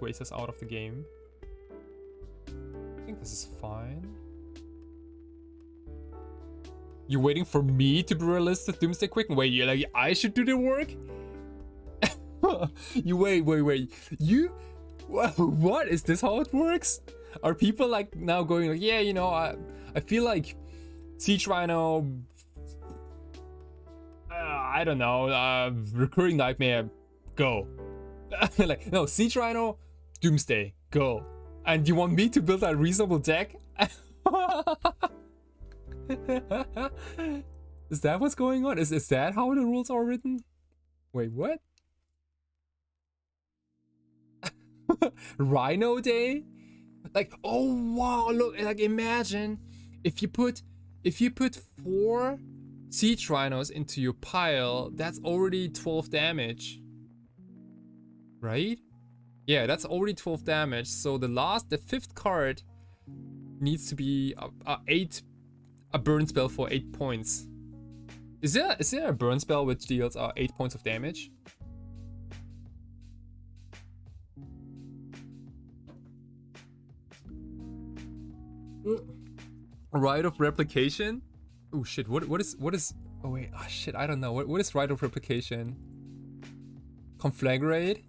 waste us out of the game. I think this is fine. You're waiting for me to brew a list of Doomsday Quick? Wait, you're like, I should do the work? You wait. You... What? Is this how it works? Are people like now going like, yeah, you know, I feel like Siege Rhino... I don't know, Recurring Nightmare, go. Like, no, Siege Rhino, Doomsday, go. And you want me to build a reasonable deck? Is that what's going on? Is that how the rules are written? Wait, what? Rhino Day? Like, oh wow, look, like imagine if you put 4 Siege Rhinos into your pile, that's already 12 damage. Right? Yeah, that's already 12 damage. So the 5th card needs to be a burn spell for 8 points. Is there a burn spell which deals 8 points of damage? Rite of Replication? Oh shit, what is oh wait, oh shit, I don't know. What is Rite of Replication? Conflagrate?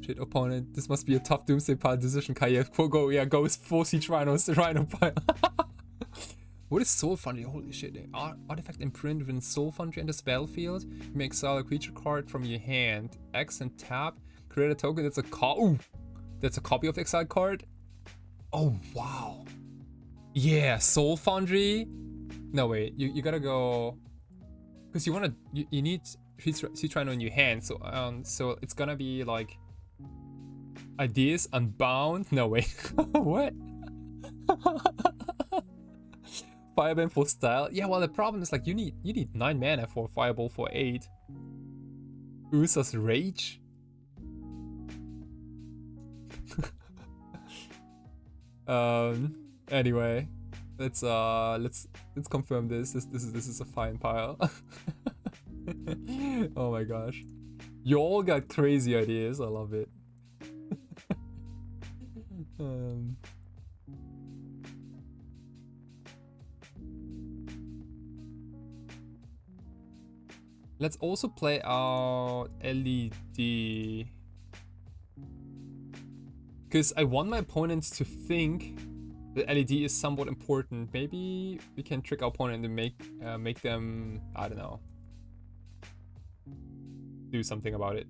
Shit, opponent. This must be a tough Doomsday pile decision. Kai, go with 4 Siege Rhinos, Rhino pile. What is Soul Foundry? Holy shit. Artifact imprint when Soul Foundry enters the battlefield. You may exile a creature card from your hand. X and tap. Create a token that's that's a copy of the exiled card. Oh wow. Yeah, Soul Foundry. No wait, you gotta go because you need Siege Rhino in your hand, so it's gonna be like Ideas Unbound. No wait. What? Fireband for style. Yeah, well the problem is like you need 9 mana for Fireball for 8. Ursa's Rage. Anyway, let's confirm this. This is a fine pile. Oh my gosh. You all got crazy ideas. I love it. Let's also play out LED. Because I want my opponents to think that LED is somewhat important. Maybe we can trick our opponent to make them, I don't know, do something about it.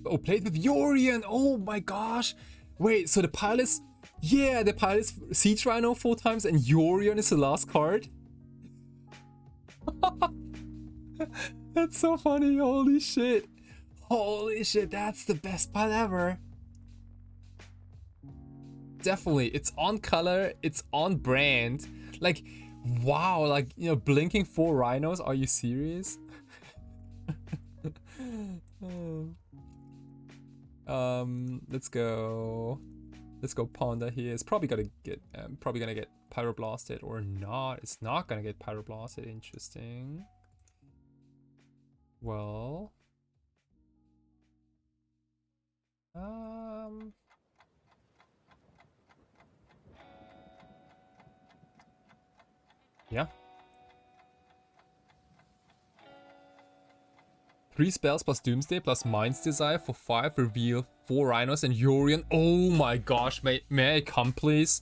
Oh, played with Yorion. Oh my gosh. Wait, so the pile is... Yeah, the pile is Siege Rhino 4 times and Yorion is the last card? That's so funny. Holy shit. Holy shit, that's the best pile ever. Definitely, it's on color, it's on brand. Like, wow, like, you know, blinking 4 rhinos, are you serious? Let's go Ponder here. It's probably gonna get pyroblasted or not. It's not gonna get pyroblasted. Interesting. Well, yeah. 3 spells plus Doomsday plus Mind's Desire for 5. Reveal 4 Rhinos and Yorion. Oh my gosh, may I come please?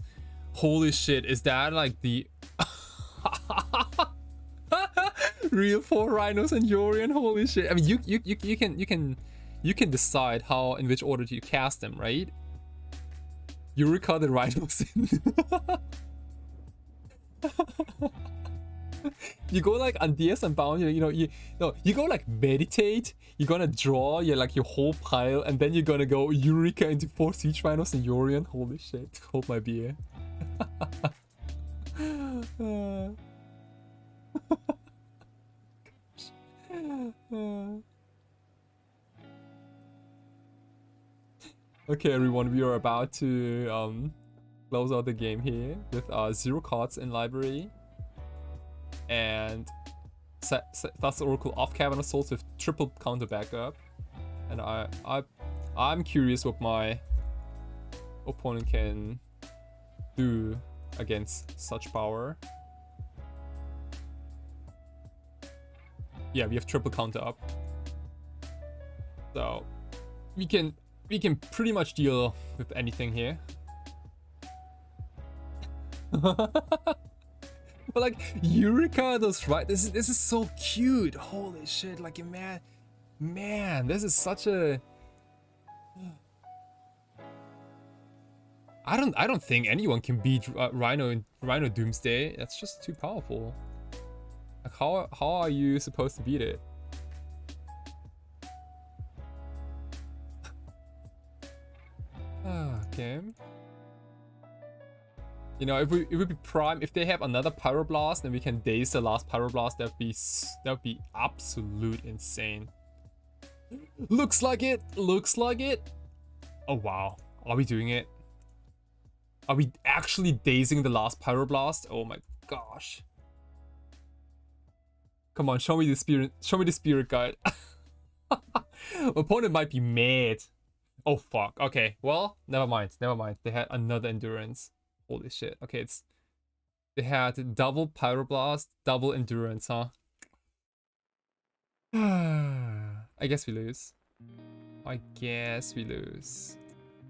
Holy shit, is that like the real 4 Rhinos and Yorion? Holy shit. I mean, you can decide how in which order to cast them, right? Eureka the Rhinos in. You go like on DS Unbound, you go like meditate. You're gonna draw your whole pile, and then you're gonna go Eureka into 4 Siege Rhinos and Yorion. Holy shit! Hold my beer. Okay, everyone, we are about to close out the game here with 0 cards in library. And that's the Oracle of Cavern of Souls with triple counter backup. And I'm curious what my opponent can do against such power. Yeah, we have triple counter up. So we can pretty much deal with anything here. But like Eureka, those right? This is so cute. Holy shit! Like man, this is such a. I don't think anyone can beat Rhino Doomsday. That's just too powerful. Like how are you supposed to beat it? Okay. You know, it would be prime if they have another Pyroblast, then we can daze the last Pyroblast. That would be absolute insane. Looks like it. Looks like it. Oh wow, are we doing it? Are we actually dazing the last Pyroblast? Oh my gosh! Come on, show me the spirit. Show me the spirit guide. Opponent might be mad. Oh fuck. Okay, well, never mind. Never mind. They had another endurance. Holy shit. Okay, they had double Pyroblast, double endurance, huh? I guess we lose. I guess we lose.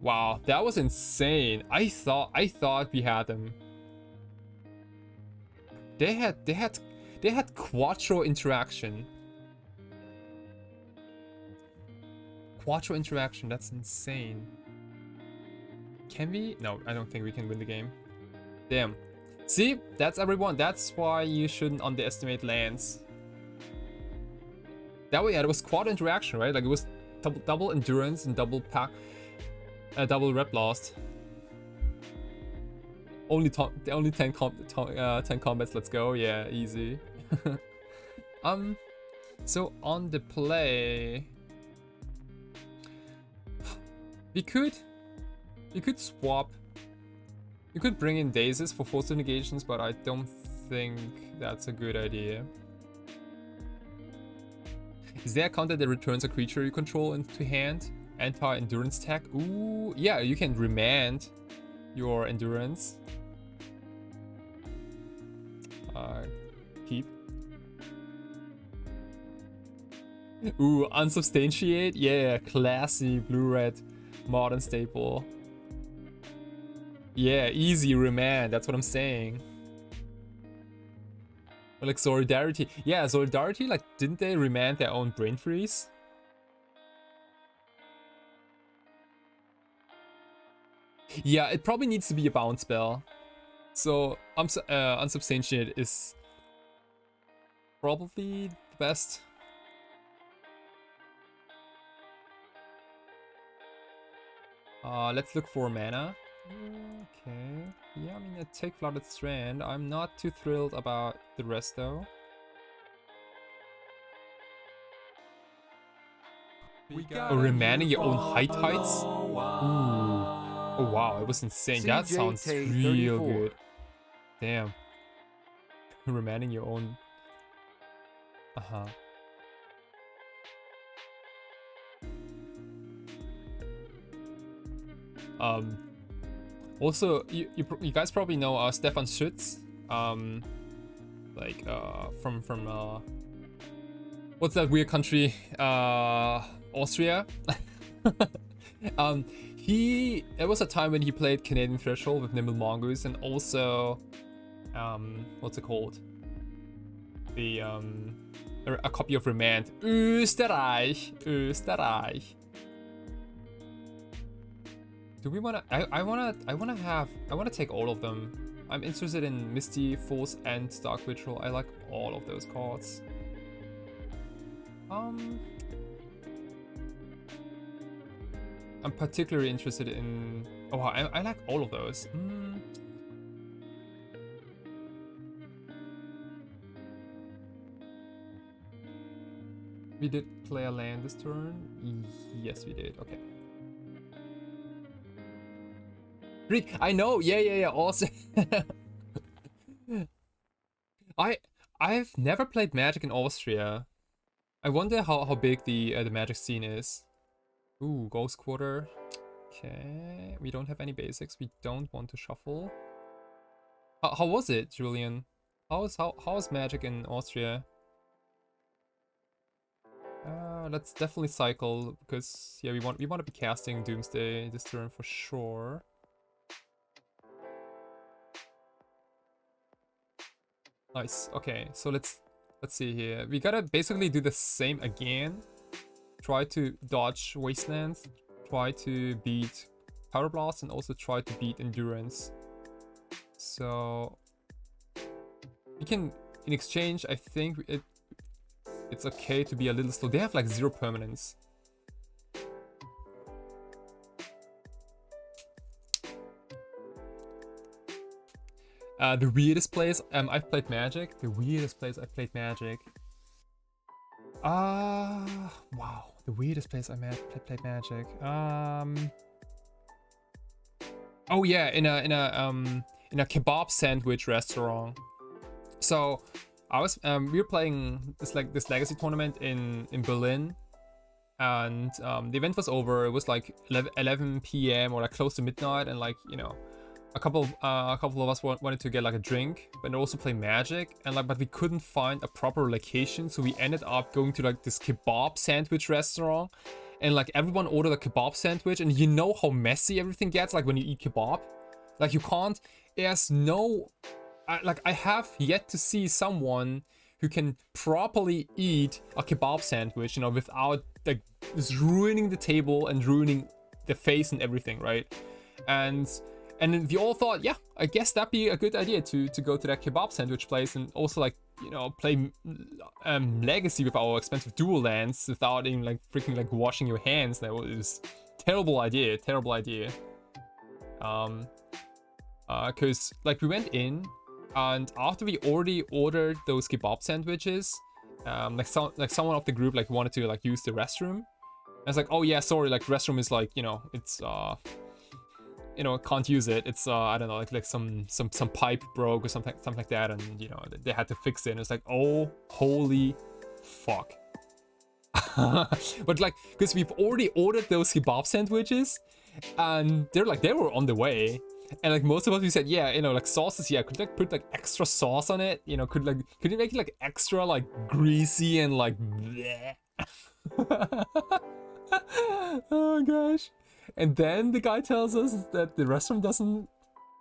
Wow, that was insane. I thought we had them. They had Quattro interaction. Quattro interaction, that's insane. Can we? No, I don't think we can win the game. Damn. See? That's everyone. That's why you shouldn't underestimate lands. That way, yeah, it was quad interaction, right? Like it was double endurance and double pack, double red blast. Only 10 combats. Let's go. Yeah, easy. So on the play, we could swap. You could bring in Dazes for force negations, but I don't think that's a good idea. Is there a counter that returns a creature you control into hand? Anti-endurance tag? Ooh, yeah, you can remand your endurance. Keep. Ooh, unsubstantiate? Yeah, classy blue-red modern staple. Yeah, easy remand, that's what I'm saying. Or like Solidarity. Yeah, Solidarity, like, didn't they remand their own Brain Freeze? Yeah, it probably needs to be a bounce spell. So, unsubstantiated is probably the best. Let's look for mana. Okay. Yeah, I mean, I take Flooded Strand. I'm not too thrilled about the rest, though. Oh, remanding your own heights? Ooh. Oh, wow, it was insane. That sounds real good. Damn. Remanding your own... Uh-huh. Also, you guys probably know Stefan Schütz, from what's that weird country? Austria. There was a time when he played Canadian Threshold with Nimble Mongoose, and also what's it called? A copy of Remand. Österreich. Do we wanna? I wanna take all of them. I'm interested in Misty, Force, and Dark Ritual. I like all of those cards. I'm particularly interested in. Oh, I like all of those. We did play a land this turn. Yes, we did. Okay. Greek. I know. Yeah. Awesome. I've never played Magic in Austria. I wonder how big the Magic scene is. Ooh, Ghost Quarter. Okay, we don't have any basics. We don't want to shuffle. How was it, Julian? How is Magic in Austria? Let's definitely cycle, because yeah, we want to be casting Doomsday this turn for sure. Nice. Okay, so let's see here. We gotta basically do the same again. Try to dodge Wastelands, try to beat Power Blast, and also try to beat Endurance. So we can, in exchange, I think it's okay to be a little slow. They have like 0 permanence. The weirdest place I've played Magic. The weirdest place I've played Magic. Wow. The weirdest place I played Magic. Oh yeah, in a kebab sandwich restaurant. So we were playing this legacy tournament in Berlin, and the event was over. It was like 11 p.m. or like close to midnight, and like, you know, a couple of us wanted to get like a drink, but also play Magic, and like, but we couldn't find a proper location, so we ended up going to like this kebab sandwich restaurant, and like everyone ordered a kebab sandwich, and you know how messy everything gets like when you eat kebab. Like, you can't. There's no. I have yet to see someone who can properly eat a kebab sandwich, you know, without like just ruining the table and ruining the face and everything, right? And then we all thought, yeah, I guess that'd be a good idea to go to that kebab sandwich place, and also, like, you know, play Legacy with our expensive dual lands without even like freaking like washing your hands. That was terrible idea. Because like we went in, and after we already ordered those kebab sandwiches, someone of the group like wanted to like use the restroom. I was like, oh yeah, sorry, like restroom is like, you know, it's you know, can't use it. It's I don't know, like some pipe broke or something like that, and you know, they had to fix it. And it's like, oh holy fuck. But like, because we've already ordered those kebab sandwiches, and they were on the way, and like most of us, we said, yeah, you know, like sauces, yeah, could like put like extra sauce on it, you know, could you make it like extra like greasy and like bleh. Oh gosh. And then the guy tells us that the restroom doesn't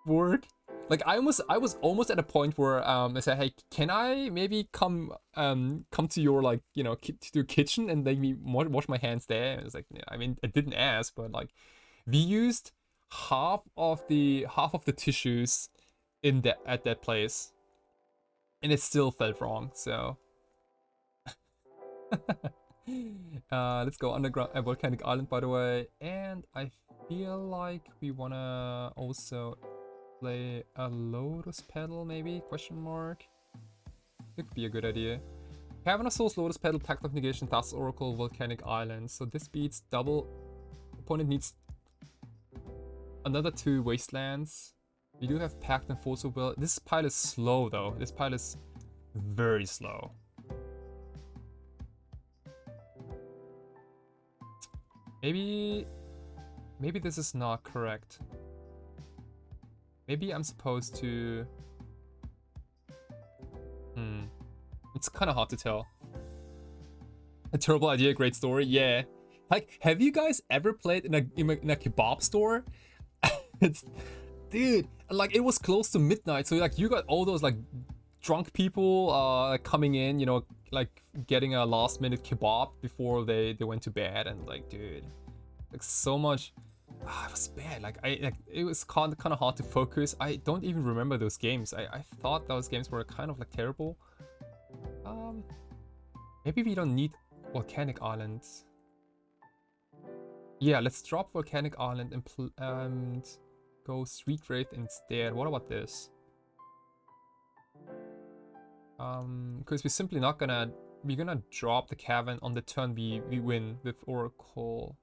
work. Like, I was almost at a point where I said, hey, can I maybe come to your, like, you know, to your kitchen and make me wash my hands there? And it's like, yeah, I mean, I didn't ask, but like, we used half of the tissues at that place, and it still felt wrong. So let's go underground Volcanic Island, by the way, and I feel like we wanna also play a Lotus Petal, maybe, question mark. It could be a good idea. Cavern of Souls, Lotus Petal, Pact of Negation, Dust Oracle, Volcanic Island. So this beats double. Opponent needs another 2 Wastelands. We do have Pact and Force of Will. This pile is slow though. This pile is very slow. Maybe maybe this is not correct. Maybe I'm supposed to... It's kind of hard to tell. A terrible idea, great story. Yeah. Like, have you guys ever played in a kebab store? It's... Dude, like, it was close to midnight, so like you got all those like drunk people coming in, you know, like getting a last minute kebab before they went to bed, and like, dude, like so much. It was bad. Like it was kind of hard to focus. I don't even remember those games. I thought those games were kind of like terrible. Maybe we don't need Volcanic Island. Yeah, let's drop Volcanic Island and go Street Wraith instead. What about this? Because we're simply not gonna... We're gonna drop the cavern on the turn we win with Oracle.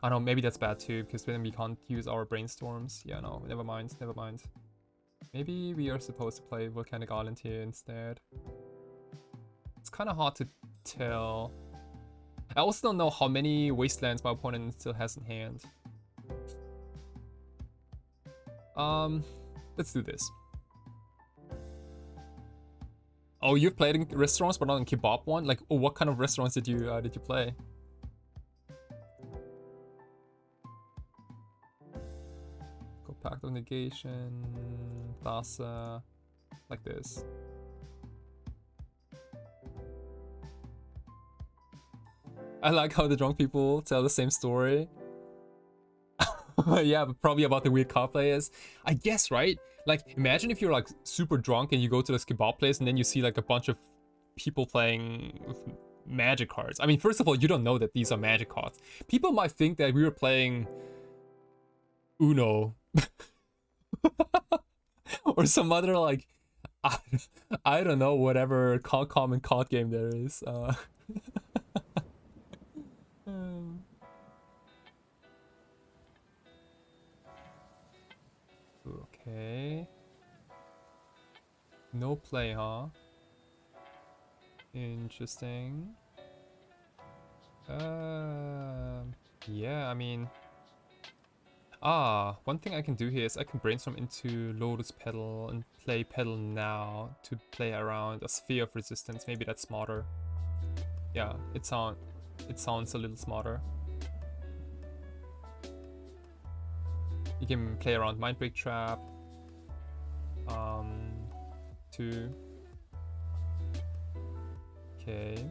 I know, maybe that's bad too, because then we can't use our brainstorms. Yeah, no, never mind, never mind. Maybe we are supposed to play Volcanic Island here instead. It's kind of hard to tell. I also don't know how many Wastelands my opponent still has in hand. Let's do this. Oh, you've played in restaurants, but not in kebab one? Like, oh, what kind of restaurants did you play? Go Pact of Negation, Plaza, like this. I like how the drunk people tell the same story. Yeah, but probably about the weird card players. I guess, right? Like, imagine if you're like super drunk and you go to this kebab place and then you see like a bunch of people playing with magic cards. I mean, first of all, you don't know that these are magic cards. People might think that we were playing Uno. Or some other like, I don't know, whatever common card game there is. Okay. No play, huh? Interesting. Yeah, I mean... one thing I can do here is I can brainstorm into Lotus Petal and play Petal now to play around a Sphere of Resistance. Maybe that's smarter. Yeah, it sounds a little smarter. You can play around Mindbreak Trap. 2. Okay.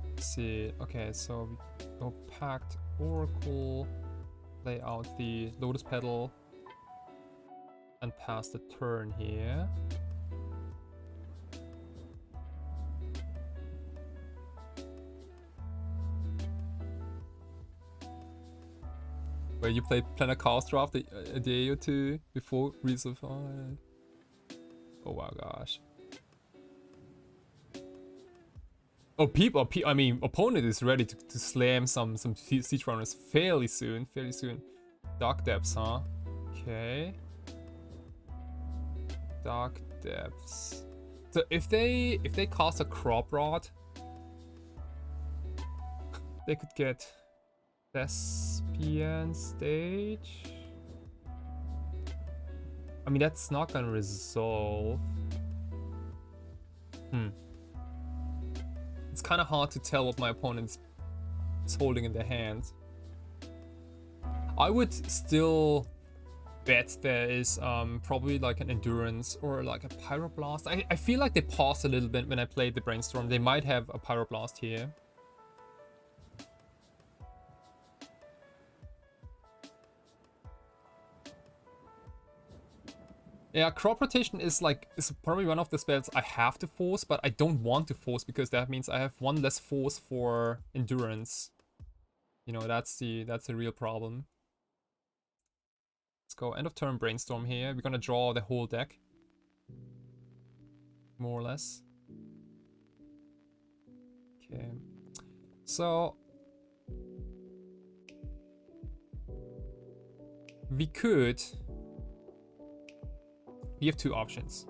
Let's see. Okay, so we go Pact Oracle, play out the Lotus Petal, and pass the turn here. Where you played Planet Chaos Draft a day or two before Resuffine. Oh wow, gosh. Oh, I mean, opponent is ready to slam some siege runners fairly soon. Dark Depths, huh? Okay. Dark Depths. So if they cast a Crop Rod, they could get Thespian Stage. I mean, that's not gonna resolve. It's kind of hard to tell what my opponent is holding in their hands. I would still bet there is probably like an Endurance or like a Pyroblast. I feel like they paused a little bit when I played the Brainstorm. They might have a Pyroblast here. Yeah, crop rotation is probably one of the spells I have to force, but I don't want to force because that means I have one less force for endurance. You know, that's the real problem. Let's go end of turn brainstorm here. We're gonna draw the whole deck, more or less. Okay, so we could. We have two options.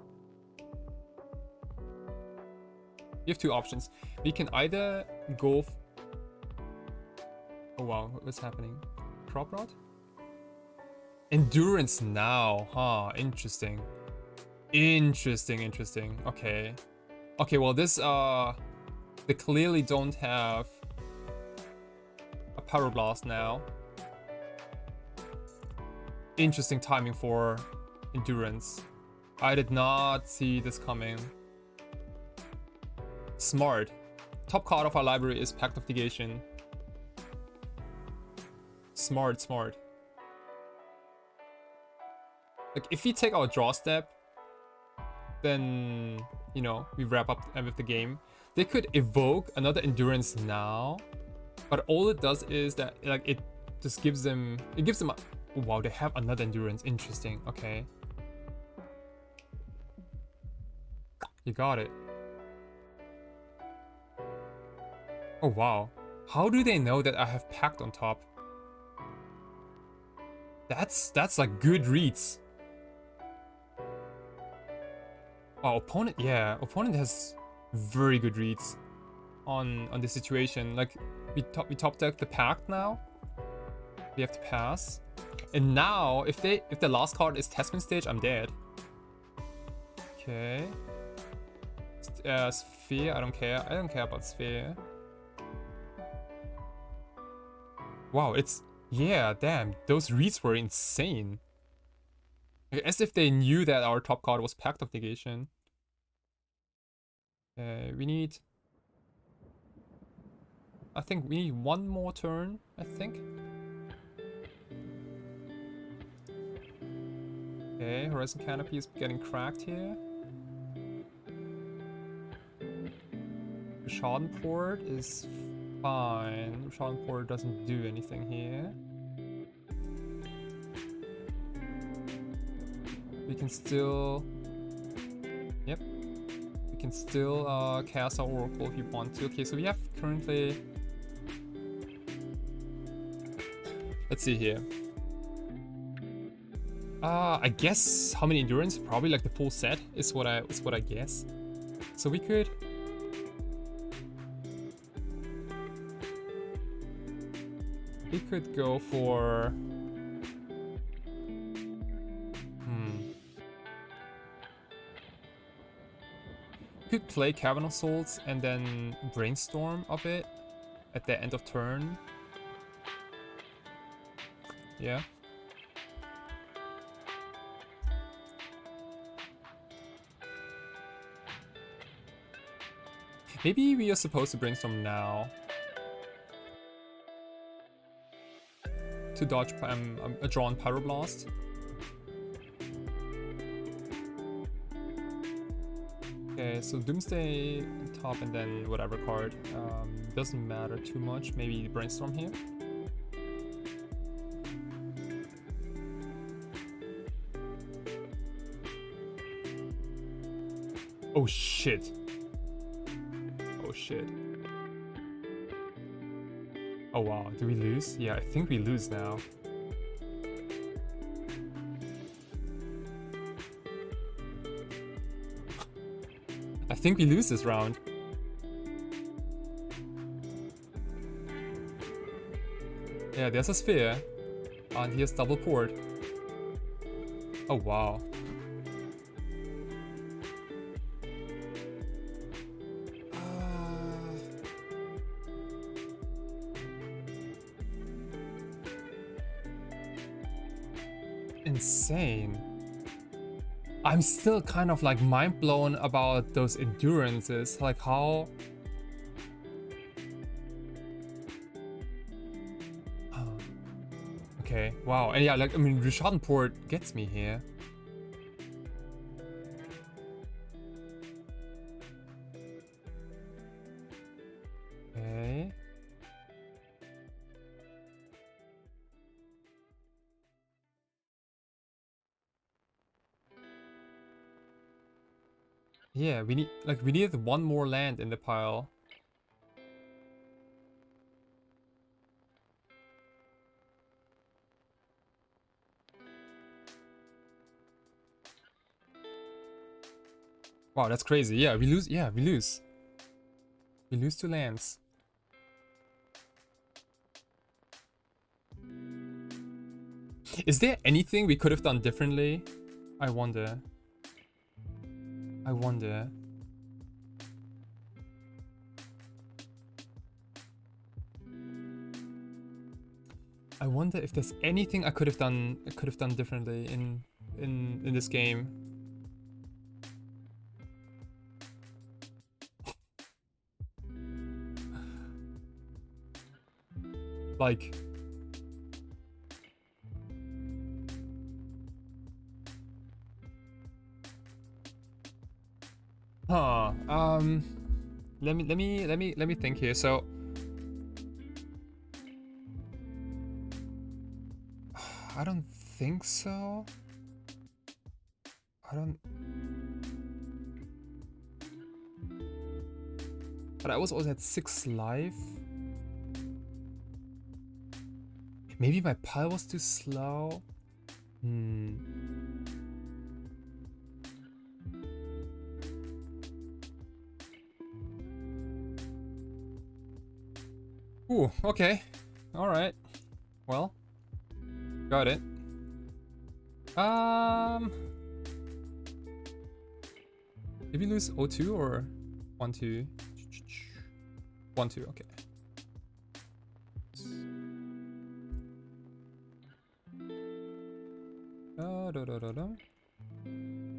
We can either go wow, what's happening? Crop rot? Endurance now, huh? Interesting. Interesting. Okay. Okay, well this they clearly don't have a Power Blast now. Interesting timing for Endurance. I did not see this coming. Smart. Top card of our library is Pact of Negation. Smart. Like, if we take our draw step, then, you know, we wrap up with the game. They could evoke another Endurance now, but all it does is that, like, it just gives them... It gives them a... Oh, wow, they have another Endurance. Interesting. Okay. You got it. Oh, wow. How do they know that I have Pact on top? That's like good reads. Oh, opponent, yeah, opponent has very good reads on the situation. Like, we top deck the Pact now. We have to pass. And now, if the last card is Testament Stage, I'm dead. Okay. Sphere, I don't care. I don't care about Sphere. Wow, it's... Yeah, damn. Those reads were insane. As if they knew that our top card was Pact of Negation. We need... I think we need one more turn, I think. Okay, Horizon Canopy is getting cracked here. Schadenport is fine. Schadenport doesn't do anything here. We can still... Yep. We can still cast our Oracle if you want to. Okay, so we have currently... Let's see here. I guess how many Endurance? Probably like the full set is what I guess. So we could... We could go for... Could play Cavern of Souls and then Brainstorm of it at the end of turn. Yeah. Maybe we are supposed to Brainstorm now. To dodge a drawn Pyroblast. Okay, so Doomsday on top and then whatever card. Doesn't matter too much. Maybe Brainstorm here. Oh shit. Oh shit. Oh wow, do we lose? Yeah, I think we lose now. I think we lose this round. Yeah, there's a Sphere. And here's double port. Oh wow. Insane. I'm still kind of like mind blown about those endurances, like how... Okay, wow, and yeah, like, I mean, Schadenport gets me here. Okay. Yeah, we need one more land in the pile. Wow, that's crazy. Yeah, we lose. Yeah, we lose. We lose 2 lands. Is there anything we could have done differently? I wonder. I wonder. I wonder if there's anything I could have done differently in this game. Like, let me think here. So I don't think so. But I was also at 6 life. Maybe my pile was too slow. Ooh, okay. Alright. Well. Got it. Did we lose 0-2 or 1-2? 1-2, okay.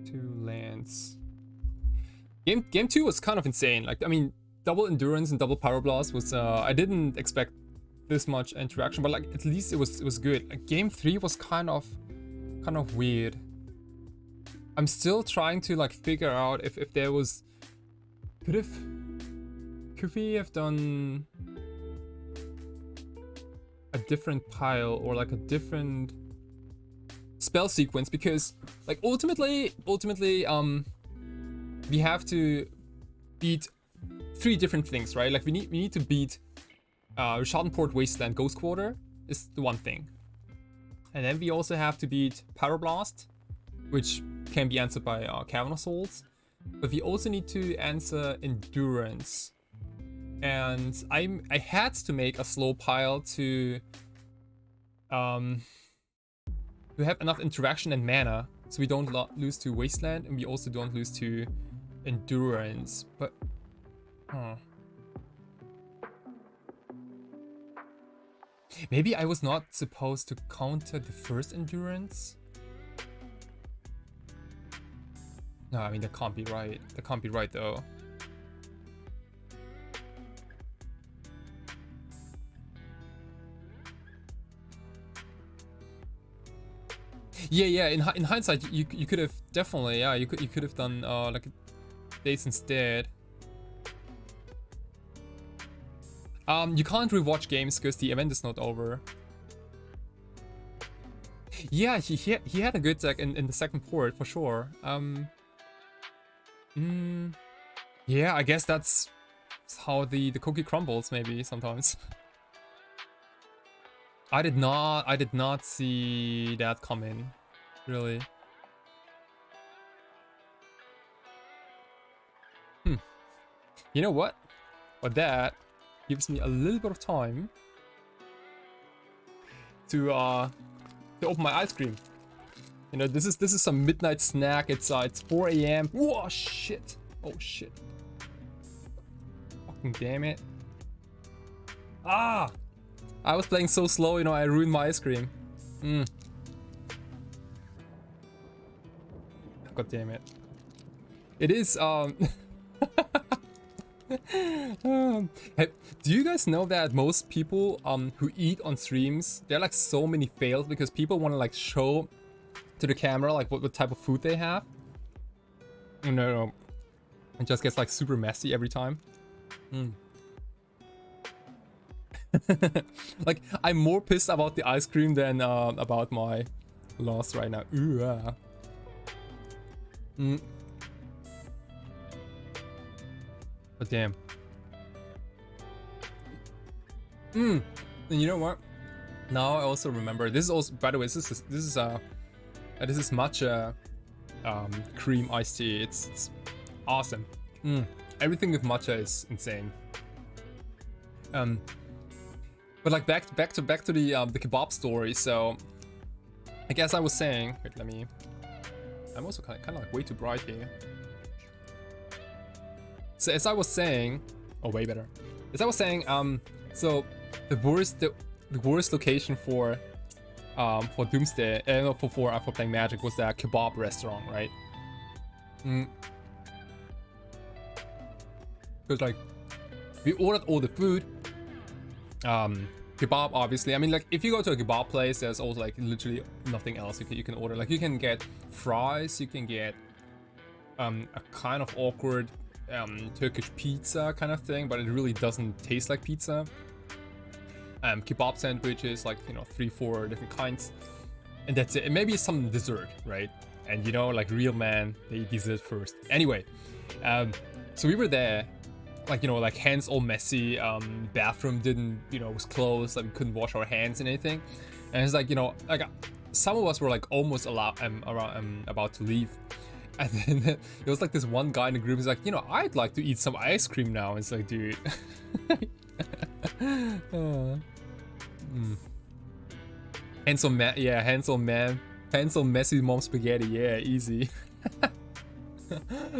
Two lands. Game 2 was kind of insane. Like, I mean, double endurance and double pyroblast was I didn't expect this much interaction, but like at least it was good. Like, game 3 was kind of weird. I'm still trying to like figure out if there was could we have done a different pile or like a different spell sequence, because like ultimately we have to beat 3 different things, right? Like we need to beat Schadenport, Wasteland, Ghost Quarter is the one thing, and then we also have to beat Pyroblast, which can be answered by Cavern of Souls, but we also need to answer Endurance, and I had to make a slow pile to have enough interaction and mana, so we don't lose to Wasteland, and we also don't lose to Endurance. But maybe I was not supposed to counter the first Endurance? No, I mean, that can't be right. That can't be right, though. Yeah. In hindsight, you could have definitely, yeah, you could have done like days instead. You can't rewatch games because the event is not over. Yeah, he had a good deck in the second port for sure. Yeah, I guess that's how the cookie crumbles maybe sometimes. I did not see that come in, really. You know what? But that gives me a little bit of time to open my ice cream. You know, this is some midnight snack. It's 4 a.m. Whoa, shit! Oh shit! Fucking damn it! Ah! I was playing so slow, you know, I ruined my ice cream. God damn it! It is do you guys know that most people who eat on streams, there are like so many fails because people want to like show to the camera like what type of food they have? No, it just gets like super messy every time. Like, I'm more pissed about the ice cream than about my loss right now. But damn. And you know what? Now I also remember. This is also, by the way, this is matcha cream iced tea. It's awesome. Everything with matcha is insane. But like back to the kebab story. So Like as I was saying, wait, let me. I'm also kind of like way too bright here. So as I was saying, oh, way better. As I was saying, so the worst location for Doomsday, no, for playing Magic was that kebab restaurant, right? Because like we ordered all the food, kebab obviously. I mean, like if you go to a kebab place, there's also like literally nothing else you can order. Like you can get fries, you can get a kind of awkward Turkish pizza kind of thing, but it really doesn't taste like pizza. Kebab sandwiches, like, you know, 3-4 different kinds, and that's it. And maybe some dessert, right? And you know, like real man, they eat dessert first. Anyway, so we were there, like, you know, like hands all messy, bathroom didn't, you know, was closed, like we couldn't wash our hands and anything. And it's like, you know, like some of us were like almost about to leave. And then there was like this one guy in the group who's like, you know, I'd like to eat some ice cream now. It's like, dude. Handsome man, yeah, handsome man, handsome messy mom spaghetti, yeah, easy.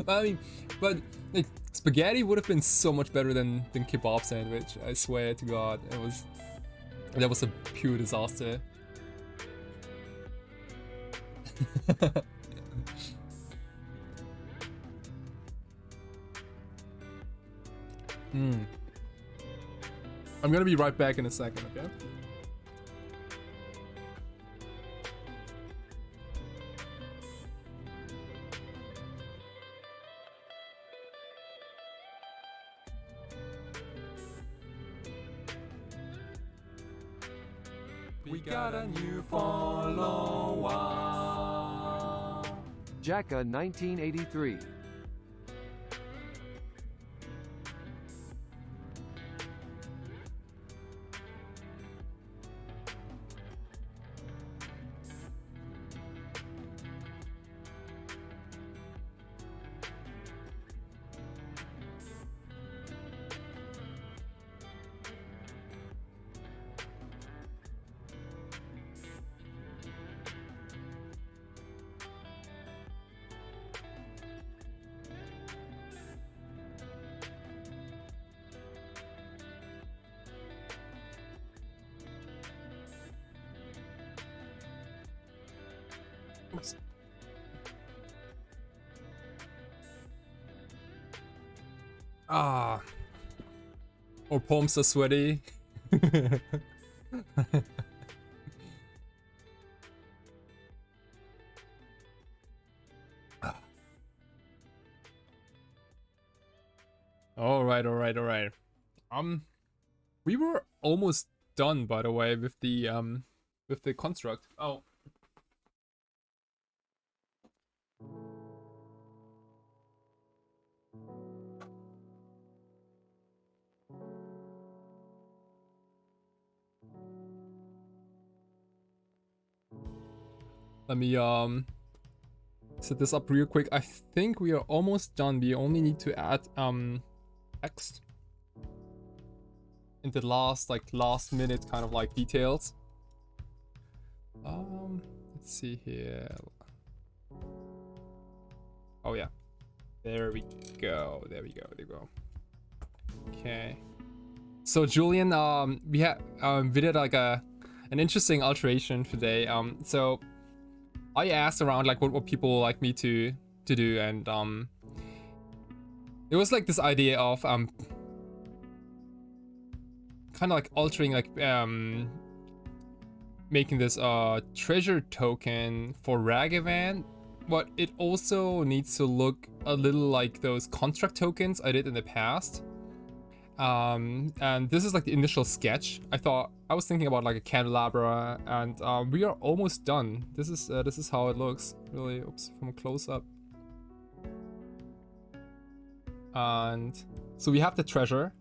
I mean, but like spaghetti would have been so much better than kebab sandwich. I swear to God, that was a pure disaster. I'm gonna be right back in a second, okay? We got a new follower. Jacka 1983. Oops. Ah. Our palms are sweaty. All right. We were almost done, by the way, with the construct. Oh. Let me set this up real quick. I think we are almost done. We only need to add text in the last minute kind of like details. Let's see here. Oh yeah, there we go. Okay, so Julian, we did like an interesting alteration today. So I asked around like what people like me to do, and it was like this idea of kind of like altering, like making this treasure token for Ragavan, but it also needs to look a little like those construct tokens I did in the past. And this is like the initial sketch. I was thinking about like a candelabra, and we are almost done. This is how it looks, really. Oops, from a close-up. And so we have the treasure,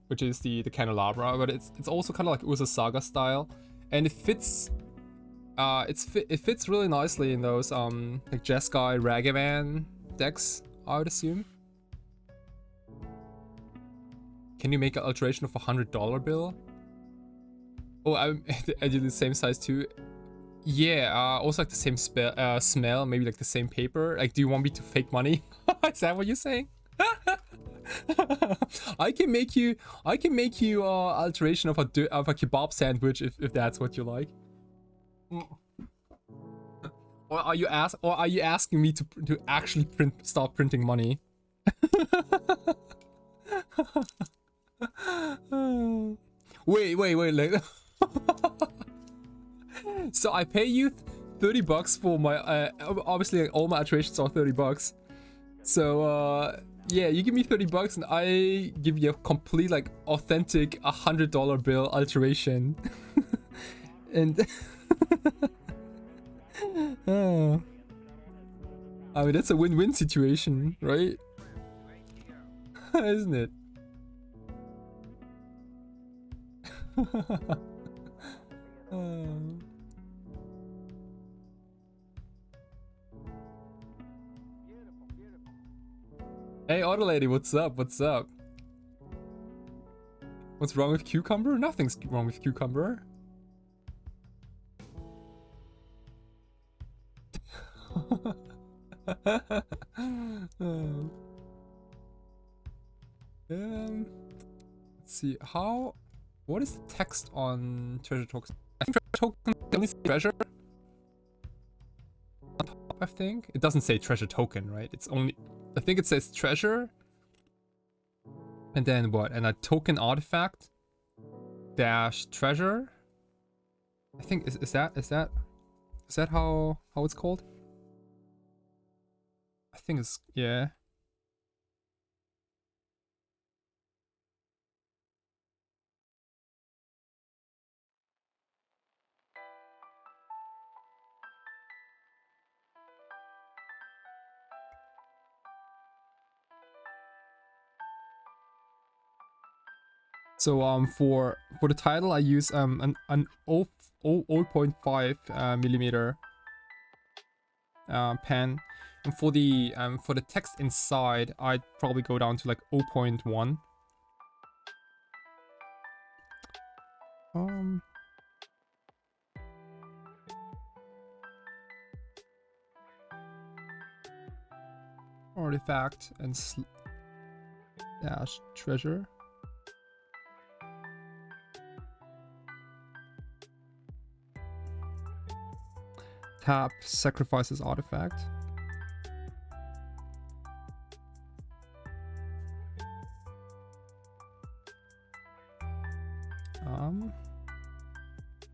which is the candelabra, but it's also kind of like Urza Saga style, and it fits. It fits really nicely in those like Jeskai Ragavan decks, I would assume. Can you make an alteration of $100 bill? Oh, I did the same size too. Yeah, also like the same smell, maybe like the same paper. Like, do you want me to fake money? Is that what you're saying? I can make you alteration of a kebab sandwich if that's what you like. Or are you asking me to actually start printing money? Wait, like so I pay you $30 for my obviously like, all my alterations are $30. So yeah, you give me $30 and I give you a complete like authentic $100 bill alteration. And oh. I mean that's a win-win situation, right? Isn't it? Hey, Auto Lady, what's up? What's up? What's wrong with Cucumber? Nothing's wrong with Cucumber. Let's see. What is the text on treasure tokens? I think treasure token only says treasure. On top, I think it doesn't say treasure token, right? It's only. I think it says treasure. And then what? And a token artifact dash treasure. I think is that how it's called? I think it's yeah. So for the title I use an 0.5 millimeter pen, and for the text inside I'd probably go down to like 0.1. Artifact and dash treasure. Tap sacrifices artifact.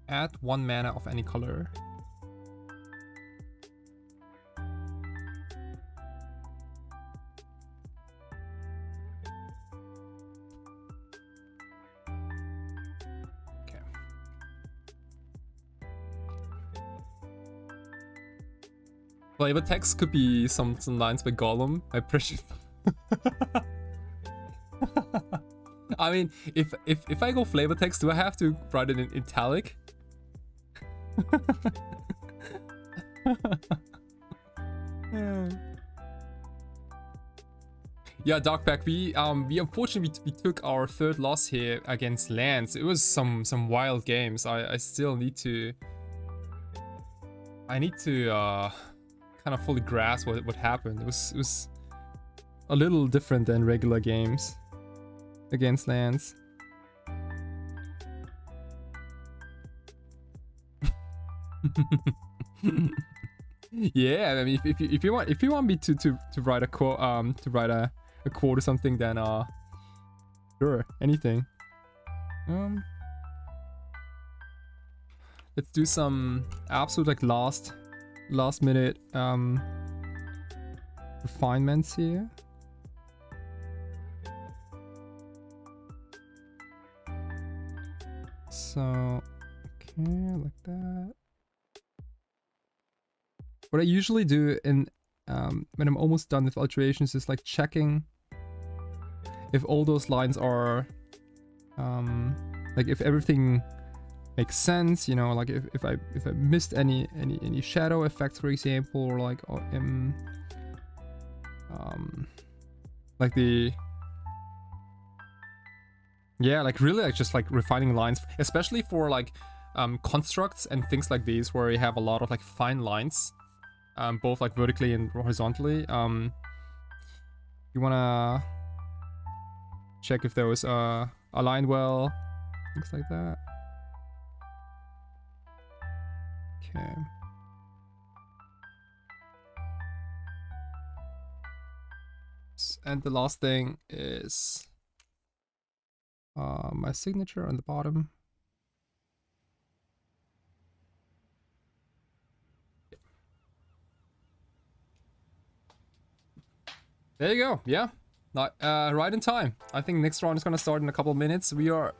Add 1 mana of any color. Flavor text could be some lines by Gollum. I appreciate. I mean, if I go flavor text, do I have to write it in italic? Yeah, Darkback, we unfortunately we took our 3rd loss here against Lance. It was some wild games. I still need to kind of fully grasp what happened. It was a little different than regular games against Lance. Yeah, I mean, if you want me to write a quote a quote or something, then sure, anything. Let's do some absolute like last minute refinements here. So okay, like that. What I usually do in when I'm almost done with alterations is like checking if all those lines are like if everything makes sense, you know, like if I missed any shadow effects, for example, or like like the yeah, like really like just like refining lines, especially for like constructs and things like these where you have a lot of like fine lines, both like vertically and horizontally. You wanna check if those align well, things like that. Okay. And the last thing is my signature on the bottom. There you go. Yeah, right in time. I think next round is gonna start in a couple of minutes. We are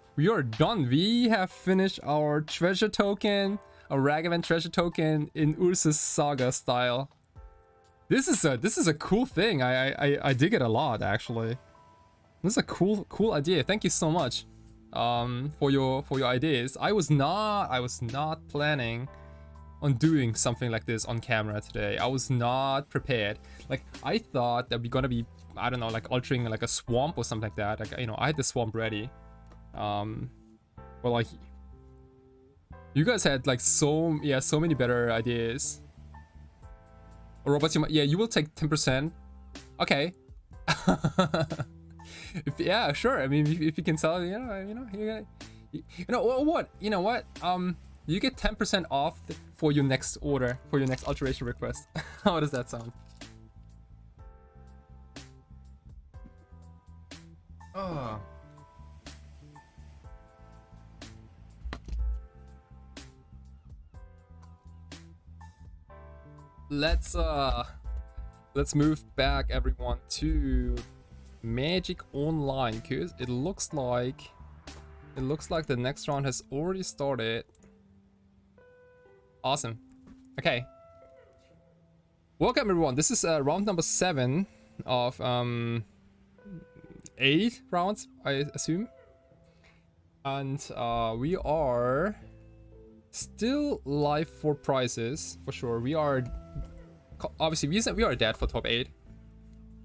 done. We have finished our treasure token, a Ragavan treasure token in Ursus Saga style. This is a cool thing. I dig it a lot, actually. This is a cool idea. Thank you so much for your ideas. I was not planning on doing something like this on camera today. I was not prepared. Like, I thought that we're gonna be, I don't know, like altering like a swamp or something like that. Like, you know, I had the swamp ready. But like, you guys had like so many better ideas. Robots, you will take 10%. Okay. Yeah, sure. I mean, if you can sell, you know what? You get 10% off for your next order, for your next alteration request. How does that sound? Oh. Let's move back, everyone, to Magic Online, because it looks like the next round has already started. Awesome. Okay. Welcome, everyone. This is round number 7 of 8 rounds, I assume. And we are still live for prizes, for sure. We are obviously we are dead for top 8.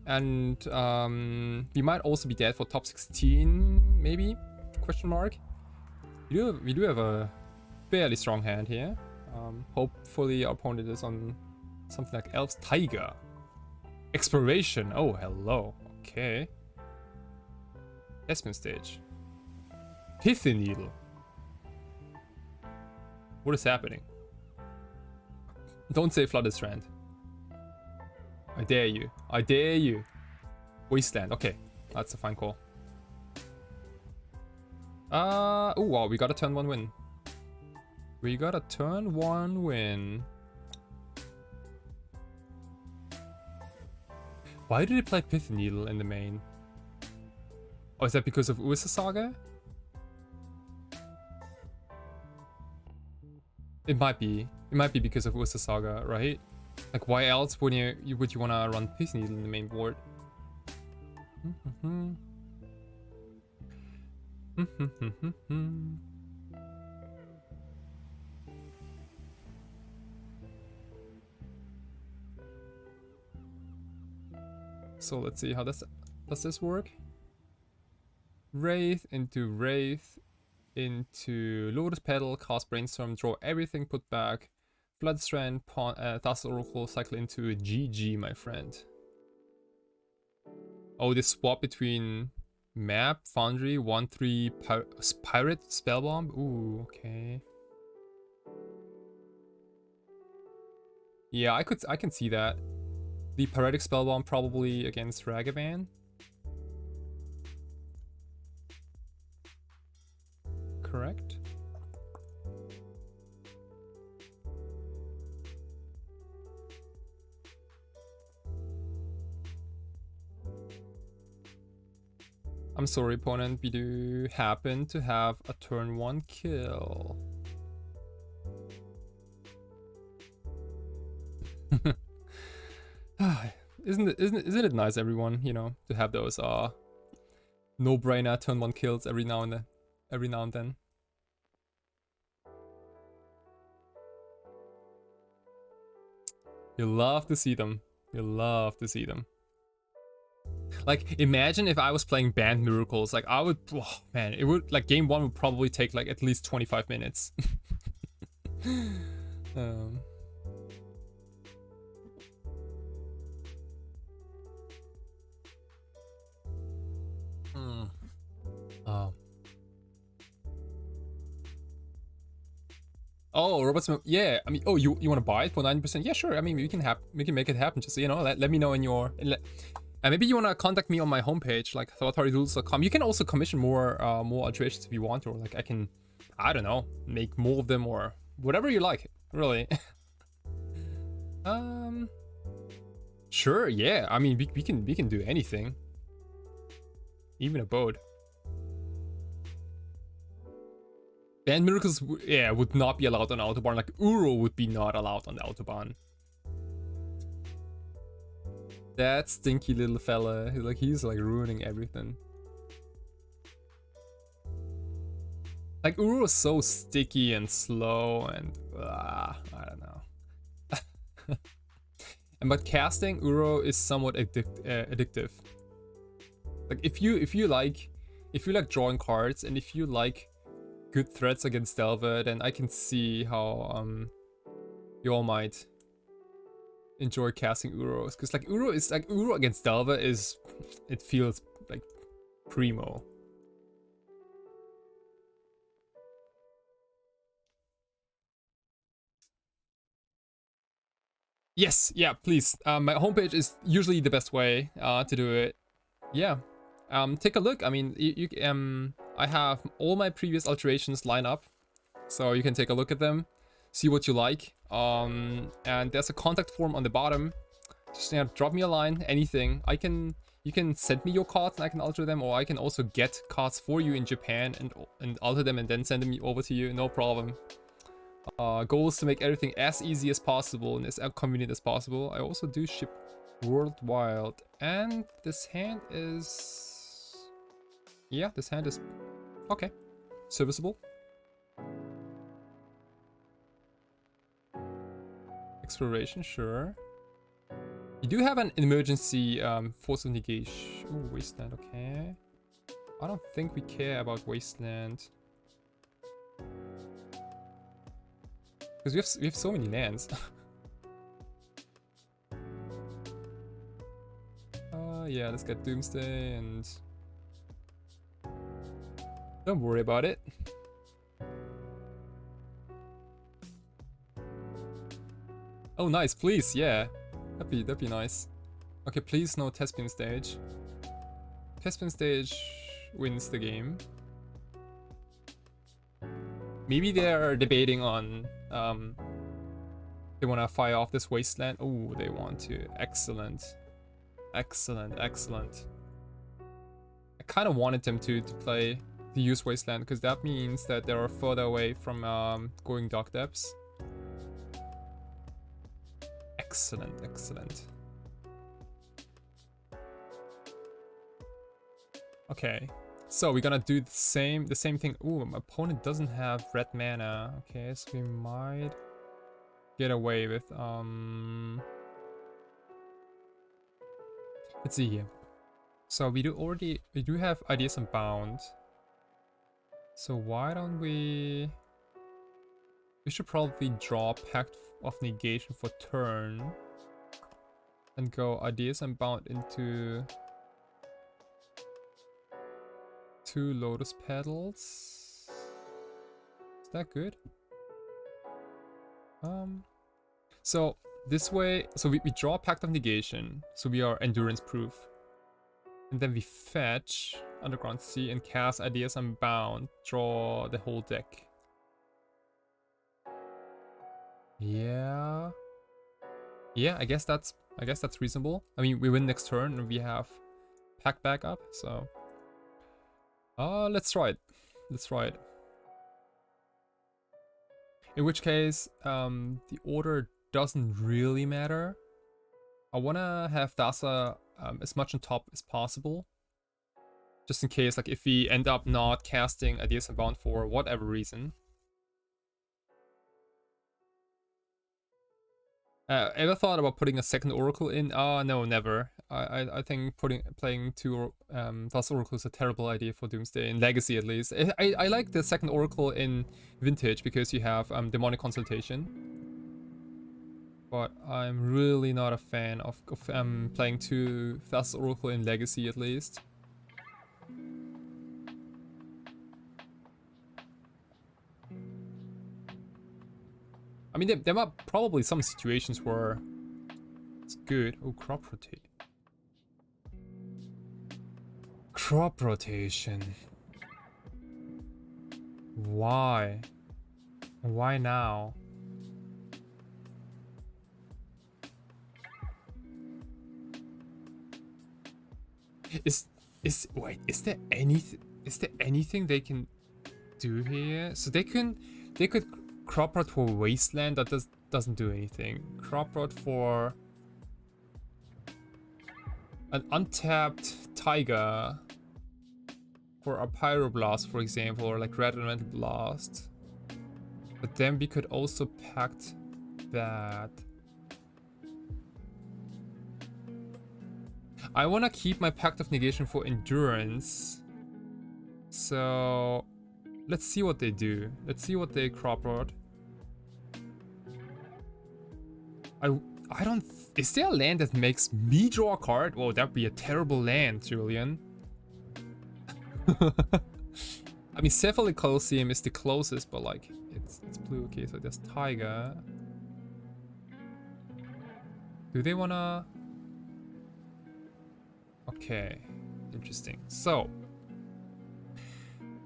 And we might also be dead for top 16, maybe? Question mark. We do have a fairly strong hand here. Hopefully our opponent is on something like Elves Tiger. Exploration. Oh, hello. Okay. Espen stage. Pithy Needle. What is happening? Don't say Flooded Strand. I dare you. I dare you. Wasteland. Okay. That's a fine call. Oh wow, we got a turn 1 win. We got a turn 1 win. Why did he play Pithy Needle in the main? Oh, is that because of Ursa Saga? It might be. It might be because of Ursa Saga, right? Like, why else would you wanna run Pithy Needle in the main board? So let's see, how does this work? Wraith into Lotus Petal, cast Brainstorm, draw everything, put back Flood Strand, Thassa's Oracle, cycle into a GG, my friend. Oh, this swap between Map, Foundry, 1/3 Pirate, Spellbomb. Ooh, okay. Yeah, I can see that. The Piratic Spellbomb probably against Ragavan. Correct. I'm sorry, opponent, we do happen to have a turn 1 kill. Isn't it nice, everyone, you know, to have those no-brainer turn 1 kills every now and then. You love to see them. You love to see them. Like, imagine if I was playing Bant Miracles. Like, I would, oh man, it would, like, game 1 would probably take like at least 25 minutes. um, oh. Oh, robots. Yeah, I mean, oh, you want to buy it for 90%? Yeah, sure. I mean, we can make it happen. Just, you know, let me know in your. And maybe you want to contact me on my homepage, like SAWATARIX.com. You can also commission more alterations if you want, or like I don't know, make more of them or whatever you like, really. Sure, yeah. I mean, we can do anything, even a boat. Band Miracles, yeah, would not be allowed on Autobahn. Like Uro would be not allowed on the Autobahn. That stinky little fella, he's like ruining everything. Like Uro is so sticky and slow, and I don't know. But casting Uro is somewhat addictive. Like if you like drawing cards, and if you like good threats against Delver, then I can see how you all might enjoy casting Uros, because like Uro against Delver it feels like primo. Yes, yeah, please. My homepage is usually the best way to do it. Yeah. Take a look. I mean, I have all my previous alterations lined up, so you can take a look at them, see what you like. And there's a contact form on the bottom. Just drop me a line, anything. You can send me your cards and I can alter them, or I can also get cards for you in Japan and alter them and then send them over to you. No problem. Goal is to make everything as easy as possible and as convenient as possible. I also do ship worldwide, and this hand is. Yeah, this hand is okay, serviceable. Exploration, sure. You do have an emergency force of negation. Ooh, wasteland, okay. I don't think we care about wasteland, because we have so many lands. Yeah, let's get Doomsday and. Don't worry about it. Oh, nice, please, yeah. That'd be nice. Okay, please no Tespin stage. Tespin stage wins the game. Maybe they're debating on they wanna fire off this wasteland. Oh, they want to. Excellent. Excellent, excellent. I kinda wanted them to use wasteland, because that means that they are further away from going dark depths. Excellent, excellent. Okay, so we're gonna do the same thing. Ooh, my opponent doesn't have red mana. Okay, so we might get away with let's see here. So we do have ideas on bound. So why don't we should probably draw Pact of Negation for turn and go Ideas Unbound into 2 Lotus Petals. Is that good? So this way, so we draw Pact of Negation, so we are endurance proof. And then we fetch Underground Sea and cast Ideas Unbound, draw the whole deck. Yeah, I guess that's reasonable. I mean, we win next turn and we have pack back up, so let's try it. In which case, the order doesn't really matter. I wanna have Dasa as much on top as possible, just in case, like if we end up not casting Ideas Unbound for whatever reason. Ever thought about putting a second Oracle in? No, never. I think playing two Thus Oracle is a terrible idea for Doomsday, in Legacy at least. I like the second Oracle in Vintage because you have Demonic Consultation. But I'm really not a fan of playing two Thus Oracle in Legacy at least. I mean, there are probably some situations where it's good. Oh, crop rotate. Crop rotation. Why? Why now? Wait, is there anything they can do here? So they could crop rot for Wasteland, that doesn't do anything. Crop rot for an untapped Tiger, for a Pyroblast, for example, or like Red Elemental Blast. But then we could also pact that. I want to keep my Pact of Negation for Endurance. So let's see what they do. Let's see what they crop rot. I don't... Is there a land that makes me draw a card? Whoa, that'd be a terrible land, Julian. I mean, Cephalic Colosseum is the closest, but like, it's blue. Okay, so there's Tiger. Do they wanna... Okay, interesting. So,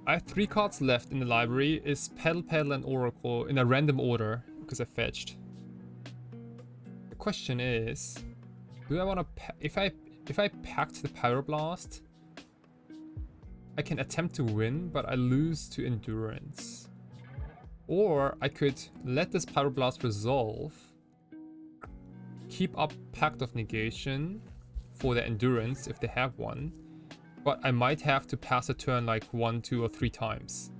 I have 3 cards left in the library. Is Petal, and Oracle in a random order, because I fetched. The question is, do I want to... If I pact the Pyroblast, I can attempt to win, but I lose to Endurance. Or I could let this Pyroblast resolve, keep up Pact of Negation for the Endurance if they have one, but I might have to pass a turn like 1, 2, or 3 times.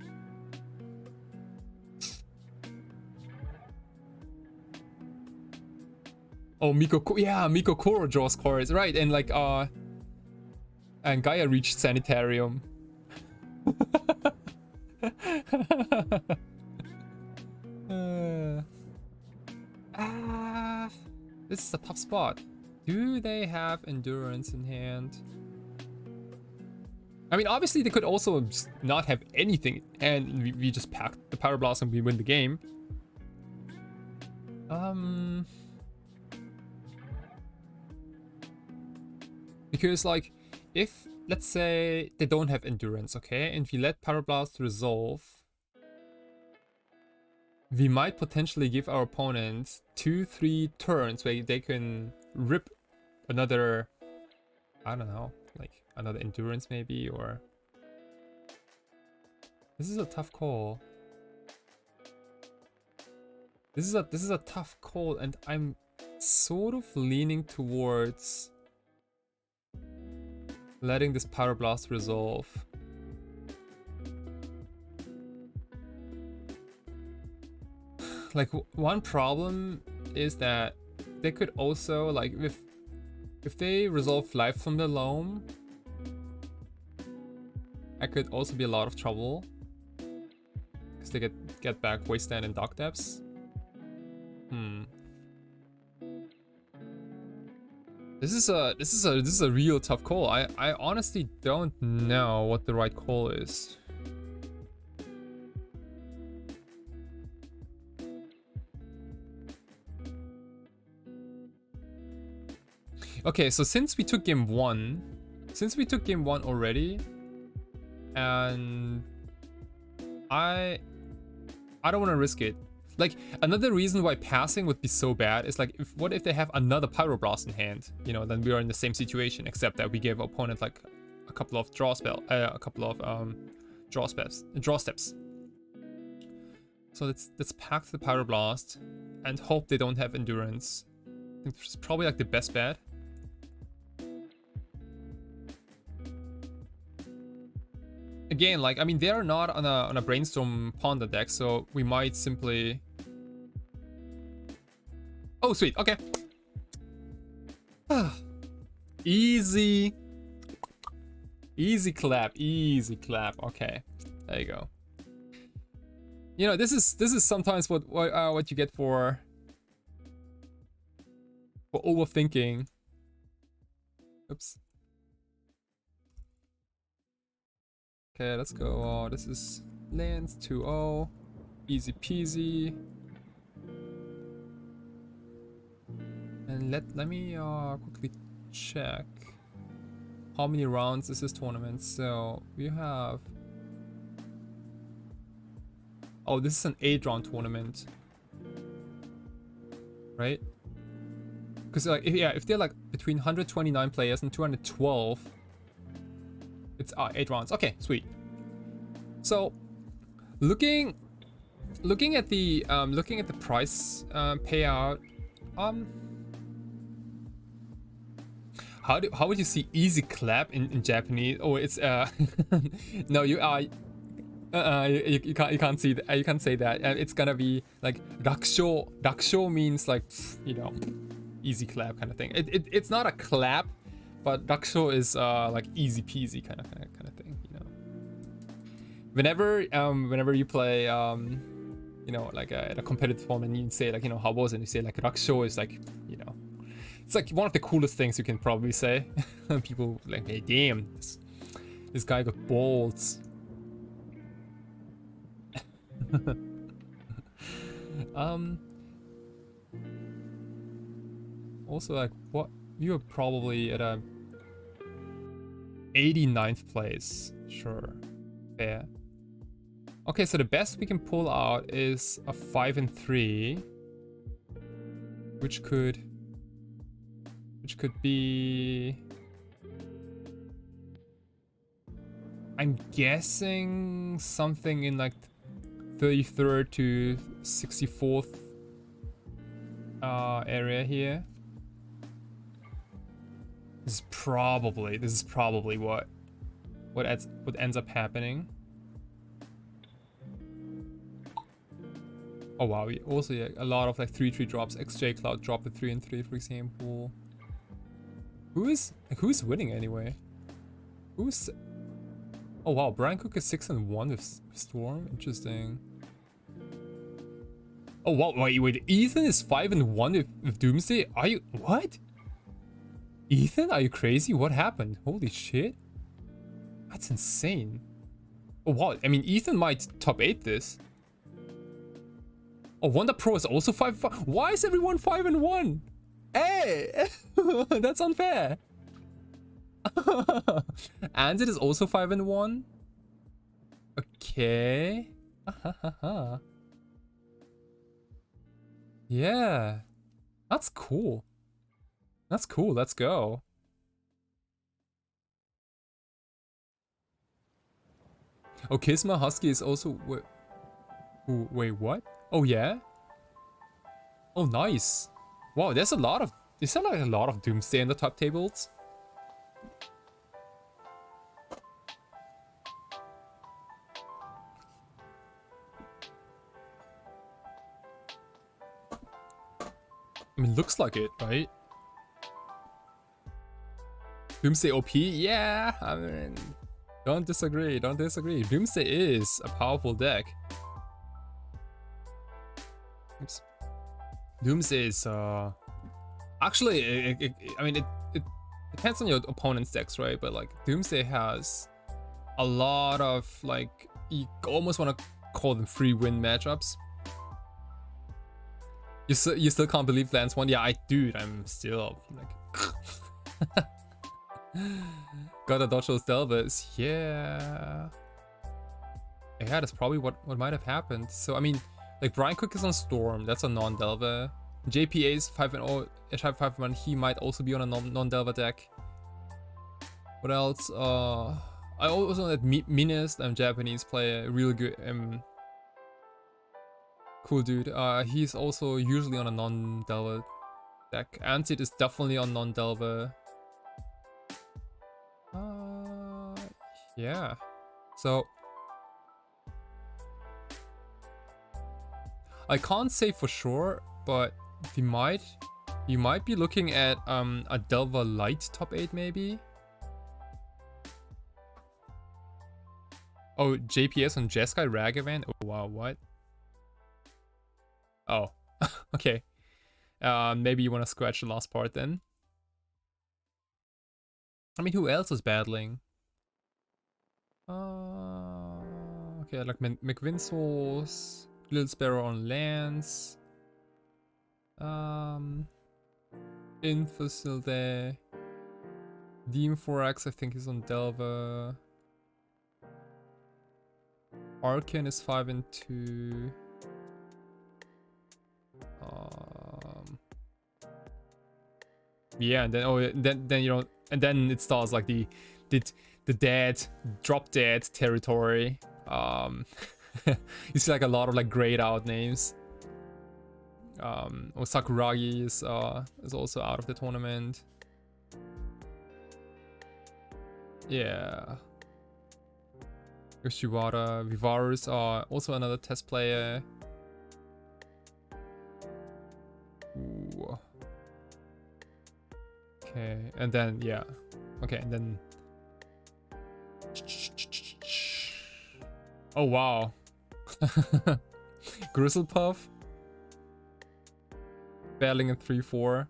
Oh, Miko Koro draws cards, right? And like and Gaia reached Sanitarium. This is a tough spot. Do they have Endurance in hand? I mean, obviously they could also just not have anything and we just pack the Pyroblast and we win the game. Because like, if, let's say, they don't have Endurance, okay? And we let Pyroblast resolve, we might potentially give our opponent 2-3 turns where they can rip another, I don't know, like another Endurance maybe, or... This is a tough call. This is a tough call, and I'm sort of leaning towards letting this Pyroblast resolve. Like, one problem is that they could also, like, if they resolve Life from the Loam, I could also be a lot of trouble, because they get back Wasteland and Dock Depths. This is a real tough call. I honestly don't know what the right call is. Okay, so since we took game 1 already, and I don't want to risk it. Like, another reason why passing would be so bad is like, what if they have another Pyroblast in hand? You know, then we are in the same situation, except that we gave opponent like a couple of draw steps. So let's pack the Pyroblast and hope they don't have Endurance. I think it's probably like the best bet. Again, like, I mean, they are not on a Brainstorm Ponder deck, so we might simply... Oh, sweet, okay. Easy. Easy clap. Easy clap. Okay. There you go. You know, this is sometimes what you get for overthinking. Oops. Okay, let's go. Oh, this is lands 2-0. Easy peasy. And let me quickly check how many rounds is this tournament. So we have, oh, this is an 8-round tournament, right? Because like if they're like between 129 players and 212, it's 8 rounds. Okay, sweet. So looking at the price payout, how would you see easy clap in Japanese? Oh, it's no, you can't see that. You can't say that. It's gonna be like rakusho. Rakusho means like, you know, easy clap kind of thing. It's not a clap, but rakusho is like easy peasy kind of thing, you know. Whenever you play you know, like at a competitive tournament, you say like, you know, how was it? You say like rakusho is like, you know, it's like one of the coolest things you can probably say. People like, hey, damn, this guy got balls. Also, like, what, you are probably at a 89th place. Sure, fair. Okay, so the best we can pull out is a 5-3, which could be, I'm guessing something in like 33rd to 64th area here. This is probably what ends up happening. Oh wow, we also, yeah, a lot of like 3-3 drops. XJ Cloud dropped the 3-3, for example. Who's winning anyway? Who's, oh wow, Brian Cook is 6-1 with Storm. Interesting. Oh wow, wait, Ethan is 5-1 with Doomsday? Are you, what? Ethan, are you crazy? What happened? Holy shit. That's insane. Oh wow, I mean, Ethan might top 8 this. Oh, Wonder Pro is also 5-5. Why is everyone 5-1? Hey! That's unfair. And it is also 5-1. Okay. Yeah. That's cool. That's cool. Let's go. Oh, Kisma Husky is also... Wait, what? Oh, yeah? Oh, nice. Wow, there's a lot of... Is there like a lot of Doomsday in the top tables? I mean, looks like it, right? Doomsday OP? Yeah, I mean... Don't disagree, don't disagree. Doomsday is a powerful deck. Oops. Doomsday is, actually, I mean, it depends on your opponent's decks, right? But like, Doomsday has a lot of, like, you almost want to call them free win matchups. You still can't believe lands one? Yeah, dude, I'm still like... Gotta dodge those Delvers. Yeah. Yeah, that's probably what might have happened. So, I mean, like, Brian Cook is on Storm. That's a non-Delver. JPA is 5-0, 5-1. He might also be on a non-Delver deck. What else? I also know that Minas, Japanese player, really good, cool dude. He's also usually on a non-Delver deck. Antit is definitely on non-Delver. Yeah. So I can't say for sure, but we might You might be looking at a Delva Light top 8 maybe. Oh, JPS on Jeskai Ragavan. Oh wow, what? Oh, okay. Maybe you want to scratch the last part then. I mean, who else is battling? Okay, like McVinsource, Little Sparrow on Lance. Infocil there. Deem Forax, I think, is on Delver. Arcan is 5 and 2. Yeah, and then then you know, and then it starts like the dead, drop dead territory. You see like a lot of like grayed out names. Sakuragi is also out of the tournament. Yeah. Yoshiwara, Vivarus are also another test player. Ooh. Okay, and then yeah. Okay, and then oh wow. Grizzlepuff battling in 3-4.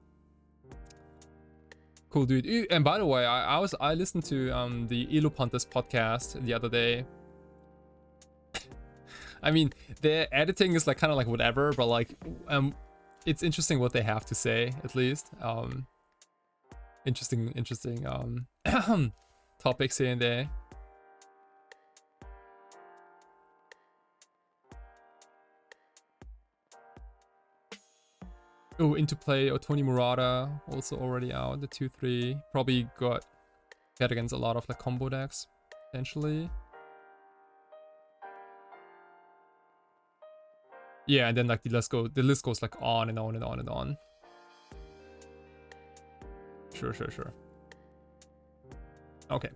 Cool dude. And by the way, I listened to the Ilupantas podcast the other day. I mean, their editing is like kind of like whatever, but like it's interesting what they have to say at least. Interesting topics here and there. Oh, into play Otoni Murata also already out, the 2-3. Probably got hit against a lot of like combo decks potentially. Yeah, and then like the list goes like on and on and on and on. Sure. Okay.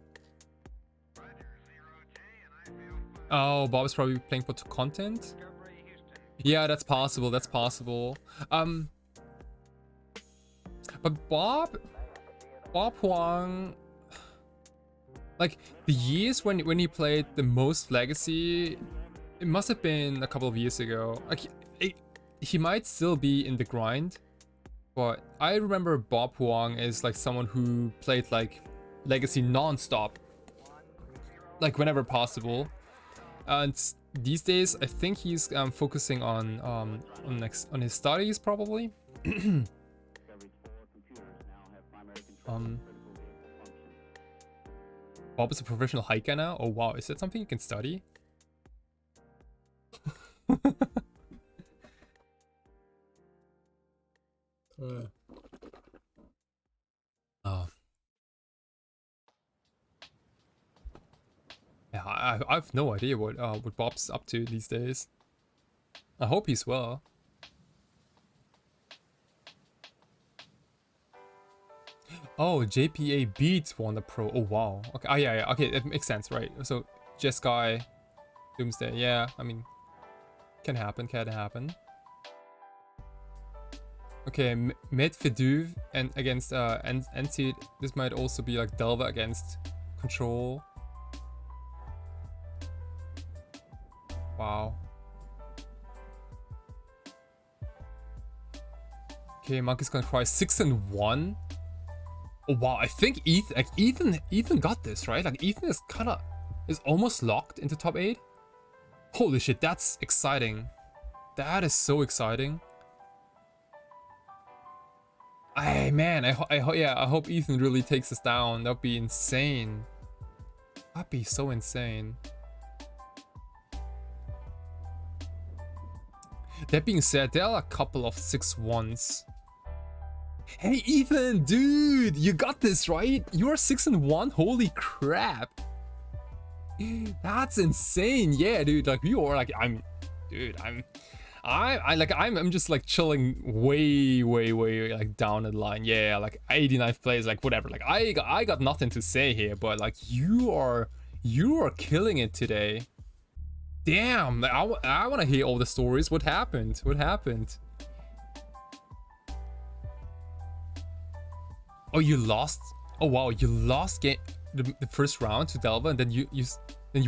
Oh, Bob is probably playing for content. Yeah, that's possible. But Bob Huang, like the years when he played the most Legacy, it must have been a couple of years ago. Like he might still be in the grind, but I remember Bob Huang is like someone who played like Legacy non-stop, like whenever possible. And these days, I think he's focusing on his studies probably. Bob is a professional hiker now. Oh wow, is that something you can study? Oh. Yeah, I've no idea what Bob's up to these days. I hope he's well. Oh, JPA beats Wonder Pro. Oh wow. Okay. Oh yeah. Okay, that makes sense, right? So Jeskai, Doomsday. Yeah, I mean, can happen. Okay, Medvedev and against NC. This might also be like Delva against Control. Wow. Okay, Monkey's gonna cry 6-1. Oh wow, I think Ethan got this, right? Like Ethan is almost locked into top 8. Holy shit, that's exciting. That is so exciting. Man, I hope Ethan really takes us down. That'd be insane. That'd be so insane. That being said, there are a couple of 6-1s. Hey Ethan, dude, you got this, right? You're 6-1. Holy crap! That's insane. Yeah, dude. Like you are like I'm just like chilling way like down the line. Yeah, like 89th place, like whatever. Like I got nothing to say here, but like you are killing it today. Damn, like, I want to hear all the stories. What happened? Oh, you lost? Oh wow, you lost game the first round to Delva, and then you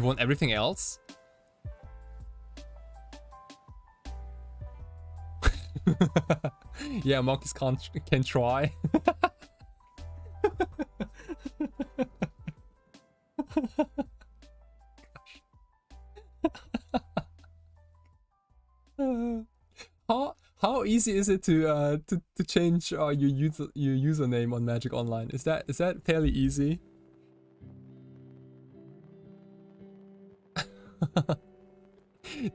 won everything else. Yeah, monkeys can try. How easy is it to change your username on Magic Online? Is that fairly easy?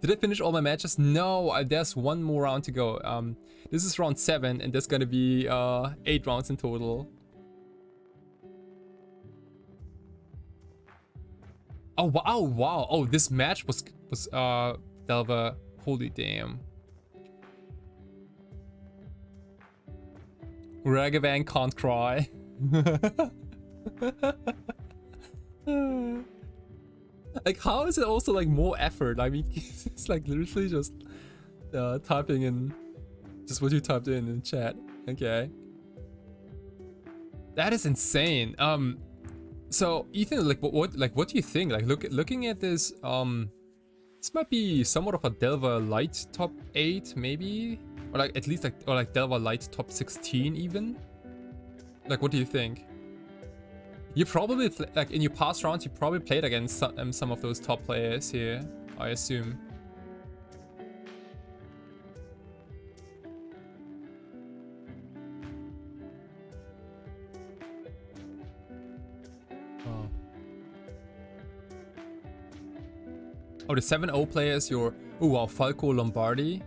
Did I finish all my matches? No, there's one more round to go. This is round 7, and there's gonna be 8 rounds in total. Oh wow! Oh, wow! Oh, this match was Delva. Holy damn! Ragavan can't cry. Like, how is it also like more effort? I mean, it's like literally just typing in just what you typed in the chat. Okay, that is insane. So Ethan, like, what do you think? Like, looking at this, this might be somewhat of a Delva Light top 8, maybe, or like at least like Delva Light top 16 even. Like, what do you think? You probably like in your past rounds, you probably played against some of those top players here, I assume. Oh, the 7-0 players, oh wow, Falco, Lombardi.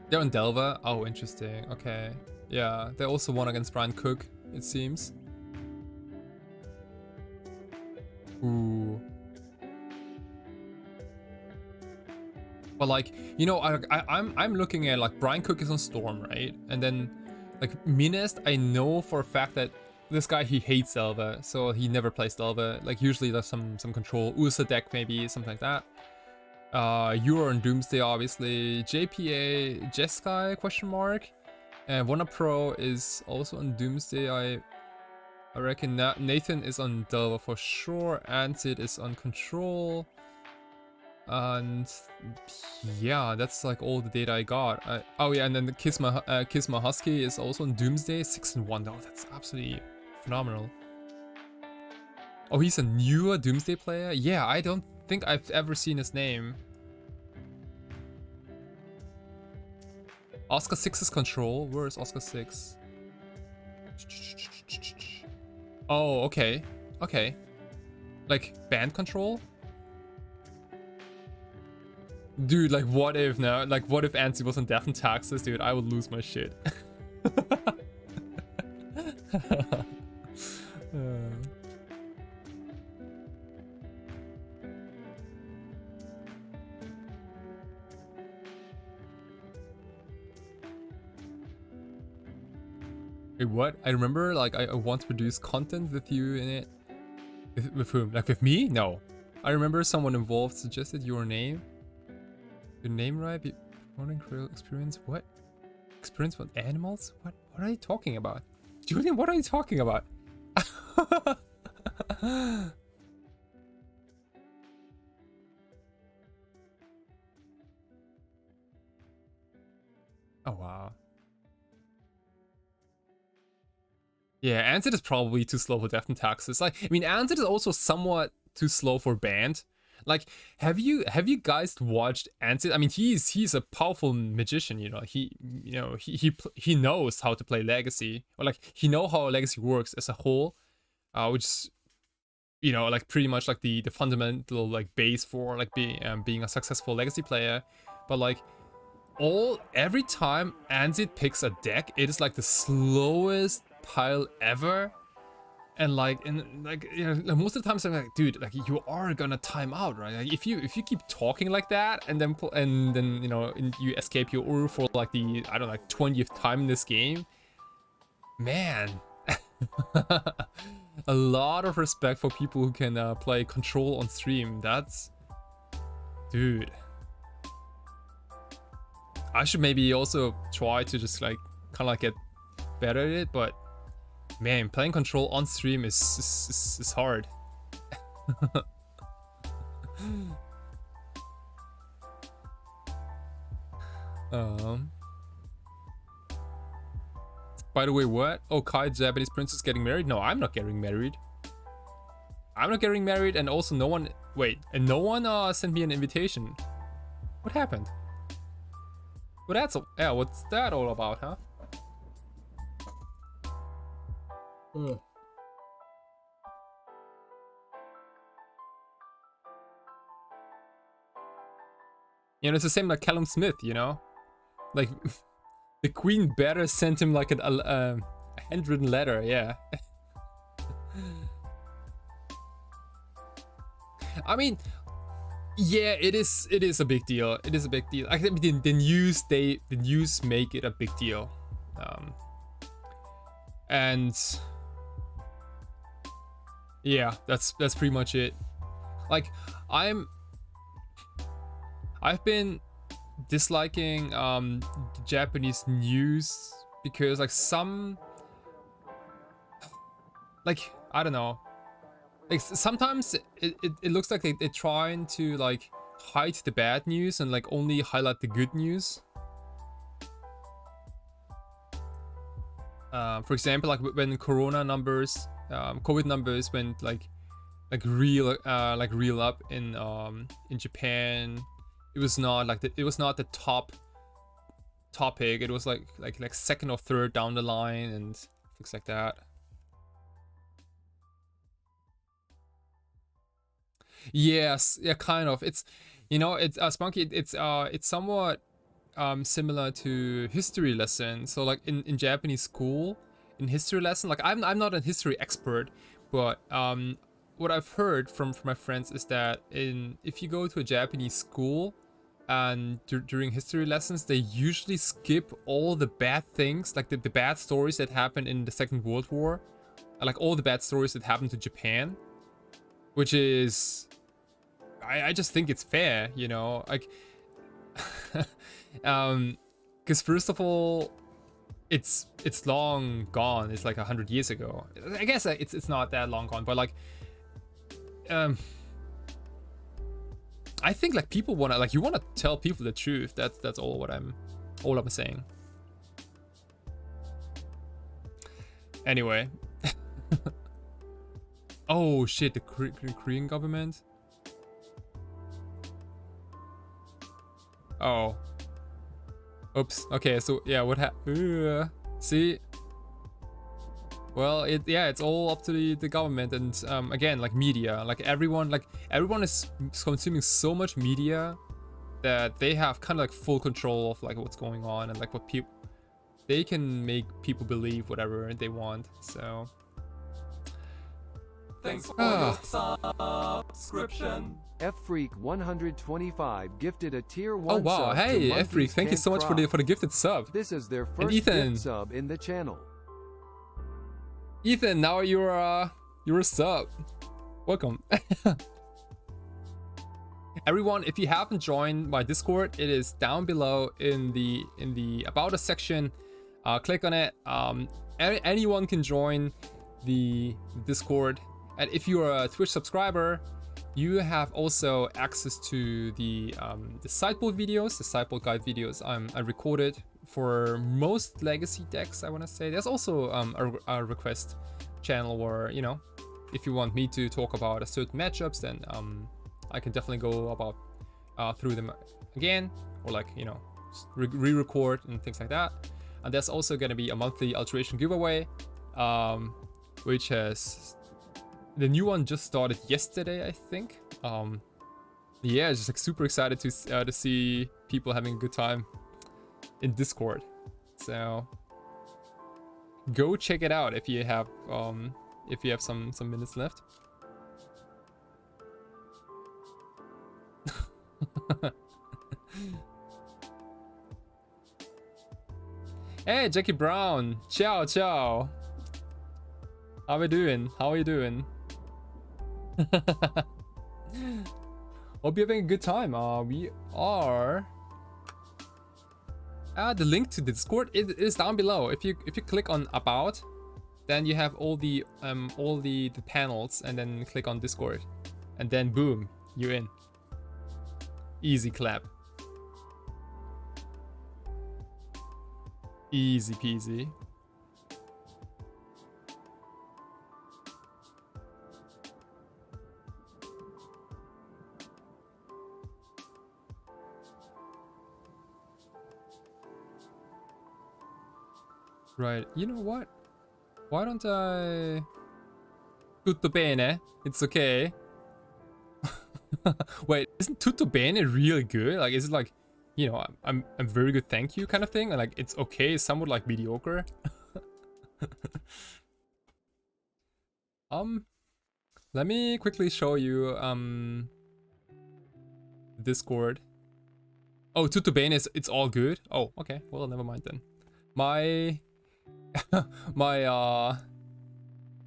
They're on Delva. Oh, interesting. Okay. Yeah, they also won against Brian Cook, it seems. Ooh. But like, you know, I'm looking at like Brian Cook is on Storm, right? And then like Minest, I know for a fact that this guy, he hates Delva, so he never plays Delva. Like usually there's some control Ursa deck, maybe something like that. You're on Doomsday, obviously. JPA, Jeskai, question mark. And Wanna Pro is also on Doomsday. I reckon Nathan is on Delva for sure. Ansid is on Control. And yeah, that's like all the data I got. Oh yeah, and then the Kisma Husky is also on Doomsday. 6-1 though, that's absolutely phenomenal. Oh, he's a newer Doomsday player? Yeah, I don't think I've ever seen his name. Oscar 6's Control. Where is Oscar 6? Oh, okay. Okay. Like, Bant Control? Dude, like, what if now? Like, what if Ansi was on Death and Taxes? Dude, I would lose my shit. Wait, what? I remember, like, I once produced content with you in it. With whom? Like, with me? No. I remember someone involved suggested your name. Your name, right? Morning Krill experience? What? Experience with animals? What are you talking about? Julian, what are you talking about? Oh, wow. Yeah, Ansid is probably too slow for Death and Taxes. Like, I mean, Ansid is also somewhat too slow for Bant. Like, have you guys watched Ansid? I mean, he's a powerful magician. You know, he knows how to play Legacy, or like he know how Legacy works as a whole, which is, you know, like pretty much like the fundamental like base for like being a successful Legacy player. But like every time Ansid picks a deck, it is like the slowest pile ever. And like you know, most of the times I'm like, dude, like you are gonna time out, right? Like if you keep talking like that, and then you know, you escape your Uru for like the, I don't know, like 20th time in this game, man. A lot of respect for people who can play Control on stream. That's, dude. I should maybe also try to just like kind of like get better at it, but Man, playing control on stream is hard. By the way, what? Oh, Kai, Japanese princess getting married? No, I'm not getting married. I'm not getting married, and also no one... Wait, and no one sent me an invitation. What happened? Well, that's... Yeah, what's that all about, huh? You know, it's the same like Callum Smith, you know? Like, the Queen better sent him like a handwritten letter, yeah. I mean, yeah, it is a big deal. It is a big deal. I think the news make it a big deal. And yeah, that's pretty much it. Like, I've been disliking the Japanese news because like some, like, I don't know, like sometimes it looks like they're trying to like hide the bad news and like only highlight the good news. For example, like when Corona numbers, COVID numbers went like real up in Japan. It was not like the top topic. It was like second or third down the line and things like that. Yes, yeah, kind of. It's, you know, it's Spunky. It's somewhat similar to history lesson. So like in Japanese school, in history lesson, like I'm not a history expert, but what I've heard from my friends is that if you go to a Japanese school and during history lessons, they usually skip all the bad things, like the bad stories that happened in the Second World War, like all the bad stories that happened to Japan, which is, I just think it's fair, you know, like, because first of all, it's long gone. It's like 100 years ago. I guess it's not that long gone, but like, I think like people wanna, like, you wanna tell people the truth. That's all I'm saying. Anyway. Oh shit, the Korean government. Oh. Oops. Okay, so yeah, what happened? See. Well, it's all up to the government and again, like media, like everyone is consuming so much media that they have kind of like full control of like what's going on and like what people, they can make people believe whatever they want. So Thanks for your subscription. Freak 125 gifted a tier 1 oh wow, sub hey to Freak, thank you so much for the gifted sub. This is their And first Ethan. gift sub in the channel. Ethan, now you're a sub. Welcome. Everyone, if you haven't joined my Discord, it is down below in the About Us section. Click on it. Anyone can join the Discord, and if you are a Twitch subscriber, you have also access to the sideboard videos, the sideboard guide videos I recorded for most legacy decks, I want to say. There's also a request channel where, you know, if you want me to talk about a certain matchups, then I can definitely go about through them again, or like, you know, re-record and things like that. And there's also going to be a monthly alteration giveaway, which has, the new one just started yesterday, I think. Yeah, just like super excited to see people having a good time in Discord. So go check it out if you have some minutes left. Hey Jackie Brown, ciao ciao. How we doing? How are you doing? Hope you're having a good time. We are. The link to the Discord is down below. If you click on About, then you have all the panels, and then click on Discord, and then boom, you're in. Easy clap. Easy peasy. Right, you know what? Why don't I... Tutto bene, it's okay. Wait, isn't tutto bene really good? Like, is it like, you know, I'm very good, thank you kind of thing? And like, it's okay, somewhat like mediocre. Let me quickly show you, Discord. Oh, tutto bene is, it's all good? Oh, okay, well, never mind then. My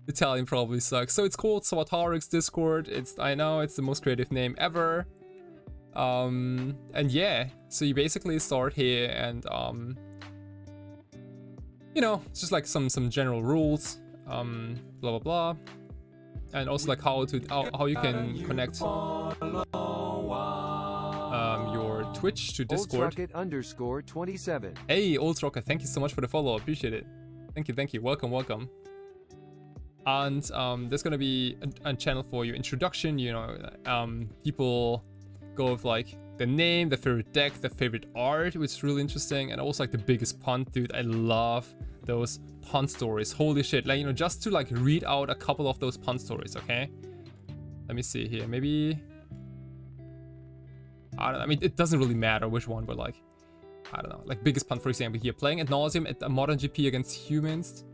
Italian probably sucks. So it's called SAWATARIX Discord. I know it's the most creative name ever. And yeah, so you basically start here and you know, it's just like some general rules, blah blah blah, and also like how you can connect your Twitch to Discord. OldRocket_27. Hey, Old Rocket, thank you so much for the follow. Appreciate it. Thank you. Welcome. And there's gonna be a channel for your introduction. You know, people go with like the name, the favorite deck, the favorite art, which is really interesting, and also like the biggest punt, dude. I love those punt stories. Holy shit! Like, you know, just to like read out a couple of those punt stories. Okay, let me see here. Maybe I don't know. I mean, it doesn't really matter which one, but like, I don't know. Like biggest punt, for example, here, playing ad nauseum at a modern GP against humans.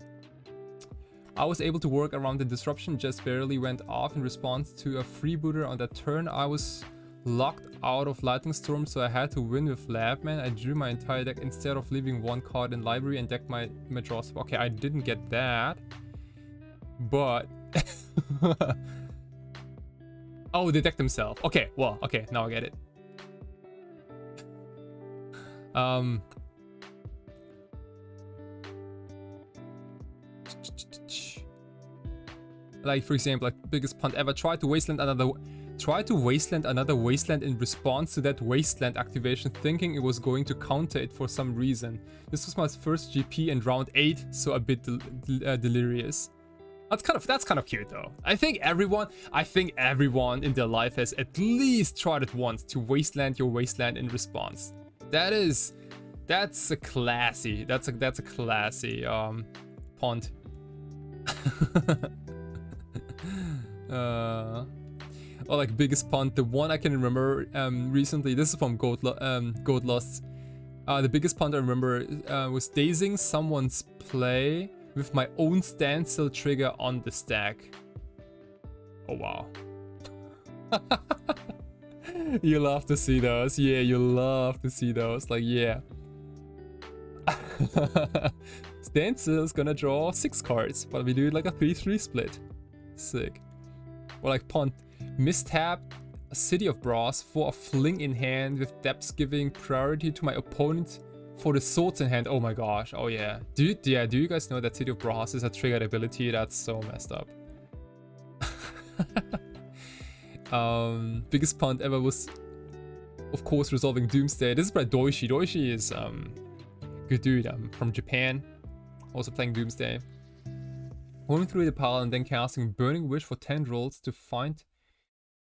I was able to work around the disruption, just barely went off in response to a freebooter on that turn. I was locked out of Lightning Storm, so I had to win with Labman. I drew my entire deck instead of leaving one card in library and decked my draws. Okay, I didn't get that. But... oh, they decked themselves. Okay, well, okay, now I get it. Like, for example, like biggest punt ever, try to wasteland another wasteland in response to that wasteland activation, thinking it was going to counter it for some reason. This was my first GP in round 8, so a bit delirious. That's kind of cute though. I think everyone in their life has at least tried it once to wasteland your wasteland in response. That's a classy punt. Or like biggest punt, the one I can remember recently, this is from Goat Lost. The biggest punt I remember was dazing someone's play with my own standstill trigger on the stack. Oh wow. You love to see those. Yeah, you love to see those. Like, yeah. Standstill is gonna draw 6 cards, but we do it like a 3-3 split. Sick. Or like punt, mistap a City of Brass for a fling in hand with depths giving priority to my opponent for the swords in hand. Oh my gosh. Oh yeah. Do you guys know that City of Brass is a triggered ability? That's so messed up. Biggest punt ever was, of course, resolving Doomsday. This is by Doishi. Doishi is good dude. From Japan, also playing Doomsday. Going through the pile and then casting Burning Wish for tendrils to find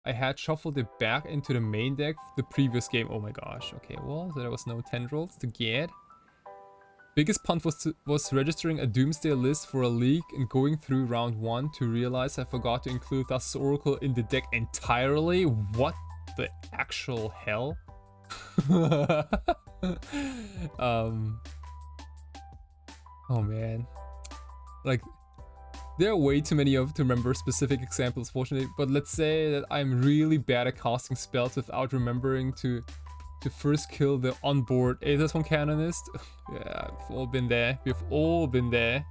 I had shuffled it back into the main deck the previous game. Oh my gosh. Okay, well, so there was no tendrils to get. Biggest punt was registering a Doomsday list for a league and going through round 1 to realize I forgot to include Thassa's Oracle in the deck entirely. What the actual hell? Oh man. Like, there are way too many to remember specific examples, fortunately, but let's say that I'm really bad at casting spells without remembering to first kill the onboard Aethys from Canonist. Yeah, we've all been there. We've all been there.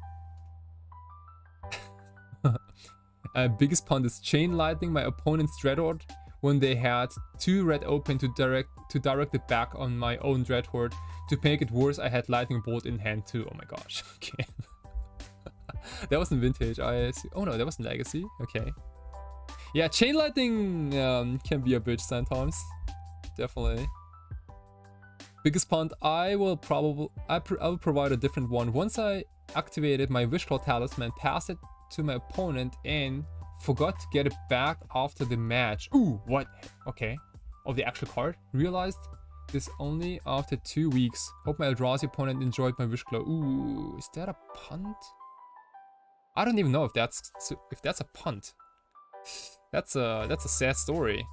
Biggest punt is chain lightning my opponent's Dreadhorde when they had 2 red open to direct it back on my own Dreadhorde. To make it worse, I had lightning bolt in hand too. Oh my gosh. Okay. That wasn't vintage. I see. Oh no, that wasn't legacy. Okay. Yeah, chain lightning can be a bitch sometimes. Definitely. Biggest punt. I will provide a different one. Once I activated my Wishclaw talisman, pass it to my opponent, and forgot to get it back after the match. Ooh, what? Okay. Of the actual card. Realized this only after 2 weeks. Hope my Eldrazi opponent enjoyed my Wishclaw. Ooh, is that a punt? I don't even know if that's a punt. That's a sad story.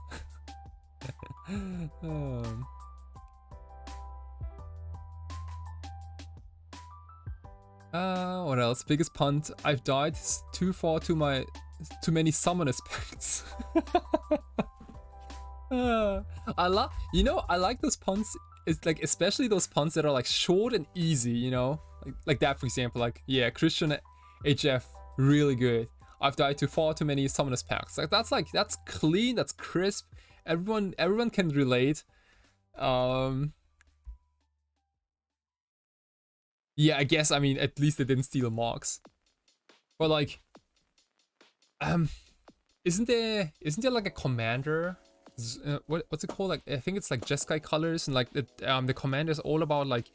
What else? Biggest punt. I've died too far to my too many summoners pacts. I like those punts. It's like, especially those punts that are like short and easy, you know, like that, for example. Like, yeah, Christian HF, really good. I've died to far too many summoners pacts. Like that's clean, that's crisp. Everyone can relate. Yeah, I guess, I mean, at least they didn't steal marks. But like, isn't there like a commander? What's it called? Like, I think it's like Jeskai colors, and like the commander is all about like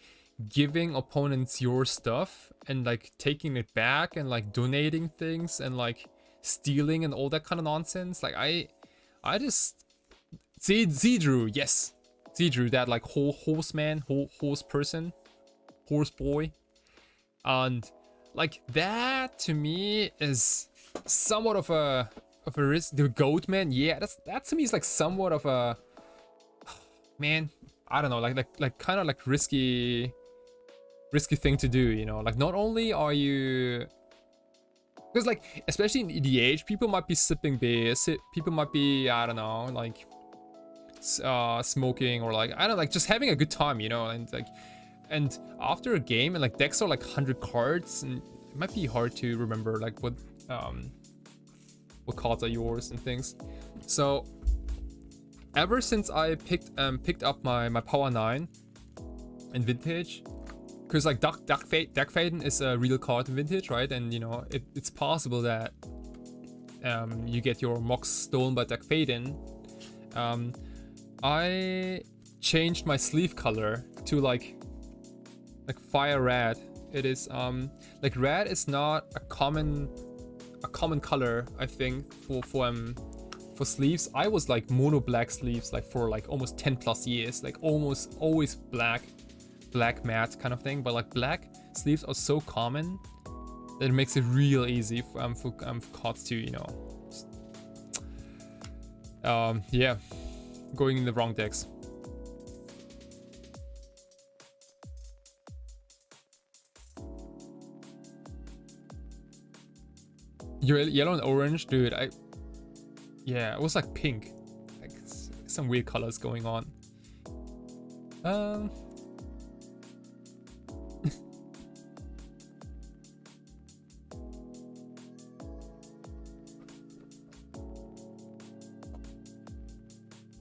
giving opponents your stuff and like taking it back and like donating things and like stealing and all that kind of nonsense. Like I just Zedrew, yes, Zedrew, that like whole horseman, horse person, horse boy, and like that to me is somewhat of a risk. The goat man, yeah, that to me is like somewhat of a, man, I don't know, like kind of like risky thing to do, you know. Like, not only are you, because like especially in EDH, people might be sipping beer, people might be, I don't know, like smoking, or like, I don't know, like just having a good time, you know. And like, and after a game, and like decks are like 100 cards, and it might be hard to remember like what cards are yours and things. So ever since I picked up my Power 9 in Vintage, because like Dark Faden is a real card in Vintage, right? And you know, it's possible that you get your mocks stolen by Dark Faden. I changed my sleeve color to like fire red. It is like, red is not a common color, I think, for sleeves. I was like mono black sleeves like for like almost 10 plus years, like almost always black matte kind of thing. But like black sleeves are so common that it makes it real easy for cards to, you know, yeah, going in the wrong decks. You're yellow and orange, dude. Yeah, it was like pink, like some weird colors going on. Oh,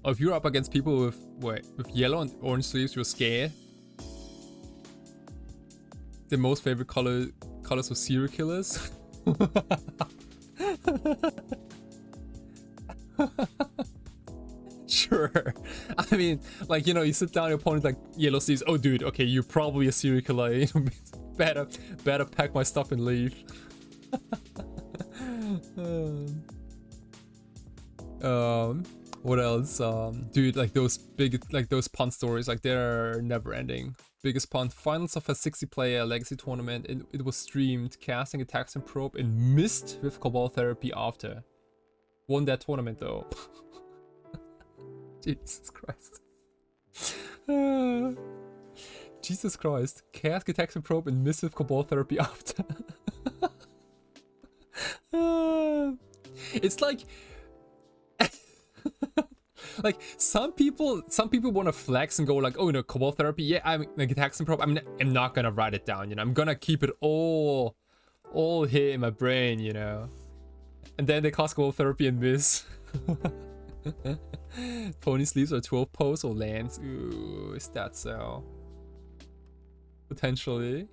if you're up against people with yellow and orange sleeves, you're scared. The most favorite colors were serial killers. Sure. I mean, like, you know, you sit down, your opponent like yellow sleeves. Oh, dude, okay, you're probably a serial killer. You know, better pack my stuff and leave. What else? Dude, like those punt stories, like they're never ending. Biggest punt: finals of a 60-player legacy tournament, and it was streamed, casting attacks and probe, and missed with Cabal Therapy after. Won that tournament though. Jesus Christ. Jesus Christ. Cast attacks and probe and missed with Cabal Therapy after. It's like like some people want to flex and go like, oh no, Cabal Therapy, yeah, I'm like attacks and probe. I'm not gonna write it down, you know. I'm gonna keep it all here in my brain, you know. And then they cast Cabal Therapy and miss. Pony sleeves are 12 posts or lands. Ooh, is that so? Potentially.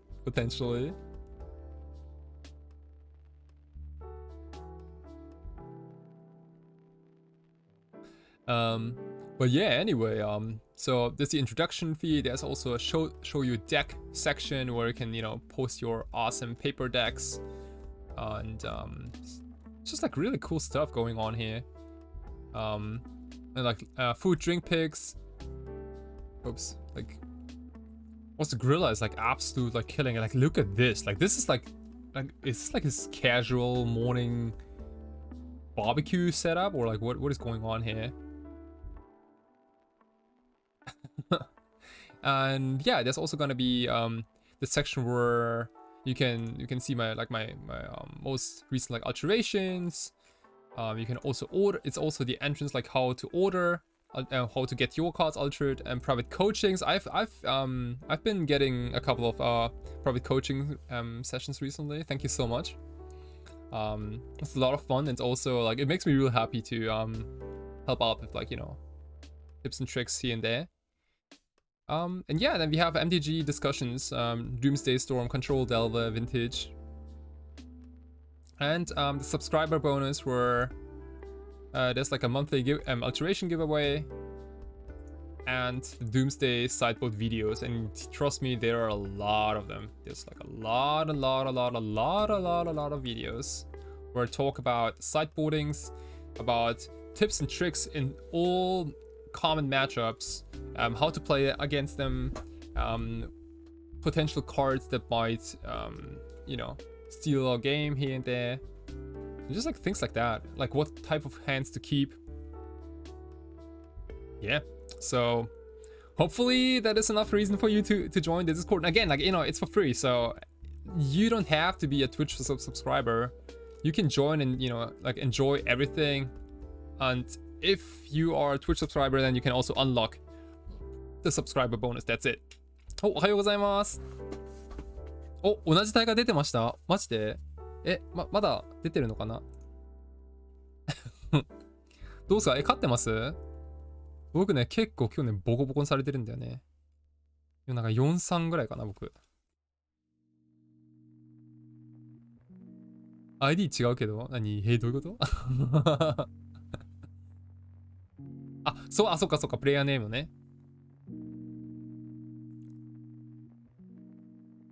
But yeah, anyway, so there's the introduction feed. There's also a show you deck section where you can, post your awesome paper decks. And it's just like really cool stuff going on here. And like food drink picks. Oops, like also Gorilla is like absolute like killing it. Like look at this. Like this is like it's like his casual morning barbecue setup, or like what is going on here? And yeah, there's also gonna be the section where you can see my most recent like alterations. You can also order. It's also the entrance, like how to order, how to get your cards altered, and private coachings. I've been getting a couple of private coaching sessions recently. Thank you so much. It's a lot of fun, and also like it makes me really happy to help out with like tips and tricks here and there. And yeah, then we have MTG discussions, Doomsday Storm, Control Delver, Vintage. And the subscriber bonus where there's like a monthly alteration giveaway. And the Doomsday sideboard videos. And trust me, there are a lot of them. There's like a lot of videos where I talk about sideboardings, about tips and tricks in all common matchups, how to play against them, potential cards that might steal a game here and there, and just like things like that, like what type of hands to keep. Yeah, so hopefully that is enough reason for you to join the Discord. And again, like it's for free, so you don't have to be a Twitch subscriber. You can join and like enjoy everything. And if you are a Twitch subscriber, then you can also unlock the subscriber bonus. That's it. おはようございます。お、同じ大会出てました？マジで？まだ出てるのかな？どうすか？勝ってます？僕ね、結構今日ね、ボコボコにされてるんだよね。なんか 4-3 ぐらいかな、僕。ID 違うけど、どういうことそっか、プレイヤーネームね。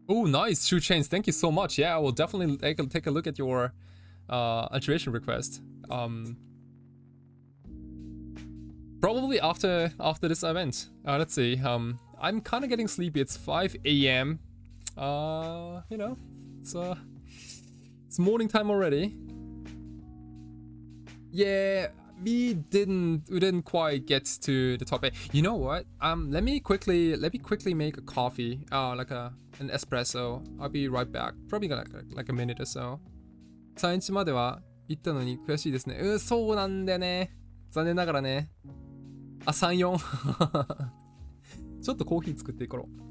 Oh, nice, Shoe Chains. Thank you so much. Yeah, I will definitely take a look at your alteration request. Probably after this event. Let's see. I'm kind of getting sleepy. It's 5 a.m. It's morning time already. Yeah, we didn't quite get to the top 8. You know what? Let me quickly make a coffee. Like an espresso. I'll be right back. Probably like a minute or so. 3日までは行ったのに悔しいですね。そうなんだよね。残念ながらね。3、4。ちょっとコーヒー作っていこう。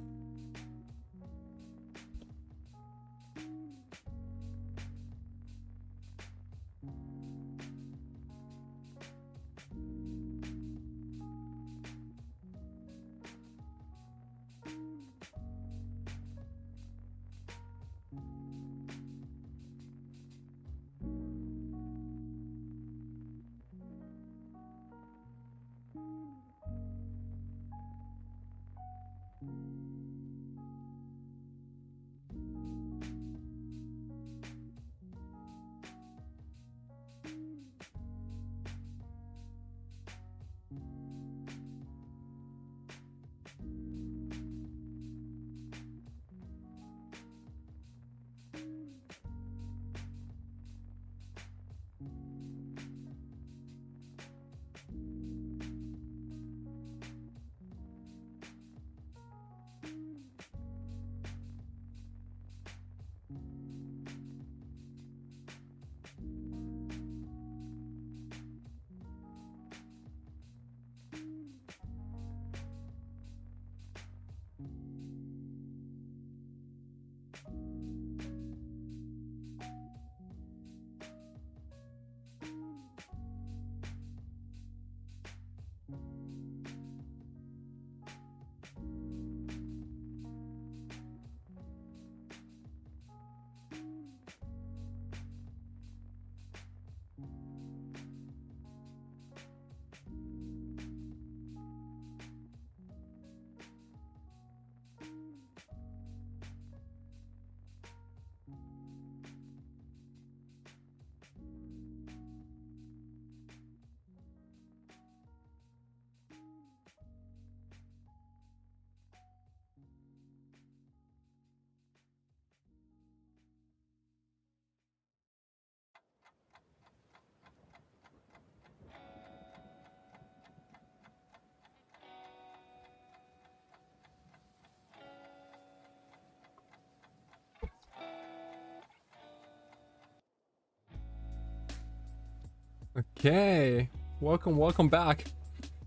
Okay, welcome back,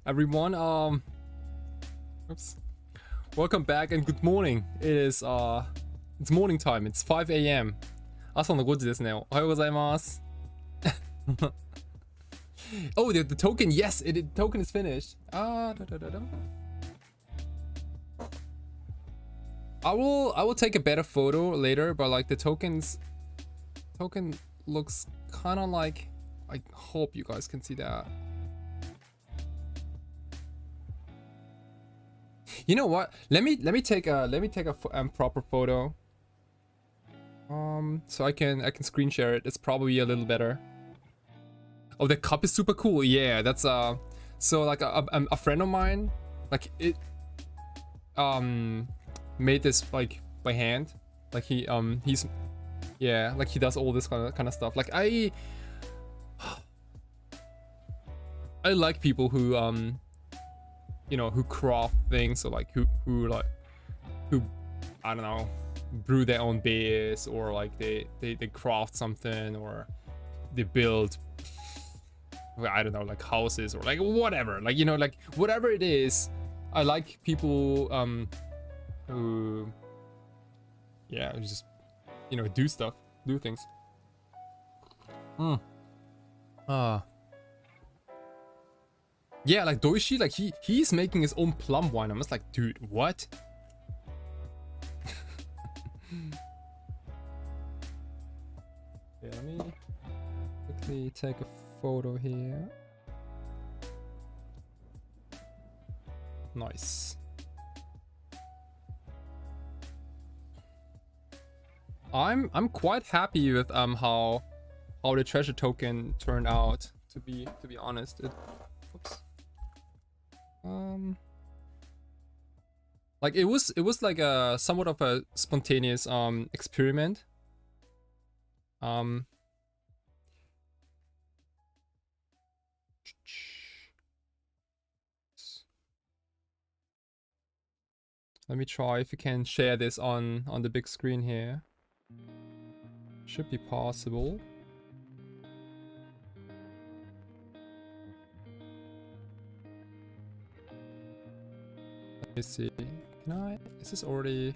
everyone. Oops. Welcome back and good morning. It's morning time. It's 5 a.m. 朝の5時ですね。おはようございます。Oh, the token. Yes, the token is finished. I will take a better photo later, but like the token looks kind of like. I hope you guys can see that. You know what? Let me take a proper photo. So I can screen share it. It's probably a little better. Oh, the cup is super cool. Yeah, that's so like a friend of mine, like it made this like by hand. Like he's yeah, like he does all this kind of stuff. Like I like people who you know, who craft things, or like who I don't know, brew their own beers, or like they craft something, or they build, I don't know, like houses, or like whatever, like, you know, like whatever it is. I like people who, yeah, just, you know, do things. Yeah, like Doishi, like he's making his own plum wine. I'm just like, dude, what? Okay, let me quickly take a photo here. Nice. I'm quite happy with how the treasure token turned out. To be honest, oops. Like it was like a somewhat of a spontaneous experiment. Let me try if you can share this on the big screen here. Should be possible. Let me see. Can I? Is this already?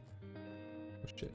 Oh shit.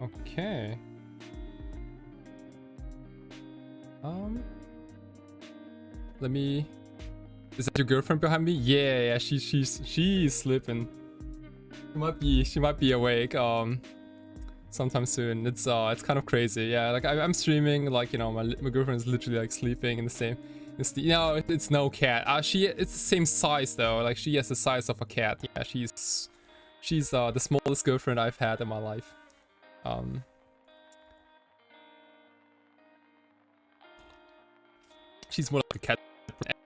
Okay. Let me. Is that your girlfriend behind me? Yeah, she's sleeping. She might be awake sometime soon. It's kind of crazy. Yeah, like I'm streaming, like, you know, my girlfriend is literally like sleeping in the same. You know, it's no cat. It's the same size though. Like she has the size of a cat. Yeah, she's the smallest girlfriend I've had in my life. She's more like a cat.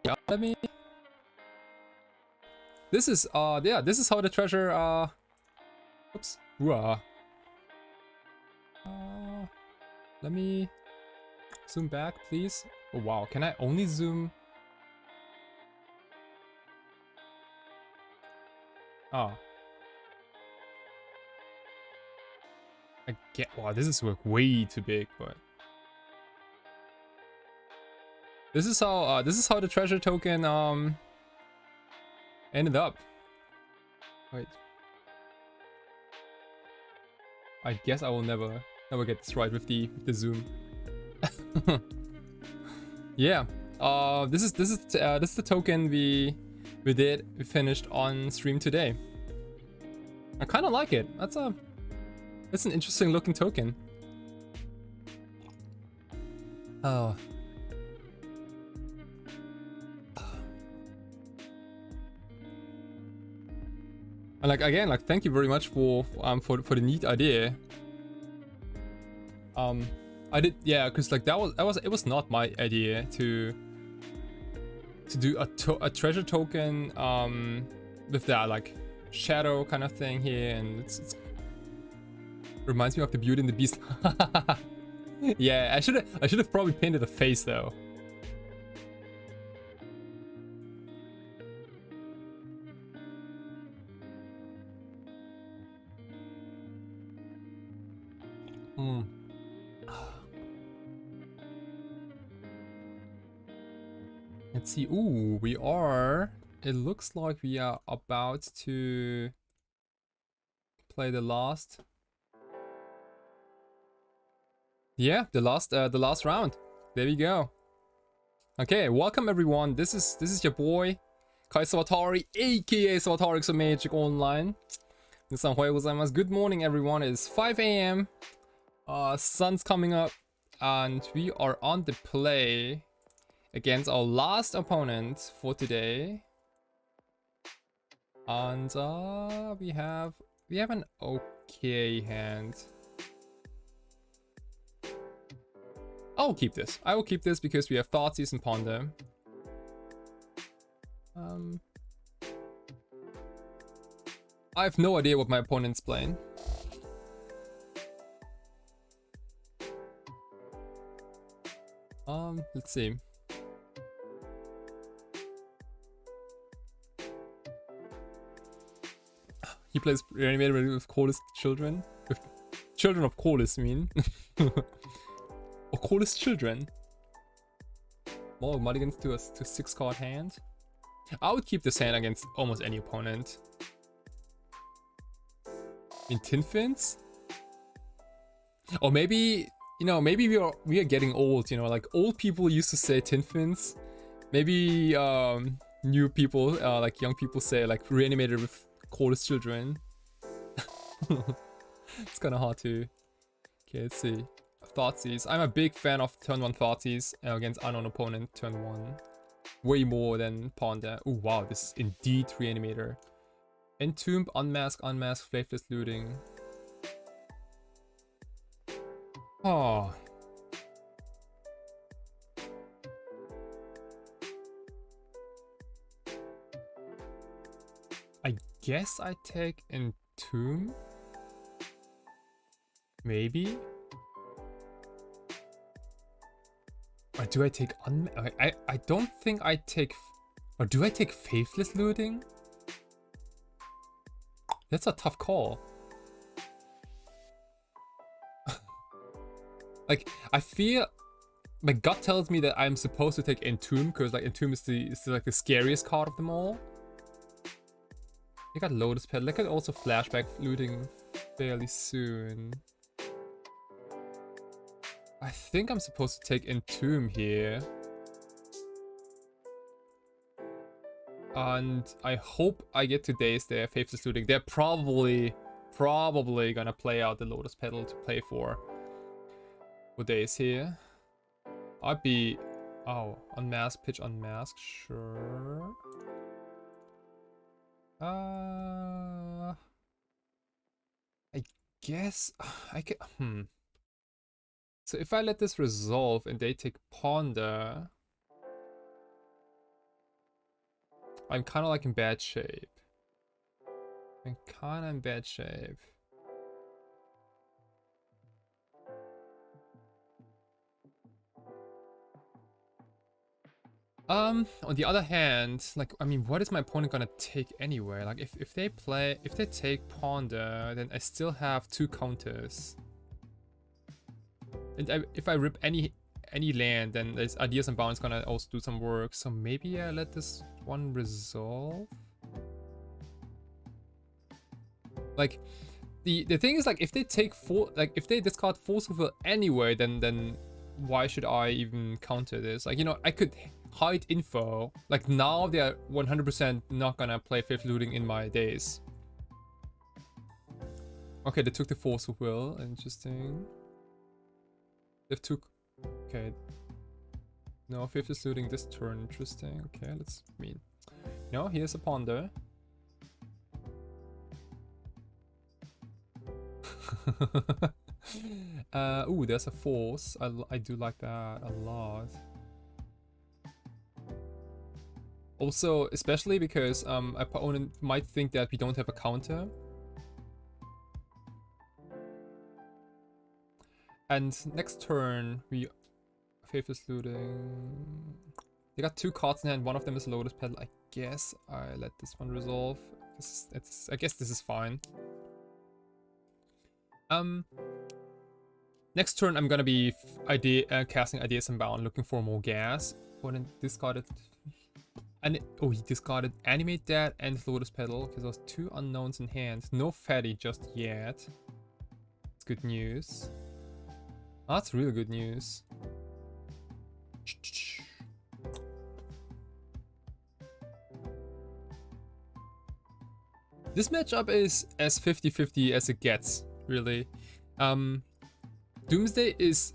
Yeah, let me. This is yeah, this is how the treasure oops. Let me zoom back, please. Oh wow, can I only zoom? Oh. I get, wow, this is way too big, but this is how the treasure token ended up. Wait. I guess I will never get this right with the zoom. Yeah. This is the token we finished on stream today. I kind of like it. That's an interesting looking token. Oh. And like again, like thank you very much for the neat idea. I did, yeah, because like it was not my idea to do a treasure token with that like shadow kind of thing here, and it's reminds me of the Beauty and the Beast. Yeah, I should have probably painted a face though. Let's see. Ooh, it looks like we are about to play the last. Yeah, the last round. There we go. Okay, welcome everyone. This is your boy Kai Sawatari, aka SAWATARIX of Magic Online. Good morning everyone. It's 5 a.m. Sun's coming up, and we are on the play against our last opponent for today. And we have an okay hand. I will keep this because we have Thoughtseize and Ponder. I have no idea what my opponent's playing. Let's see. He plays Reanimator with Coldest children. With children of Coldest, I mean. Or Coldest children. More mulligans to a 6-card hand. I would keep this hand against almost any opponent. In Tin Fins? Or maybe, you know, maybe we are getting old, you know, like old people used to say Tin Fins. Maybe new people, like young people say like Reanimator with Coldest children. It's kind of hard to. Okay, let's see. Thoughtseize. I'm a big fan of turn 1 Thoughtseize against unknown opponent turn 1. Way more than Ponder. Oh wow, this is indeed Reanimator. Entomb, unmask, faithless looting. Oh. I guess I take Entomb? Maybe? Or do I take I don't think I take... Or do I take Faithless Looting? That's a tough call. Like, I feel... My gut tells me that I'm supposed to take Entomb, because like Entomb is like the scariest card of them all. You got Lotus Petal. I could also flashback looting fairly soon. I think I'm supposed to take Entomb here. And I hope I get today's there, Faithless Looting. They're probably gonna play out the Lotus Petal to play for days here. I'd be... Oh, unmask, pitch unmask, sure. I guess I can... So if I let this resolve and they take Ponder, I'm kind of like in bad shape. I'm kind of in bad shape. On the other hand, like, I mean, what is my opponent gonna take anyway? Like, if they take Ponder, then I still have 2 counters. And if I rip any land, then there's Ideas and Bounds gonna also do some work. So maybe I let this one resolve. Like, the thing is, like, if they take if they discard Forceful Will anyway, then why should I even counter this? Like, you know, I could hide info. Like, now they're 100% not gonna play Fifth Looting in my days. Okay, they took the Forceful Will. Interesting. They took... Okay. No, Fifth is looting this turn. Interesting. Okay, let's mean. No, here's a Ponder. Ooh, there's a force. I do like that a lot. Also, especially because opponent might think that we don't have a counter. And next turn, we Faithless Looting. They got 2 cards in hand. One of them is Lotus Petal. I guess I let this one resolve. I guess this is fine. Next turn, I'm gonna be casting Ideas Unbound, looking for more gas. Opponent discarded. And he discarded Animate that and Lotus Petal because those 2 unknowns in hand. No fatty just yet. It's good news. That's really good news. This matchup is as 50-50 as it gets, really. Doomsday is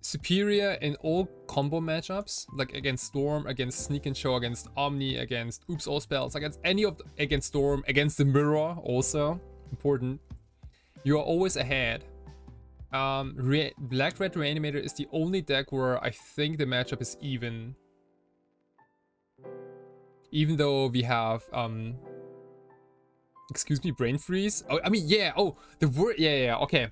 superior in all combo matchups, like against Storm, against Sneak and Show, against Omni, against Oops All Spells, against against Storm, against the Mirror also. Important. You are always ahead. Black-Red Reanimator is the only deck where I think the matchup is even. Even though we have, excuse me, Brain Freeze? Oh, I mean, yeah, the word, yeah, okay.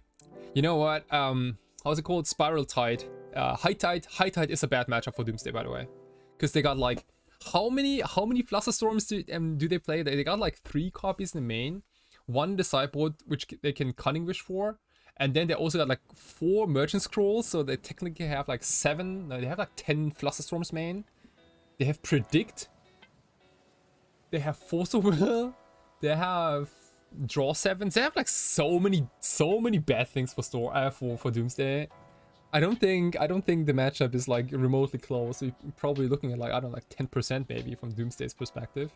You know what, how's it called? Spiral Tide. High Tide is a bad matchup for Doomsday, by the way. Because they got like, how many Flusterstorms do they play? They got like 3 copies in the main. 1 in the sideboard, which they can Cunning Wish for. And then they also got like 4 Merchant Scrolls, so they technically have like 7, no, they have like 10 Flusterstorms main. They have Predict. They have Force of Will. They have Draw 7s. They have like so many bad things for Doomsday. I don't think the matchup is like remotely close. So you're probably looking at like, I don't know, like 10% maybe from Doomsday's perspective.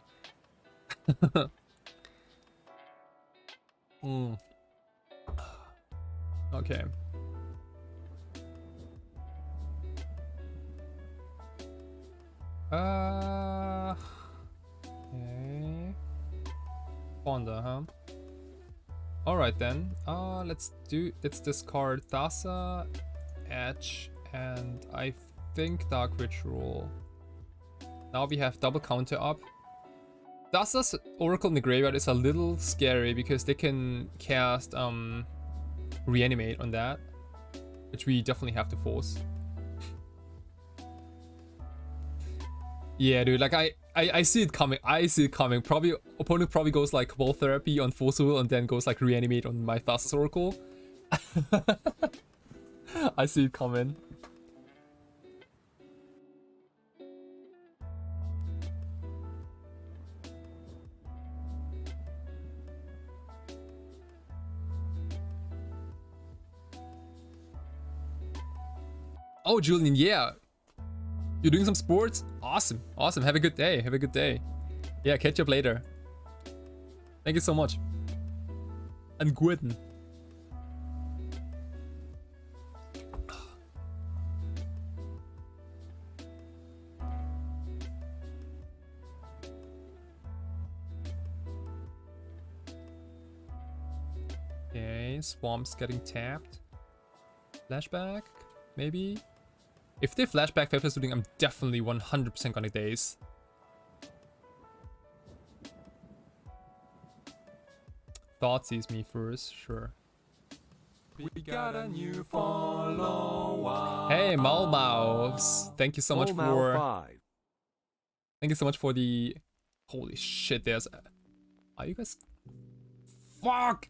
Okay. Okay. Ponder, huh? Alright then. Let's discard Thassa, Edge, and I think Dark Ritual. Now we have double counter up. Thassa's Oracle in the graveyard is a little scary because they can cast Reanimate on that, which we definitely have to force. Yeah, dude, like I see it coming. Probably opponent probably goes like Wall Therapy on Force Will and then goes like Reanimate on my Thassa's Oracle. I see it coming. Oh, Julian, yeah. You're doing some sports? Awesome. Awesome. Have a good day. Have a good day. Yeah, catch up later. Thank you so much. And guten. Okay, Swamp's getting tapped. Flashback, maybe? If they flashback Faithless Looting, I'm definitely 100% gonna daze. Thought sees me first, sure. We got a new follower. Hey, Malmouse! Thank you so much for. 5. Thank you so much for the. Holy shit! There's. Are you guys? Fuck!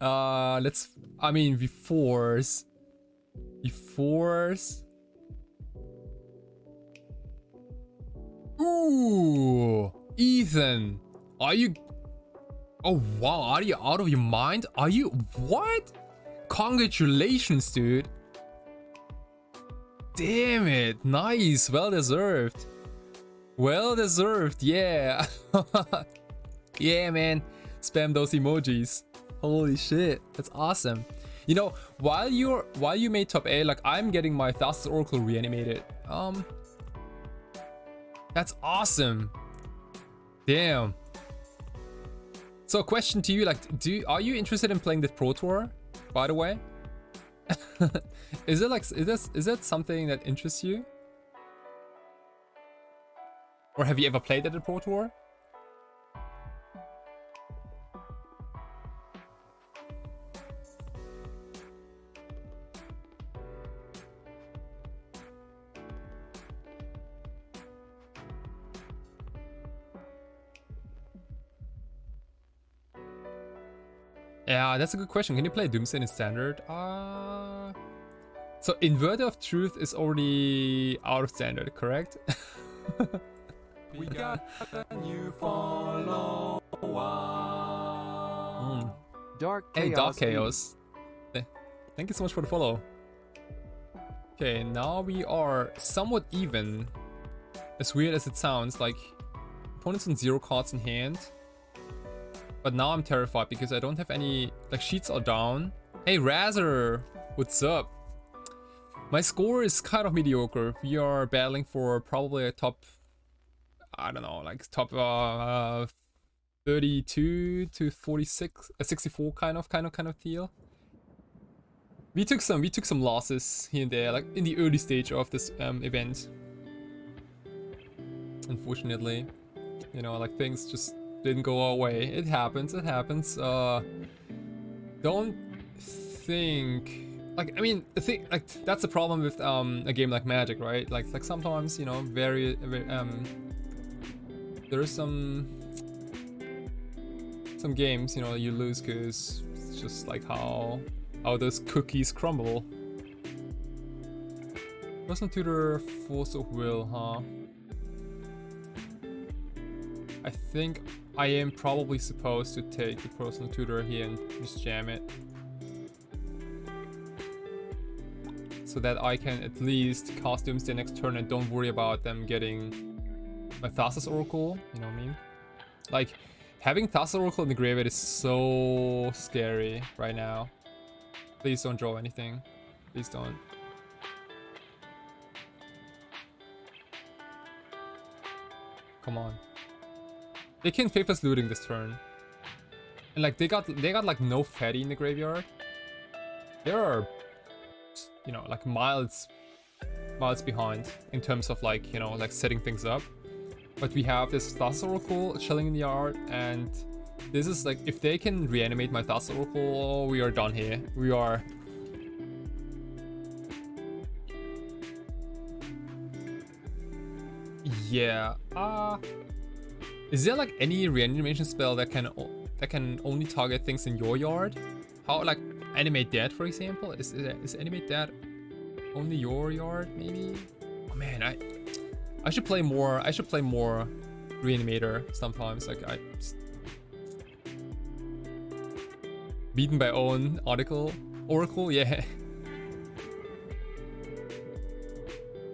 Let's. I mean, we force. Ooh, Ethan, are you? Oh wow, are you out of your mind? Are you what? Congratulations, dude. Damn it, nice, well deserved. Well deserved, yeah. Yeah, man. Spam those emojis. Holy shit, that's awesome. You know, while you made top A, like I'm getting my Thassa's Oracle reanimated. That's awesome. Damn. So, a question to you, like, are you interested in playing the Pro Tour? By the way, is that something that interests you? Or have you ever played at the Pro Tour? Yeah, that's a good question. Can you play Doomsday in Standard? So Inverter of Truth is already out of Standard, correct? We got a new follower. Dark Chaos. Hey, Dark Chaos. Thank you so much for the follow. Okay, now we are somewhat even. As weird as it sounds, like opponents on 0 cards in hand. But now I'm terrified because I don't have any, like, sheets are down. Hey Razor, what's up? My score is kind of mediocre. We are battling for probably a top, I don't know, like top 32 to 46, 64 kind of deal. We took some losses here and there, like in the early stage of this event. Unfortunately, you know, like things just didn't go our way. It happens. Don't think, like, I mean, the thing, like, that's the problem with a game like Magic, right? Like sometimes, you know, there is some games, you know, you lose because it's just like how those cookies crumble. Personal Tutor, Force of Will, huh? I think I am probably supposed to take the Personal Tutor here and just jam it. So that I can at least cast Doomsday next turn and don't worry about them getting my Thassa's Oracle, you know what I mean? Like, having Thassa's Oracle in the graveyard is so scary right now. Please don't draw anything. Please don't. Come on. They can Faithless Looting this turn. And like they got like no fatty in the graveyard. There are, you know, like miles behind in terms of like, you know, like setting things up. But we have this Thassa's Oracle chilling in the yard, and this is like, if they can reanimate my Thassa's Oracle, we are done here. We are. Yeah. Is there like any reanimation spell that can only target things in your yard? How, like Animate Dead, for example? Is Animate Dead only your yard, maybe? Oh man, I should play more. I should play more Reanimator sometimes. Like beaten by own Oracle, yeah.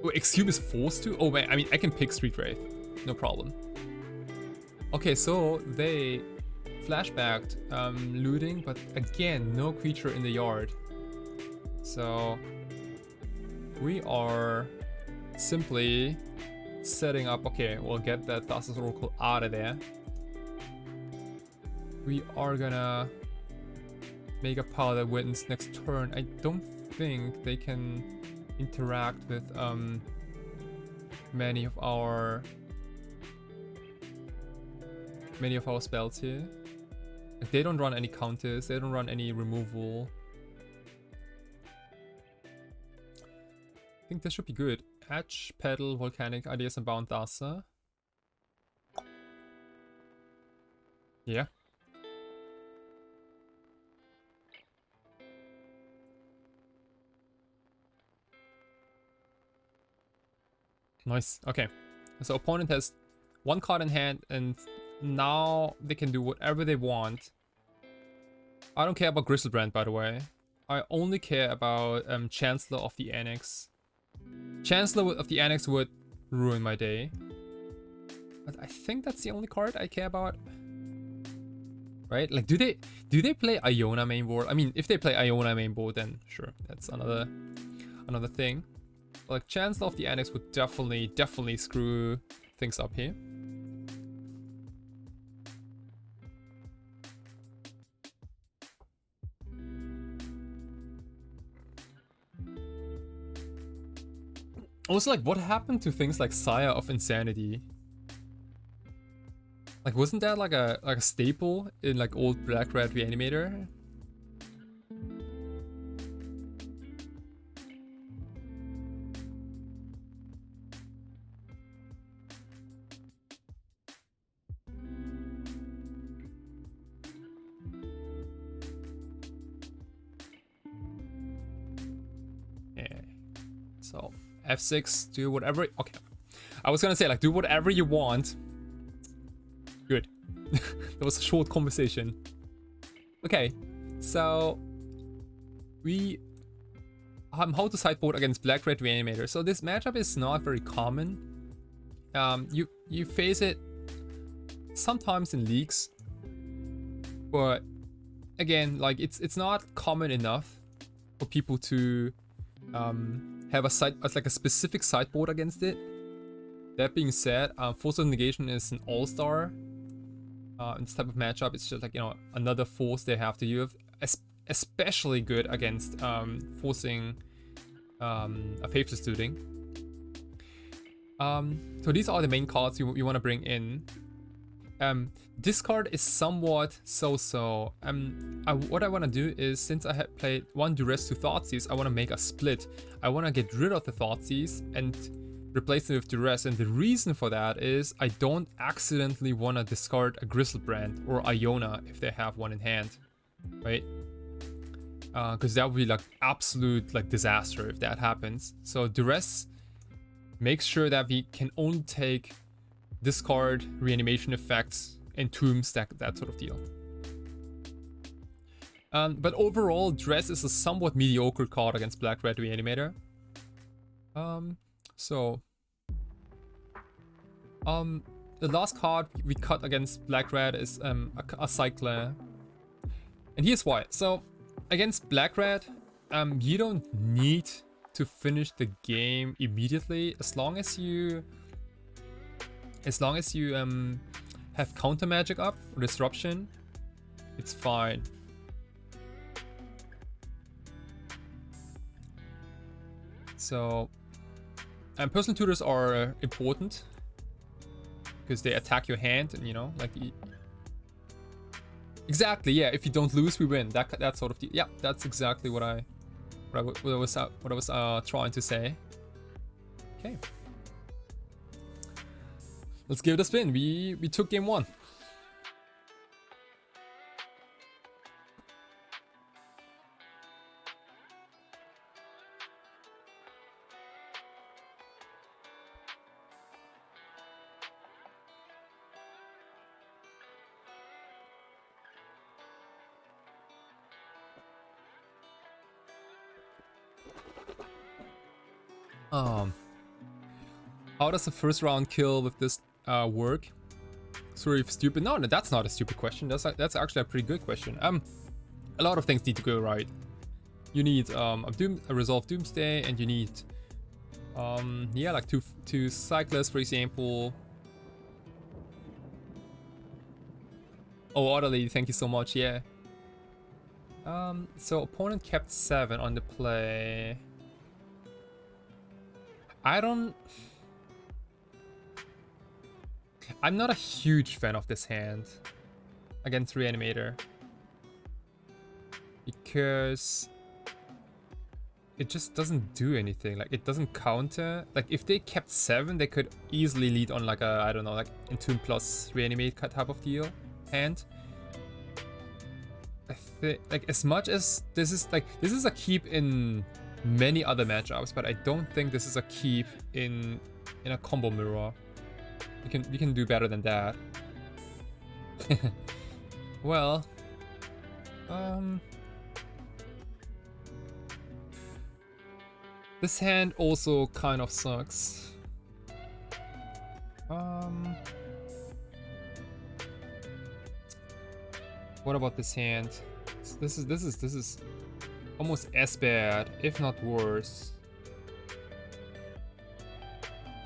Oh, Exhume is forced to? Oh man, I mean I can pick Street Wraith, no problem. Okay, so they flashbacked looting, but again, no creature in the yard. So we are simply setting up. Okay, we'll get that Thassa's Oracle out of there. We are gonna make a pile that wins next turn. I don't think they can interact with many of our spells here. Like, they don't run any counters, they don't run any removal. I think this should be good. Edge, Pedal, Volcanic, Ideas, and Bound Thassa. Yeah. Nice. Okay. So opponent has one card in hand, and now they can do whatever they want. I don't care about Griselbrand, by the way. I only care about Chancellor of the Annex. Chancellor of the Annex would ruin my day. But I think that's the only card I care about. Right? Like, do they play Iona main board? I mean, if they play Iona main board, then sure, that's another thing. Like, Chancellor of the Annex would definitely screw things up here. Also, like, what happened to things like Sire of Insanity? Like, wasn't that like a staple in like old Black-Red Reanimator? So F6, do whatever. Okay, I was gonna say like do whatever you want. Good. That was a short conversation. Okay, so we how to sideboard against Black-Red Reanimator. So this matchup is not very common. You face it sometimes in leagues, but again, like it's not common enough for people to have a specific sideboard against it. That being said, Force of Negation is an all-star. In this type of matchup, it's just like, you know, another force they have to use. Especially good against forcing a Faithless Looting. So these are the main cards you want to bring in. This card is somewhat so-so. What I want to do is, since I have played one Duress to Thoughtseize, I want to make a split. I want to get rid of the Thoughtseize and replace it with Duress. And the reason for that is I don't accidentally want to discard a Griselbrand or Iona if they have one in hand, right? Because that would be like absolute like disaster if that happens. So Duress makes sure that we can only take discard reanimation effects and tombs, that sort of deal. But overall, Dress is a somewhat mediocre card against Black-Red Reanimator. The last card we cut against Black-Red is a Cycler. And here's why. So against Black-Red, you don't need to finish the game immediately as long as you have counter magic up or disruption. It's fine. So, and personal tutors are important because they attack your hand, and you know, like exactly, yeah. If you don't lose, we win. That sort of yeah. That's exactly what I was trying to say. Okay. Let's give it a spin. We took game one. How does the first round kill with this work? Sorry if stupid. No, that's not a stupid question. That's actually a pretty good question. A lot of things need to go right. You need a Resolve Doomsday, and you need yeah, like two Cyclists, for example. Oh, Orderly, thank you so much. Yeah. So opponent kept 7 on the play. I'm not a huge fan of this hand against Reanimator because it just doesn't do anything. Like, it doesn't counter. Like, if they kept 7, they could easily lead on like a, I don't know, like Entomb plus Reanimate type of deal hand. I think, like, as much as this is a keep in many other matchups, but I don't think this is a keep in a combo mirror. We can do better than that. Well, this hand also kind of sucks. What about this hand? This is almost as bad, if not worse.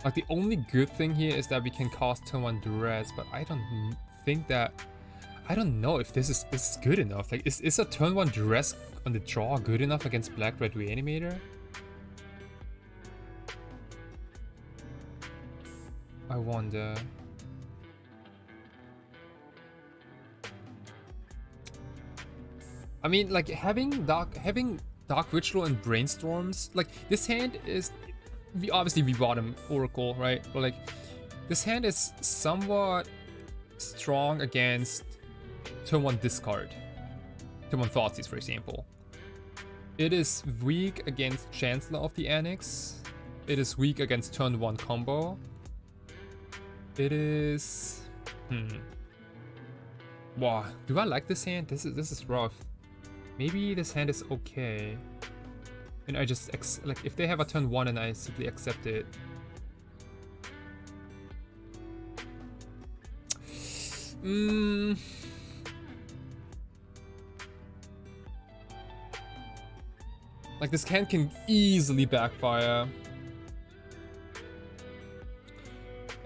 Like, the only good thing here is that we can cast turn 1 Duress, but I don't think that... I don't know if this is good enough. Like, is a turn 1 Duress on the draw good enough against Black-Red Reanimator? I wonder. I mean, like having dark ritual and brainstorms. Like this hand is, we bottom Oracle, right? But like this hand is somewhat strong against turn 1 discard, turn 1 Thoughtseize, for example. It is weak against Chancellor of the Annex. It is weak against turn 1 combo. It is... Wow, do I like this hand? This is rough. Maybe this hand is okay. And I just like if they have a turn 1 and I simply accept it. Like this hand can easily backfire.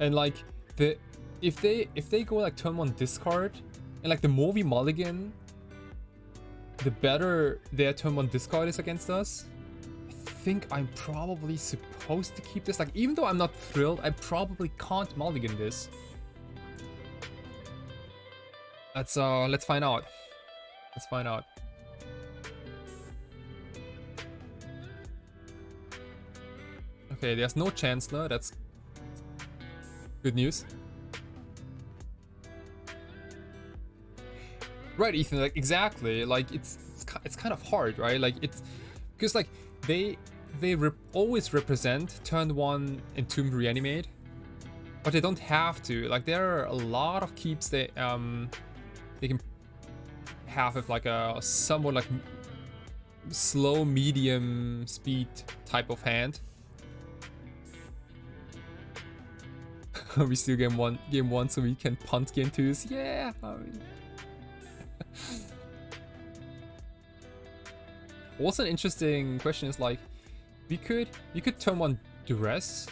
And like if they go like turn 1 discard, and like the more we mulligan, the better their turn 1 discard is against us. I think I'm probably supposed to keep this. Like even though I'm not thrilled, I probably can't mulligan this. Let's find out. Let's find out. Okay, there's no Chancellor. That's good news. Right, Ethan. Like exactly. Like it's kind of hard, right? Like it's because like they always represent turn 1 Entomb Reanimate, but they don't have to. Like there are a lot of keeps they can have with like a somewhat like slow medium speed type of hand. We still game one, so we can punt game 2s. Yeah. I mean. Also, an interesting question is like, we could turn 1 duress,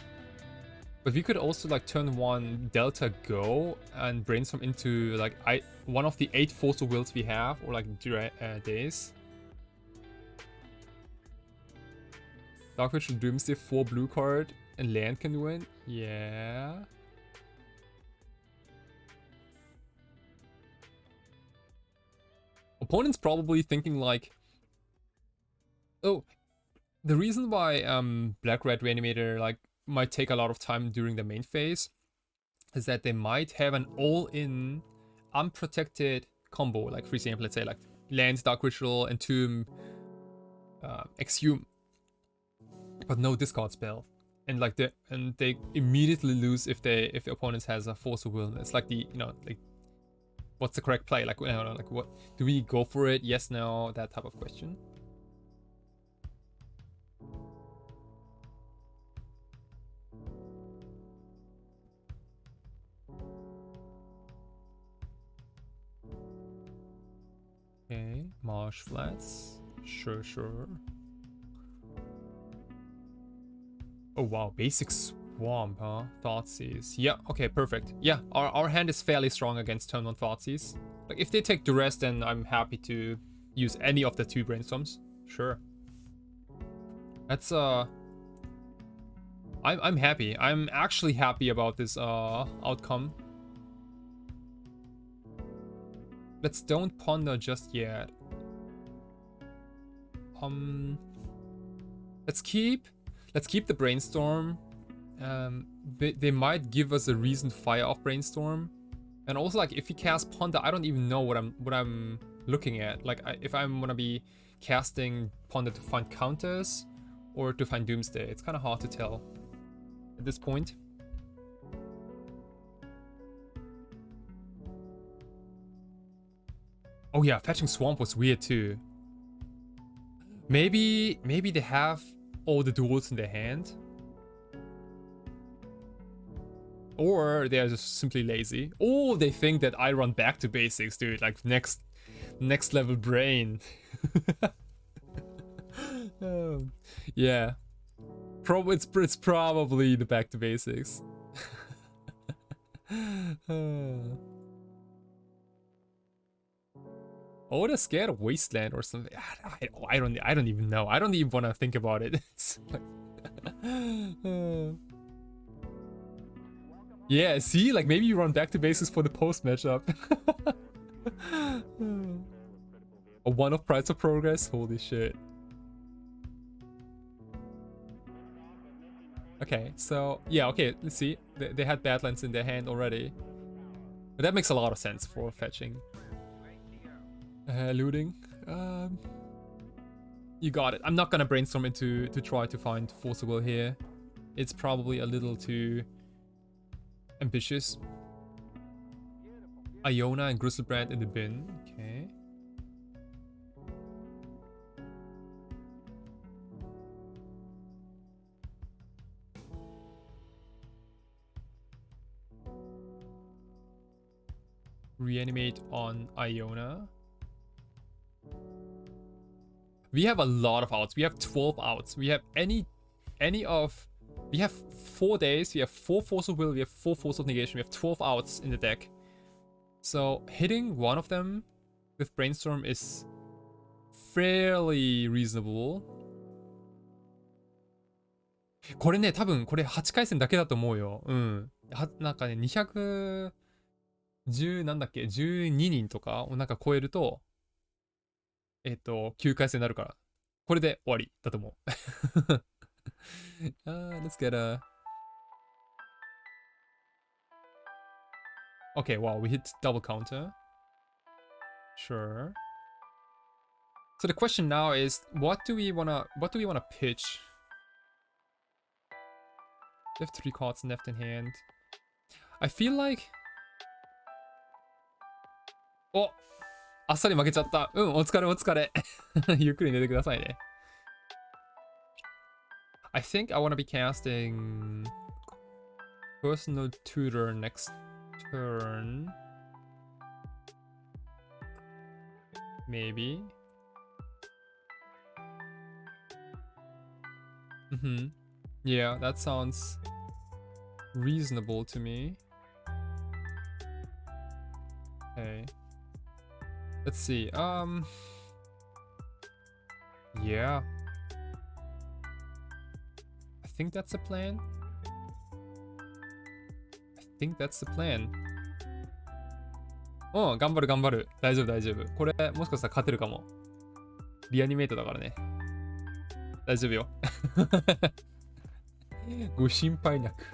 but we could also like turn 1 delta go and brainstorm into like one of the 8 force of wills we have, or like days. Dark Ritual Doomsday 4 blue card and land can win. Yeah. Opponent's probably thinking like, oh, the reason why Black-Red Reanimator like might take a lot of time during the main phase is that they might have an all-in unprotected combo. Like for example, let's say like land, Dark Ritual, Entomb, Exhume, but no discard spell, and like they immediately lose if the opponent has a Force of Will. It's like the like. What's the correct play? Like, I don't know, like what do we go for it? Yes, no, that type of question. Okay, Marsh Flats. Sure. Oh wow, basic Swamp, huh? Thoughtseize. Yeah, okay, perfect. Yeah, our hand is fairly strong against turn 1 Thoughtseize. Like, if they take duress, then I'm happy to use any of the 2 brainstorms. Sure. That's, I'm happy. I'm actually happy about this, outcome. Let's don't ponder just yet. Let's keep the brainstorm. They might give us a reason to fire off brainstorm, and also like if we cast ponder, I don't even know what I'm looking at. Like if I'm gonna be casting ponder to find counters or to find doomsday, it's kind of hard to tell at this point. Oh yeah, fetching swamp was weird too. Maybe they have all the duels in their hand. Or they are just simply lazy. Or they think that I run back to basics, dude. Like next level brain. Yeah. It's probably the back to basics. Oh, they're scared of Wasteland or something. I don't even know. I don't even want to think about it. It's like Yeah, see, like maybe you run back to basics for the post matchup. A one-off price of progress? Holy shit. Okay, so yeah, okay, let's see. They had Badlands in their hand already. But that makes a lot of sense for fetching. Looting. You got it. I'm not gonna brainstorm into to try to find Force of Will here. It's probably a little too ambitious. Iona and Griselbrand in the bin. Okay. Reanimate on Iona. We have a lot of outs. We have 12 outs. We have we have 4 days. We have 4 Force of Will. We have 4 Force of Negation. We have 12 outs in the deck. So hitting one of them with Brainstorm is fairly reasonable. これね、多分これ8回戦だけだと思うよ。うん。なんかね、210なんだっけ、12人とかをなんか超えると、9回戦になるから。これで終わりだと思う。let's get a... Okay, wow, we hit double counter. Sure. So the question now is, what do we wanna pitch? We have 3 cards left in hand. I feel like... お、あっさり負けちゃった。うん、お疲れお疲れ。ゆっくり寝てくださいね。I think I wanna be casting Personal Tutor next turn. Maybe. Yeah, that sounds reasonable to me. Okay. Let's see. Yeah. I think that's the plan. I think that's the plan. うん、頑張る頑張る。大丈夫大丈夫。これ、もしかしたら勝てるかも。リアニメートだからね。大丈夫よ。ご心配なく。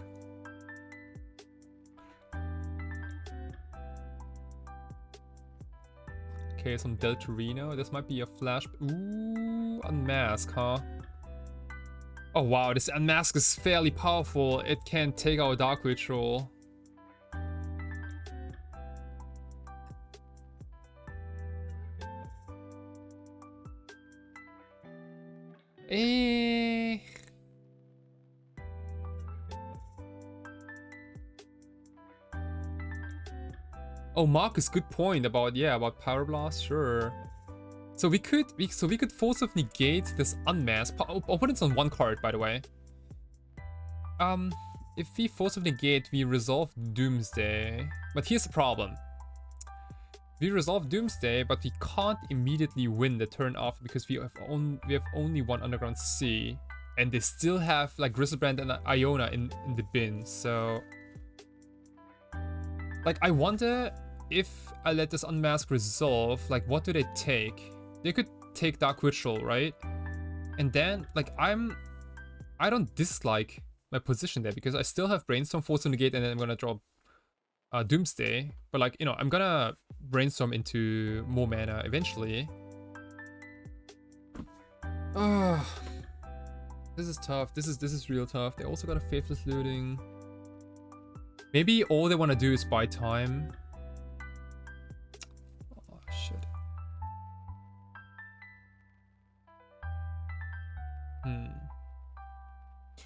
Okay, some Deltarino. This might be a flash. Ooh, Unmask, huh? Oh wow, this Unmask is fairly powerful. It can take out Dark Ritual. Oh, Marcus, good point about Power Blast, sure. So we could Force of Negate this Unmask. Opponent's on 1 card, by the way. If we Force of Negate, we resolve Doomsday. But here's the problem. We resolve Doomsday, but we can't immediately win the turn after because we have only 1 Underground Sea. And they still have like Griselbrand and Iona in the bin, so... Like, I wonder if I let this Unmask resolve, like, what do they take? They could take Dark Ritual, right? And then, like, I don't dislike my position there because I still have Brainstorm, Force of Negate, and then I'm gonna draw Doomsday. But, like, you know, I'm gonna Brainstorm into more mana eventually. This is tough. This is real tough. They also got a Faithless Looting. Maybe all they want to do is buy time. Oh, shit.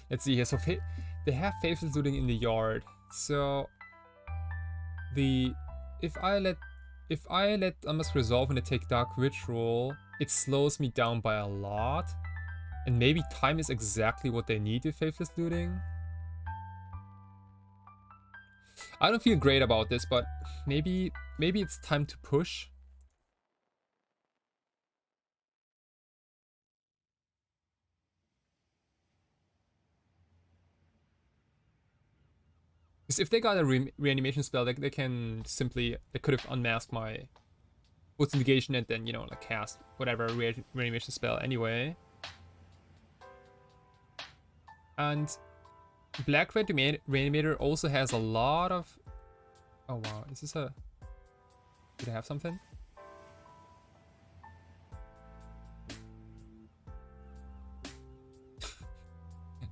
Let's see here. So they have Faithless Looting in the yard. So if I let Unmask resolve and they take Dark Ritual, it slows me down by a lot. And maybe time is exactly what they need with Faithless Looting. I don't feel great about this, but maybe it's time to push. Because if they got a reanimation spell, they can simply, they could have unmasked my What's negation and then, you know, like cast whatever reanimation spell anyway. And Black Red Reanimator also has a lot of... Oh wow, is this a... Did I have something?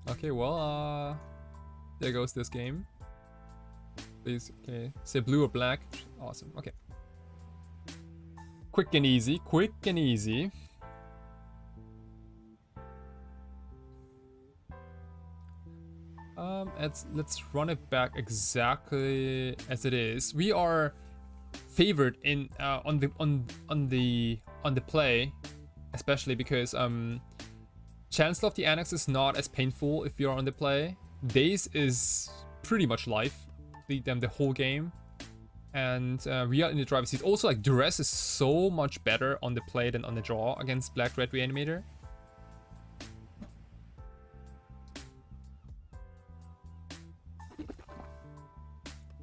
Okay, well, there goes this game. Please, okay, say blue or black. Awesome, okay. Quick and easy, quick and easy. Let's run it back exactly as it is. We are favored in on the play, especially because Chancellor of the Annex is not as painful if you're on the play. Daze is pretty much life, the whole game. And we are in the driver's seat. Also, like, Duress is so much better on the play than on the draw against Black Red Reanimator.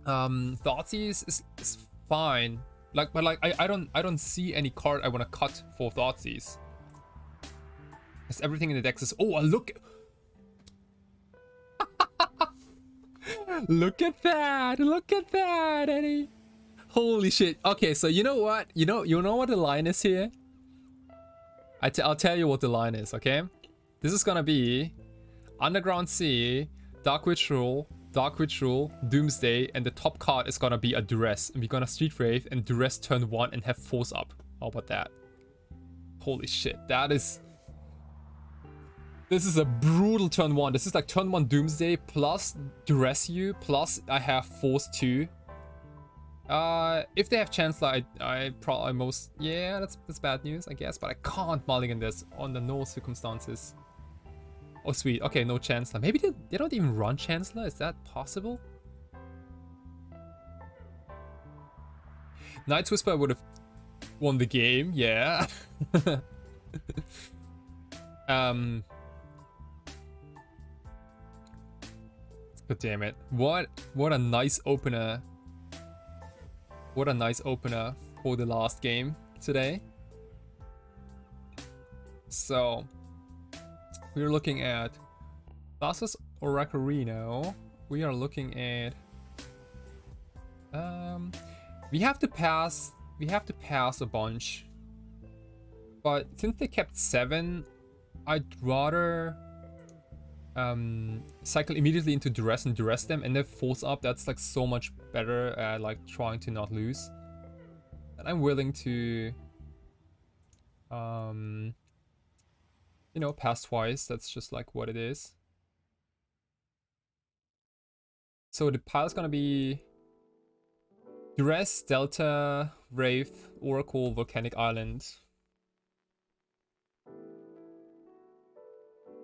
Thoughtseize is fine. Like, but like I don't see any card I want to cut for Thoughtseize. Because everything in the deck is... Oh, look! Look at that! Look at that, Eddie! Holy shit. Okay, so you know what? You know what the line is here? I'll tell you what the line is, okay? This is gonna be Underground Sea, Dark Ritual, Doomsday, and the top card is gonna be a Duress. And we're gonna Street Wraith and Duress turn 1 and have Force up. How about that? Holy shit, that is... This is a brutal turn 1. This is like turn 1 Doomsday plus Duress you, plus I have Force 2. If they have Chancellor, I probably most... Yeah, that's bad news, I guess. But I can't mulligan this under no circumstances. Oh, sweet. Okay, no Chancellor. Maybe they don't even run Chancellor? Is that possible? Night's Whisper would have won the game, yeah. God damn it. What a nice opener. What a nice opener for the last game today. So, we're looking at Thassa's Oracarino. We are looking at... we have to pass a bunch. But since they kept 7, I'd rather cycle immediately into Duress and Duress them and then Force up. That's like so much better at like trying to not lose. And I'm willing to you know, pass twice. That's just like what it is. So the pile's gonna be Duress, Delta, Wraith, Oracle, Volcanic Island.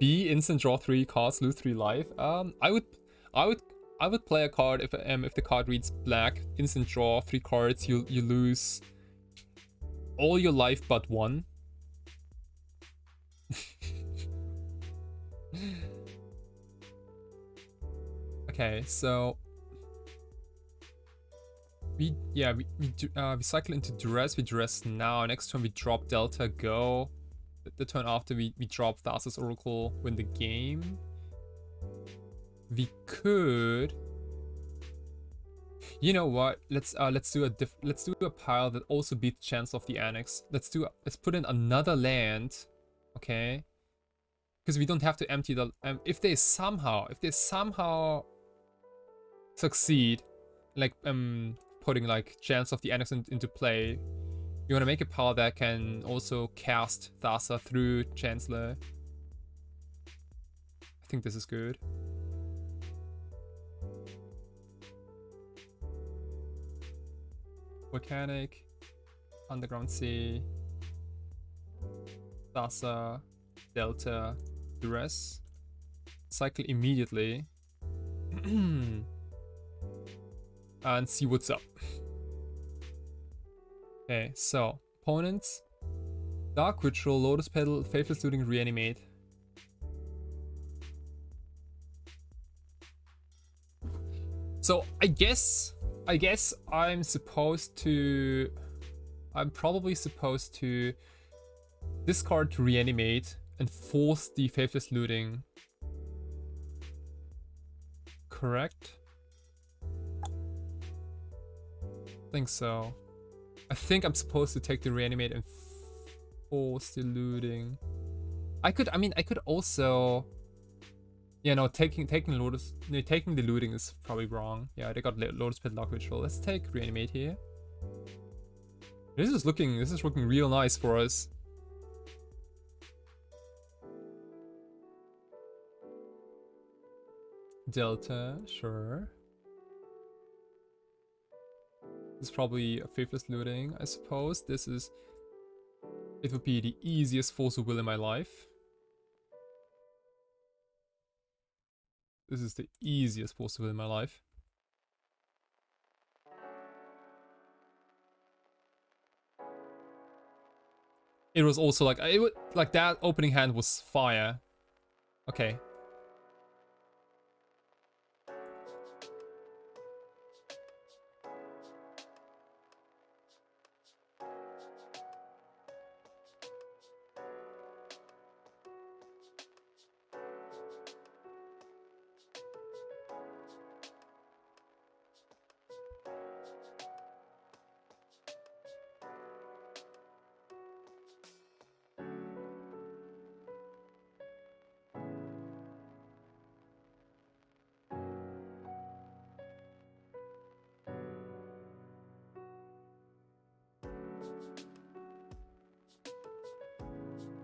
B, instant draw 3 cards, lose 3 life. I would play a card if the card reads black, instant draw 3 cards, you lose all your life but 1. Okay, so we cycle into Duress, we Duress now. Next turn we drop Delta, go. The turn after we drop Thassa's Oracle, win the game. We could, you know what? Let's do a pile that also beats Chancellor of the Annex. Let's put in another land, okay? Because we don't have to empty the if they somehow succeed, like putting like Chancellor of the Annex into play. You want to make a pile that can also cast Thassa through Chancellor. I think this is good. Volcanic, Underground Sea, Thassa, Delta, Duress. Cycle immediately. And see what's up. Okay, so opponents: Dark Ritual, Lotus Petal, Faithless Looting, Reanimate. So I guess I'm probably supposed to discard to reanimate and force the faithless looting. Correct? I think so. I think I'm supposed to take the reanimate and force the looting. I could also, yeah, no, taking the looting is probably wrong. Yeah, they got Lotus Pit Lock Ritual. Let's take reanimate here. This is looking real nice for us. Delta, sure. This is probably a faithless looting, I suppose. It would be the easiest force of will in my life. This is the easiest force of will in my life. It was also like that opening hand was fire. Okay.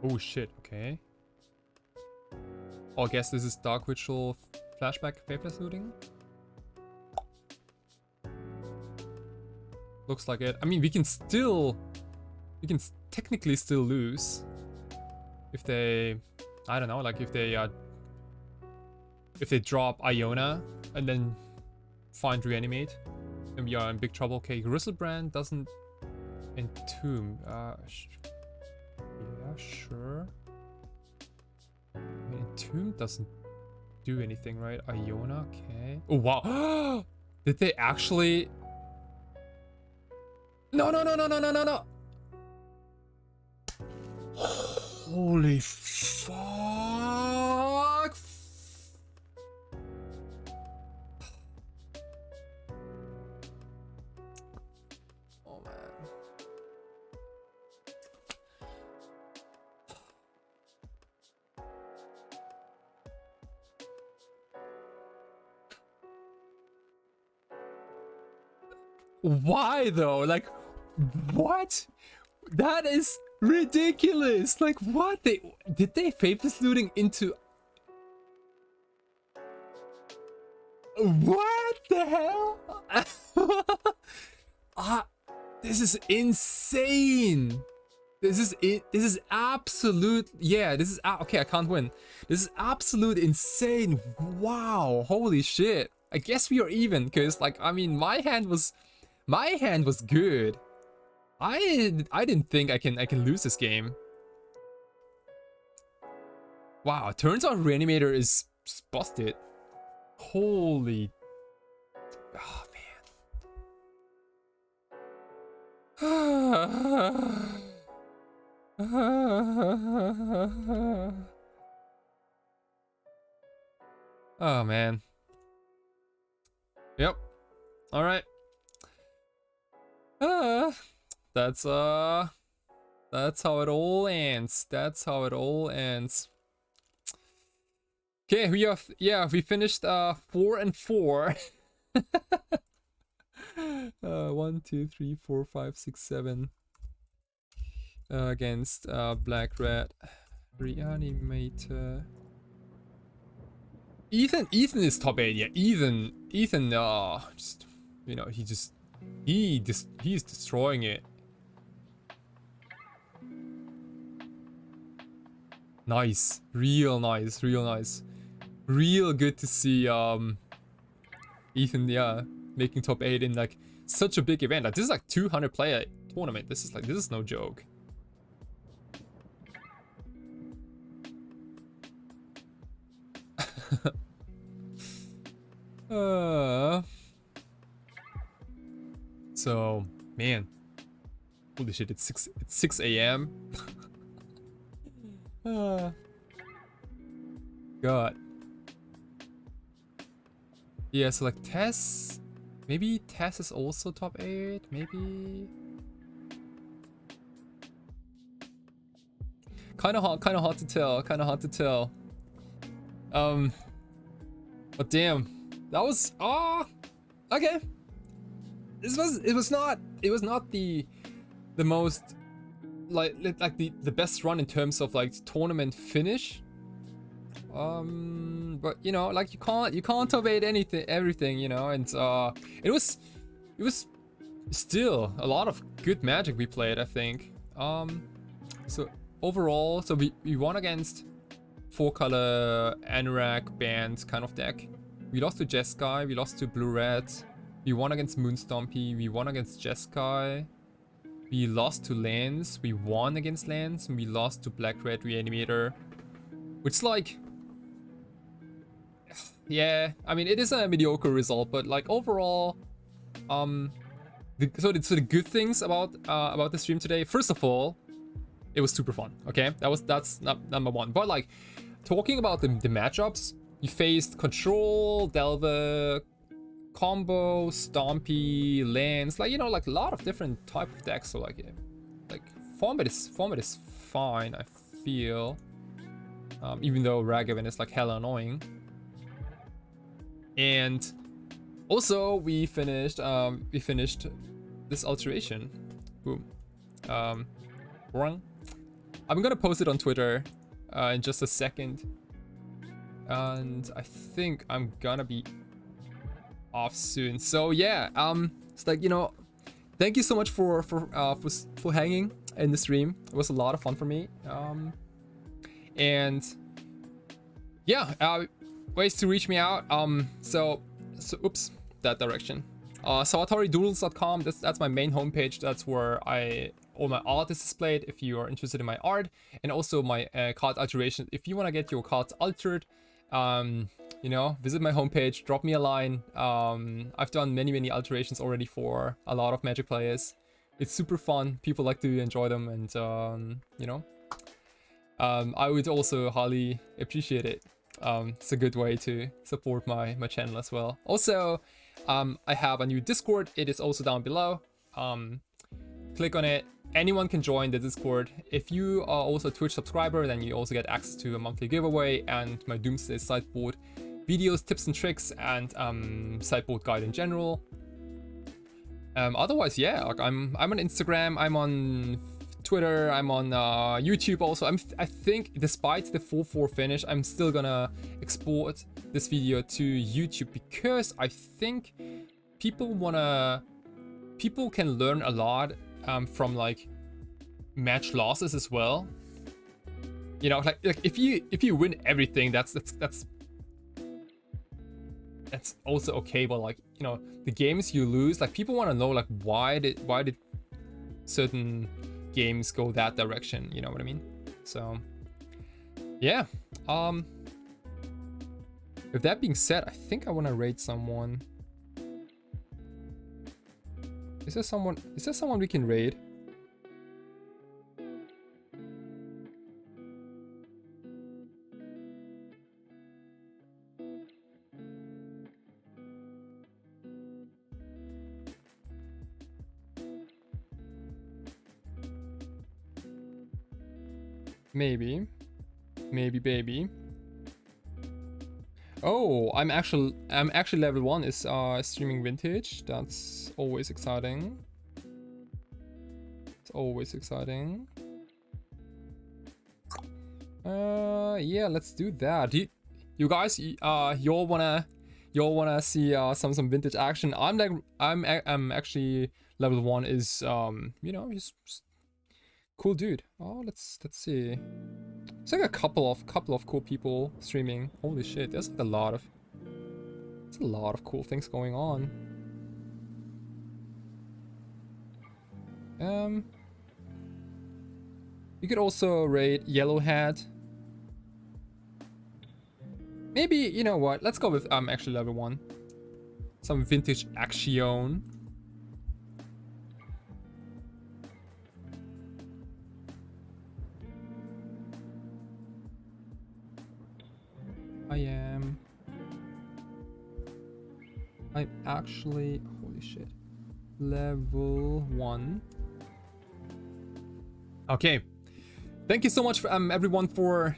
Oh shit, okay. Oh, I guess this is Dark Ritual flashback faithless looting. Looks like it. I mean, we can technically still lose if they, I don't know, like if they drop Iona and then find reanimate, then we are in big trouble. Okay, Grizzlebrand doesn't entomb. Yeah, sure. I mean, entomb doesn't do anything, right? Iona, okay. Oh wow! Did they actually? No! Holy fuck! Oh man. Why though? Like, what? That is ridiculous. Like, what? Did they faithless looting into? What the hell? This is insane. This is absolute. Yeah, this is okay. I can't win. This is absolute insane. Wow. Holy shit. I guess we are even, because like, I mean, my hand was good. I didn't think I can lose this game. Wow, turns out Reanimator is busted. Holy, oh man. Oh man. Yep. All right. That's how it all ends. That's how it all ends. Okay, we finished 4 and 4. 1, 2, 3, 4, 5, 6, 7 against Black Red Reanimator. Ethan is top 8. Yeah, Ethan just, you know, he's destroying it. Nice, real nice. Real good to see Ethan, yeah, making top 8 in like such a big event. Like, this is like 200 player tournament. This is no joke. So, man. Holy shit, it's 6 a.m. God. Yeah, so like Tess. Maybe Tess is also top 8. Maybe. Kind of hard to tell. But damn, that was okay. It was not the most like the best run in terms of like tournament finish. But you know, like you can't top 8 everything, you know, and it was still a lot of good Magic we played, I think. So overall, so we won against 4-color Anorak Bant kind of deck. We lost to Jeskai, we lost to Blue-Red, we won against Moon Stompy, we won against Jeskai, we lost to Lance, we won against Lance, and we lost to Black-Red Reanimator. Which like, yeah, I mean it is a mediocre result, but like overall, so the good things about the stream today, first of all, it was super fun. Okay, that's number one. But like, talking about the matchups, you faced Control, Delver, Combo, Stompy, Lance, like, you know, like a lot of different type of decks. So like, yeah, like format is fine, I feel. Even though Ragavan is like hella annoying. And also we finished this alteration. Boom. Wrong. I'm gonna post it on Twitter in just a second, and I think I'm gonna be off soon. So yeah, it's like, you know, thank you so much for hanging in the stream. It was a lot of fun for me. And yeah, ways to reach me out. So oops, that direction. SAWATARIDoodles.com. That's my main homepage. That's where all my art is displayed if you are interested in my art, and also my card alteration. If you want to get your cards altered, you know, visit my homepage, drop me a line. I've done many alterations already for a lot of Magic players. It's super fun. People like to enjoy them, and you know, I would also highly appreciate it. It's a good way to support my channel as well. Also, I have a new Discord. It is also down below. Click on it. Anyone can join the Discord. If you are also a Twitch subscriber, then you also get access to a monthly giveaway and my Doomsday sideboard videos, tips and tricks, and sideboard guide in general. Otherwise, yeah, like I'm on Instagram, I'm on Twitter, I'm on YouTube also. I think despite the 4-4 finish, I'm still gonna export this video to YouTube because I think people can learn a lot from like match losses as well. You know, like if you win everything, that's also okay. But like, you know, the games you lose, like people want to know like why did certain games go that direction, you know what I mean? So yeah, with that being said, I think I want to raid someone. Is there someone we can raid? Maybe baby. Oh, I'm actually level 1 is streaming Vintage. That's always exciting. It's always exciting. Yeah, let's do that. You guys, y'all wanna see some Vintage action? I'm actually level 1 is you know, he's cool dude. Oh, let's see. It's like a couple of cool people streaming. Holy shit, there's like a lot of cool things going on. You could also raid Yellow Hat. Maybe, you know what? Let's go with actually level 1. Some Vintage action. I'm actually, holy shit, level 1. Okay, thank you so much for, everyone for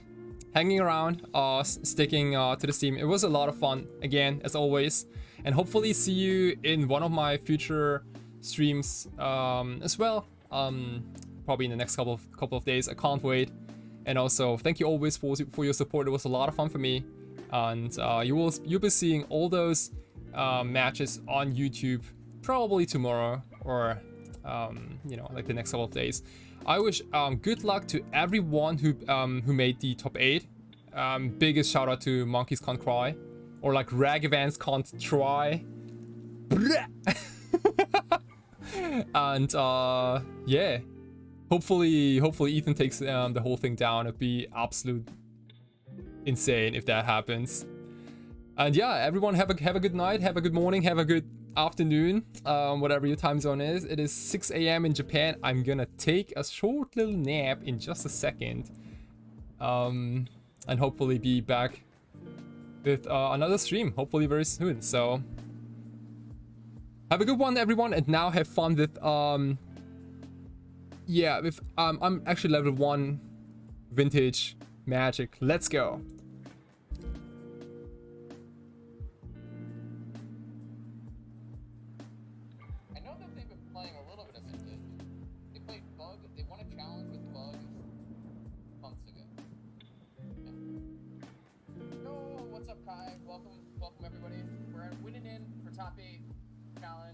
hanging around, sticking to the stream. It was a lot of fun, again, as always, and hopefully see you in one of my future streams as well, probably in the next couple of days. I can't wait. And also, thank you always for your support. It was a lot of fun for me, and you'll be seeing all those matches on YouTube probably tomorrow, or you know, like the next couple of days. I wish good luck to everyone who made the top 8. Biggest shout out to Monkeys Can't Cry, or like Ragavans Can't Try. And yeah, hopefully Ethan takes the whole thing down. It'd be absolute insane if that happens. And yeah, everyone have a good night, have a good morning, have a good afternoon, whatever your time zone is. It is 6 a.m. in Japan. I'm gonna take a short little nap in just a second, and hopefully be back with another stream, hopefully very soon. So have a good one, everyone, and now have fun with yeah, with I'm actually level 1 vintage Magic. Let's go. I know that they've been playing a little bit of vintage. They played Bug. They won a challenge with Bug months ago. Yeah. Oh, what's up, Kai? Welcome everybody. We're winning in for top 8 challenge.